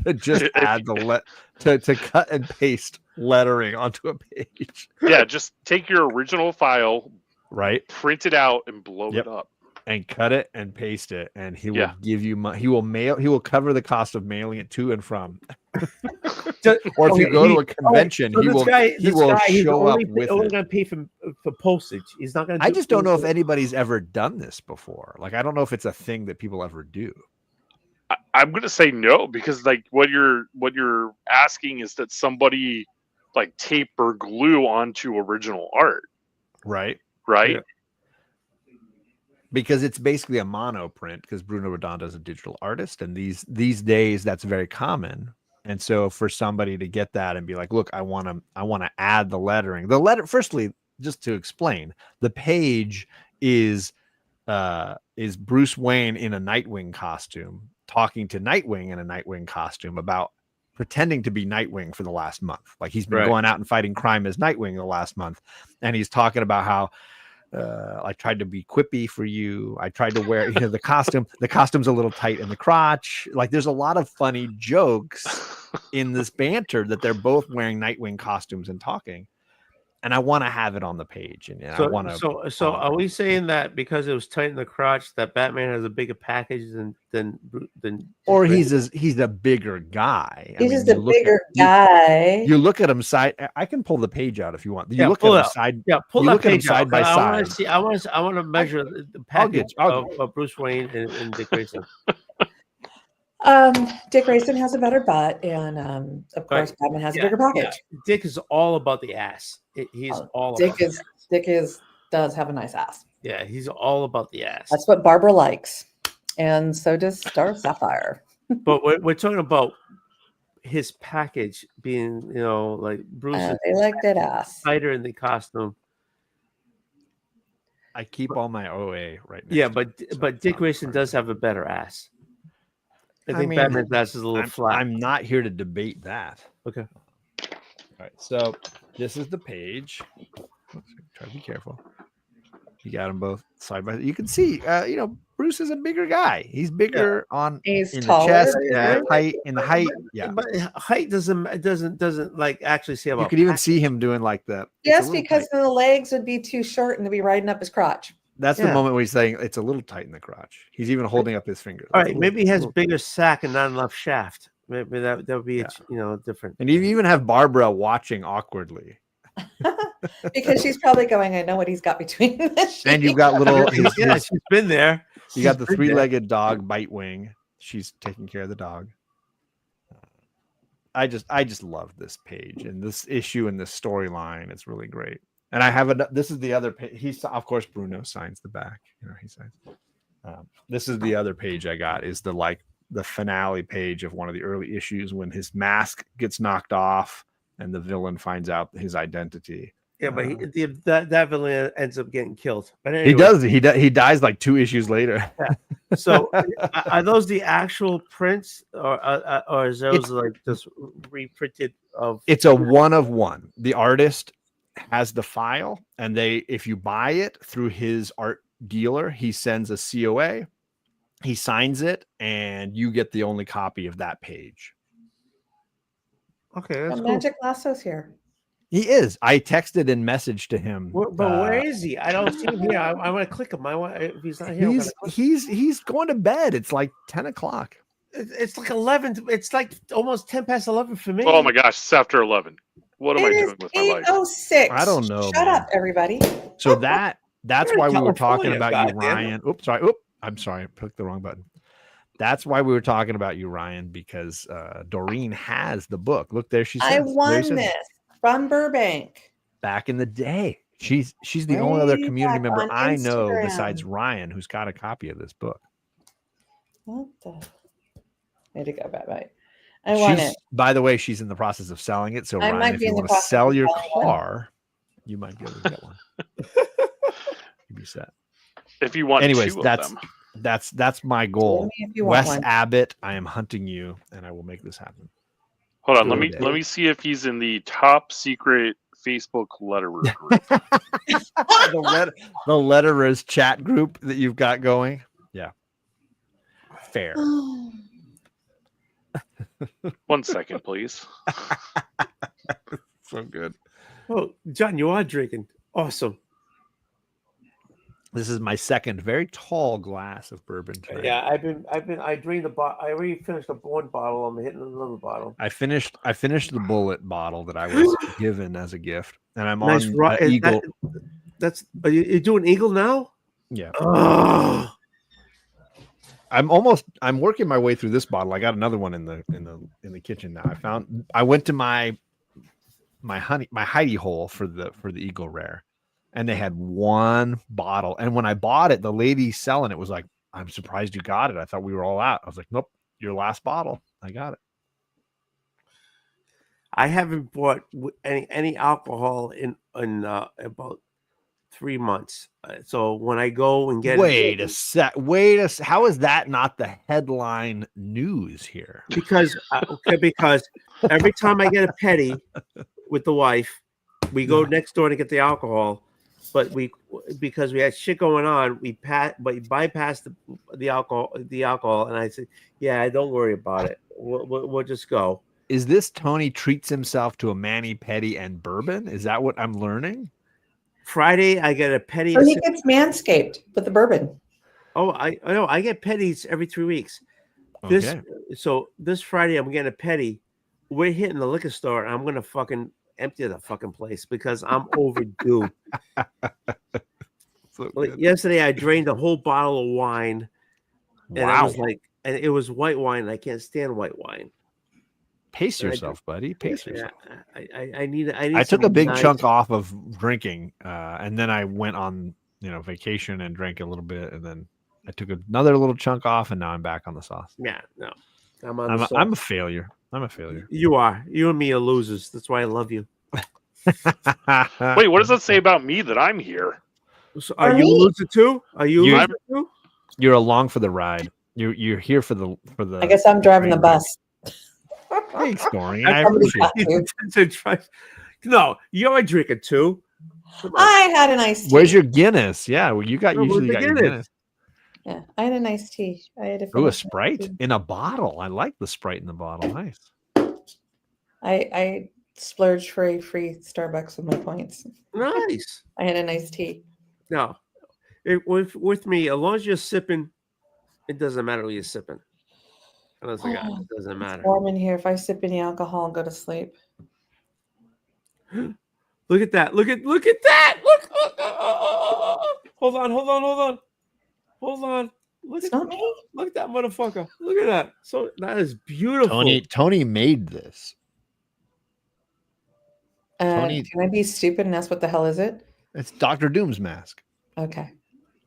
to just add to cut and paste lettering onto a page. Yeah, just take your original file, right? Print it out and blow it up. And cut it and paste it, and he will give you money. He will cover the cost of mailing it to and from. Or if you go to a convention, he will show up with it. He's only going to pay for postage. He's not going to. I just don't know if anybody's ever done this before. Like, I don't know if it's a thing that people ever do. I'm going to say no, because like what you're asking is that somebody like tape or glue onto original art. Right. Right. Yeah. Because it's basically a mono print, because Bruno Redondo is a digital artist, and these days that's very common. And so for somebody to get that and be like, look, I want to add the lettering. The letter, firstly, just to explain, the page is Bruce Wayne in a Nightwing costume talking to Nightwing in a Nightwing costume about pretending to be Nightwing for the last month. Like he's been going out and fighting crime as Nightwing the last month. And he's talking about how I tried to be quippy for you. I tried to wear, the costume. The costume's a little tight in the crotch. Like there's a lot of funny jokes in this banter that they're both wearing Nightwing costumes and talking. And I want to have it on the page. And I want to. So are we saying that because it was tight in the crotch that Batman has a bigger package than? Or he's a bigger guy. He's just a bigger guy. You look at him side. I can pull the page out if you want. You look at him side. Yeah, pull you that look at him page side out. by I side. want to see. I want to measure the package of Bruce Wayne and Dick Grayson. Dick Grayson has a better butt, and of course, Batman has a bigger package. Yeah. Dick is all about the ass. He's all Dick about is does have a nice ass. Yeah, he's all about the ass. That's what Barbara likes, and so does Star Sapphire. But we're talking about his package being, like Bruce. They like that ass. Tighter in the costume. I keep all my OA right now. Yeah, but Dick Grayson does have a better ass. I think Batman's ass is a little flat. I'm not here to debate that. Okay. All right. So this is the page. Try to be careful. You got them both side by side. You can see, Bruce is a bigger guy. He's bigger He's in taller, the chest, yeah. height, in the height. Yeah. But height doesn't like actually see about. You could even see him doing like that. Yes, because then the legs would be too short and to be riding up his crotch. That's the moment where he's saying it's a little tight in the crotch. He's even holding up his fingers. All right, maybe he has bigger sack and not enough shaft. Maybe that would be different. And you even have Barbara watching awkwardly. Because she's probably going, I know what he's got between the And you've got little she's been there. You got the three-legged dog, Bitewing. She's taking care of the dog. I just love this page and this issue and this storyline. It's really great. And I have this is the other page. Of course, Bruno signs the back. He signs. This is the other page I got. Is the finale page of one of the early issues when his mask gets knocked off and the villain finds out his identity. Yeah, but that villain ends up getting killed. But anyway, he does. He dies like 2 issues later. Yeah. So are those the actual prints, or is those like just reprinted of? It's a one of one. The artist has the file, and if you buy it through his art dealer, he sends a COA. He signs it, and you get the only copy of that page. Okay, that's cool. Magic Lasso's here. He is. I texted and messaged to him. But where is he? I don't see him here. I want to click him. If he's not here, he's going to bed. It's like 10 o'clock. It's like 11. It's like almost 10 past 11 for me. Oh my gosh, it's after 11. What am I doing with my life? 8:06. I don't know. Shut up, everybody. So that's why we were talking California, about you, goddamn. Ryan. Oops, sorry. I'm sorry. I clicked the wrong button. That's why we were talking about you, Ryan, because Doreen has the book. Look there. She says, I won this from Burbank. Back in the day. She's the only other community member I know besides Ryan who's got a copy of this book. What the? Need to go bye. I want it. By the way, she's in the process of selling it. So I Ryan, might if be you in the want to process sell of your selling one. car, you might be able to get one. You'd be set. If you want, anyways, two of them. that's my goal. If you want Wes one. Abbott, I am hunting you, and I will make this happen. Hold on, let me see if he's in the top secret Facebook letterer group. the letterers chat group that you've got going. Yeah, fair. 1 second, please. So good. Oh, John, you are drinking. Awesome. This is my second very tall glass of bourbon tonight. Yeah, I drained the bottle. I already finished one bottle. I'm hitting another bottle. I finished the bullet bottle that I was given as a gift, and I'm Nice on Eagle. Are you doing Eagle now? Yeah. Oh. I'm working my way through this bottle. I got another one in the kitchen now. I went to my my hidey hole for the Eagle Rare, and they had one bottle. And when I bought it, the lady selling it was like, "I'm surprised you got it. I thought we were all out." I was like, "Nope, your last bottle. I got it." I haven't bought any alcohol in about 3 months. So when I go and get Wait a sec. How is that not the headline news here? because every time I get a petty with the wife, we go next door to get the alcohol, but because we had shit going on, we bypass the alcohol, and I said, "Yeah, don't worry about it. We'll just go." Is this Tony treats himself to a mani pedi and bourbon? Is that what I'm learning? Friday, I get a petty. Or he gets manscaped with the bourbon. Oh, I know. I get petties every 3 weeks. Okay. This Friday, I'm getting a petty. We're hitting the liquor store, and I'm gonna fucking empty the fucking place because I'm overdue. Yesterday, I drained a whole bottle of wine, and I was like, and it was white wine. And I can't stand white wine. Pace yourself, buddy. Pace yourself. I need. I took a big chunk off of drinking, and then I went on, vacation and drank a little bit, and then I took another little chunk off, and now I'm back on the sauce. Yeah, no, I'm a failure. I'm a failure. You are. You and me are losers. That's why I love you. Wait, what does that say about me that I'm here? So are you a loser too? Are you a loser too? You're along for the ride. You're here for the. I guess I'm driving the bus. Thanks, Story. I appreciate it. No, you're a drinker too. I had a nice tea. Where's your Guinness? Yeah, well, usually got your Guinness. Yeah, I had a nice tea. I had a Sprite in a bottle. I like the Sprite in the bottle. Nice. I splurged for a free Starbucks with my points. Nice. I had a nice tea. No, with me, as long as you're sipping, it doesn't matter what you're sipping. It doesn't matter. It's warm in here. If I sip any alcohol, I'll go to sleep. Look at that! Look at that! Look! Hold on! Look, it's not me. Look at that motherfucker! Look at that! So that is beautiful. Tony made this. Can I be stupid and ask what the hell is it? It's Dr. Doom's mask. Okay,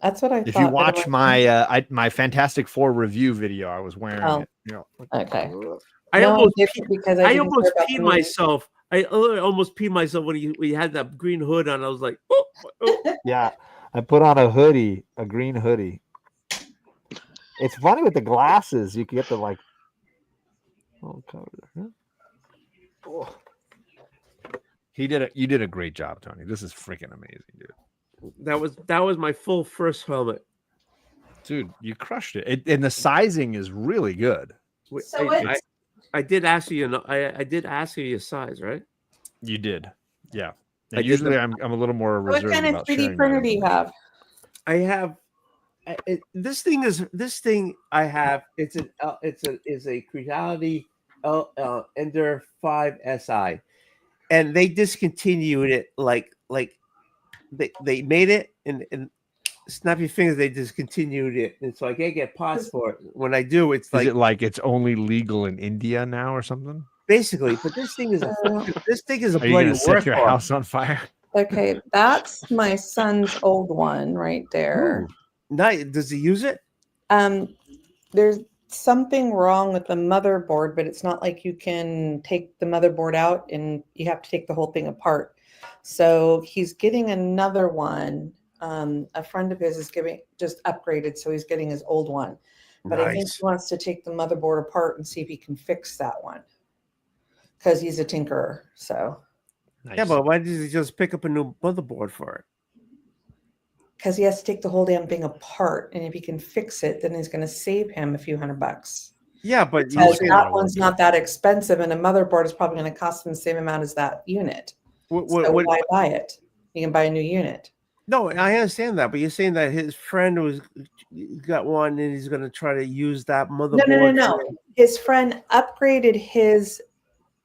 that's what I thought. If you watch my Fantastic Four review video, I was wearing it. Okay. I almost peed myself. I almost peed myself when you had that green hood on. I was like, oh. Yeah, I put on a hoodie, a green hoodie. It's funny with the glasses. You can get the all covered. Huh? Oh. You did a great job, Tony. This is freaking amazing, dude. That was my full first helmet. Dude, you crushed it. And the sizing is really good. So I did ask you, I did ask you your size, right? You did, yeah. And usually I'm a little more reserved. What kind of 3D printer do you have? I have this thing I have. It's a Creality Ender 5 SI, and they discontinued it like they made it and snap your fingers, they discontinued it, and so I can't get parts for it. When I do, it's is it like it's only legal in India now or something? Basically, but this thing is a Are bloody you gonna set work your hard. house on fire? Okay, that's my son's old one right there. Nice. Does he use it? There's something wrong with the motherboard, but it's not like you can take the motherboard out and you have to take the whole thing apart. So he's getting another one. A friend of his is just upgraded, so he's getting his old one. But I think he wants to take the motherboard apart and see if he can fix that one, because he's a tinkerer. So yeah, but why did he just pick up a new motherboard for it? Because he has to take the whole damn thing apart, and if he can fix it, then he's going to save him a few $100. Yeah, but that one's not that expensive, and a motherboard is probably going to cost him the same amount as that unit. So why buy it? You can buy a new unit. No, I understand that, but you're saying that his friend got one, and he's going to try to use that motherboard. No. His friend upgraded his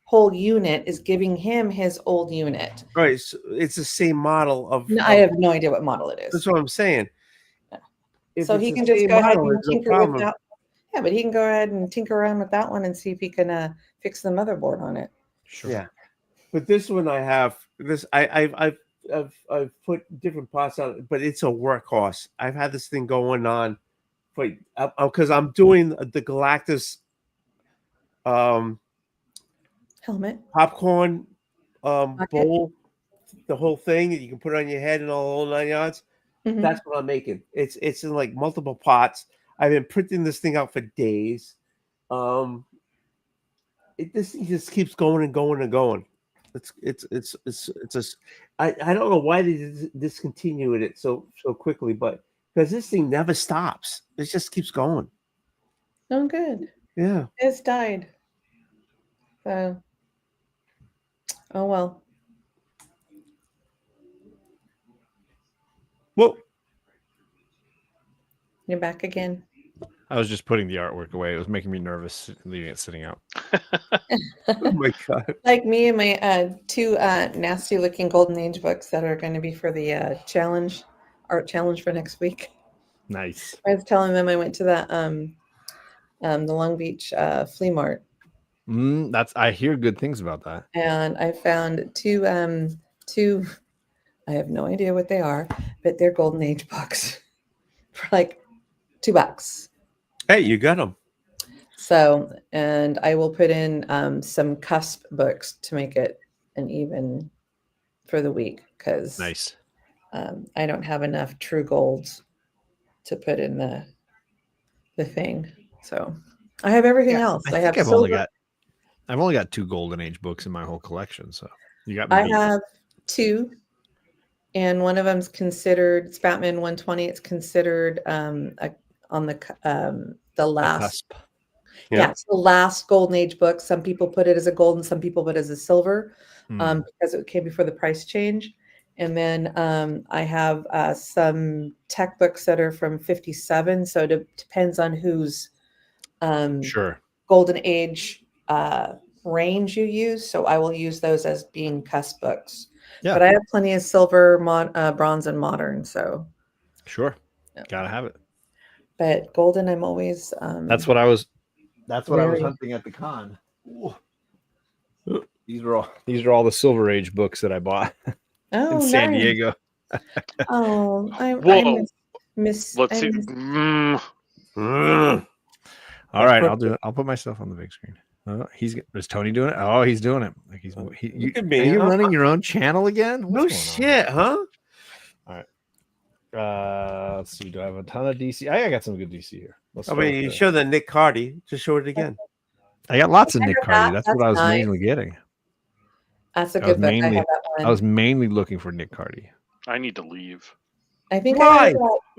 whole unit, is giving him his old unit. Right, so it's the same model of. No, I have no idea what model it is. That's what I'm saying. Yeah. So he can just go ahead and tinker with that. Yeah, but he can go ahead and tinker around with that one and see if he can fix the motherboard on it. Sure. Yeah. But this one I have this. I've put different pots on it, but it's a workhorse. I've had this thing going on, because I'm doing the Galactus helmet popcorn Pocket. bowl, the whole thing that you can put on your head and all the whole 9 yards. Mhm. That's what I'm making. It's in like multiple pots. I've been printing this thing out for days. It just keeps going and going and going. I don't know why they discontinued it so quickly, but because this thing never stops. It just keeps going. Oh, good. Yeah. It's died. So, oh well. Well, You're back again. I was just putting the artwork away. It was making me nervous leaving it sitting out. Oh my god! Like me and my two nasty looking Golden Age books that are going to be for the art challenge for next week. Nice. I was telling them I went to that the Long Beach flea mart. I hear good things about that. And I found two I have no idea what they are, but they're Golden Age books for like $2. Hey, you got them. So, and I will put in some cusp books to make it an even for the week because nice. I don't have enough true golds to put in the thing. So I have everything else. I have I've only got 2 Golden Age books in my whole collection. So you got me. I have 2, and one of them's considered it's Batman 120. It's considered on the last. Yeah, it's the last Golden Age book. Some people put it as a gold and some people put it as a silver because it came before the price change. And then I have some tech books that are from 57. So it depends on whose Golden Age range you use. So I will use those as being cusp books. Yeah. But I have plenty of silver, bronze, and modern. So sure, gotta have it. But golden, I'm always. That's what I was hunting at the con. Ooh. These are all the Silver Age books that I bought in San Diego. I miss. Let's see. All right, I'll do it. I'll put myself on the big screen. Is Tony doing it? Oh, he's doing it. Like are you running your own channel again? No shit, huh? All right. Let's see. Do I have a ton of DC? I got some good DC here. You show the Nick Cardy. Just show it again. I got lots of Nick Cardy. That's what I was mainly getting. That's a good book. I was mainly looking for Nick Cardy. I need to leave. I think where are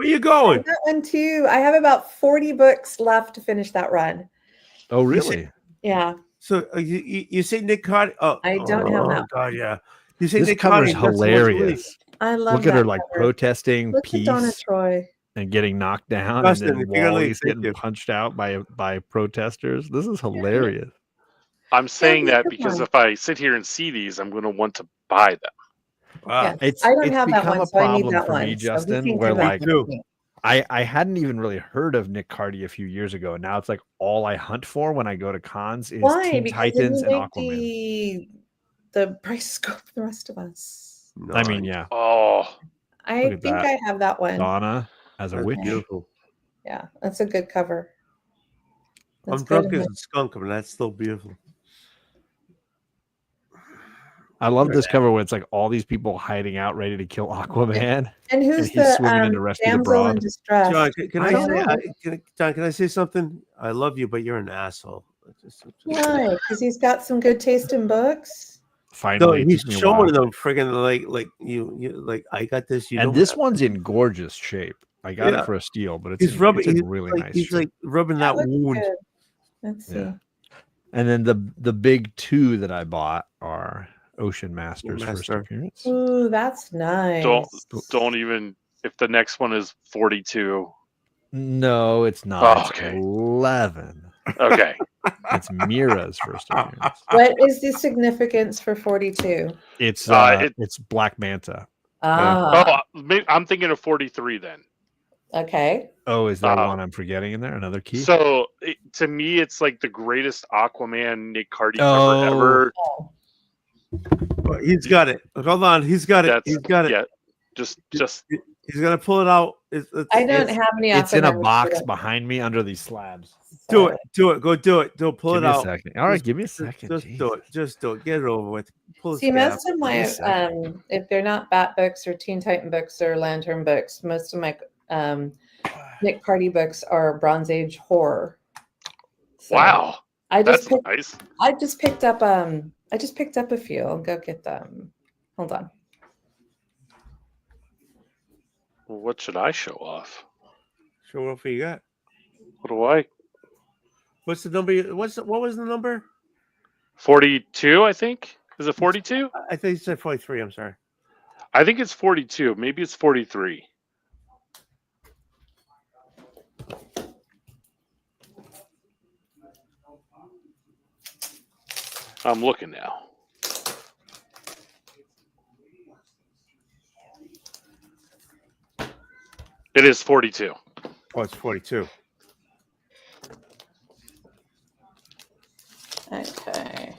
you going? That one too. I have about 40 books left to finish that run. Oh, really? Yeah. So you say Nick Cardy? Oh, I don't have that. God, yeah. You say this Nick cover's Cardy, hilarious. I love. Look at her like protesting Look peace. at Donna Troy. And getting knocked down, Justin, and then Wally's getting punched out by protesters. This is hilarious. I'm saying that because if I sit here and see these, I'm going to want to buy them. Wow. I don't have that one, so I need that one. Me, Justin, where like I hadn't even really heard of Nick Cardy a few years ago, and now it's like all I hunt for when I go to cons is Teen Titans and Aquaman. The price go for the rest of us. I mean, yeah. Oh, I think I have that one. Donna as a witch. Beautiful. Yeah, that's a good cover. I'm drunk as a skunk, but that's still beautiful. I love this cover where it's like all these people hiding out, ready to kill Aquaman. And who's he's swimming in to rescue the damsel in broad. distress? John, can I say something? I love you, but you're an asshole. Why? Because he's got some good taste in books. Finally, he's showing them friggin' like you like I got this. And this one's in gorgeous shape. I got it for a steal, but it's in really nice. He's like rubbing that wound. Good. Let's see. And then the big 2 that I bought are Ocean Master's first appearance. Ooh, that's nice. Don't even if the next one is 42. No, it's not. Oh, okay. It's 11. Okay. It's Mira's first appearance. What is the significance for 42? It's Black Manta. I'm thinking of 43 then. Okay. Oh, is there one I'm forgetting in there? Another key? So to me, it's like the greatest Aquaman Nick Cardy cover ever. He's got it. Hold on, he's got it. He's got it. Yeah, just he's gonna pull it out. I don't have any. It's in a Aquaman box shit. behind me under these slabs. Do it. Go do it. Don't pull Give it me a out. second. All right, give me a second. Just do it. Just do it. Get it over with. Pull See, the scab. most of my if they're not Bat books or Teen Titan books or Lantern books, most of my Nick Cardy books are Bronze Age horror. So wow, that's nice. I just picked up a few. I'll go get them. Hold on. What should I show off? Show off what you got. What do I? What's the number? What was the number? 42, I think. Is it 42? I think you said 43. I'm sorry. I think it's 42. Maybe it's 43. I'm looking now. It is 42. Oh, it's 42. Okay.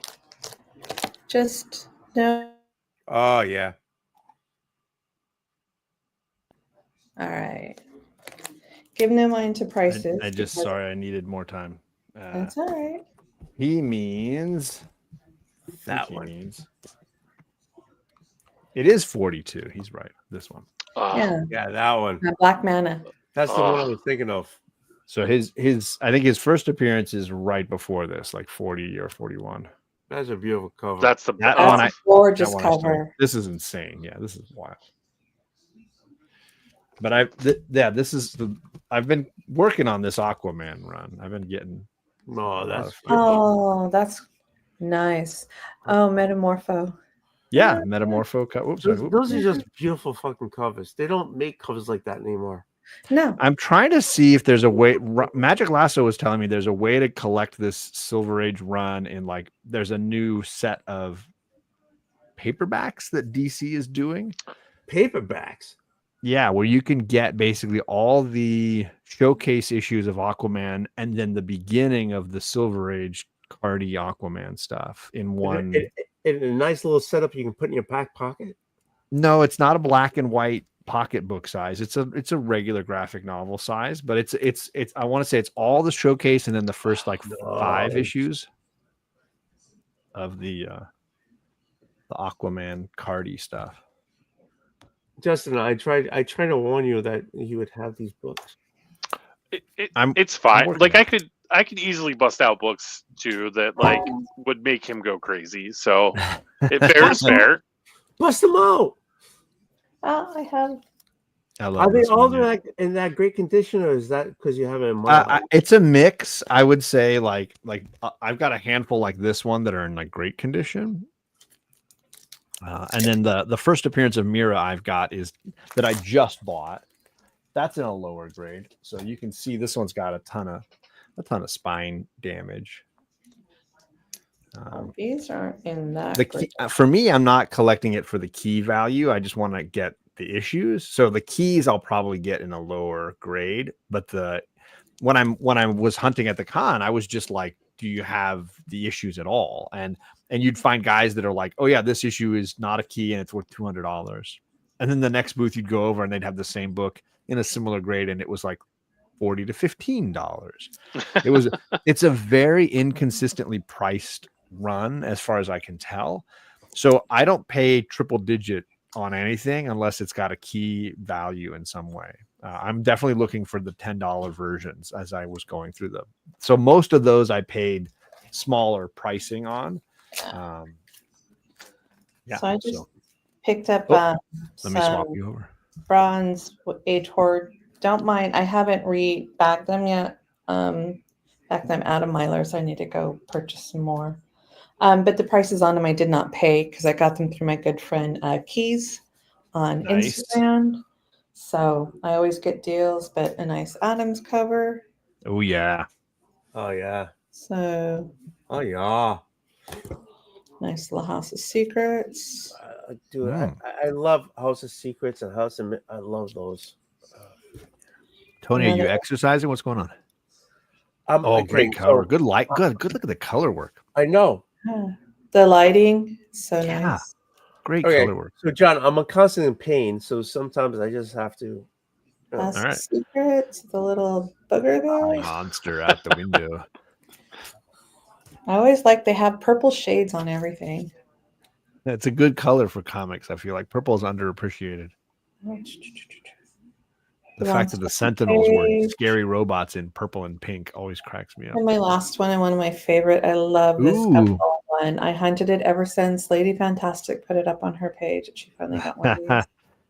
Just no. Oh yeah. All right. Give no mind to prices. I just sorry, I needed more time. That's all right. He means that he one. Means it is 42. He's right. This one. Yeah, that one. Black Mana. That's the one I was thinking of. So his I think his first appearance is right before this, like 40 or 41. That's a beautiful cover. That's a gorgeous cover. This is insane. Yeah, this is wild. But I've been working on this Aquaman run. I've been getting. That's nice. Oh, Metamorpho. Yeah, Metamorpho. Those are just beautiful fucking covers. They don't make covers like that anymore. No. I'm trying to see if there's a way. Magic Lasso was telling me there's a way to collect this Silver Age run in like there's a new set of paperbacks that DC is doing. Paperbacks? Yeah, where you can get basically all the showcase issues of Aquaman and then the beginning of the Silver Age Cardi Aquaman stuff in one. In a nice little setup you can put in your back pocket. No, it's not a black and white pocketbook size. It's a regular graphic novel size, but it's I want to say it's all the showcase and then the first like 5 issues of the Aquaman Cardi stuff. Justin, I tried to warn you that you would have these books. It's fine. Like I could easily bust out books too that like would make him go crazy. So fair is fair. Bust them out. I have. Are they all in that great condition, or is that because you have it in mind? It's a mix. I would say like I've got a handful like this one that are in like great condition. And then the first appearance of Mira I've got is that I just bought. That's in a lower grade, so you can see this one's got a ton of spine damage. These aren't in that. The key, for me, I'm not collecting it for the key value. I just want to get the issues. So the keys I'll probably get in a lower grade. But when I was hunting at the con, I was just like, do you have the issues at all? And you'd find guys that are like, oh yeah, this issue is not a key and it's worth $200. And then the next booth you'd go over and they'd have the same book in a similar grade and it was like $40 to $15. It's a very inconsistently priced run as far as I can tell. So I don't pay triple digit on anything unless it's got a key value in some way. I'm definitely looking for the $10 versions as I was going through them. So most of those I paid smaller pricing on. So I just picked up let me swap you over. Bronze Age Horde. Don't mind. I haven't bagged them yet. Bagged them out of Myler, so I need to go purchase some more. But the prices on them I did not pay because I got them through my good friend Keys on Instagram. So I always get deals, but a nice Adams cover. Oh yeah. Oh yeah. So. Oh yeah. Nice little House of Secrets. Dude, I love House of Secrets and I love those. Tony, are you exercising? What's going on? Great okay, cover. so- Good light. Good look at the color work. I know. The lighting, so Yeah. nice. Great Okay, color work. so John, I'm constantly in pain, so sometimes I just have to. That's All the right. secret. The little booger there. Monster out the window. I always like they have purple shades on everything. It's a good color for comics. I feel like purple is underappreciated. The fact that the Sentinels were scary robots in purple and pink always cracks me up. And my last one and one of my favorite. I love this Ooh. Evolve one. I hunted it ever since Lady Fantastic put it up on her page. She finally got one of these.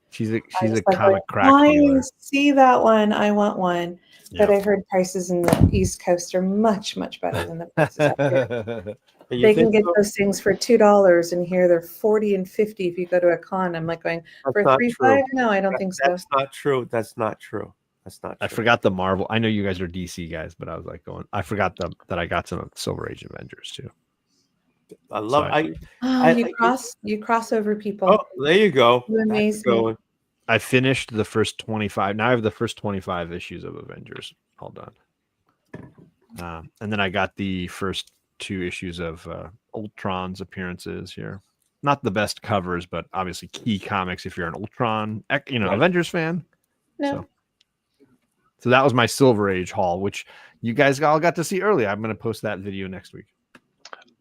she's a Like, comic crack I dealer. see that one. I want one. But Yep. I heard prices in the East Coast are much, much better than the prices up here. They can get those things for $2, and here they're $40 and $50 if you go to a con. I'm like going for $3.5. No, I don't think so. That's not true. That's not true. That's not true. I forgot the Marvel. I know you guys are DC guys, but I was like going. I forgot that I got some of Silver Age Avengers too. I love. You cross over people. Oh, there you go. You amaze me. I finished the first 25. Now I have the first 25 issues of Avengers all done. And then I got the first 2 issues of Ultron's appearances here. Not the best covers, but obviously key comics if you're an Ultron, Avengers fan. No. So that was my Silver Age haul, which you guys all got to see early. I'm going to post that video next week.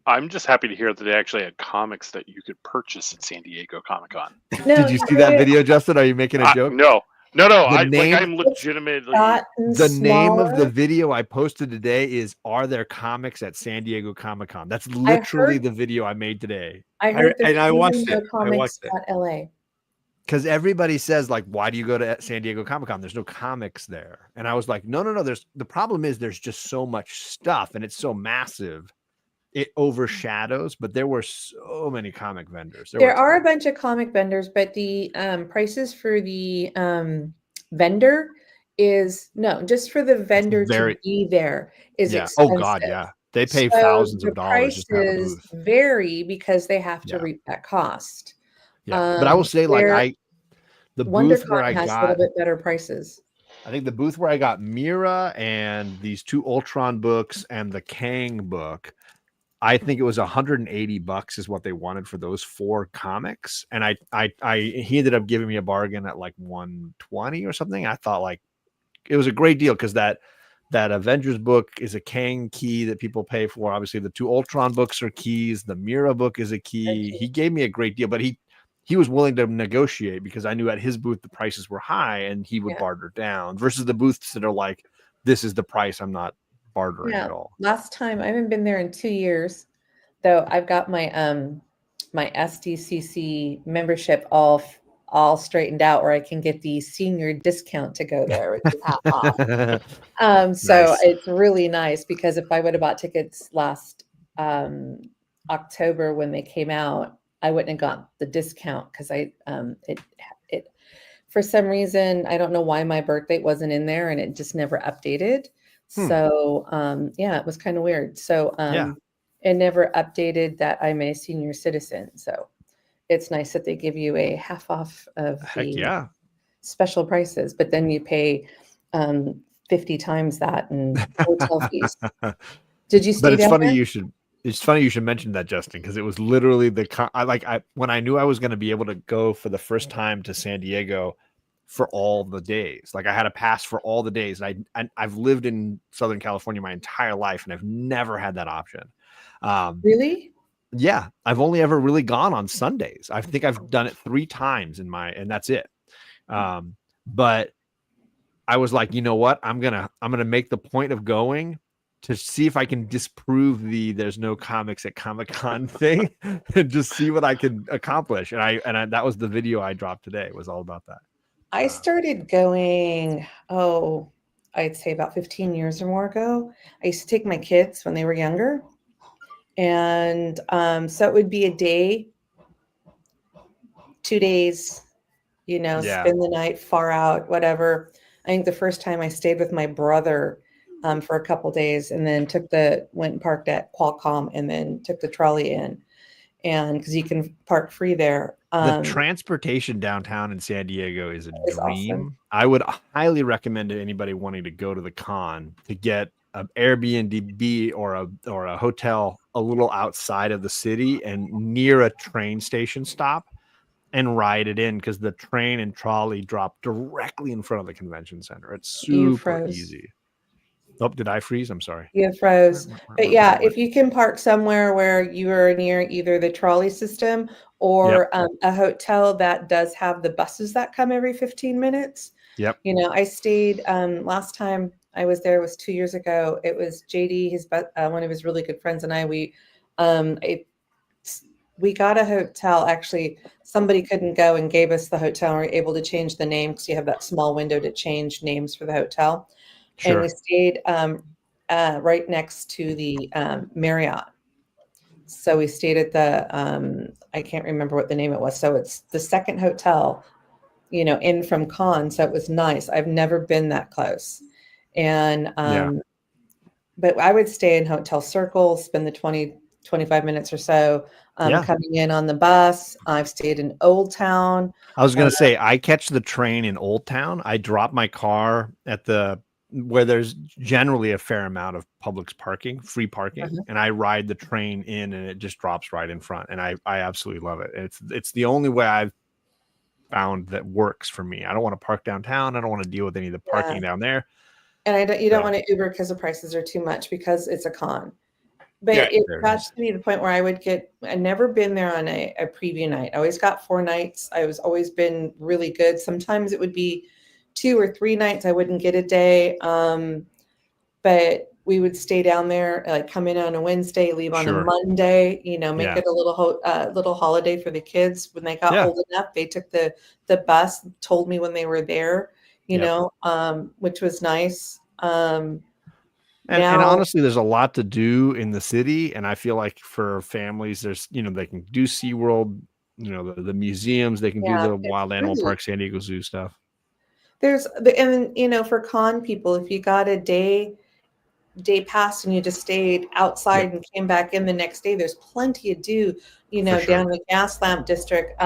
I'm just happy to hear that they actually had comics that you could purchase at San Diego Comic-Con. Did you see that video, Justin? Are you making a joke? No. I'm legitimately the name of the video I posted today is "Are there comics at San Diego Comic-Con?" That's literally the video I made today. I heard I watched it. Comics at LA. Because everybody says, like, why do you go to San Diego Comic-Con? There's no comics there. And I was like, no. The problem is there's just so much stuff and it's so massive. It overshadows, but there were so many comic vendors. There are a bunch of comic vendors, but the prices for the vendor is just for the vendor to be there is expensive. Oh God, yeah. They pay thousands of dollars just to have a booth. Vary because they have to reap that cost. Yeah, but I will say, like, the booth where I has got a little bit better prices. I think the booth where I got Mira and these 2 Ultron books and the Kang book, I think it was $180 is what they wanted for those 4 comics. And he ended up giving me a bargain at like $120 or something. I thought like it was a great deal because that Avengers book is a Kang key that people pay for. Obviously, the 2 Ultron books are keys. The Mira book is a key. He gave me a great deal, but he was willing to negotiate because I knew at his booth the prices were high and he would barter down versus the booths that are like, this is the price. I'm not bartering at all. Last time, I haven't been there in 2 years, though. I've got my my SDCC membership all straightened out where I can get the senior discount to go there, which is half off. So it's really nice because if I would have bought tickets last October when they came out, I wouldn't have got the discount because it for some reason, I don't know why my birth date wasn't in there and it just never updated. So it was kind of weird. So it never updated that I'm a senior citizen. So it's nice that they give you a half off of the special prices, but then you pay 50 times that in hotel fees. Did you see? But it's down funny there? It's funny you should mention that, Justin, because it was literally when I knew I was going to be able to go for the first time to San Diego for all the days. Like I had a pass for all the days. And I've lived in Southern California my entire life, and I've never had that option. Really? Yeah, I've only ever really gone on Sundays. I think I've done it 3 times and that's it. But I was like, you know what? I'm gonna make the point of going to see if I can disprove there's no comics at Comic-Con thing and just see what I can accomplish. And that was the video I dropped today. It was all about that. I started going, I'd say about 15 years or more ago. I used to take my kids when they were younger. And so it would be a day, 2 days, spend the night far out, whatever. I think the first time I stayed with my brother for a couple days and then went and parked at Qualcomm and then took the trolley in. And because you can park free there. The transportation downtown in San Diego is a dream. Awesome. I would highly recommend to anybody wanting to go to the con to get Airbnb or a hotel a little outside of the city and near a train station stop and ride it in, because the train and trolley drop directly in front of the convention center. It's You super froze. easy. Oh, did I freeze? I'm sorry. You froze. But yeah, if you can park somewhere where you are near either the trolley system or a hotel that does have the buses that come every 15 minutes. Yep. You know, I stayed last time I was there was 2 years ago. It was JD, one of his really good friends, and we got a hotel. Actually, somebody couldn't go and gave us the hotel. And we were able to change the name because you have that small window to change names for the hotel. Sure. And we stayed right next to the Marriott. So we stayed at the, I can't remember what the name it was. So it's the second hotel, you know, in from Cannes. So it was nice. I've never been that close. And, but I would stay in Hotel Circle, spend the 25 minutes or so coming in on the bus. I've stayed in Old Town. I was going to say, I catch the train in Old Town. I drop my car at where there's generally a fair amount of public parking, free parking, and I ride the train in, and it just drops right in front. And I absolutely love it. It's the only way I've found that works for me. I don't want to park downtown. I don't want to deal with any of the parking down there. And you don't want to Uber because the prices are too much because it's a con. But it got to be the point where I'd never been there on a preview night. I always got 4 nights. I was always been really good. Sometimes it would be 2 or 3 nights. I wouldn't get a day. But we would stay down there, like come in on a Wednesday, leave on a Monday, you know, make it a little holiday for the kids. When they got old enough, they took the bus, told me when they were there, you know, which was nice. And honestly, there's a lot to do in the city. And I feel like for families, there's, you know, they can do SeaWorld, you know, the museums, they can do the Wild Animal Park, San Diego Zoo stuff. And you know, for con people, if you got a day pass and you just stayed outside and came back in the next day, there's plenty to do, you know, down in the Gas Lamp District.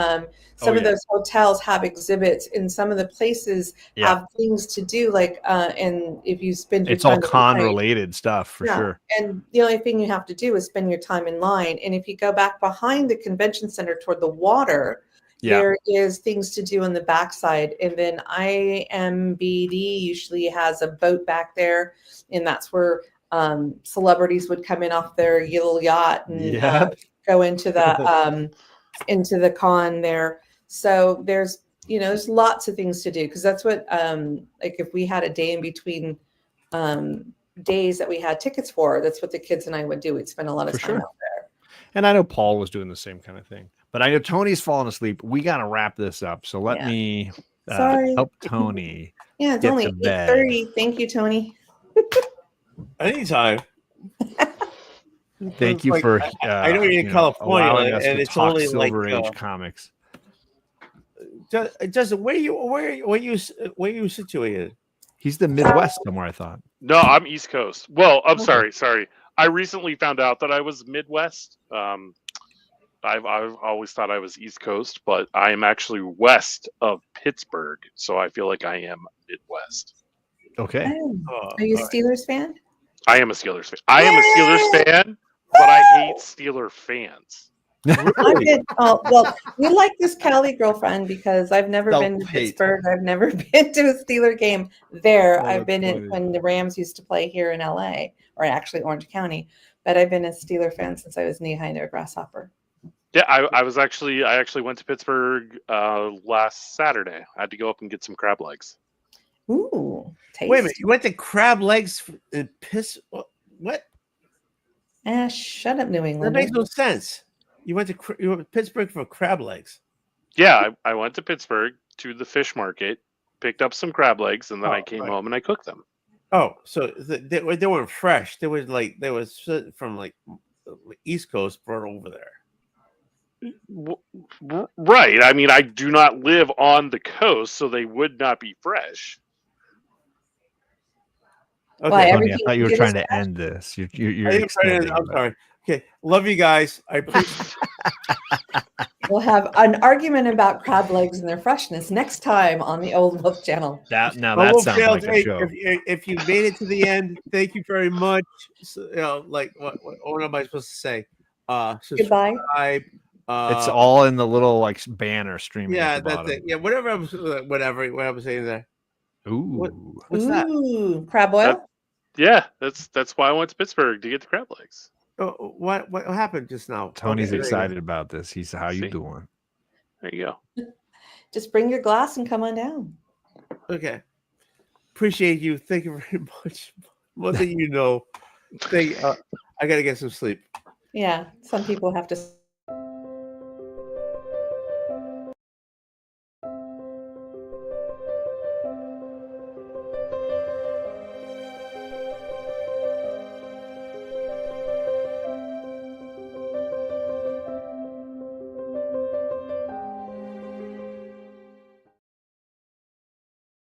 Some of those hotels have exhibits, and some of the places have things to do, like and if you spend your it's all time con related stuff for sure. And the only thing you have to do is spend your time in line. And if you go back behind the convention center toward the water, there is things to do on the backside. And then NCBD usually has a boat back there, and that's where celebrities would come in off their little yacht and go into the con there. So there's lots of things to do, because that's what like if we had a day in between days that we had tickets for, that's what the kids and I would do. We'd spend a lot of time out there. And I know Paul was doing the same kind of thing. But I know Tony's falling asleep. We got to wrap this up. So let me help Tony. Yeah, it's only 8:30. Thank you, Tony. Anytime. Thank you for I know you're in California, and it's only Silver like Age comics. Justin, where you situated? He's the Midwest somewhere, I thought. No, I'm East Coast. Well, I'm sorry. I recently found out that I was Midwest. I've always thought I was East Coast, but I am actually west of Pittsburgh, so I feel like I am Midwest. Okay. Are you a Steelers fan? I am a Steelers fan. I am a Steelers fan, but I hate Steeler fans. Well, we like this Cali girlfriend because I've never been to Pittsburgh. I've never been to a Steeler game there. I've been in when the Rams used to play here in LA, or actually Orange County, but I've been a Steeler fan since I was knee-high to a grasshopper. Yeah, I actually went to Pittsburgh last Saturday. I had to go up and get some crab legs. Ooh, tasty. Wait a minute, you went to crab legs and piss? What? Shut up, New England. That makes no sense. You went to Pittsburgh for crab legs. Yeah, I went to Pittsburgh to the fish market, picked up some crab legs, and then I came home and I cooked them. Oh, so they weren't fresh. They were from like East Coast brought over there. Right. I mean, I do not live on the coast, so they would not be fresh. Okay. I thought you were trying to end this. You're I'm sorry. Okay. Love you guys. I appreciate We'll have an argument about crab legs and their freshness next time on the Old Wolf channel. That Wolf sounds Tales, like a show. If you made it to the end, thank you very much. So, like, what am I supposed to say? Goodbye. Subscribe. It's all in the little like banner streaming. Yeah, at the that's bottom. it. Yeah, whatever I was saying there. Ooh, what's that? Ooh, crab oil. That's why I went to Pittsburgh to get the crab legs. Oh, what happened just now? Tony's Okay, excited about this. He's how you doing? There you go. Just bring your glass and come on down. Okay. Appreciate you. Thank you very much. One thing you know. I gotta get some sleep. Yeah, some people have to